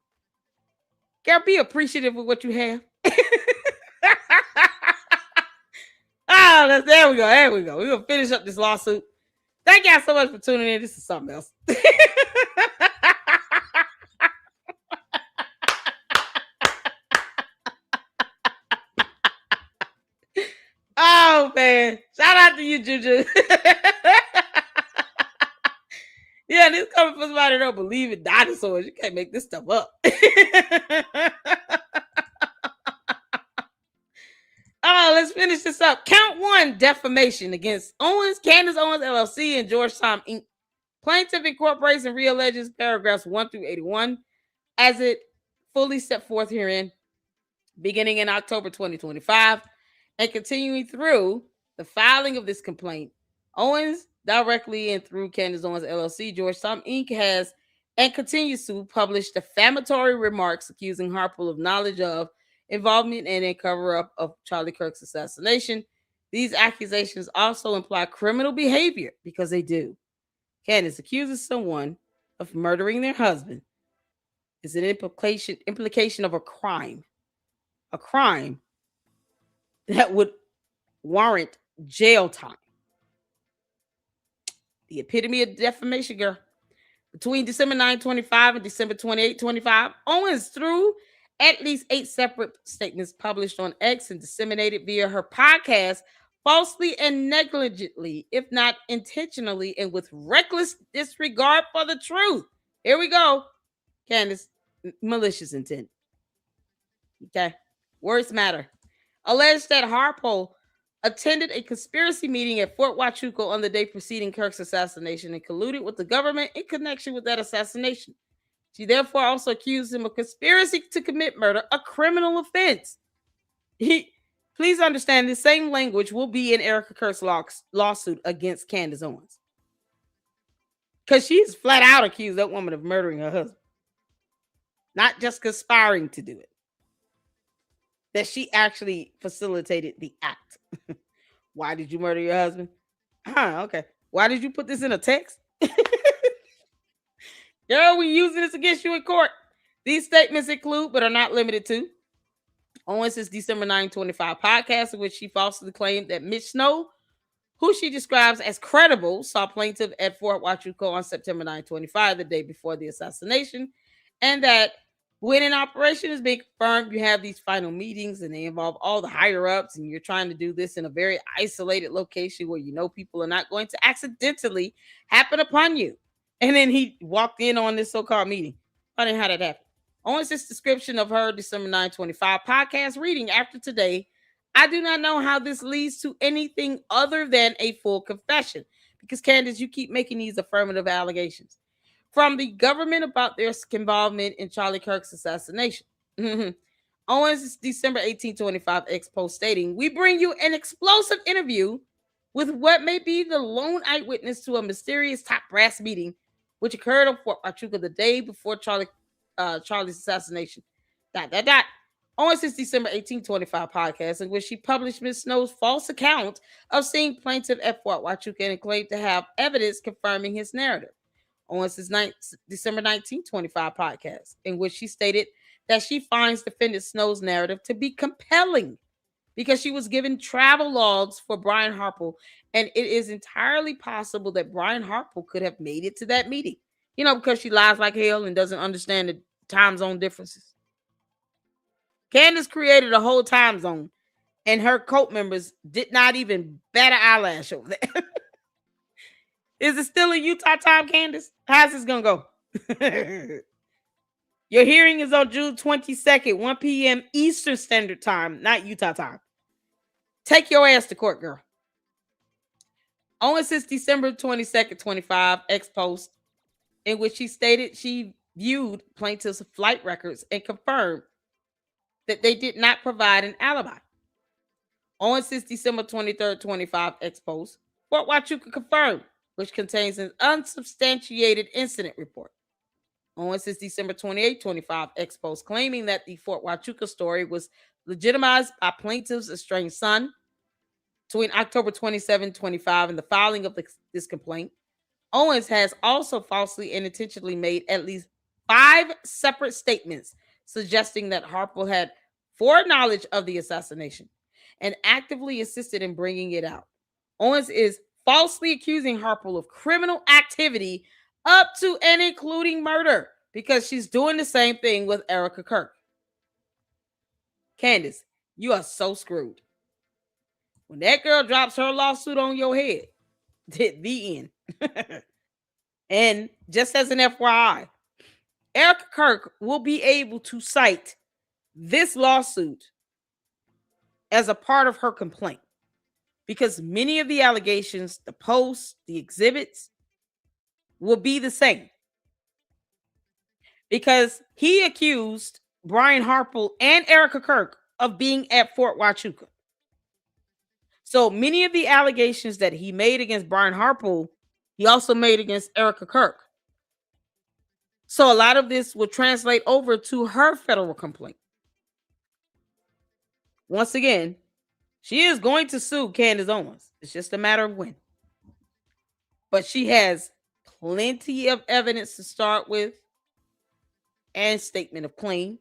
Girl, be appreciative of what you have. There we go. There we go. We're going to finish up this lawsuit. Thank y'all so much for tuning in. This is something else. Oh, man. Shout out to you, Juju. Yeah, this coming from somebody that don't believe in dinosaurs. You can't make this stuff up. Oh, let's finish this up. Count 1, defamation against Owens, Candace Owens, LLC, and George Tom, Inc. Plaintiff incorporates and realleges paragraphs 1 through 81 as it fully set forth herein, beginning in October 2025 and continuing through the filing of this complaint. Owens, directly and through Candace Owens, LLC, George Tom, Inc. has and continues to publish defamatory remarks accusing Harpole of knowledge of, involvement in, and cover-up of Charlie Kirk's assassination. These accusations also imply criminal behavior because they do. Candace accuses someone of murdering their husband. Is an implication of a crime that would warrant jail time. The epitome of defamation, girl. Between December 9, 25 and December 28, 25, Owens, through at least 8 separate statements published on X and disseminated via her podcast, falsely and negligently, if not intentionally, and with reckless disregard for the truth. Here we go. Candace, malicious intent. Okay. Words matter. Alleged that Harpole attended a conspiracy meeting at Fort Huachuco on the day preceding Kirk's assassination and colluded with the government in connection with that assassination. She therefore also accused him of conspiracy to commit murder, a criminal offense. Please understand, the same language will be in Erica Kirk's lawsuit against Candace Owens. Because she's flat out accused that woman of murdering her husband. Not just conspiring to do it. That she actually facilitated the act. Why did you murder your husband? Okay. Why did you put this in a text? Girl, we using this against you in court. These statements include, but are not limited to, Owens' December 9, 25 podcast, in which she falsely claimed that Mitch Snow, who she describes as credible, saw plaintiff at Fort Huachuco on September 9, 25, the day before the assassination, and that When an operation is being confirmed, you have these final meetings and they involve all the higher ups, and you're trying to do this in a very isolated location where you know people are not going to accidentally happen upon you. And then he walked in on this so-called meeting. Funny how that happened. Owens' description of her December 9, 25 podcast reading after today, I do not know how this leads to anything other than a full confession. Because Candace, you keep making these affirmative allegations from the government about their involvement in Charlie Kirk's assassination. Owens' December 18, 25 ex post stating, we bring you an explosive interview with what may be the lone eyewitness to a mysterious top brass meeting, which occurred on Fort Huachuca the day before Charlie's assassination. Owens' December 18, 25 podcast, in which she published Ms. Snow's false account of seeing plaintiff at Fort Huachuca and claimed to have evidence confirming his narrative. Owens' December 19, 25 podcast, in which she stated that she finds defendant Snow's narrative to be compelling because she was given travel logs for Brian Harpole, and it is entirely possible that Brian Harpole could have made it to that meeting. You know, because she lies like hell and doesn't understand the time zone differences. Candace created a whole time zone, and her cult members did not even bat an eyelash over that. Is it still in Utah time, Candace? How's this going to go? Your hearing is on June 22nd, 1 p.m. Eastern Standard Time, not Utah time. Take your ass to court, girl. Owens' December 22nd, 25 ex post, in which she stated she viewed plaintiff's flight records and confirmed that they did not provide an alibi. Owens' December 23rd, 25 ex post, Fort Huachuca confirmed, which contains an unsubstantiated incident report. Owens' December 28, 25 ex post, claiming that the Fort Huachuca story was legitimized by plaintiff's estranged son between October 27, 25 and the filing of this complaint. Owens has also falsely and intentionally made at least 5 separate statements suggesting that Harpole had foreknowledge of the assassination and actively assisted in bringing it out. Owens is falsely accusing Harpole of criminal activity up to and including murder because she's doing the same thing with Erica Kirk. Candace, you are so screwed. When that girl drops her lawsuit on your head, the end. And just as an FYI, Erica Kirk will be able to cite this lawsuit as a part of her complaint because many of the allegations, the posts, the exhibits will be the same. Because he accused Brian Harpole and Erica Kirk of being at Fort Huachuca. So many of the allegations that he made against Brian Harpole, he also made against Erica Kirk. So a lot of this will translate over to her federal complaint. Once again, she is going to sue Candace Owens. It's just a matter of when. But she has plenty of evidence to start with and statement of claim.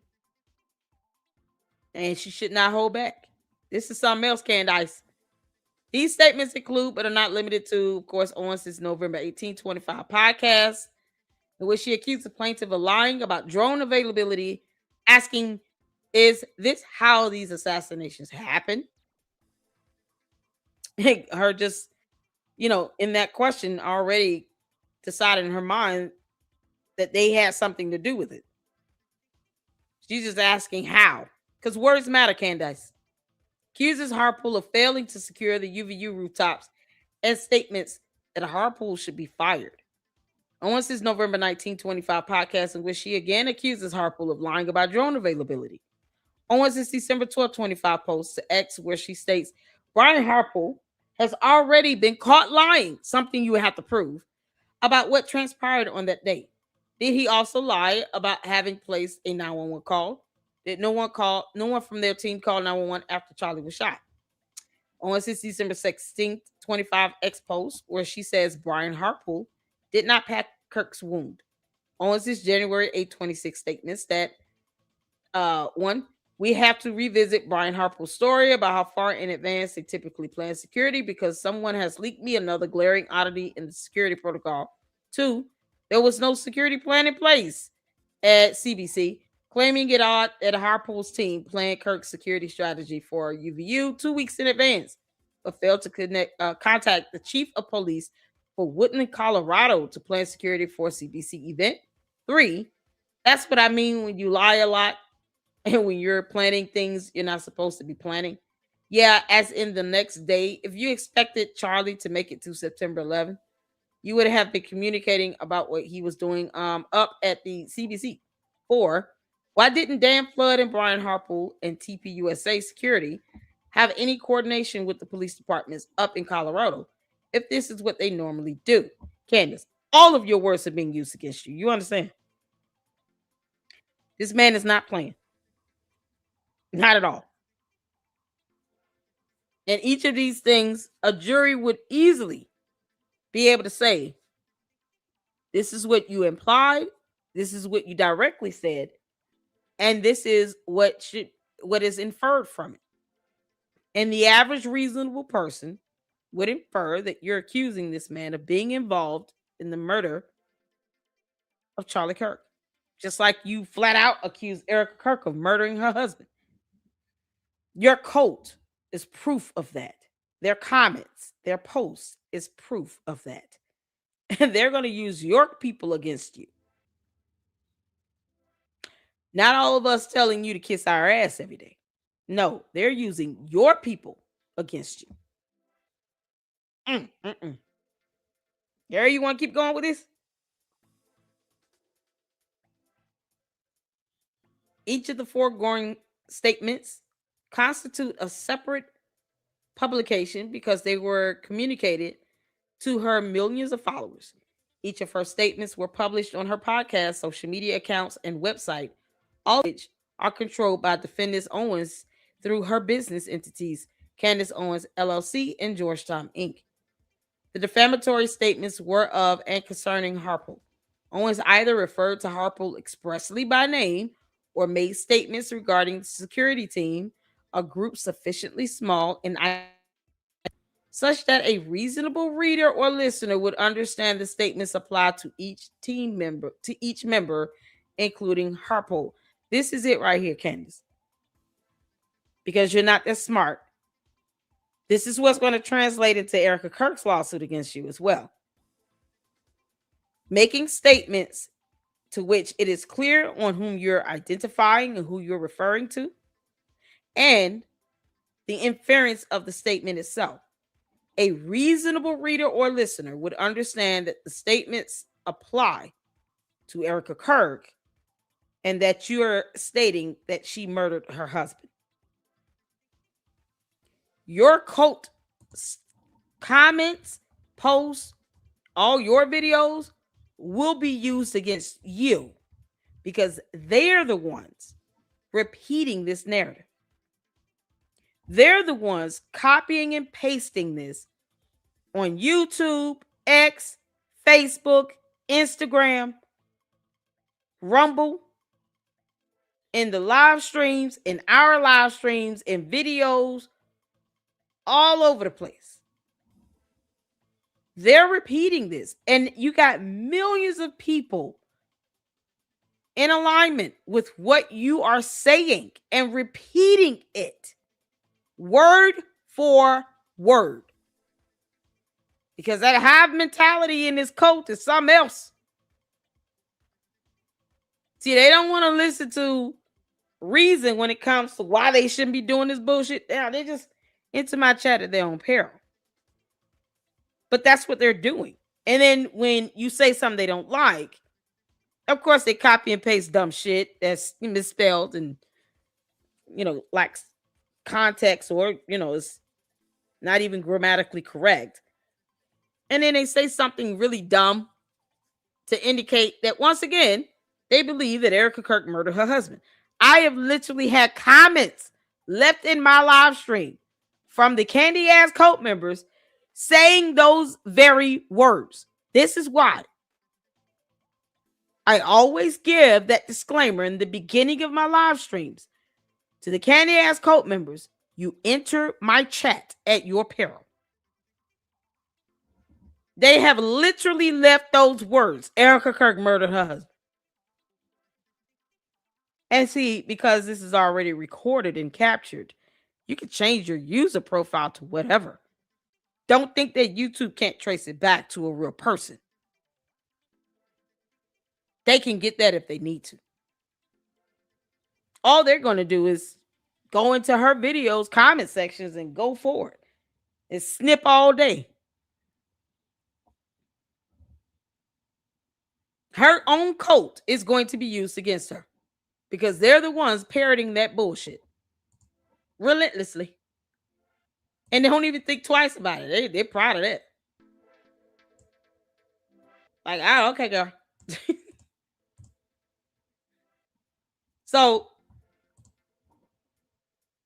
And she should not hold back. This is something else, Candace. These statements include, but are not limited to, of course, Owens' November 18, 25 podcast, in which she accused the plaintiff of lying about drone availability, asking, is this how these assassinations happen? Her just, in that question already decided in her mind that they had something to do with it. She's just asking how. Because words matter, Candace. Accuses Harpole of failing to secure the UVU rooftops and statements that Harpole should be fired. Owens' November 19, 25 podcast, in which she again accuses Harpole of lying about drone availability. Owens' December 12, 25 post to X, where she states Brian Harpole has already been caught lying, something you would have to prove, about what transpired on that day. Did he also lie about having placed a 911 call? Did no one from their team call 911 after Charlie was shot? Owens' December 16th, 25 X post, where she says Brian Harpole did not pat Kirk's wound. Owens' January 8, 26 statements that, 1, we have to revisit Brian Harpole's story about how far in advance they typically plan security because someone has leaked me another glaring oddity in the security protocol. 2, there was no security plan in place at CBC. claiming it odd that Harpole's team planned Kirk's security strategy for UVU 2 weeks in advance, but failed to contact the chief of police for Woodland, Colorado to plan security for a CBC event. 3, that's what I mean when you lie a lot and when you're planning things you're not supposed to be planning. Yeah, as in the next day, if you expected Charlie to make it to September 11th, you would have been communicating about what he was doing up at the CBC. 4, why didn't Dan Flood and Brian Harpole and TPUSA security have any coordination with the police departments up in Colorado if this is what they normally do? Candace, all of your words are being used against you. You understand? This man is not playing. Not at all. And each of these things, a jury would easily be able to say, this is what you implied, this is what you directly said, and this is what is inferred from it. And the average reasonable person would infer that you're accusing this man of being involved in the murder of Charlie Kirk. Just like you flat out accused Erica Kirk of murdering her husband. Your coat is proof of that. Their comments, their posts is proof of that. And they're going to use your people against you. Not all of us telling you to kiss our ass every day. No, they're using your people against you. Gary, you want to keep going with this? Each of the foregoing statements constitute a separate publication because they were communicated to her millions of followers. Each of her statements were published on her podcast, social media accounts, and website, all of which are controlled by defendants Owens through her business entities, Candace Owens, LLC, and Georgetown, Inc. The defamatory statements were of and concerning Harpole. Owens either referred to Harpole expressly by name or made statements regarding the security team, a group sufficiently small and such that a reasonable reader or listener would understand the statements apply to each member, including Harpole. This is it right here, Candace. Because you're not that smart. This is what's going to translate into Erica Kirk's lawsuit against you as well. Making statements to which it is clear on whom you're identifying and who you're referring to, and the inference of the statement itself. A reasonable reader or listener would understand that the statements apply to Erica Kirk and that you're stating that she murdered her husband. Your cult comments, posts, all your videos will be used against you because they're the ones repeating this narrative. They're the ones copying and pasting this on YouTube, X, Facebook, Instagram, Rumble, in the live streams, in our live streams, in videos, all over the place. They're repeating this. And you got millions of people in alignment with what you are saying and repeating it word for word. Because that hive mentality in this cult is something else. See, they don't want to listen to reason when it comes to why they shouldn't be doing this bullshit. They're just into my chat at their own peril. But that's what they're doing. And then when you say something they don't like, of course they copy and paste dumb shit that's misspelled and, lacks context or, is not even grammatically correct. And then they say something really dumb to indicate that, once again, they believe that Erica Kirk murdered her husband. I have literally had comments left in my live stream from the candy ass cult members saying those very words. This is why I always give that disclaimer in the beginning of my live streams to the candy ass cult members. You enter my chat at your peril. They have literally left those words. Erica Kirk murdered her husband. And see, because this is already recorded and captured, you can change your user profile to whatever. Don't think that YouTube can't trace it back to a real person. They can get that if they need to. All they're going to do is go into her videos, comment sections, and go for it. And snip all day. Her own cult is going to be used against her because they're the ones parroting that bullshit relentlessly. And they don't even think twice about it. They're proud of that. Like, oh, okay, girl. So,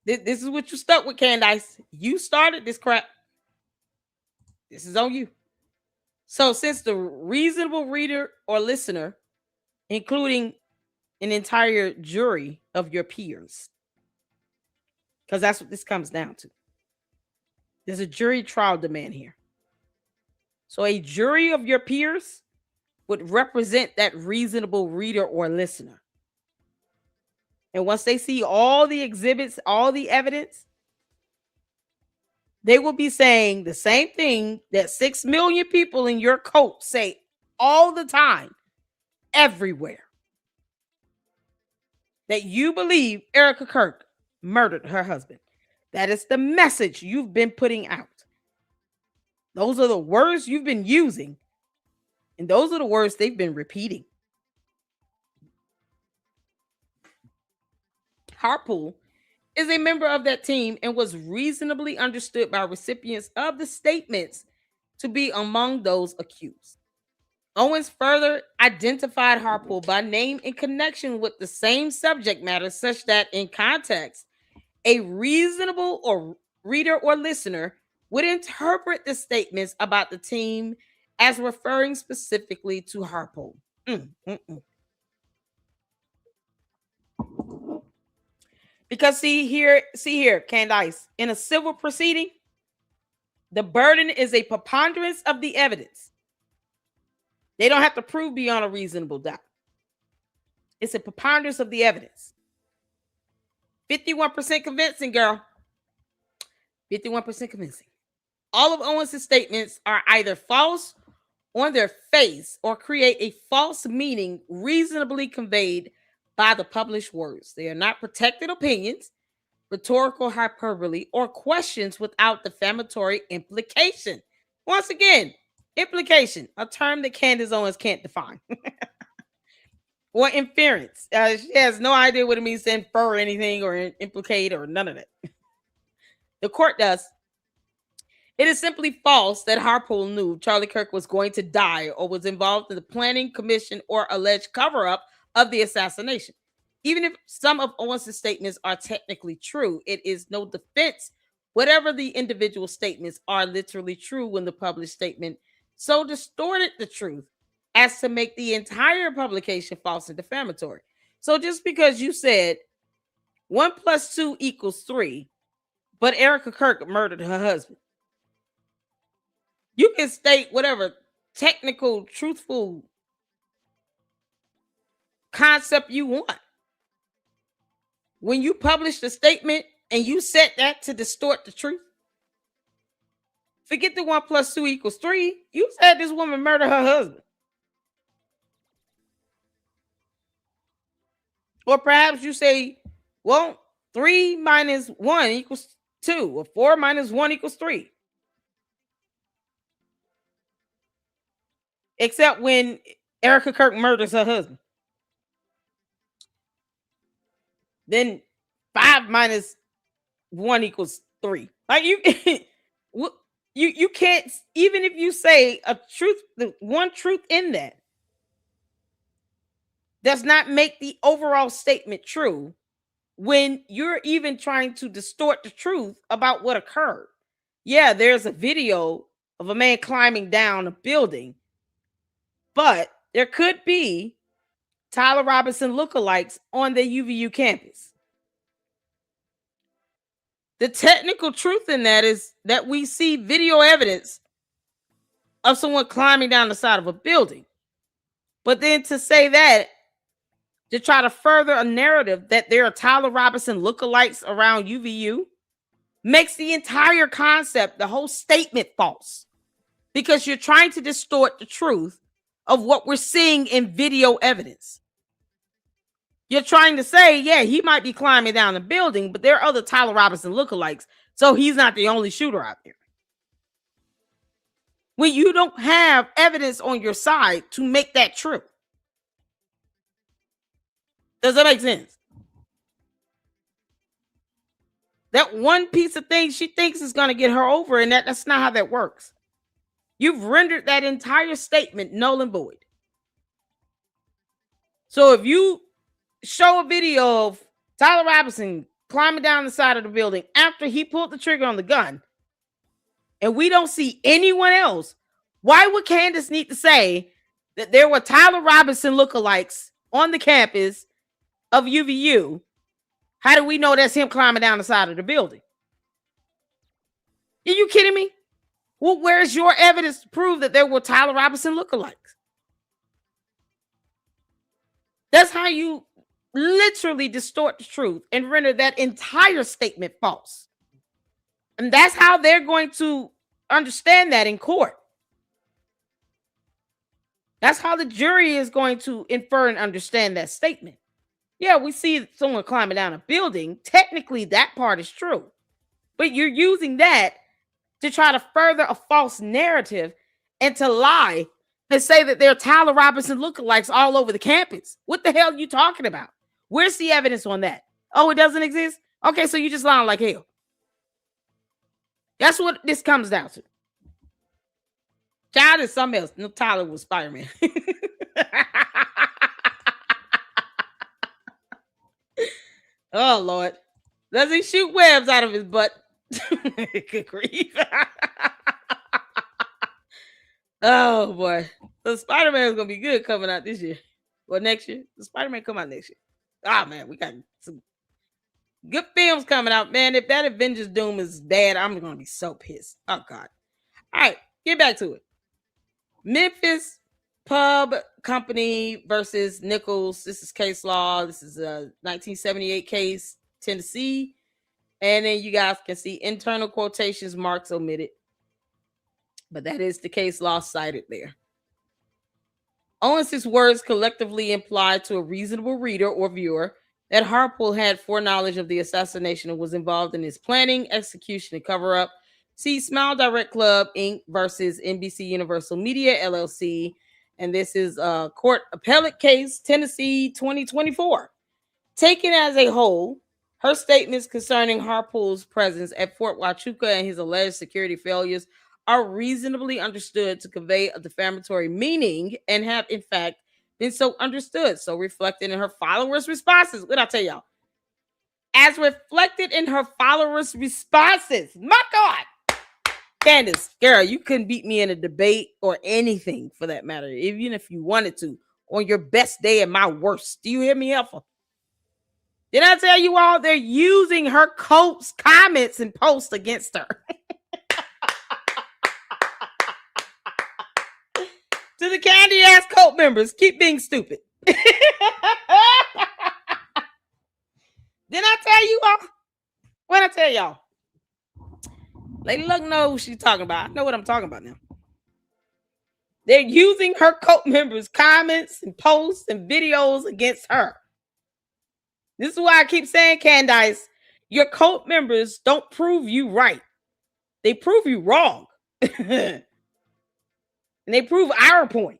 this is what you stuck with, Candace. You started this crap. This is on you. So, since the reasonable reader or listener, including an entire jury of your peers, because that's what this comes down to. There's a jury trial demand here. So a jury of your peers would represent that reasonable reader or listener. And once they see all the exhibits, all the evidence, they will be saying the same thing that 6 million people in your cult say all the time, everywhere. That you believe Erica Kirk murdered her husband. That is the message you've been putting out. Those are the words you've been using. And those are the words they've been repeating. Harpole is a member of that team and was reasonably understood by recipients of the statements to be among those accused. Owens further identified Harpole by name in connection with the same subject matter, such that in context, a reasonable or reader or listener would interpret the statements about the team as referring specifically to Harpole. Because see here, Candace, in a civil proceeding, the burden is a preponderance of the evidence. They don't have to prove beyond a reasonable doubt. It's a preponderance of the evidence. 51% convincing, girl. 51% convincing. All of Owens' statements are either false on their face or create a false meaning reasonably conveyed by the published words. They are not protected opinions, rhetorical hyperbole, or questions without defamatory implication. Once again, implication, a term that Candace Owens can't define. Or inference. She has no idea what it means to infer anything or implicate or none of it. The court does. It is simply false that Harpole knew Charlie Kirk was going to die or was involved in the planning, commission, or alleged cover-up of the assassination. Even if some of Owens' statements are technically true, it is no defense whatever the individual statements are literally true when the published statement so distorted the truth as to make the entire publication false and defamatory. So just because you said 1 + 2 = 3, but Erica Kirk murdered her husband, you can state whatever technical, truthful concept you want. When you publish the statement and you set that to distort the truth, forget the 1 + 2 = 3. You said this woman murdered her husband. Or perhaps you say, well, 3 - 1 = 2, or 4 - 1 = 3. Except when Erica Kirk murders her husband. Then 5 - 1 = 3. Like you can't, even if you say a truth, the one truth in that does not make the overall statement true when you're even trying to distort the truth about what occurred. Yeah, there's a video of a man climbing down a building, but there could be Tyler Robinson lookalikes on the UVU campus. The technical truth in that is that we see video evidence of someone climbing down the side of a building. But then to say that to try to further a narrative that there are Tyler Robinson lookalikes around UVU makes the entire concept, the whole statement, false, because you're trying to distort the truth of what we're seeing in video evidence. You're trying to say, yeah, he might be climbing down the building, but there are other Tyler Robinson lookalikes, so he's not the only shooter out there. When you don't have evidence on your side to make that true. Does that make sense? That one piece of thing she thinks is going to get her over, and that's not how that works. You've rendered that entire statement null and void. So if you show a video of Tyler Robinson climbing down the side of the building after he pulled the trigger on the gun, and we don't see anyone else, why would Candace need to say that there were Tyler Robinson lookalikes on the campus of UVU? How do we know that's him climbing down the side of the building? Are you kidding me? Well, where's your evidence to prove that there were Tyler Robinson lookalikes? That's how you literally distort the truth and render that entire statement false. And that's how they're going to understand that in court. That's how the jury is going to infer and understand that statement. Yeah, we see someone climbing down a building. Technically, that part is true. But you're using that to try to further a false narrative and to lie and say that there are Tyler Robinson lookalikes all over the campus. What the hell are you talking about? Where's the evidence on that? Oh, it doesn't exist? Okay, so you just lying like hell. That's what this comes down to. Child is something else. No, Tyler was Spider-Man. Oh, Lord. Does he shoot webs out of his butt? Good grief. Oh, boy. So Spider-Man is going to be good coming out this year. Or next year. The Spider-Man come out next year. Oh, man. We got some good films coming out, man. If that Avengers Doom is bad, I'm going to be so pissed. Oh, God. All right. Get back to it. Memphis Pub Company versus Nichols. This is case law. This is a 1978 case, Tennessee. And then you guys can see internal quotations marks omitted. But that is the case law cited there. Owens' words collectively imply to a reasonable reader or viewer that Harpole had foreknowledge of the assassination and was involved in its planning, execution, and cover-up. See Smile Direct Club, Inc. versus NBC Universal Media, LLC. And this is a court appellate case, Tennessee 2024. Taken as a whole, her statements concerning Harpole's presence at Fort Huachuca and his alleged security failures are reasonably understood to convey a defamatory meaning and have, in fact, been so understood, so reflected in her followers' responses. What I tell y'all? As reflected in her followers' responses. My God! Candace, girl, you couldn't beat me in a debate or anything for that matter, even if you wanted to, on your best day and my worst. Do you hear me, Alpha? Did I tell you all they're using her Cope's comments and posts against her? To the candy ass Cope members, keep being stupid. Did I tell you all? What I tell y'all? Lady Luck knows who she's talking about. I know what I'm talking about now. They're using her Cope members' comments and posts and videos against her. This is why I keep saying, Candace, your Cope members don't prove you right. They prove you wrong. And they prove our point.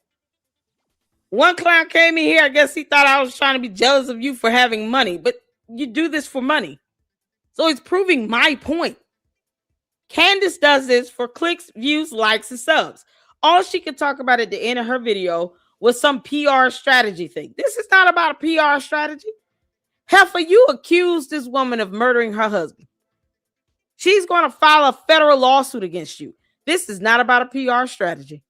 One client came in here, I guess he thought I was trying to be jealous of you for having money, but you do this for money. So he's proving my point. Candace does this for clicks, views, likes, and subs. All she could talk about at the end of her video was some PR strategy thing. This is not about a PR strategy. Heifer, you accused this woman of murdering her husband. She's going to file a federal lawsuit against you. This is not about a PR strategy.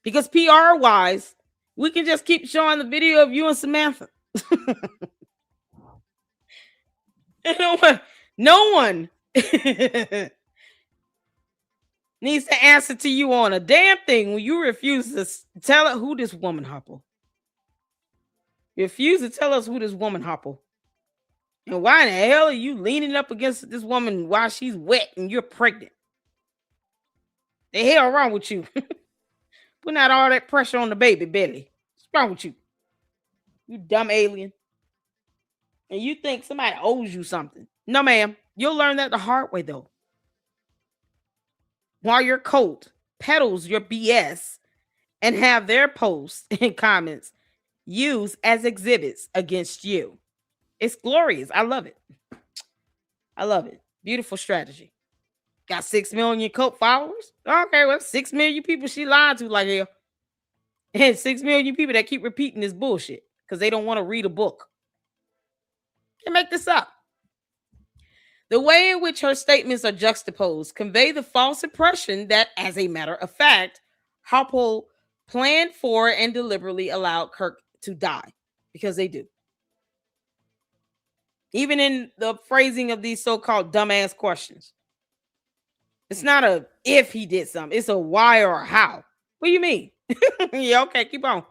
Because PR-wise, we can just keep showing the video of you and Samantha. No one needs to answer to you on a damn thing when you refuse to tell her who this woman, Harpole. You refuse to tell us who this woman Harpole. And why in the hell are you leaning up against this woman while she's wet and you're pregnant? The hell wrong with you? Putting out all that pressure on the baby belly. What's wrong with you? You dumb alien. And you think somebody owes you something. No, ma'am. You'll learn that the hard way, though. While your cult peddles your BS and have their posts and comments used as exhibits against you. It's glorious. I love it. I love it. Beautiful strategy. Got 6 million cult followers? Okay, well, 6 million people she lied to like hell. And 6 million people that keep repeating this bullshit because they don't want to read a book. Can't make this up. The way in which her statements are juxtaposed convey the false impression that, as a matter of fact, Harpole planned for and deliberately allowed Kirk to die, because they do. Even in the phrasing of these so-called dumbass questions. It's not a if he did something. It's a why or a how. What do you mean? Yeah, okay, keep on.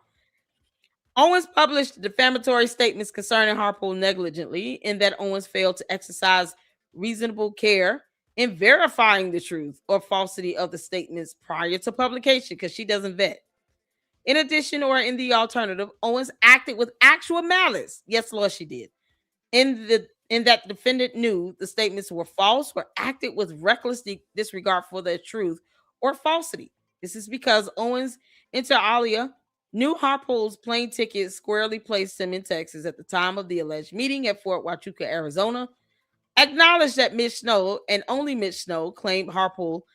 Owens published defamatory statements concerning Harpole negligently in that Owens failed to exercise reasonable care in verifying the truth or falsity of the statements prior to publication, because she doesn't vet. In addition, or in the alternative, Owens acted with actual malice. Yes, Lord, she did. In that the defendant knew the statements were false or acted with reckless disregard for their truth or falsity. This is because Owens, inter alia, knew Harpole's plane ticket squarely placed him in Texas at the time of the alleged meeting at Fort Huachuca, Arizona, acknowledged that Mitch Snow, and only Mitch Snow, claimed Harpole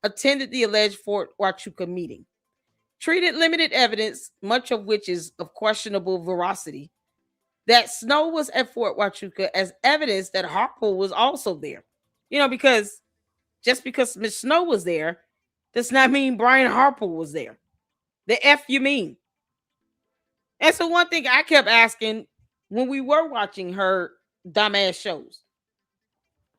attended the alleged Fort Huachuca meeting, treated limited evidence, much of which is of questionable veracity, that Snow was at Fort Huachuca as evidence that Harpole was also there. You know, because just because Mitch Snow was there does not mean Brian Harpole was there. The F you mean? And so one thing I kept asking when we were watching her dumbass shows,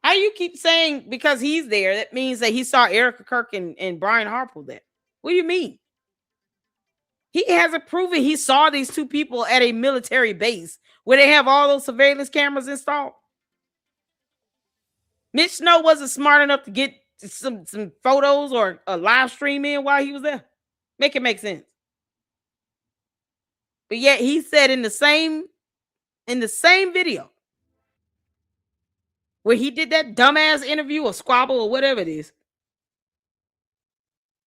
how you keep saying because he's there, that means that he saw Erica Kirk and Brian Harpole there. What do you mean? He hasn't proven he saw these two people at a military base where they have all those surveillance cameras installed. Mitch Snow wasn't smart enough to get some photos or a live stream in while he was there. Make it make sense. But yet he said in the same video where he did that dumbass interview or squabble or whatever it is,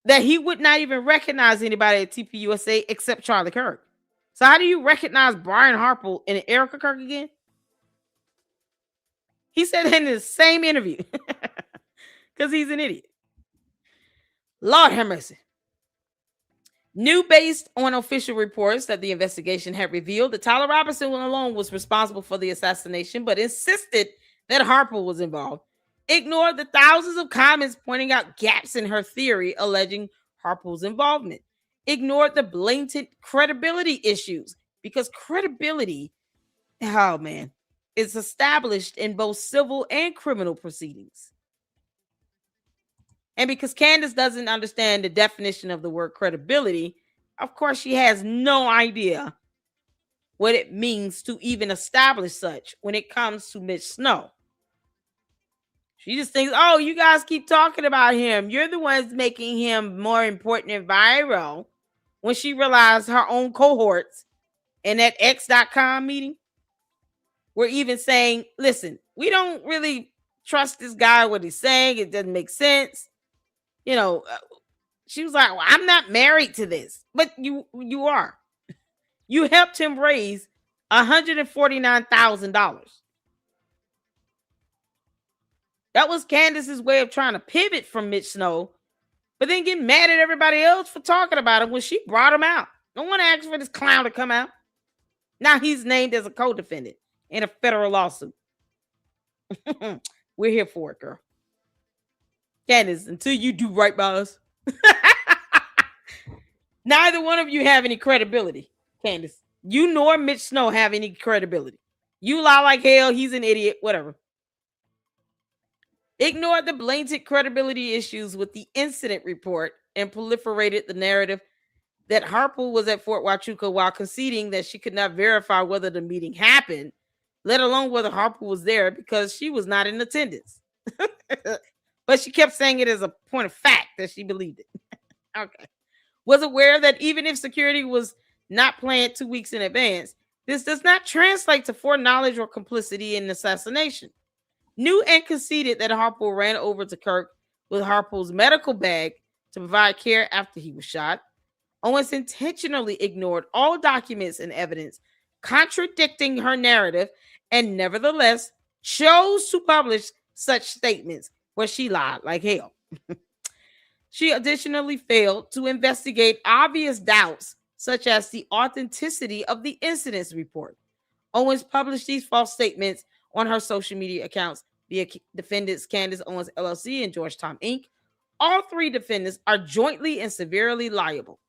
that he would not even recognize anybody at TPUSA except Charlie Kirk. So how do you recognize Brian Harpole and Erica Kirk again? He said that in the same interview because he's an idiot. Lord have mercy. New based on official reports that the investigation had revealed that Tyler Robinson alone was responsible for the assassination, but insisted that Harpole was involved. Ignored the thousands of comments pointing out gaps in her theory alleging Harpole's involvement. Ignored the blatant credibility issues, because credibility, oh man, is established in both civil and criminal proceedings. And because Candace doesn't understand the definition of the word credibility, of course, she has no idea what it means to even establish such when it comes to Mitch Snow. She just thinks, oh, you guys keep talking about him. You're the ones making him more important and viral, when she realized her own cohorts in that X.com meeting were even saying, listen, we don't really trust this guy, what he's saying. It doesn't make sense. You know, she was like, well, I'm not married to this, but you are. You helped him raise $149,000. That was Candace's way of trying to pivot from Mitch Snow, but then get mad at everybody else for talking about him when she brought him out. No one asked for this clown to come out. Now he's named as a co-defendant in a federal lawsuit. We're here for it, girl. Candace, until you do right by us. Neither one of you have any credibility, Candace. You nor Mitch Snow have any credibility. You lie like hell. He's an idiot. Whatever. Ignored the blatant credibility issues with the incident report and proliferated the narrative that Harpole was at Fort Huachuca while conceding that she could not verify whether the meeting happened, let alone whether Harpole was there because she was not in attendance. But she kept saying it as a point of fact that she believed it. Okay. Was aware that even if security was not planned 2 weeks in advance, this does not translate to foreknowledge or complicity in assassination. Knew and conceded that Harpole ran over to Kirk with Harpole's medical bag to provide care after he was shot. Owens intentionally ignored all documents and evidence contradicting her narrative and nevertheless chose to publish such statements where she lied like hell. She additionally failed to investigate obvious doubts, such as the authenticity of the incidents report. Owens published these false statements on her social media accounts via defendants Candace, Owens, LLC, and Georgetown, Inc. All three defendants are jointly and severely liable.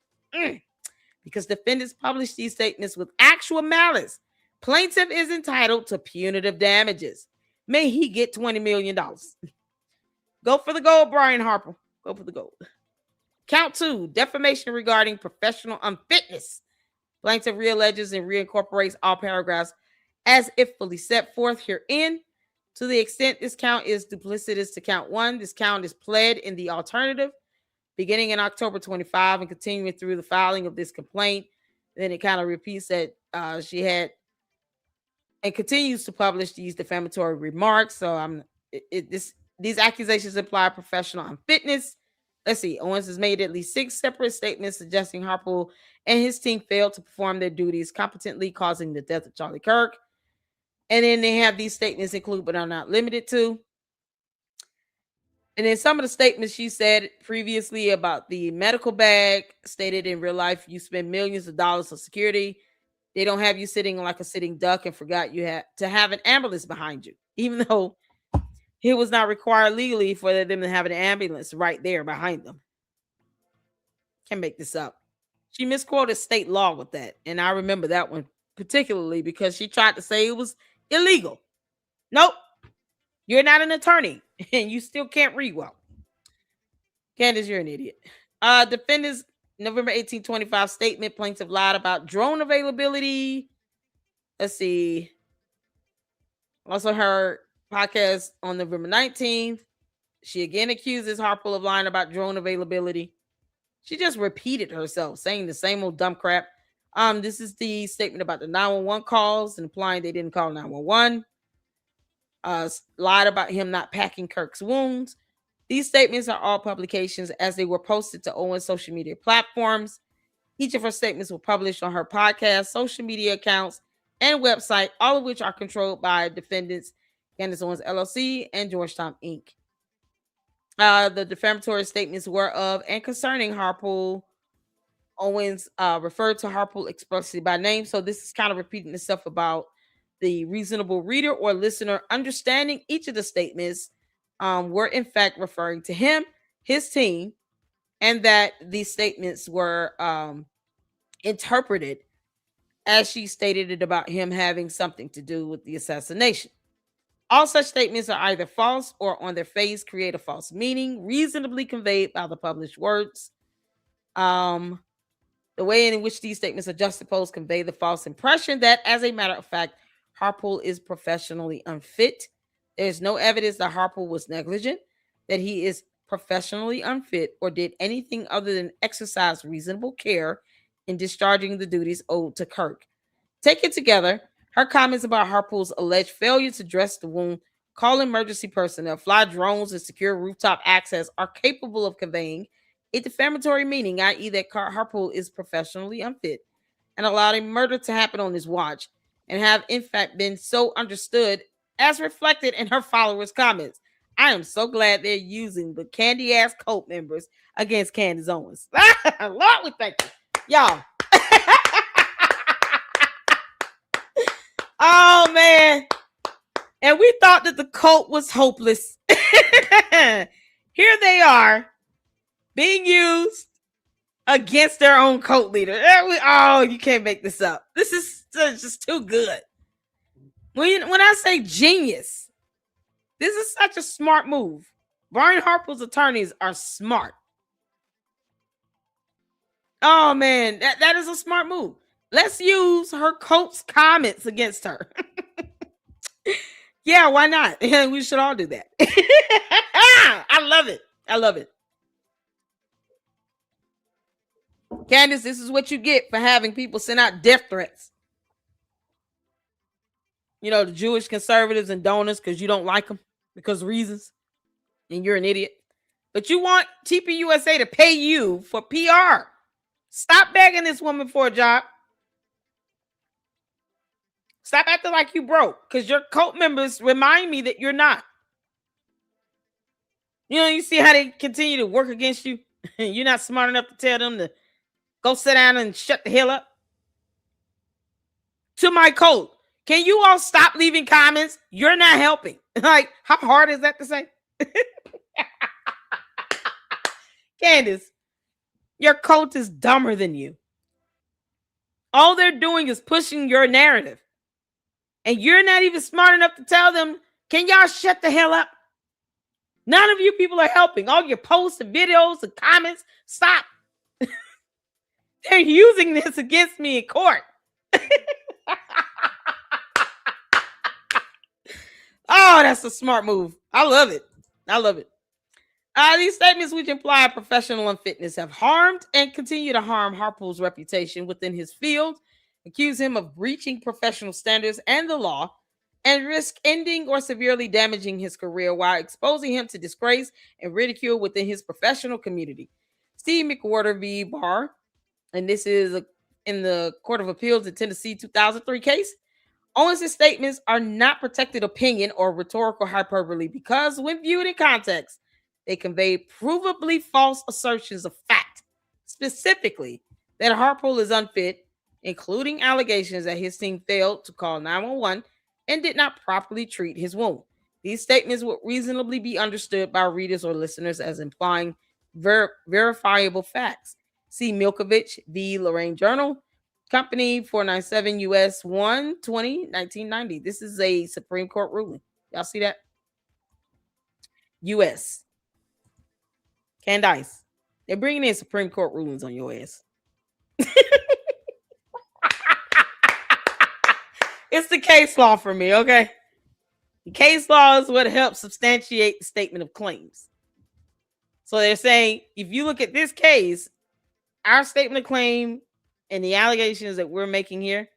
Because defendants published these statements with actual malice. Plaintiff is entitled to punitive damages. May he get $20 million. Go for the gold, Brian Harpole. Go for the gold. Count 2, defamation regarding professional unfitness. Plaintiff realleges and reincorporates all paragraphs as if fully set forth herein. To the extent this count is duplicitous to count 1, this count is pled in the alternative, beginning in October 25 and continuing through the filing of this complaint. Then it kind of repeats that she had and continues to publish these defamatory remarks. So these accusations imply professional unfitness. Let's see. Owens has made at least 6 separate statements suggesting Harpole and his team failed to perform their duties competently, causing the death of Charlie Kirk. And then they have these statements include, but are not limited to. And then some of the statements she said previously about the medical bag stated in real life, you spend millions of dollars on security. They don't have you sitting like a sitting duck and forgot you had to have an ambulance behind you, even though it was not required legally for them to have an ambulance right there behind them. Can't make this up. She misquoted state law with that. And I remember that one particularly because she tried to say it was illegal. Nope. You're not an attorney and you still can't read well. Candace, you're an idiot. Defendants November 1825 statement, plaintiff lied about drone availability. Let's see. Also her podcast on November 19th. She again accuses Harpole of lying about drone availability. She just repeated herself, saying the same old dumb crap. This is the statement about the 911 calls and implying they didn't call 911. Lied about him not packing Kirk's wounds. These statements are all publications as they were posted to Owens' social media platforms. Each of her statements were published on her podcast, social media accounts, and website, all of which are controlled by defendants Candace Owens LLC and Georgetown Inc. The defamatory statements were of and concerning Harpole. Owens referred to Harpole expressly by name. So this is kind of repeating itself about the reasonable reader or listener understanding each of the statements were in fact referring to him, his team, and that these statements were interpreted as she stated it about him having something to do with the assassination. All such statements are either false or on their face create a false meaning, reasonably conveyed by the published words. The way in which these statements are juxtaposed convey the false impression that, as a matter of fact, Harpole is professionally unfit. There's no evidence that Harpole was negligent, that he is professionally unfit, or did anything other than exercise reasonable care in discharging the duties owed to Kirk. Taken together, her comments about Harpole's alleged failure to dress the wound, call emergency personnel, fly drones, and secure rooftop access are capable of conveying a defamatory meaning, i.e. that Harpole is professionally unfit and allowed a murder to happen on his watch and have in fact been so understood as reflected in her followers' comments. I am so glad they're using the candy ass cult members against Candace Owens. Lord, we thank you. Y'all. Oh man. And we thought that the cult was hopeless. Here they are being used against their own cult leader. Oh, you can't make this up. This is just too good. When I say genius, this is such a smart move. Brian Harpole's attorneys are smart. Oh man, that is a smart move. Let's use her coach's comments against her. Yeah, why not? We should all do that. I love it. I love it. Candace, this is what you get for having people send out death threats. You know, the Jewish conservatives and donors because you don't like them because of reasons, and you're an idiot. But you want TPUSA to pay you for PR. Stop begging this woman for a job. Stop acting like you broke, because your cult members remind me that you're not. You know, you see how they continue to work against you? You're not smart enough to tell them to go sit down and shut the hell up. To my cult, can you all stop leaving comments? You're not helping. Like, how hard is that to say? Candace, your cult is dumber than you. All they're doing is pushing your narrative. And you're not even smart enough to tell them, can y'all shut the hell up? None of you people are helping. All your posts and videos and comments, stop. They're using this against me in court. Oh, that's a smart move. I love it. I love it. These statements, which imply professional unfitness, have harmed and continue to harm Harpole's reputation within his field, accuse him of breaching professional standards and the law, and risk ending or severely damaging his career while exposing him to disgrace and ridicule within his professional community. Steve McWhorter v. Barr, and this is in the Court of Appeals in Tennessee 2003 case. Owens' statements are not protected opinion or rhetorical hyperbole because, when viewed in context, they convey provably false assertions of fact, specifically that Harpole is unfit, including allegations that his team failed to call 911 and did not properly treat his wound. These statements would reasonably be understood by readers or listeners as implying verifiable facts. See Milkovich v. Lorraine Journal, Company 497 U.S. 120, 1990. This is a Supreme Court ruling. Y'all see that? U.S. Candace. They're bringing in Supreme Court rulings on your ass. It's the case law for me, okay? The case law is what helps substantiate the statement of claims. So they're saying, if you look at this case, our statement of claim and the allegations that we're making here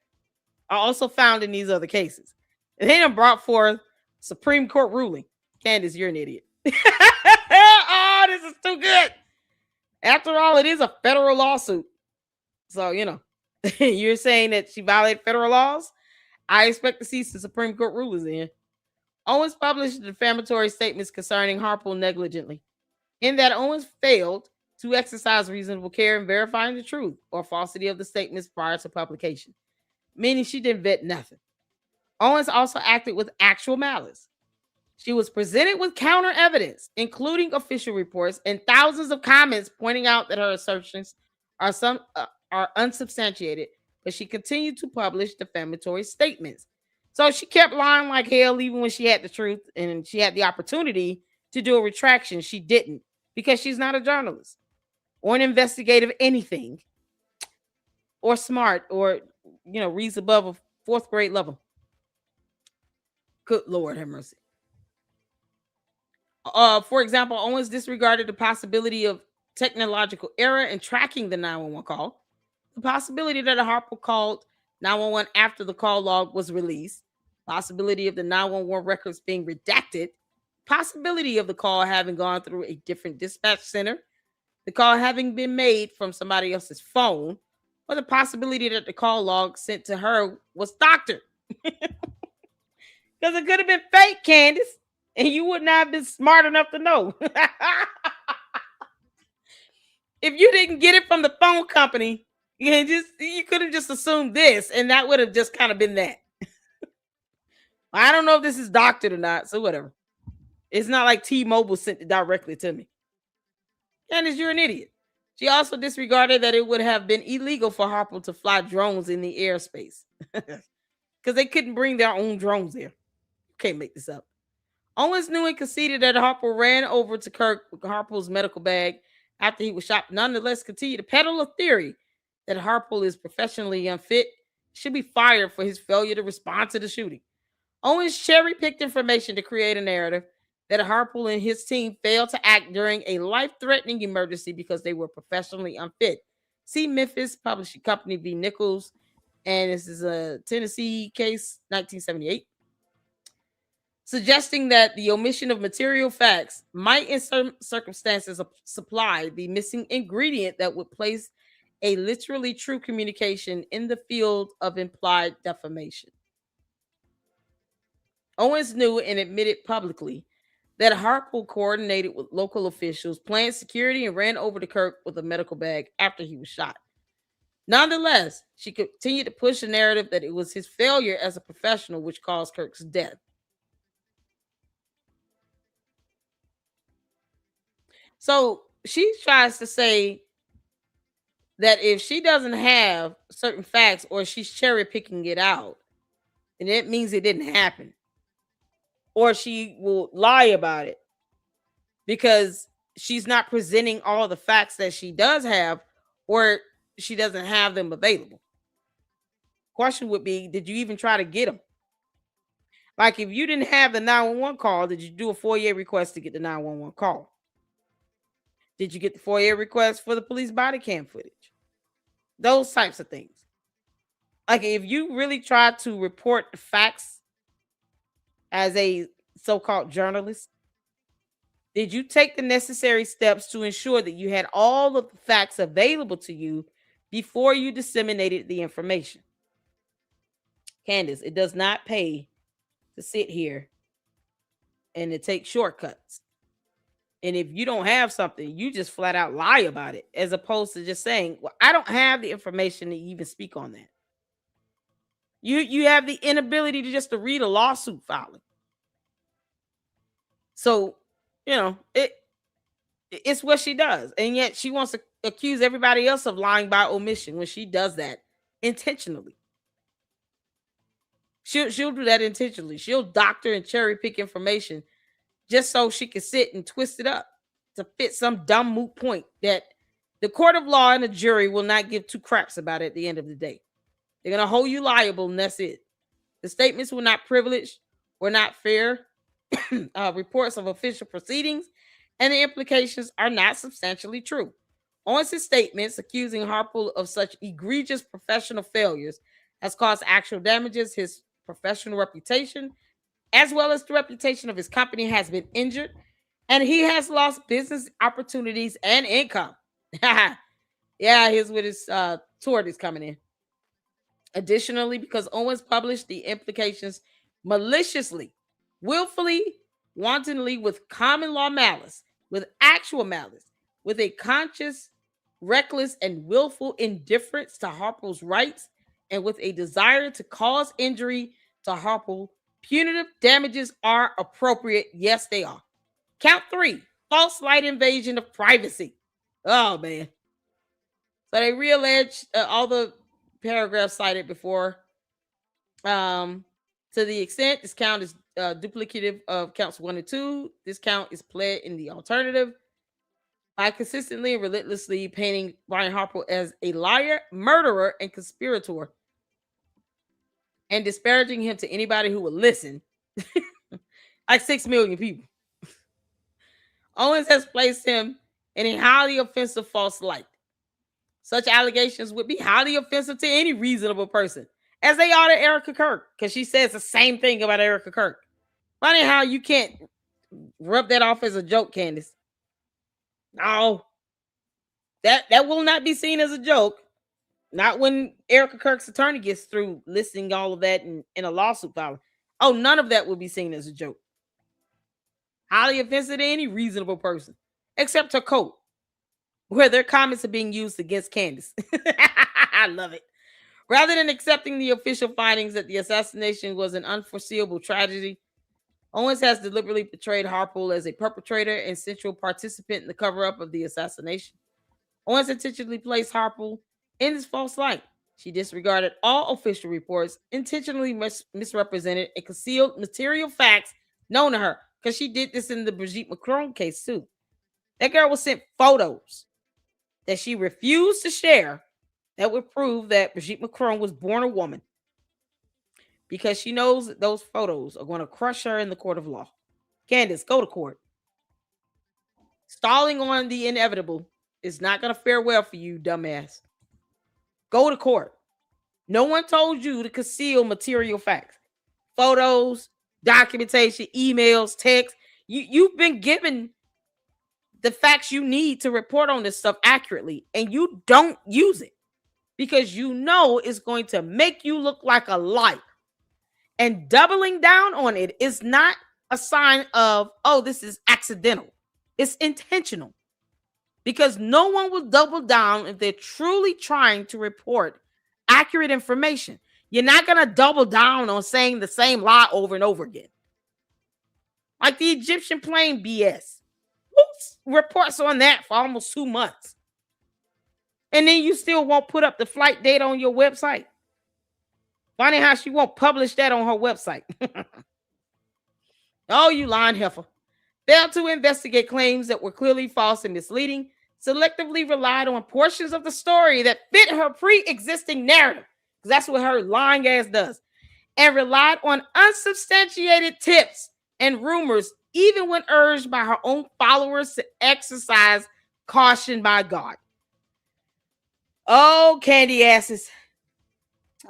are also found in these other cases. And they done brought forth Supreme Court ruling. Candace, you're an idiot. Oh, this is too good. After all, it is a federal lawsuit. So, you know, you're saying that she violated federal laws? I expect to see some Supreme Court rulings in. Owens published defamatory statements concerning Harpole negligently, in that Owens failed to exercise reasonable care in verifying the truth or falsity of the statements prior to publication, meaning she didn't vet nothing. Owens also acted with actual malice. She was presented with counter evidence, including official reports and thousands of comments pointing out that her assertions are unsubstantiated, but she continued to publish defamatory statements. So she kept lying like hell, even when she had the truth and she had the opportunity to do a retraction. She didn't, because she's not a journalist or an investigative anything, or smart, or, you know, reads above a fourth grade level. Good Lord have mercy. For example, Owens disregarded the possibility of technological error in tracking the 911 call, the possibility that a Harpole called 911 after the call log was released, possibility of the 911 records being redacted, possibility of the call having gone through a different dispatch center, the call having been made from somebody else's phone, or the possibility that the call log sent to her was doctored. Because it could have been fake, Candace, and you would not have been smart enough to know. If you didn't get it from the phone company, you could have just assumed this, and that would have just kind of been that. I don't know if this is doctored or not, so whatever. It's not like T-Mobile sent it directly to me. Candace, you're an idiot. She also disregarded that it would have been illegal for Harpole to fly drones in the airspace because they couldn't bring their own drones there. You can't make this up. Owens knew and conceded that Harpole ran over to Kirk with Harpole's medical bag after he was shot, nonetheless continued to peddle a theory that Harpole is professionally unfit, should be fired for his failure to respond to the shooting. Owens cherry-picked information to create a narrative that Harpole and his team failed to act during a life-threatening emergency because they were professionally unfit. See Memphis Publishing Company v. Nichols, and this is a Tennessee case, 1978, suggesting that the omission of material facts might in certain circumstances supply the missing ingredient that would place a literally true communication in the field of implied defamation. Owens knew and admitted publicly that Harpole coordinated with local officials, planned security, and ran over to Kirk with a medical bag after he was shot. Nonetheless, she continued to push the narrative that it was his failure as a professional which caused Kirk's death. So she tries to say that if she doesn't have certain facts or she's cherry picking it out, then it means it didn't happen. Or she will lie about it because she's not presenting all the facts that she does have, or she doesn't have them available. Question would be, did you even try to get them? Like, if you didn't have the 911 call, did you do a FOIA request to get the 911 call? Did you get the FOIA request for the police body cam footage? Those types of things. Like, if you really try to report the facts as a so-called journalist, did you take the necessary steps to ensure that you had all of the facts available to you before you disseminated the information? Candace, it does not pay to sit here and to take shortcuts. And if you don't have something, you just flat out lie about it, as opposed to just saying, well, I don't have the information to even speak on that. You have the inability to just to read a lawsuit filing. So, you know, it's what she does. And yet she wants to accuse everybody else of lying by omission when she does that intentionally. She'll do that intentionally. She'll doctor and cherry pick information just so she can sit and twist it up to fit some dumb moot point that the court of law and the jury will not give two craps about at the end of the day. They're going to hold you liable, and that's it. The statements were not privileged, were not fair reports of official proceedings, and the implications are not substantially true. Owens' statements accusing Harpole of such egregious professional failures has caused actual damages. His professional reputation, as well as the reputation of his company, has been injured, and he has lost business opportunities and income. Yeah, here's what his tort is coming in. Additionally, because Owens published the implications maliciously, willfully, wantonly, with common law malice, with actual malice, with a conscious, reckless, and willful indifference to Harpole's rights, and with a desire to cause injury to Harpole, punitive damages are appropriate. Yes, they are. Count 3, false light invasion of privacy. Oh, man. So they reallege all the paragraphs cited before. To the extent this count is duplicative of counts 1 and 2, this count is pled in the alternative by consistently and relentlessly painting Brian Harpole as a liar, murderer, and conspirator, and disparaging him to anybody who will listen. Like 6 million people. Owens has placed him in a highly offensive false light. Such allegations would be highly offensive to any reasonable person, as they are to Erica Kirk, because she says the same thing about Erica Kirk. Funny how you can't rub that off as a joke, Candace. No. That will not be seen as a joke. Not when Erica Kirk's attorney gets through listing all of that in a lawsuit filing. Oh, none of that will be seen as a joke. Highly offensive to any reasonable person, except her coat, where their comments are being used against Candace. I love it. Rather than accepting the official findings that the assassination was an unforeseeable tragedy, Owens has deliberately portrayed Harpole as a perpetrator and central participant in the cover-up of the assassination. Owens intentionally placed Harpole in this false light. She disregarded all official reports, intentionally misrepresented and concealed material facts known to her, because she did this in the Brigitte Macron case too. That girl was sent photos that she refused to share that would prove that Brigitte Macron was born a woman, because she knows that those photos are going to crush her in the court of law. Candace, go to court. Stalling on the inevitable is not going to fare well for you, dumbass. Go to court. No one told you to conceal material facts. Photos, documentation, emails, text. You've been given the facts you need to report on this stuff accurately, and you don't use it because you know it's going to make you look like a liar. And doubling down on it is not a sign of, oh, this is accidental. It's intentional, because no one will double down if they're truly trying to report accurate information. You're not going to double down on saying the same lie over and over again. Like the Egyptian plane BS. Who reports on that for almost 2 months? And then you still won't put up the flight data on your website. Funny how she won't publish that on her website. Oh, you lying heifer. Failed to investigate claims that were clearly false and misleading, selectively relied on portions of the story that fit her pre-existing narrative, because that's what her lying ass does, and relied on unsubstantiated tips and rumors, even when urged by her own followers to exercise caution by God. Oh, candy asses.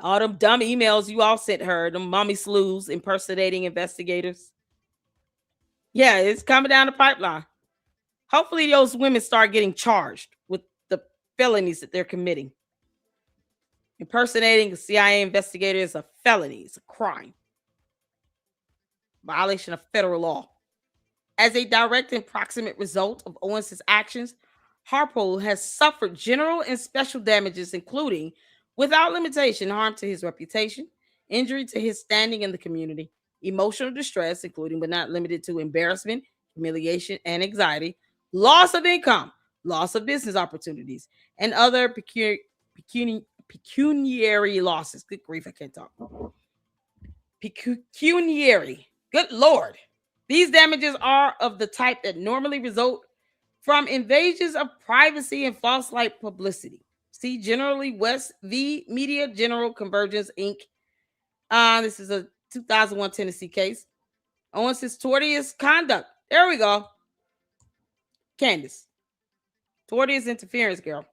All them dumb emails you all sent her, them mommy slews impersonating investigators. Yeah, it's coming down the pipeline. Hopefully those women start getting charged with the felonies that they're committing. Impersonating a CIA investigator is a felony. It's a crime. Violation of federal law. As a direct and proximate result of Owens' actions, Harpole has suffered general and special damages, including, without limitation, harm to his reputation, injury to his standing in the community, emotional distress, including but not limited to embarrassment, humiliation, and anxiety, loss of income, loss of business opportunities, and other pecuniary losses. Good grief, I can't talk. Pecuniary. Good Lord. These damages are of the type that normally result from invasions of privacy and false light publicity. See Generally West v. Media General Convergence, Inc. This is a 2001 Tennessee case. Owens' tortious conduct. There we go. Candace. Tortious interference, girl.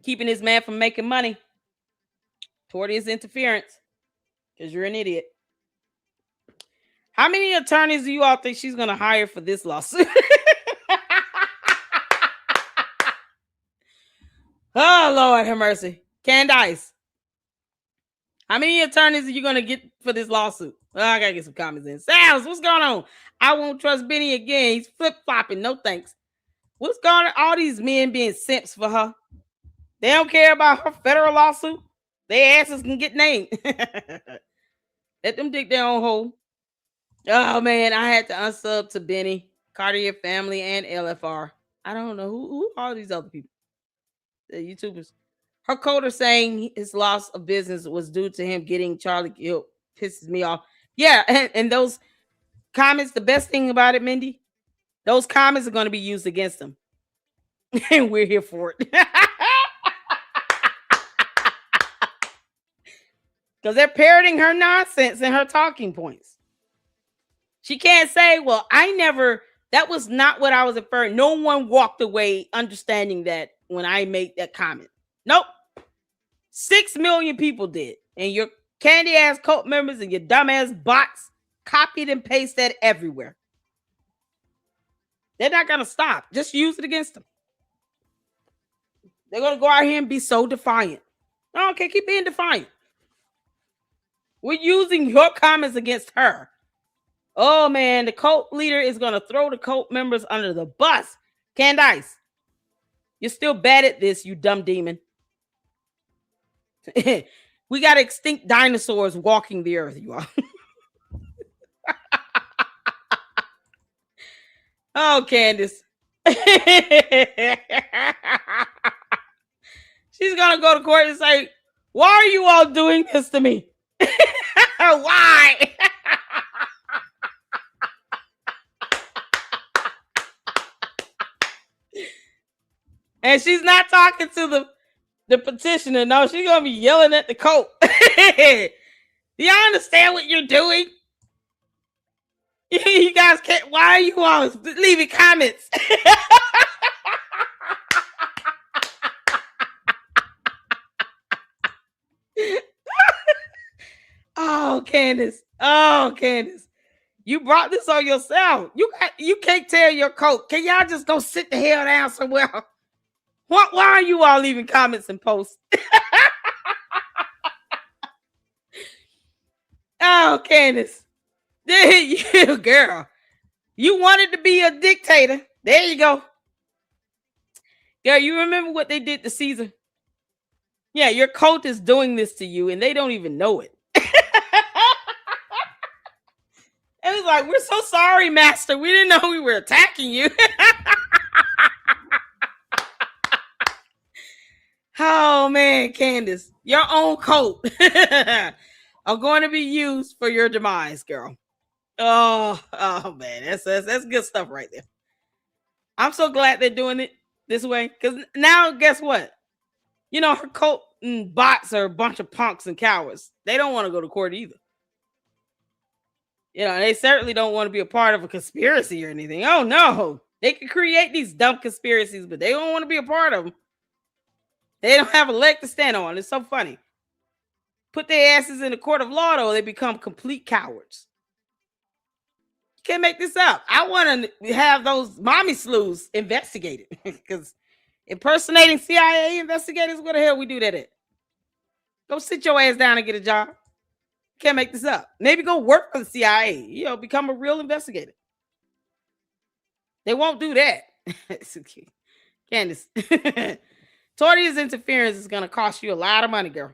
Keeping this man from making money. Tortious interference. Because you're an idiot. How many attorneys do you all think she's going to hire for this lawsuit? Oh, Lord have mercy. Candace. How many attorneys are you going to get for this lawsuit? Well, I got to get some comments in. Sals, what's going on? I won't trust Benny again. He's flip-flopping. No thanks. What's going on? All these men being simps for her. They don't care about her federal lawsuit. Their asses can get named. Let them dig their own hole. Oh, man. I had to unsub to Benny, Cartier Family, and LFR. I don't know. Who are these other people? The YouTubers. Her coder saying his loss of business was due to him getting Charlie killed pisses me off. Yeah, and those comments, the best thing about it, Mindy, those comments are going to be used against them. And we're here for it. Because they're parroting her nonsense and her talking points. She can't say, well, that was not what I was inferring. No one walked away understanding that when I made that comment. Nope. 6 million people did. And your candy ass cult members and your dumbass bots copied and pasted that everywhere. They're not going to stop. Just use it against them. They're going to go out here and be so defiant. Okay, keep being defiant. We're using your comments against her. Oh, man, the cult leader is going to throw the cult members under the bus. Candace, you're still bad at this, you dumb demon. We got extinct dinosaurs walking the earth, you all. Oh, Candace. She's going to go to court and say, why are you all doing this to me? Why? And she's not talking to the petitioner. No, she's gonna be yelling at the coat. Do y'all understand what you're doing? You guys can't. Why are you all leaving comments? Oh, Candace. Oh, Candace. You brought this on yourself. You can't tell your coat. Can y'all just go sit the hell down somewhere? Why are you all leaving comments and posts? Oh, Candace. There you, girl. You wanted to be a dictator. There you go. Girl, you remember what they did to Caesar? Yeah, your cult is doing this to you, and they don't even know it. It was like, we're so sorry, Master. We didn't know we were attacking you. Oh, man, Candace. Your own cult are going to be used for your demise, girl. Oh, man. That's good stuff right there. I'm so glad they're doing it this way. Because now, guess what? You know, her cult and bots are a bunch of punks and cowards. They don't want to go to court either. You know, they certainly don't want to be a part of a conspiracy or anything. Oh, no. They can create these dumb conspiracies, but they don't want to be a part of them. They don't have a leg to stand on. It's so funny. Put their asses in the court of law, though, they become complete cowards. You can't make this up. I want to have those mommy sleuths investigated because impersonating CIA investigators, where the hell we do that at? Go sit your ass down and get a job. Can't make this up. Maybe go work for the CIA. You know, become a real investigator. They won't do that. Candace. Tortious interference is going to cost you a lot of money, girl.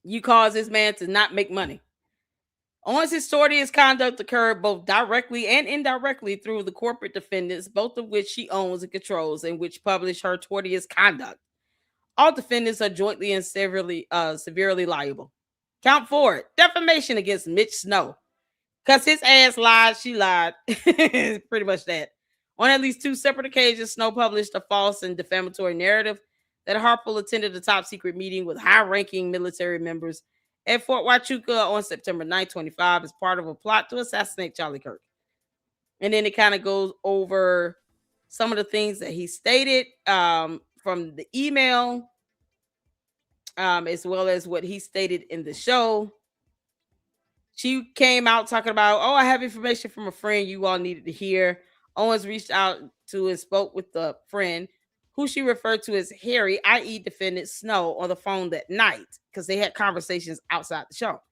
You cause this man to not make money. Owens' tortious conduct occurred both directly and indirectly through the corporate defendants, both of which she owns and controls, and which publish her tortious conduct. All defendants are jointly and severely liable. Count 4, defamation against Mitch Snow. Because his ass lied, she lied. Pretty much that. On at least 2 separate occasions, Snow published a false and defamatory narrative that Harpole attended a top secret meeting with high-ranking military members at Fort Huachuca on September 9, 2025 as part of a plot to assassinate Charlie Kirk. And then it kind of goes over some of the things that he stated from the email, as well as what he stated in the show. She came out talking about, oh, I have information from a friend you all needed to hear. Owens reached out to and spoke with the friend, who she referred to as Harry, i.e. defendant Snow, on the phone that night because they had conversations outside the show.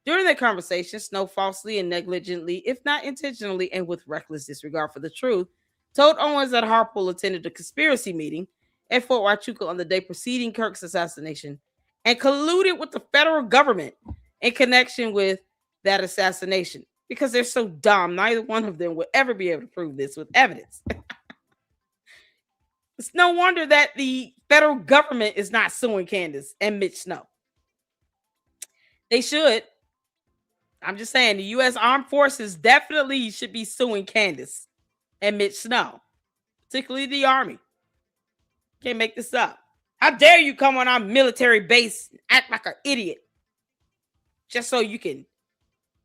During their conversation, Snow falsely and negligently, if not intentionally and with reckless disregard for the truth, told Owens that Harpole attended a conspiracy meeting at Fort Huachuca on the day preceding Kirk's assassination and colluded with the federal government in connection with that assassination. Because they're so dumb, neither one of them would ever be able to prove this with evidence. It's no wonder that the federal government is not suing Candace and Mitch Snow. They should. I'm just saying the U.S. Armed Forces definitely should be suing Candace and Mitch Snow, particularly the Army. Can't make this up. How dare you come on our military base and act like an idiot just so you can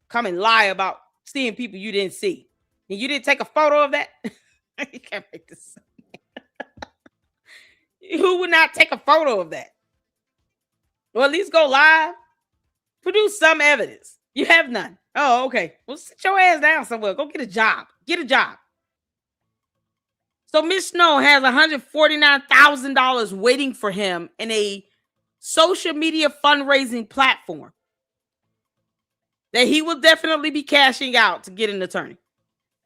come and lie about seeing people you didn't see. And you didn't take a photo of that? You can't make this up. Who would not take a photo of that? Or at least go live? Produce some evidence. You have none. Oh, okay. Well, sit your ass down somewhere. Go get a job. Get a job. So Miss Snow has $149,000 waiting for him in a social media fundraising platform that he will definitely be cashing out to get an attorney.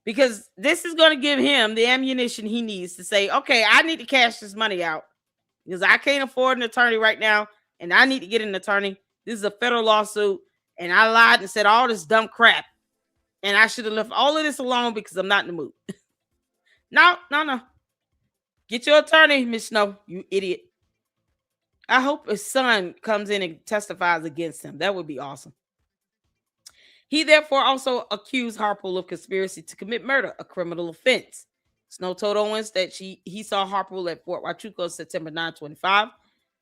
Because this is going to give him the ammunition he needs to say, okay, I need to cash this money out because I can't afford an attorney right now, and I need to get an attorney. This is a federal lawsuit, and I lied and said all this dumb crap, and I should have left all of this alone because I'm not in the mood. No. Get your attorney, Miss Snow, you idiot. I hope his son comes in and testifies against him. That would be awesome. He therefore also accused Harpole of conspiracy to commit murder, a criminal offense. Snow told Owens that he saw Harpole at Fort Huachuca September 9, 25,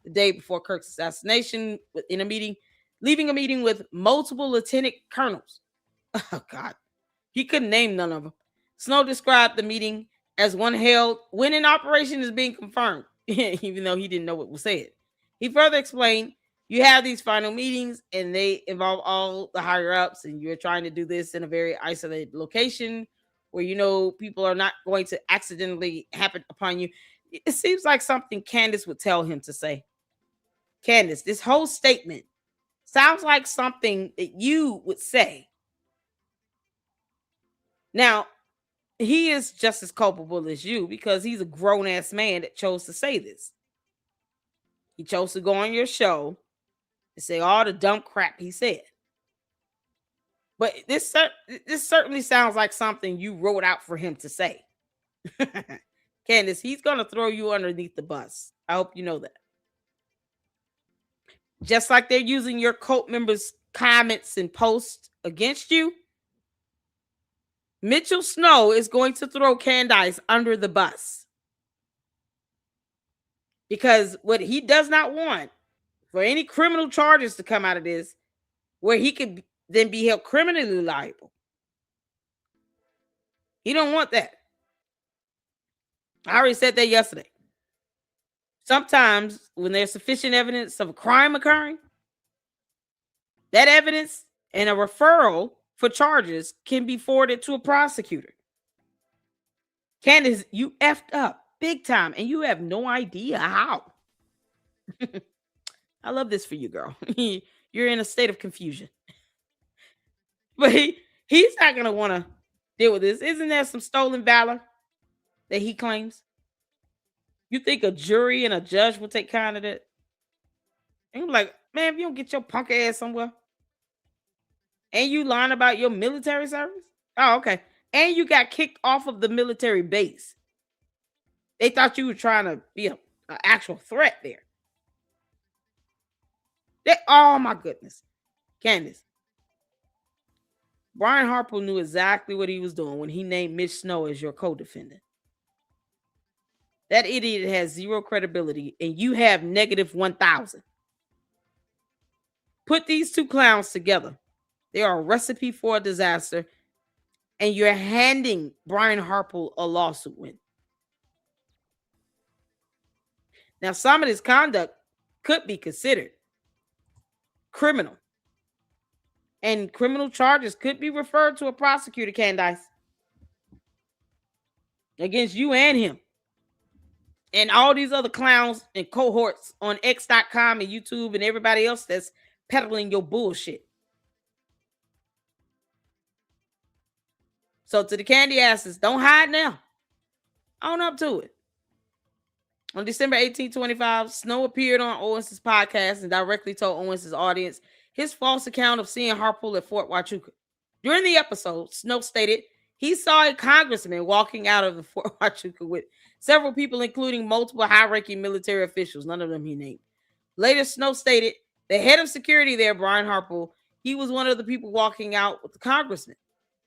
the day before Kirk's assassination, in a meeting, leaving a meeting with multiple lieutenant colonels. Oh, God. He couldn't name none of them. Snow described the meeting as one held when an operation is being confirmed, even though he didn't know what was said. He further explained, you have these final meetings and they involve all the higher ups, and you're trying to do this in a very isolated location where you know people are not going to accidentally happen upon you. It seems like something Candace would tell him to say. Candace, this whole statement sounds like something that you would say. Now, he is just as culpable as you because he's a grown-ass man that chose to say this. He chose to go on your show and say all the dumb crap he said. But this certainly sounds like something you wrote out for him to say. Candace, he's going to throw you underneath the bus. I hope you know that. Just like they're using your cult members' comments and posts against you, Mitchell Snow is going to throw Candace under the bus. Because what he does not want for any criminal charges to come out of this, where he could then be held criminally liable. He don't want that. I already said that yesterday. Sometimes when there's sufficient evidence of a crime occurring, that evidence and a referral for charges can be forwarded to a prosecutor. Candace, you effed up big time, and you have no idea how. I love this for you, girl. You're in a state of confusion. But he's not going to want to deal with this. Isn't there some stolen valor that he claims? You think a jury and a judge will take kind of that? And I'm like, man, if you don't get your punk ass somewhere, and you lying about your military service? Oh, okay. And you got kicked off of the military base. They thought you were trying to be an actual threat there. Oh, my goodness. Candace. Brian Harpole knew exactly what he was doing when he named Mitch Snow as your co-defendant. That idiot has zero credibility, and you have negative 1,000. Put these two clowns together. They are a recipe for a disaster, and you're handing Brian Harpole a lawsuit win. Now, some of this conduct could be considered criminal, and criminal charges could be referred to a prosecutor, Candace, against you and him. And all these other clowns and cohorts on X.com and YouTube and everybody else that's peddling your bullshit. So to the candy asses, don't hide now. Own up to it. On December 18, 25, Snow appeared on Owens' podcast and directly told Owens' audience his false account of seeing Harpole at Fort Huachuca. During the episode, Snow stated he saw a congressman walking out of the Fort Huachuca with several people, including multiple high-ranking military officials, none of them he named. Later, Snow stated the head of security there, Brian Harpole, he was one of the people walking out with the congressman.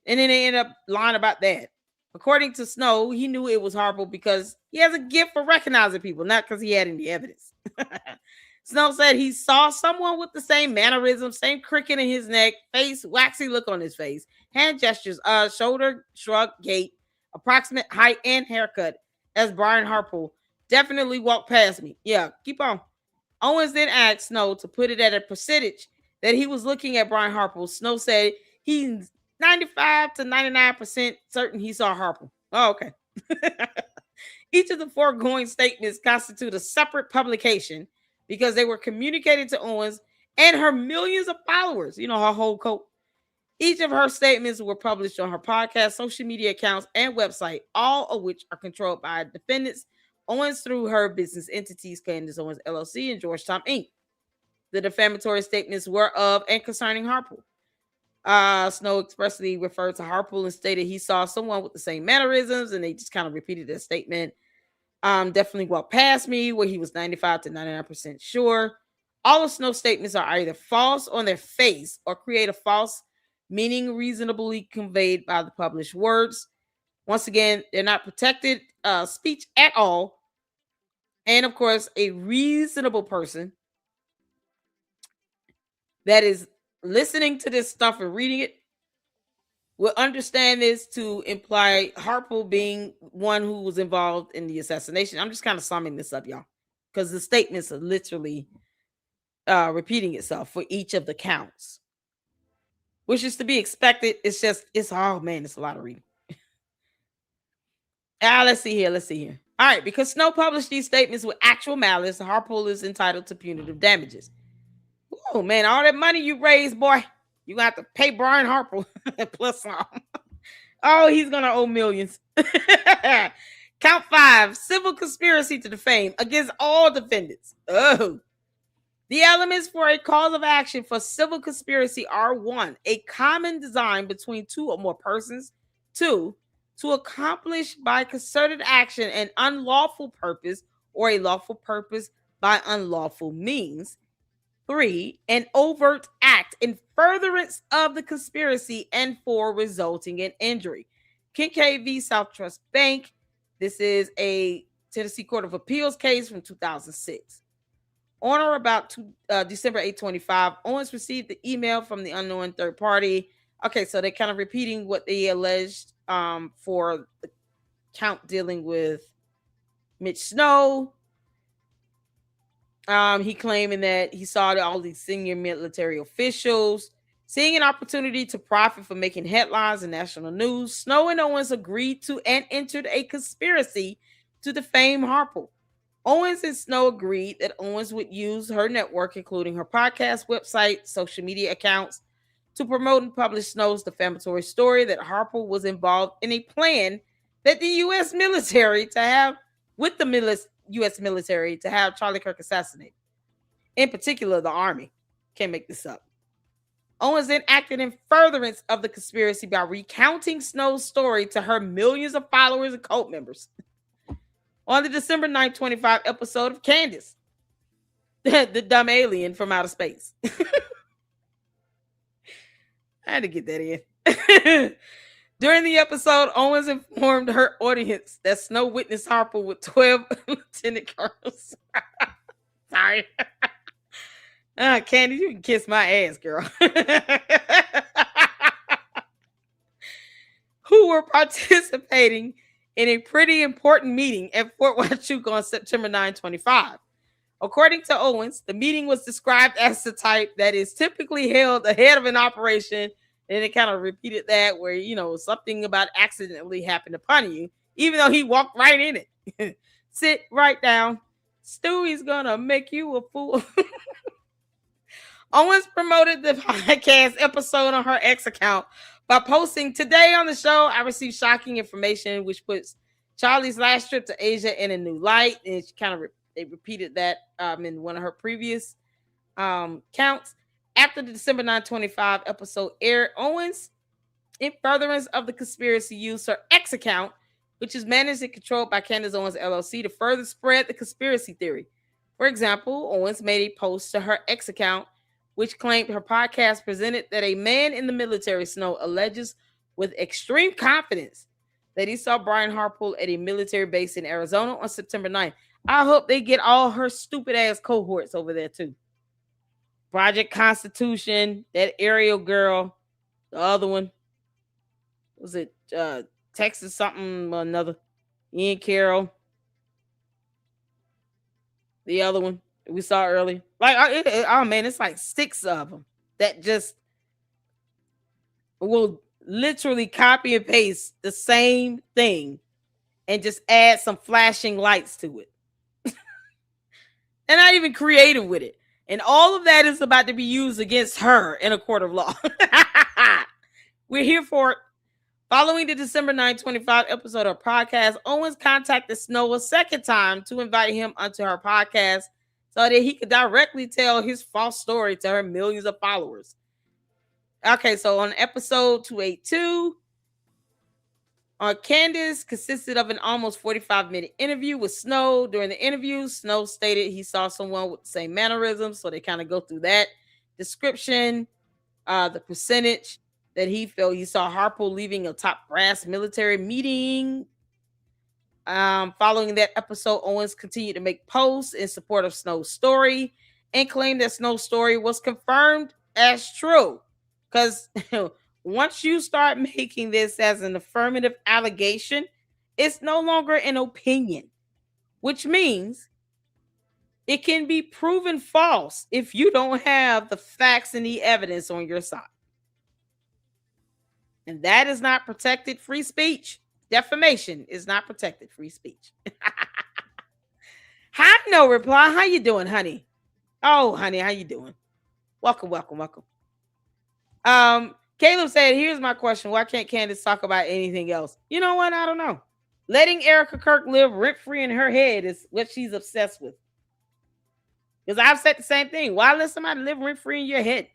And then they ended up lying about that. According to Snow, he knew it was Harpole because he has a gift for recognizing people, not because he had any evidence. Snow said he saw someone with the same mannerism, same cricket in his neck, face, waxy look on his face, hand gestures, shoulder shrug, gait, approximate height, and haircut as Brian Harpole definitely walked past me. Yeah, keep on. Owens then asked Snow to put it at a percentage that he was looking at Brian Harpole. Snow said he's 95 to 99% certain he saw Harpole. Oh, okay. Each of the foregoing statements constitute a separate publication because they were communicated to Owens and her millions of followers, you know, her whole cult. Each of her statements were published on her podcast, social media accounts, and website, all of which are controlled by defendants Owens through her business entities, Candace Owens LLC and Georgetown Inc. The defamatory statements were of and concerning Harpole. Snow expressly referred to Harpole and stated he saw someone with the same mannerisms, and they just kind of repeated their statement. Definitely walked past me, where he was 95 to 99% sure. All of Snow's statements are either false on their face or create a false meaning reasonably conveyed by the published words. Once again, they're not protected speech at all. And of course, a reasonable person that is listening to this stuff and reading it will understand this to imply Harpole being one who was involved in the assassination. I'm just kind of summing this up, y'all, because the statements are literally repeating itself for each of the counts, which is to be expected. It's a lot of reading. Let's see here. All right, because Snow published these statements with actual malice, Harpole is entitled to punitive damages. Oh man, all that money you raised, boy, you gonna have to pay Brian Harpole plus some. Oh, he's gonna owe millions. Count 5, civil conspiracy to defame against all defendants. Oh. The elements for a cause of action for civil conspiracy are 1, a common design between 2 or more persons. 2, to accomplish by concerted action an unlawful purpose or a lawful purpose by unlawful means. 3, an overt act in furtherance of the conspiracy, and 4, resulting in injury. Kincaid v. South Trust Bank. This is a Tennessee Court of Appeals case from 2006. On or about December 8/25, Owens received the email from the unknown third party. Okay, so they're kind of repeating what they alleged for the count dealing with Mitch Snow. He claiming that he saw that all these senior military officials seeing an opportunity to profit from making headlines in national news. Snow and Owens agreed to and entered a conspiracy to defame Harpole. Owens and Snow agreed that Owens would use her network, including her podcast, website, social media accounts, to promote and publish Snow's defamatory story that Harpole was involved in a plan that the U.S. military to have U.S. military to have Charlie Kirk assassinated. In particular, the Army. Can't make this up. Owens then acted in furtherance of the conspiracy by recounting Snow's story to her millions of followers and cult members. On the December 9, 25 episode of Candace, the dumb alien from outer space. I had to get that in. During the episode, Owens informed her audience that Snow witnessed Harpole with 12 lieutenant colonels. Sorry. Candace, you can kiss my ass, girl. Who were participating in a pretty important meeting at Fort Huachuca on September 9, 25. According to Owens, the meeting was described as the type that is typically held ahead of an operation. And it kind of repeated that where, something about accidentally happened upon you, even though he walked right in it. Sit right down. Stewie's gonna make you a fool. Owens promoted the podcast episode on her X account by posting, "Today on the show, I received shocking information which puts Charlie's last trip to Asia in a new light." And she they repeated that in one of her previous counts. After the December 9/25 episode aired, Owens, in furtherance of the conspiracy, used her X account, which is managed and controlled by Candace Owens LLC, to further spread the conspiracy theory. For example, Owens made a post to her X account, which claimed her podcast presented that a man in the military, Snow, alleges with extreme confidence that he saw Brian Harpole at a military base in Arizona on September 9th. I hope they get all her stupid ass cohorts over there too. Project Constitution, that Ariel girl, the other one, was it Texas something or another? Ian Carroll, the other one we saw earlier. It's like 6 of them that just will literally copy and paste the same thing and just add some flashing lights to it. And not even creative with it. And all of that is about to be used against her in a court of law. We're here for it. Following the December 9, 25 episode of her podcast, Owens contacted Snow a second time to invite him onto her podcast so that he could directly tell his false story to her millions of followers. Okay, so on episode 282, Candace consisted of an almost 45-minute interview with Snow. During the interview, Snow stated he saw someone with the same mannerisms, so they kind of go through that description, the percentage that he felt he saw Harpole leaving a top brass military meeting. Following that episode, Owens continued to make posts in support of Snow's story and claimed that Snow's story was confirmed as true. Because once you start making this as an affirmative allegation, it's no longer an opinion, which means it can be proven false if you don't have the facts and the evidence on your side. And that is not protected free speech. Defamation is not protected free speech. Hi, no reply. How you doing, honey? Oh, honey, how you doing? Welcome. Caleb said, here's my question. Why can't Candace talk about anything else? You know what? I don't know. Letting Erica Kirk live rent-free in her head is what she's obsessed with. Because I've said the same thing. Why let somebody live rent-free in your head?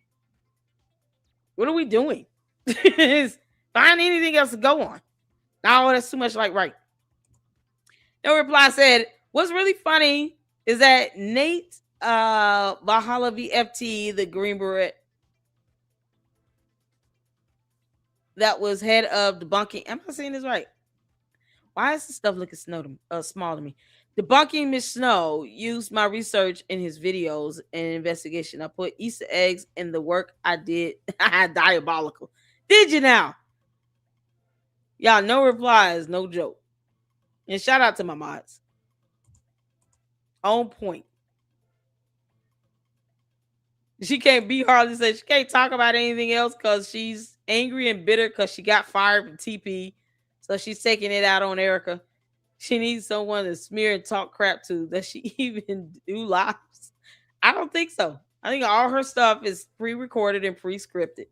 What are we doing? Find anything else to go on. No, that's too much like right. No reply said, what's really funny is that Nate Valhalla VFT, the Green Beret, that was head of debunking. Am I saying this right? Why is this stuff looking small to me? Debunking Miss Snow used my research in his videos and investigation. I put Easter eggs in the work I did. Diabolical. Did you now? Y'all, no replies, no joke. And shout out to my mods. On point. She can't be hardly said she can't talk about anything else because she's angry and bitter because she got fired from TP. So she's taking it out on Erica. She needs someone to smear and talk crap to. Does she even do lives? I don't think so. I think all her stuff is pre-recorded and pre-scripted.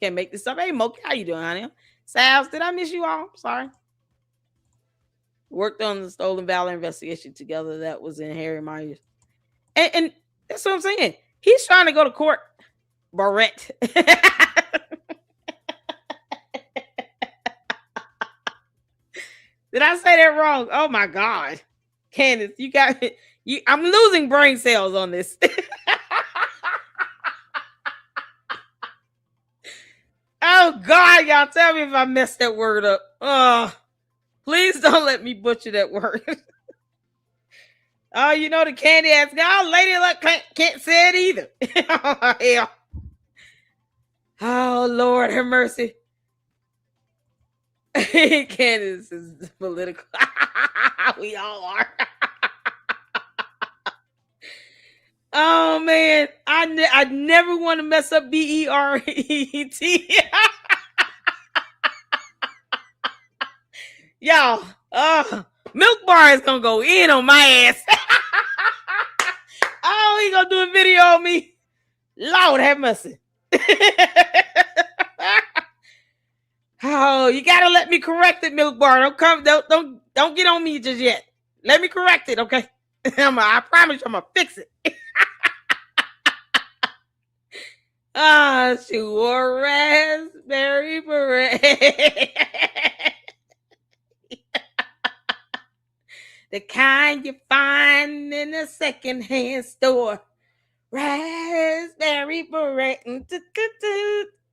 Can't make this stuff. Hey, Moki, how you doing, honey? Sal's, did I miss you all? Sorry. Worked on the Stolen Valor investigation together. That was in Harry Myers. And that's what I'm saying. He's trying to go to court. Barrett. Did I say that wrong? Oh my God. Candace, you got it. I'm losing brain cells on this. Oh God, y'all tell me if I messed that word up. Oh, please don't let me butcher that word. Oh, you know the candy ass guy. Oh, Lady Luck can't say it either. Oh, hell. Oh, Lord, have mercy. Candace is political. We all are. Oh, man. I never want to mess up BERET. Y'all, Milk Bar is going to go in on my ass. Oh, he going to do a video on me. Lord have mercy. Oh, you gotta let me correct it, Milk Bar. Don't get on me just yet. Let me correct it, okay? I promise you I'm gonna fix it. She wore raspberry beret. The kind you find in a secondhand store. Raspberry beret.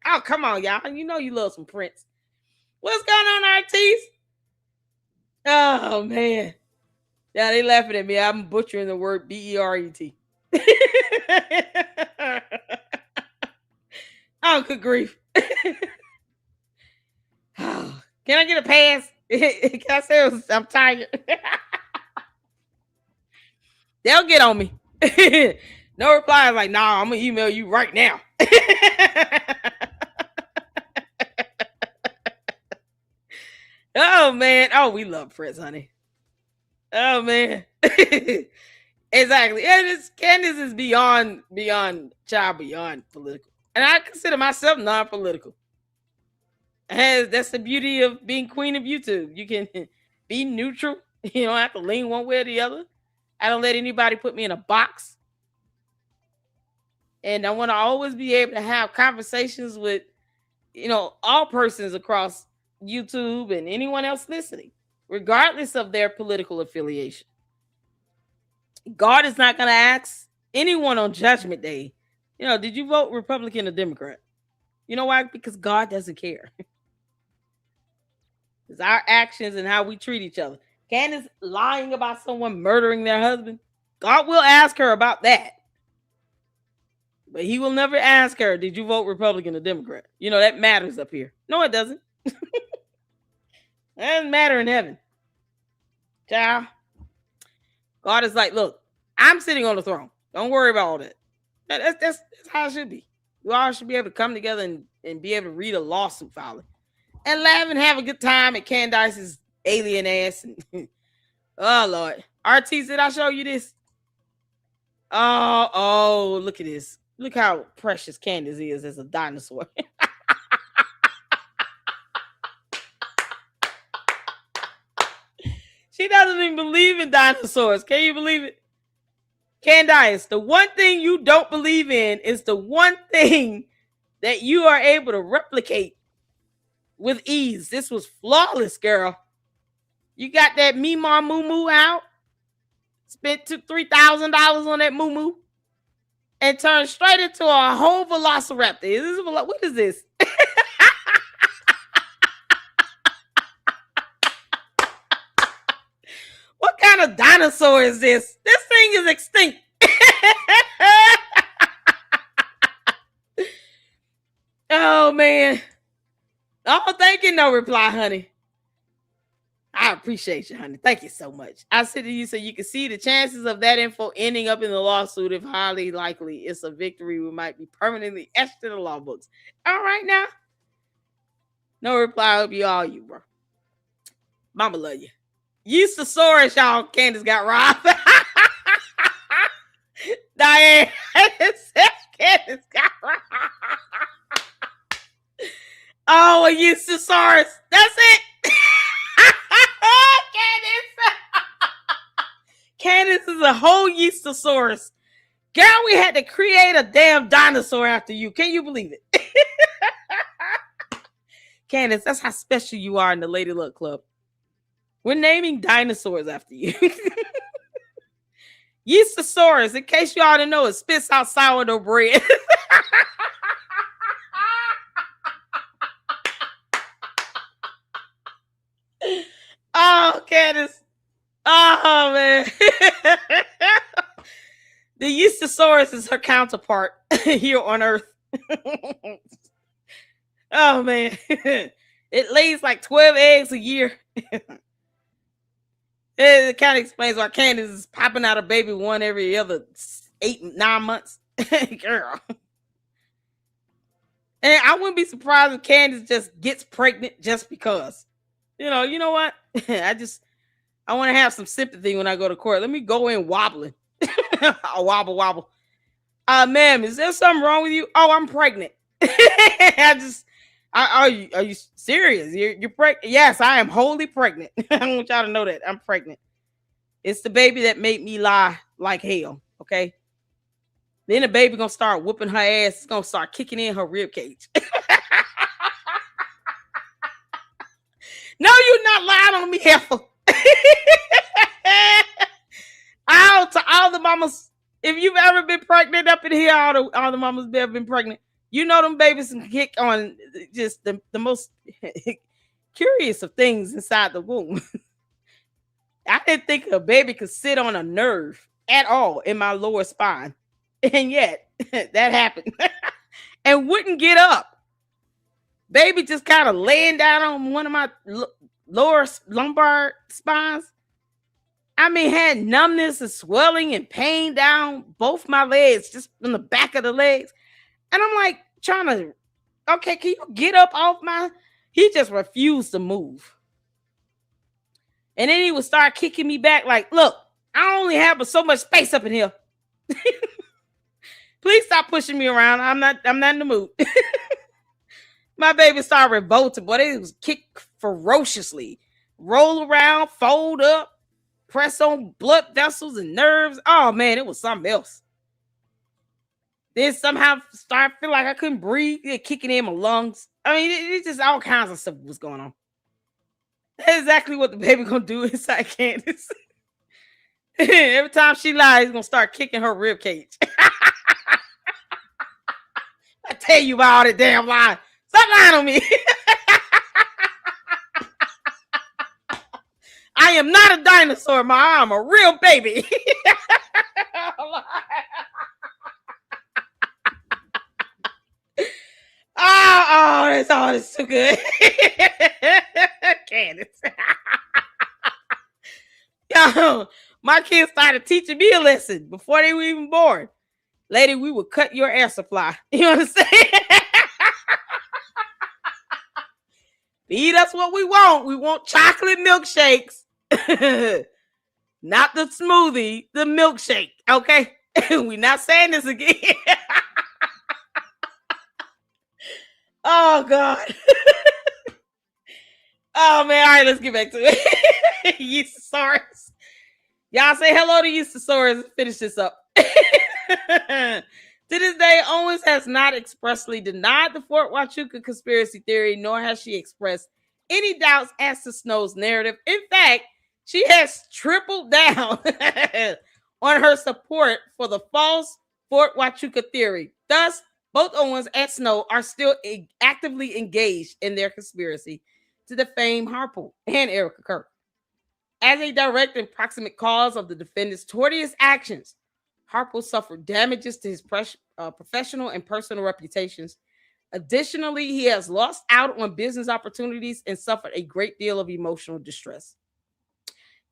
Oh, come on, y'all. You know you love some Prince. What's going on, RTs? Oh, man. Yeah, they laughing at me. I'm butchering the word BERET. Oh, good grief. Oh, can I get a pass? Can I say I'm tired? They'll get on me. No reply. I'm like, nah, I'm going to email you right now. Oh, man. Oh, we love Prince, honey. Oh, man. Exactly. And Candace is beyond political. And I consider myself non-political. That's the beauty of being queen of YouTube. You can be neutral. You don't have to lean one way or the other. I don't let anybody put me in a box. And I want to always be able to have conversations with, all persons across YouTube and anyone else listening, regardless of their political affiliation. God is not going to ask anyone on Judgment Day, did you vote Republican or Democrat? You know why? Because God doesn't care. It's our actions and how we treat each other. Candace lying about someone murdering their husband. God will ask her about that. But he will never ask her, did you vote Republican or Democrat? You know, that matters up here. No, it doesn't. That doesn't matter in heaven. Child. God is like, look, I'm sitting on the throne. Don't worry about all that. That's how it should be. You all should be able to come together and be able to read a lawsuit filing and laugh and have a good time at Candace's alien ass. Oh, Lord. RT, did I show you this? Oh, look at this. Look how precious Candace is as a dinosaur. She doesn't even believe in dinosaurs. Can you believe it? Candace, the one thing you don't believe in is the one thing that you are able to replicate with ease. This was flawless, girl. You got that Mima Moo Moo out, spent $3,000 on that Moo Moo, and turned straight into a whole velociraptor. What is this? What kind of dinosaur is this? This thing is extinct. Oh, man. Oh, thank you. No reply, honey. I appreciate you, honey. Thank you so much. I said to you so you can see the chances of that info ending up in the lawsuit, if highly likely, it's a victory we might be permanently etched in the law books. All right, now. No reply. I hope you all you, bro. Mama love you. Eustasaurus, y'all. Candace got robbed. Diane said Candace got robbed. Oh, a Eustasaurus. That's it. Candace is a whole Eustasaurus. Girl, we had to create a damn dinosaur after you. Can you believe it? Candace, that's how special you are in the Lady Luck Club. We're naming dinosaurs after you. Eustasaurus, in case you all didn't know, it spits out sourdough bread. Oh, Candace. Oh, man. The Eustasaurus is her counterpart here on Earth. Oh, man. It lays like 12 eggs a year. It kind of explains why Candace is popping out a baby one every other 8-9 months. Girl. And I wouldn't be surprised if Candace just gets pregnant just because. You know what? I want to have some sympathy when I go to court. Let me go in wobbling. Wobble. Ma'am, is there something wrong with you? Oh, I'm pregnant. Are you serious? You're pregnant? Yes, I am wholly pregnant. I want y'all to know that I'm pregnant. It's the baby that made me lie like hell. Okay. Then the baby gonna start whooping her ass. It's gonna start kicking in her rib cage. No, you're not lying on me, heifer. To all the mamas, if you've ever been pregnant up in here, all the mamas have ever been pregnant. You know them babies can kick on just the most curious of things inside the womb. I didn't think a baby could sit on a nerve at all in my lower spine. And yet, that happened. And wouldn't get up. Baby just kind of laying down on one of my lower lumbar spines. I mean, had numbness and swelling and pain down both my legs, just in the back of the legs. And I'm like, okay, can you get up off my... He just refused to move. And then he would start kicking me back like, look, I only have so much space up in here. Please stop pushing me around. I'm not in the mood. My baby started revolting, but it was kick ferociously. Roll around, fold up, press on blood vessels and nerves. Oh, man, it was something else. Then somehow started feeling like I couldn't breathe. It kicking in my lungs. I mean, it just all kinds of stuff was going on. That's exactly what the baby gonna do inside Candace. Every time she lies, he's gonna start kicking her rib cage. I tell you about all that damn lie. Stop lying on me. I am not a dinosaur, Ma. I'm a real baby. That's so good. Candace. Yo, my kids started teaching me a lesson before they were even born. Lady, we would cut your air supply. You understand? Feed us what we want. We want chocolate milkshakes. Not the smoothie, the milkshake. Okay? We're not saying this again. Oh, God. Oh, man. All right, let's get back to it. Yeastosaurus. Y'all say hello to Yeastosaurus and finish this up. To this day, Owens has not expressly denied the Fort Huachuca conspiracy theory, nor has she expressed any doubts as to Snow's narrative. In fact, she has tripled down on her support for the false Fort Huachuca theory. Thus, both Owens and Snow are still actively engaged in their conspiracy to defame Harpole and Erica Kirk. As a direct and proximate cause of the defendant's tortious actions, Harpole suffered damages to his professional and personal reputations. Additionally, he has lost out on business opportunities and suffered a great deal of emotional distress.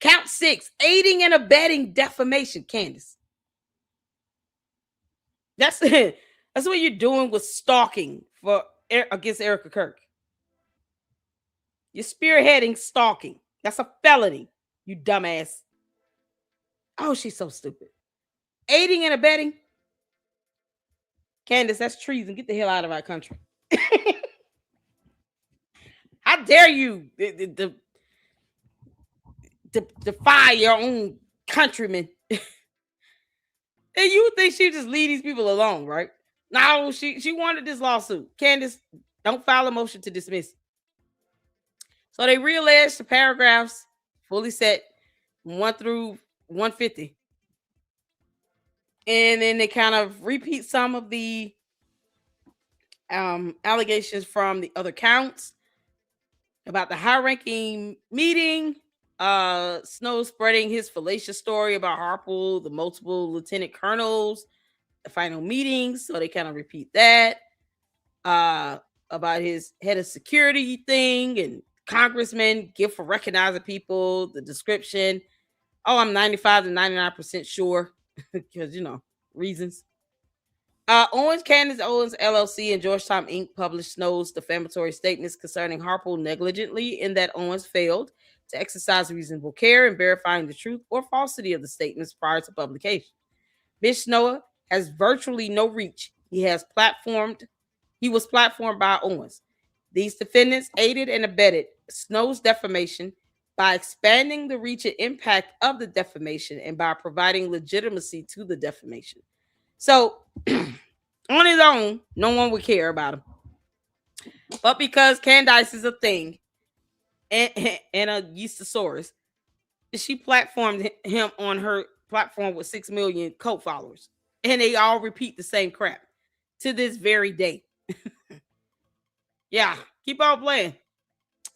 Count 6, aiding and abetting defamation, Candace. That's it. That's what you're doing with stalking against Erica Kirk. You're spearheading stalking. That's a felony, you dumbass. Oh, she's so stupid. Aiding and abetting. Candace, that's treason. Get the hell out of our country. How dare you defy your own countrymen? And you would think she'd just leave these people alone, right? No, she wanted this lawsuit. Candace, don't file a motion to dismiss. So they realleged the paragraphs fully set 1 through 150. And then they kind of repeat some of the allegations from the other counts about the high-ranking meeting, Snow spreading his fallacious story about Harpole, the multiple lieutenant colonels, the final meetings. So they kind of repeat that about his head of security thing and congressman gift for recognizing people, the description. Oh, I'm 95 to 99% sure because, reasons. Owens, Candace Owens LLC and Georgetown Inc. published Snow's defamatory statements concerning Harpole negligently in that Owens failed to exercise reasonable care in verifying the truth or falsity of the statements prior to publication. Bish Snow has virtually no reach. He was platformed by Owens. These defendants aided and abetted Snow's defamation by expanding the reach and impact of the defamation and by providing legitimacy to the defamation. So, on his own, no one would care about him. But because Candace is a thing and a Yeastosaurus, she platformed him on her platform with 6 million cult followers. And they all repeat the same crap to this very day. Yeah, keep on playing.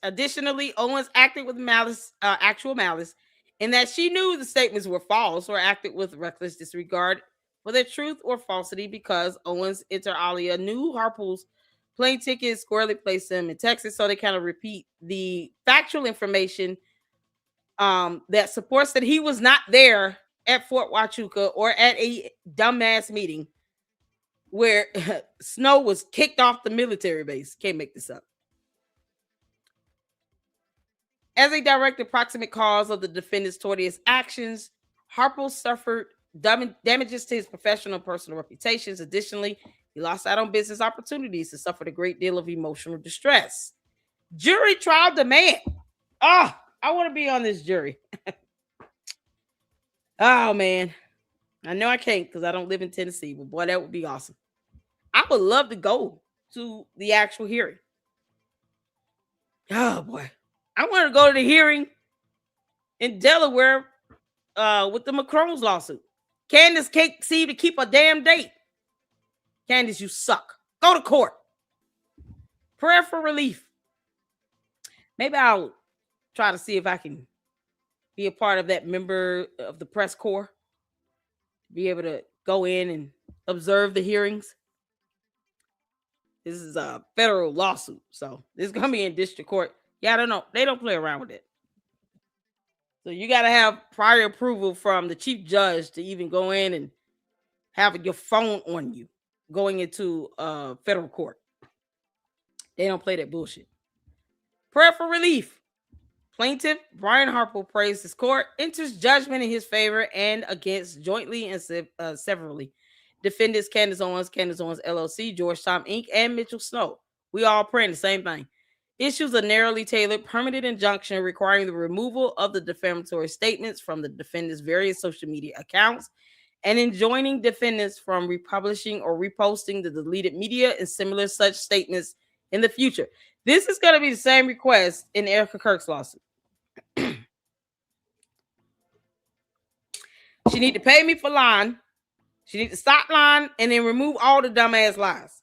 Additionally, Owens acted with malice, actual malice, in that she knew the statements were false or acted with reckless disregard for their truth or falsity because Owens inter alia knew Harpole's plane ticket squarely placed him in Texas. So they kind of repeat the factual information that supports that he was not there at Fort Huachuca or at a dumbass meeting where Snow was kicked off the military base. Can't make this up. As a direct and proximate cause of the defendant's tortious actions, Harpole suffered damages to his professional and personal reputations. Additionally, he lost out on business opportunities and suffered a great deal of emotional distress. Jury trial demand. Oh, I want to be on this jury. Oh, man. I know I can't because I don't live in Tennessee, but boy, that would be awesome. I would love to go to the actual hearing. Oh, boy. I want to go to the hearing in Delaware with the Macron's lawsuit. Candace can't seem to keep a damn date. Candace, you suck. Go to court. Prayer for relief. Maybe I'll try to see if I can be a part of that member of the press corps. Be able to go in and observe the hearings. This is a federal lawsuit, so this is gonna be in district court. Yeah, I don't know. They don't play around with it. So you got to have prior approval from the chief judge to even go in and have your phone on you going into federal court. They don't play that bullshit. Prayer for relief. Plaintiff Brian Harpole prays his court, enters judgment in his favor and against jointly and severally defendants Candace Owens LLC, Georgetown Inc., and Mitchell Snow. We all praying the same thing. Issues a narrowly tailored permanent injunction requiring the removal of the defamatory statements from the defendants' various social media accounts and enjoining defendants from republishing or reposting the deleted media and similar such statements in the future. This is going to be the same request in Erica Kirk's lawsuit. She need to pay me for lying. She need to stop lying and then remove all the dumbass lies.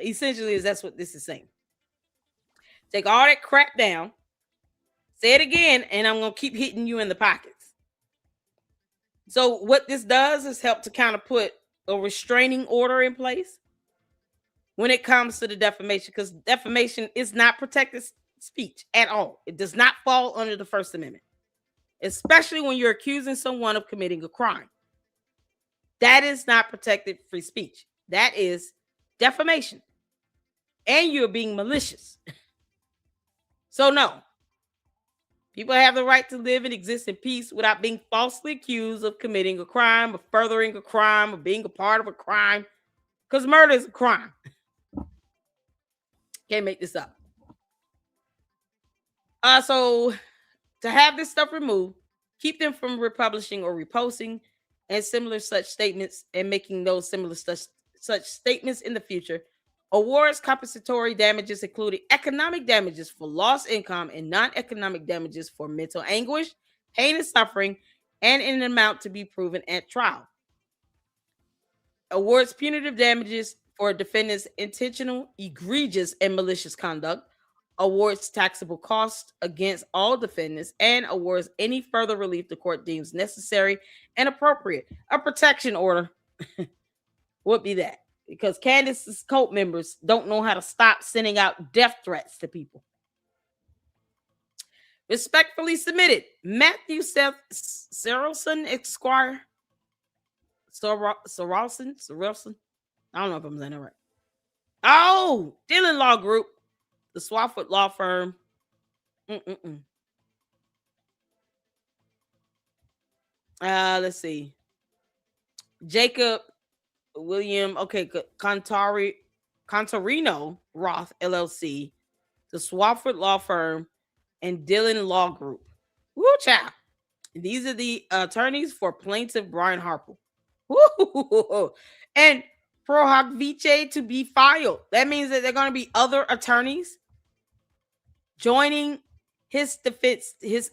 Essentially, that's what this is saying. Take all that crap down, say it again, and I'm going to keep hitting you in the pockets. So what this does is help to kind of put a restraining order in place when it comes to the defamation, because defamation is not protected speech at all. It does not fall under the First Amendment, especially when you're accusing someone of committing a crime. That is not protected free speech. That is defamation. And you're being malicious. So no, people have the right to live and exist in peace without being falsely accused of committing a crime, of furthering a crime, of being a part of a crime, because murder is a crime. Can't make this up. So to have this stuff removed, keep them from republishing or reposting and similar such statements and making those similar such statements in the future. Awards compensatory damages, including economic damages for lost income and non-economic damages for mental anguish, pain and suffering, and in an amount to be proven at trial. Awards punitive damages for defendants' intentional, egregious, and malicious conduct. Awards taxable costs against all defendants, and awards any further relief the court deems necessary and appropriate. A protection order would be that, because Candace's cult members don't know how to stop sending out death threats to people. Respectfully submitted, Matthew Sarelson, Esquire. Sarelson. I don't know if I'm saying that right. Oh, Dillon Law Group, the Swafford Law Firm. Let's see. Jacob William, Contarino Roth LLC, the Swafford Law Firm, and Dillon Law Group. Woo, child. These are the attorneys for plaintiff Brian Harpole. Woo! And pro hoc vice to be filed. That means that there are going to be other attorneys joining his defense, his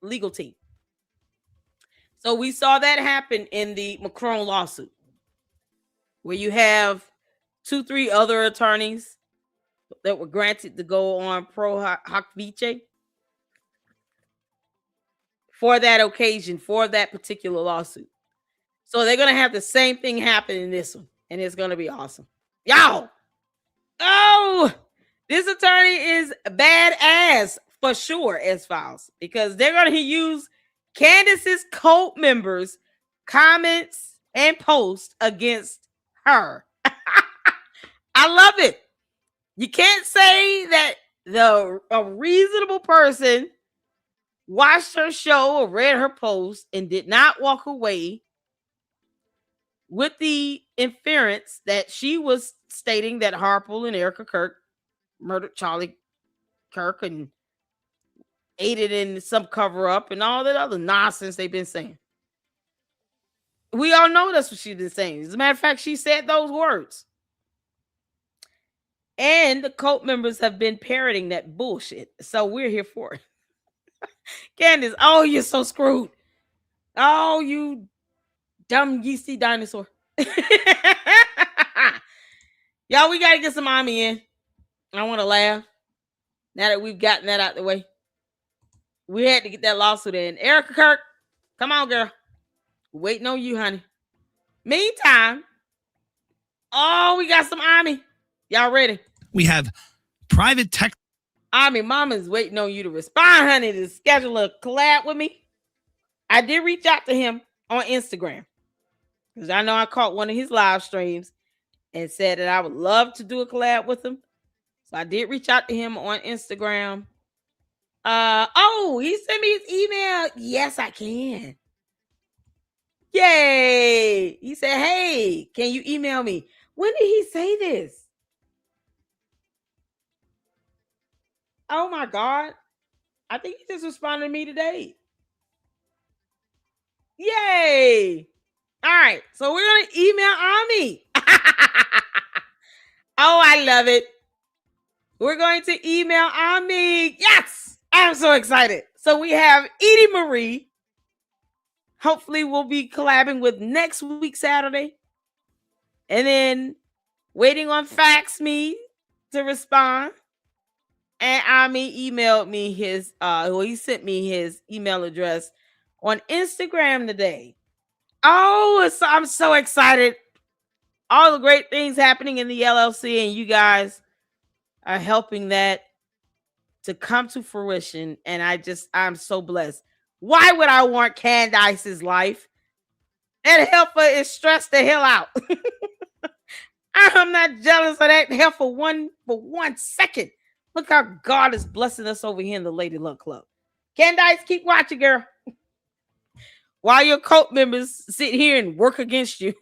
legal team. So we saw that happen in the Macron lawsuit, where you have 2-3 other attorneys that were granted to go on pro hoc vice for that occasion, for that particular lawsuit. So they're going to have the same thing happen in this one, and it's going to be awesome. Y'all, oh, this attorney is badass for sure, S-Files, because they're going to use Candace's cult members' comments and posts against her. I love it. You can't say that a reasonable person watched her show or read her post and did not walk away with the inference that she was stating that Harpole and Erica Kirk murdered Charlie Kirk and aided in some cover-up and all that other nonsense they've been saying. We all know that's what she's been saying. As a matter of fact, she said those words. And the cult members have been parroting that bullshit. So we're here for it. Candace, oh, you're so screwed. Oh, you dumb yeasty dinosaur. Y'all, we got to get some Ami in. I want to laugh. Now that we've gotten that out the way. We had to get that lawsuit in. Erica Kirk, come on, girl. We're waiting on you, honey. Meantime, we got some Ami. Y'all ready? We have private text. Ami, Mama's waiting on you to respond, honey, to schedule a collab with me. I did reach out to him on Instagram because I know I caught one of his live streams and said that I would love to do a collab with him. So I did reach out to him on Instagram. He sent me his email. Yes, I can. Yay. He said, hey, can you email me? When did he say this? Oh my God. I think he just responded to me today. Yay. All right. So we're going to email Ami. Oh, I love it. We're going to email Ami. Yes. I'm so excited. So we have Edie Marie. Hopefully we'll be collabing with next week, Saturday. And then waiting on Fax Me to respond. And Ami emailed me his, he sent me his email address on Instagram today. Oh, I'm so excited. All the great things happening in the LLC, and you guys are helping that to come to fruition. And I'm so blessed. Why would I want Candace's life? That heifer is stressed the hell out. I'm not jealous of that heifer for one second. Look how God is blessing us over here in the Lady Luck Club. Candace, keep watching, girl. While your cult members sit here and work against you.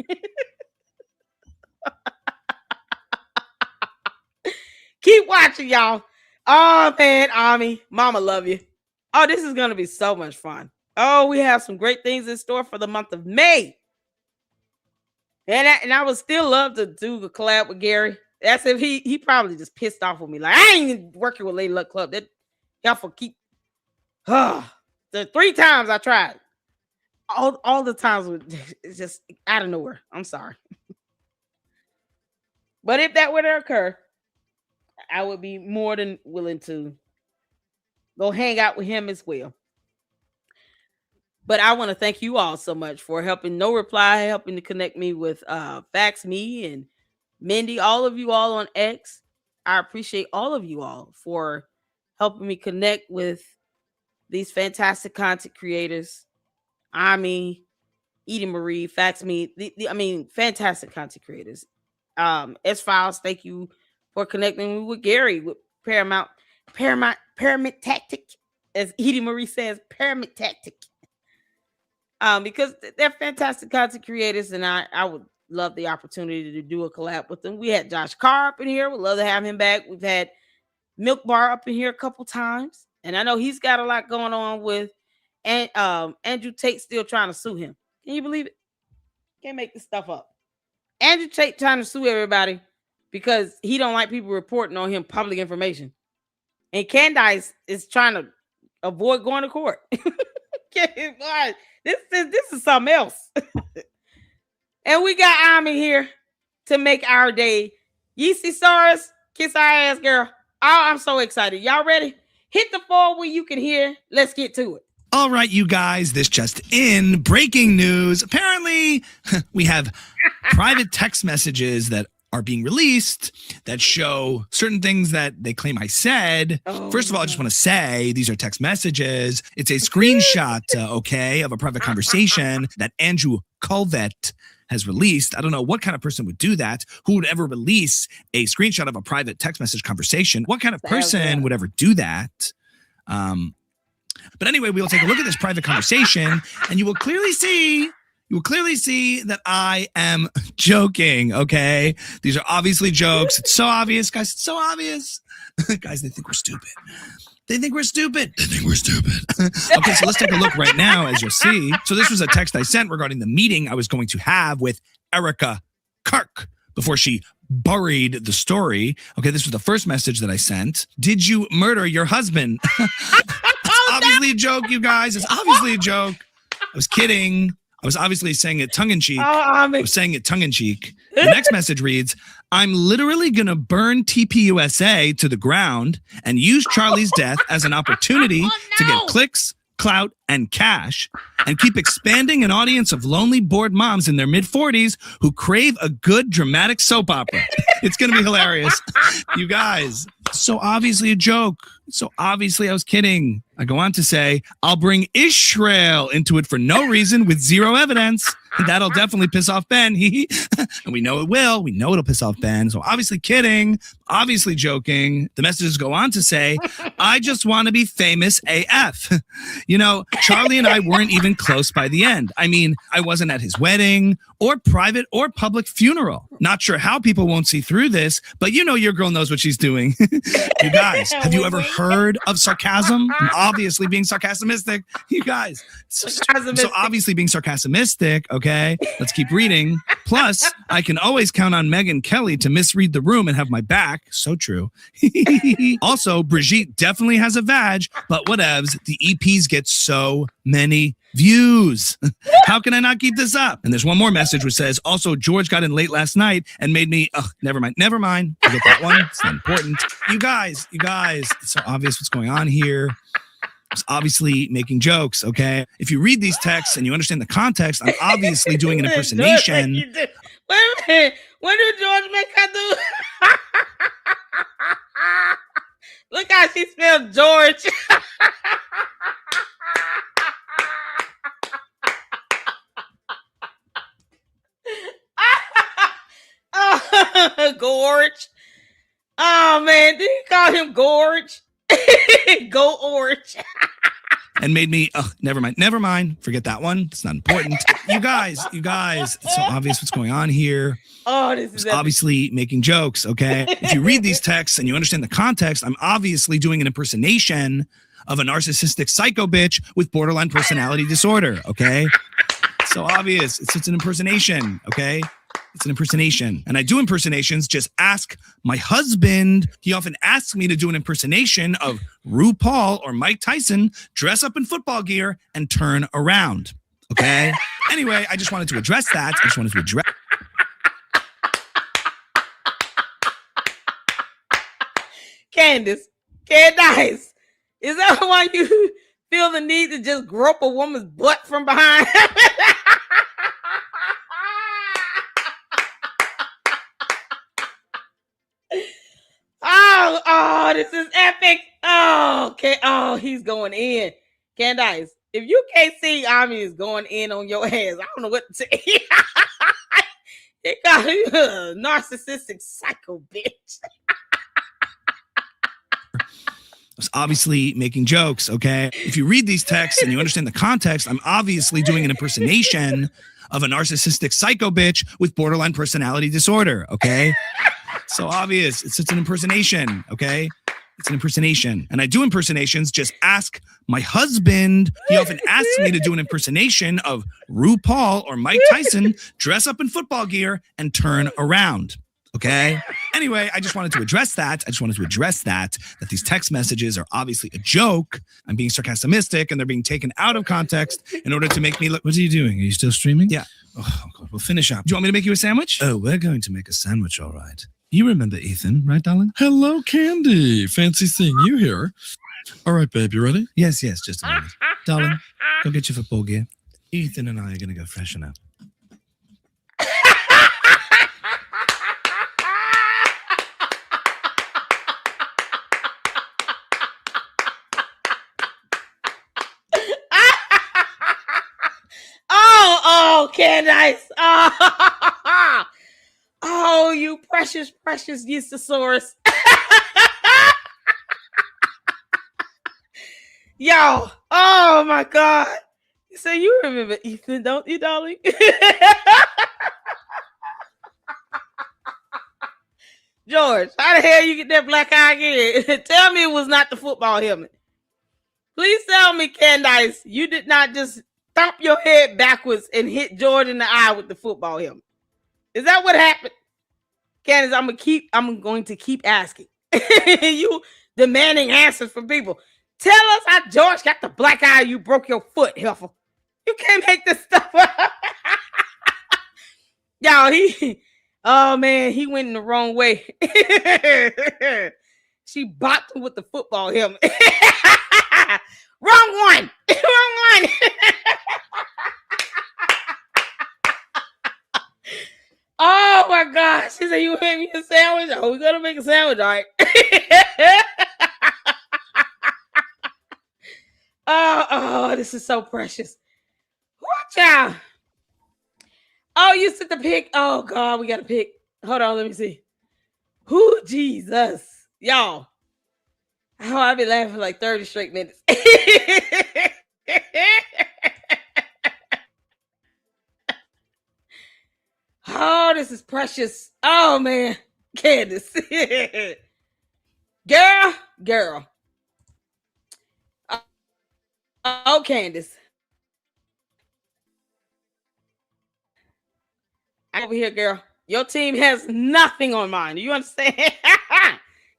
Keep watching, y'all. Oh, man, Ami. Mama love you. Oh, this is going to be so much fun. Oh, we have some great things in store for the month of May. And I would still love to do the collab with Gary. That's if he probably just pissed off with me. Like, I ain't working with Lady Luck Club. That y'all for keep. The 3 times I tried. All the times it's just out of nowhere. I'm sorry. But if that were to occur, I would be more than willing to go hang out with him as well. But I want to thank you all so much for helping No Reply, helping to connect me with Fax Me and Mindy, all of you all on X. I appreciate all of you all for helping me connect with these fantastic content creators. Ami, Edie Marie, Fax Me. Fantastic content creators. S-Files, thank you for connecting me with Gary with Pyramid Tactic, as Edie Marie says, Pyramid Tactic. Because they're fantastic content creators, and I would love the opportunity to do a collab with them. We had Josh Carr up in here. We'd love to have him back. We've had Milk Bar up in here a couple times, and I know he's got a lot going on with Andrew Tate still trying to sue him. Can you believe it? Can't make this stuff up. Andrew Tate trying to sue everybody because he don't like people reporting on him public information. And Candace is trying to avoid going to court. This is something else. And we got Ami here to make our day. Yeezy Saurus, kiss our ass, girl. Oh, I'm so excited. Y'all ready? Hit the 4 where you can hear. Let's get to it. All right, you guys, this just in. Breaking news. Apparently, we have private text messages that are being released that show certain things that they claim I said. First of all, I just want to say these are text messages. It's a screenshot, of a private conversation that Andrew Colvett has released. I don't know what kind of person would do that. Who would ever release a screenshot of a private text message conversation? What kind of person would ever do that? But anyway, we will take a look at this private conversation, and you will clearly see that I am joking, okay? These are obviously jokes. It's so obvious, guys. It's so obvious. Guys, they think we're stupid. Okay, so let's take a look right now, as you'll see. So this was a text I sent regarding the meeting I was going to have with Erica Kirk before she buried the story. Okay, this was the first message that I sent. Did you murder your husband? It's obviously a joke, you guys. It's obviously a joke. I was kidding. I was obviously saying it tongue in cheek. I was saying it tongue in cheek. The next message reads, I'm literally going to burn TPUSA to the ground and use Charlie's death as an opportunity to get clicks, clout, and cash, and keep expanding an audience of lonely, bored moms in their mid-40s who crave a good dramatic soap opera. It's going to be hilarious. You guys, so obviously a joke. So obviously I was kidding. I go on to say, I'll bring Israel into it for no reason with zero evidence. And that'll definitely piss off Ben. And we know it will. We know it'll piss off Ben. So obviously kidding, obviously joking. The messages go on to say, I just want to be famous AF. You know, Charlie and I weren't even close by the end. I mean, I wasn't at his wedding or private or public funeral. Not sure how people won't see through this, but you know your girl knows what she's doing. You guys, have you ever heard of sarcasm? I'm obviously being sarcastic. You guys, so obviously being sarcastic, okay? Let's keep reading. Plus, I can always count on Megyn Kelly to misread the room and have my back. So true. Also, Brigitte definitely has a vag, but whatevs. The EPs get so many views. How can I not keep this up? And there's one more message which says, also, George got in late last night and made me, never mind. Forget that one. It's not important. You guys, it's so obvious what's going on here. It's obviously making jokes, okay? If you read these texts and you understand the context, I'm obviously doing an impersonation. Wait a minute. What did George make her do? Look how she spelled George. Gorge. Oh man, did he call him Gorge? Go Orange. And made me, never mind. Forget that one. It's not important. You guys, it's so obvious what's going on here. Oh, this is obviously making jokes, okay? If you read these texts and you understand the context, I'm obviously doing an impersonation of a narcissistic psycho bitch with borderline personality disorder, okay? So obvious. It's an impersonation, okay? It's an impersonation. And I do impersonations. Just ask my husband. He often asks me to do an impersonation of RuPaul or Mike Tyson, dress up in football gear and turn around. Okay? Anyway, I just wanted to address that. Candace, is that why you feel the need to just grope a woman's butt from behind? Oh, this is epic. Oh, okay. Oh, he's going in. Candace, if you can't see Ami is going in on your ass, I don't know what to say. He got a narcissistic psycho bitch. was obviously making jokes, okay? If you read these texts and you understand the context, I'm obviously doing an impersonation of a narcissistic psycho bitch with borderline personality disorder, okay? So obvious. It's an impersonation, okay? It's an impersonation. And I do impersonations. Just ask my husband. He often asks me to do an impersonation of RuPaul or Mike Tyson, dress up in football gear and turn around. Okay. Anyway, I just wanted to address that. That these text messages are obviously a joke. I'm being sarcastic and they're being taken out of context in order to make me look. What are you doing? Are you still streaming? Yeah. Oh, God. We'll finish up. Do you want me to make you a sandwich? Oh, we're going to make a sandwich. All right. You remember Ethan, right, darling? Hello, Candy. Fancy seeing you here. All right, babe. You ready? Yes. Just a moment. Darling, go get your football gear. Ethan and I are going to go freshen up. Oh, Candace. Oh, you precious Eustasaurus. Yo, oh my God. So you remember Ethan, don't you, darling? George, how the hell you get that black eye again? Tell me it was not the football helmet. Please tell me, Candace, you did not just thump your head backwards and hit George in the eye with the football helmet. Is that what happened? Candace, I'm going to keep asking. You demanding answers from people. Tell us how George got the black eye, you broke your foot, Huffle. You can't make this stuff up. Y'all, oh man, he went in the wrong way. She bopped him with the football helmet. Wrong one. Wrong one. Oh my gosh. She said, you made me a sandwich? Oh, we're gonna make a sandwich, all right. Oh, this is so precious. Watch out. Oh, you said the pick. Oh God, we got to pick. Hold on, let me see. Who Jesus. Y'all. Oh, I've been laughing for like 30 straight minutes. Oh, this is precious. Oh man. Candace. Girl. Oh, Candace. I'm over here, girl. Your team has nothing on mine. Do you understand?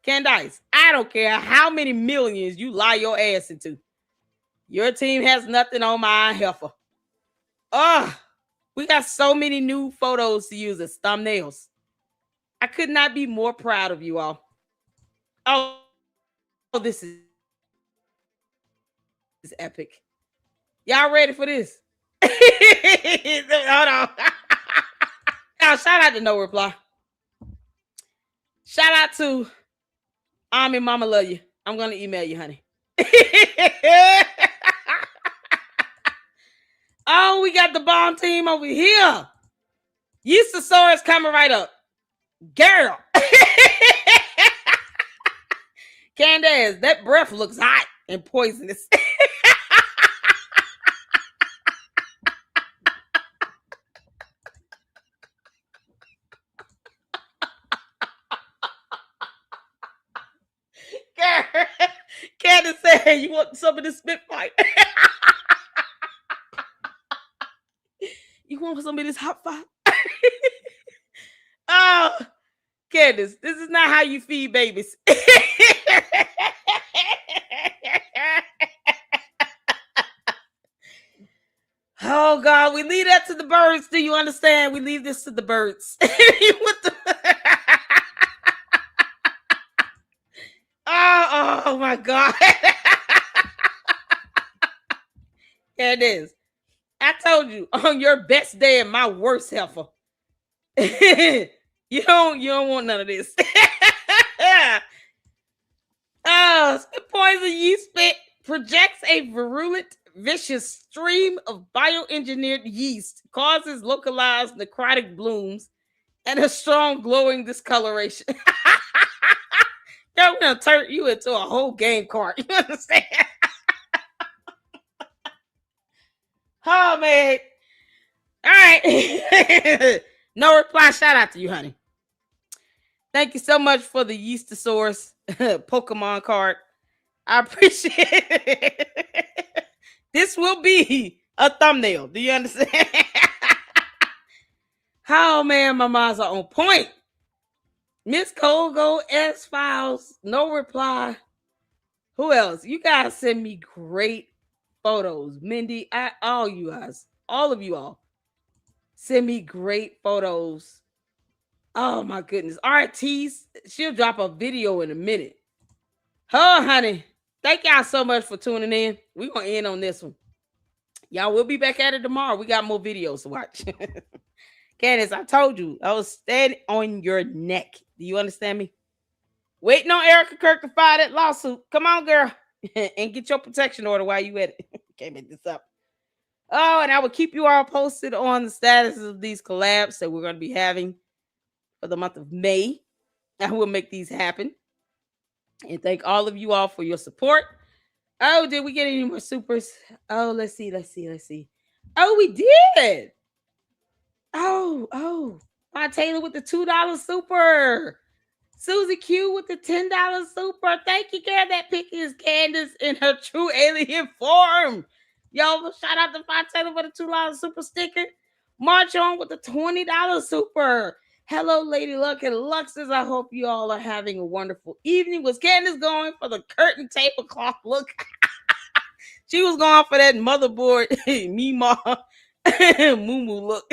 Candace, I don't care how many millions you lie your ass into. Your team has nothing on my heifer. Oh, we got so many new photos to use as thumbnails. I could not be more proud of you all. Oh, this is epic. Y'all ready for this? Hold on. Now, shout out to No Reply. Shout out to Army Mama Love You. I'm going to email you, honey. Oh, we got the bomb team over here. Eustasaurus coming right up. Girl. Candace, that breath looks hot and poisonous. Candace said, you want some of this Spitfire? You want some of this hot fire? Oh, Candace, this is not how you feed babies. Oh, God, we leave that to the birds. Do you understand? We leave this to the birds. Oh, my God. Candace, I told you, on your best day and my worst heifer. You don't want none of this. Oh, spit poison yeast spit projects a virulent, vicious stream of bioengineered yeast, causes localized necrotic blooms, and a strong glowing discoloration. We're gonna turn you into a whole game card. You understand? Oh man. All right. No Reply. Shout out to you, honey. Thank you so much for the Eustasaurus Pokemon card. I appreciate it. This will be a thumbnail. Do you understand? Oh man, my minds are on point. Miss Colgo, S-Files, No Reply. Who else? You guys send me great photos. Mindy, all you guys, all of you all, send me great photos. Oh my goodness. All right, Tease, she'll drop a video in a minute. Oh, honey, thank y'all so much for tuning in. We're going to end on this one. Y'all, we'll be back at it tomorrow. We got more videos to watch. Candace, I told you, I was standing on your neck. Do you understand me? Waiting on Erica Kirk to file that lawsuit. Come on, girl. And get your protection order while you at it. Can't make this up. Oh, and I will keep you all posted on the status of these collabs that we're going to be having for the month of May. I will make these happen. And thank all of you all for your support. Oh, did we get any more supers? Oh, let's see. Oh, we did. Oh. My Taylor with the $2 super. Susie Q with the $10 super. Thank you, girl. That pic is Candace in her true alien form. Yo, shout out to My Taylor for the $2 super sticker. March on with the $20 super. Hello, Lady Luck and Luxes. I hope you all are having a wonderful evening. Was Candace going for the curtain tablecloth look? She was going for that motherboard Mima Moo look.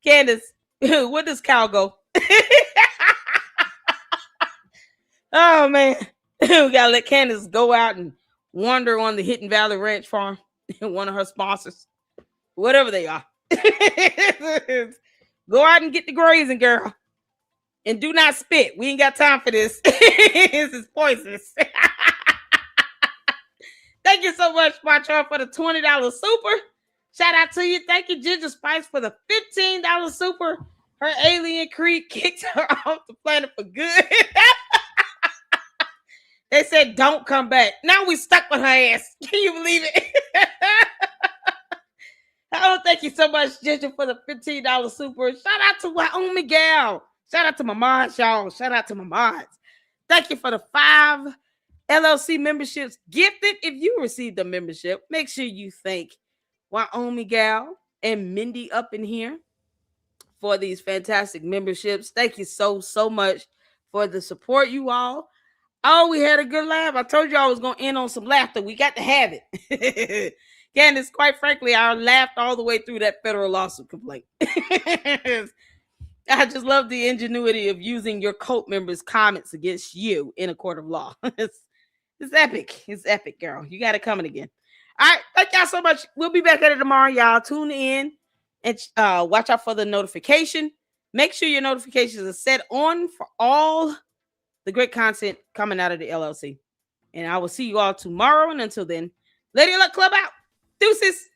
Candace, where does cow go? Oh man, we gotta let Candace go out and wander on the Hidden Valley Ranch farm. One of her sponsors, whatever they are. Go out and get the grazing, girl, and do not spit. We ain't got time for this. This is poisonous. Thank you so much, Patron, for the $20 super. Shout out to you. Thank you, Ginger Spice, for the $15 super. Her alien creed kicked her off the planet for good. They said, don't come back. Now we stuck with her ass. Can you believe it? Oh, thank you so much, Ginger, for the $15 super. Shout out to Wyoming Gal. Shout out to my mods, y'all. Shout out to my mods. Thank you for the 5 LLC memberships gifted. If you received a membership, make sure you thank Wyoming Gal and Mindy up in here for these fantastic memberships. Thank you so much for the support, you all. Oh, we had a good laugh. I told you I was going to end on some laughter. We got to have it. Candace, quite frankly, I laughed all the way through that federal lawsuit complaint. I just love the ingenuity of using your cult members' comments against you in a court of law. It's epic. It's epic, girl. You got it coming again. All right. Thank y'all so much. We'll be back at it tomorrow, y'all. Tune in and watch out for the notification. Make sure your notifications are set on for all the great content coming out of the LLC. And I will see you all tomorrow. And until then, Lady Luck Club out. Deuces.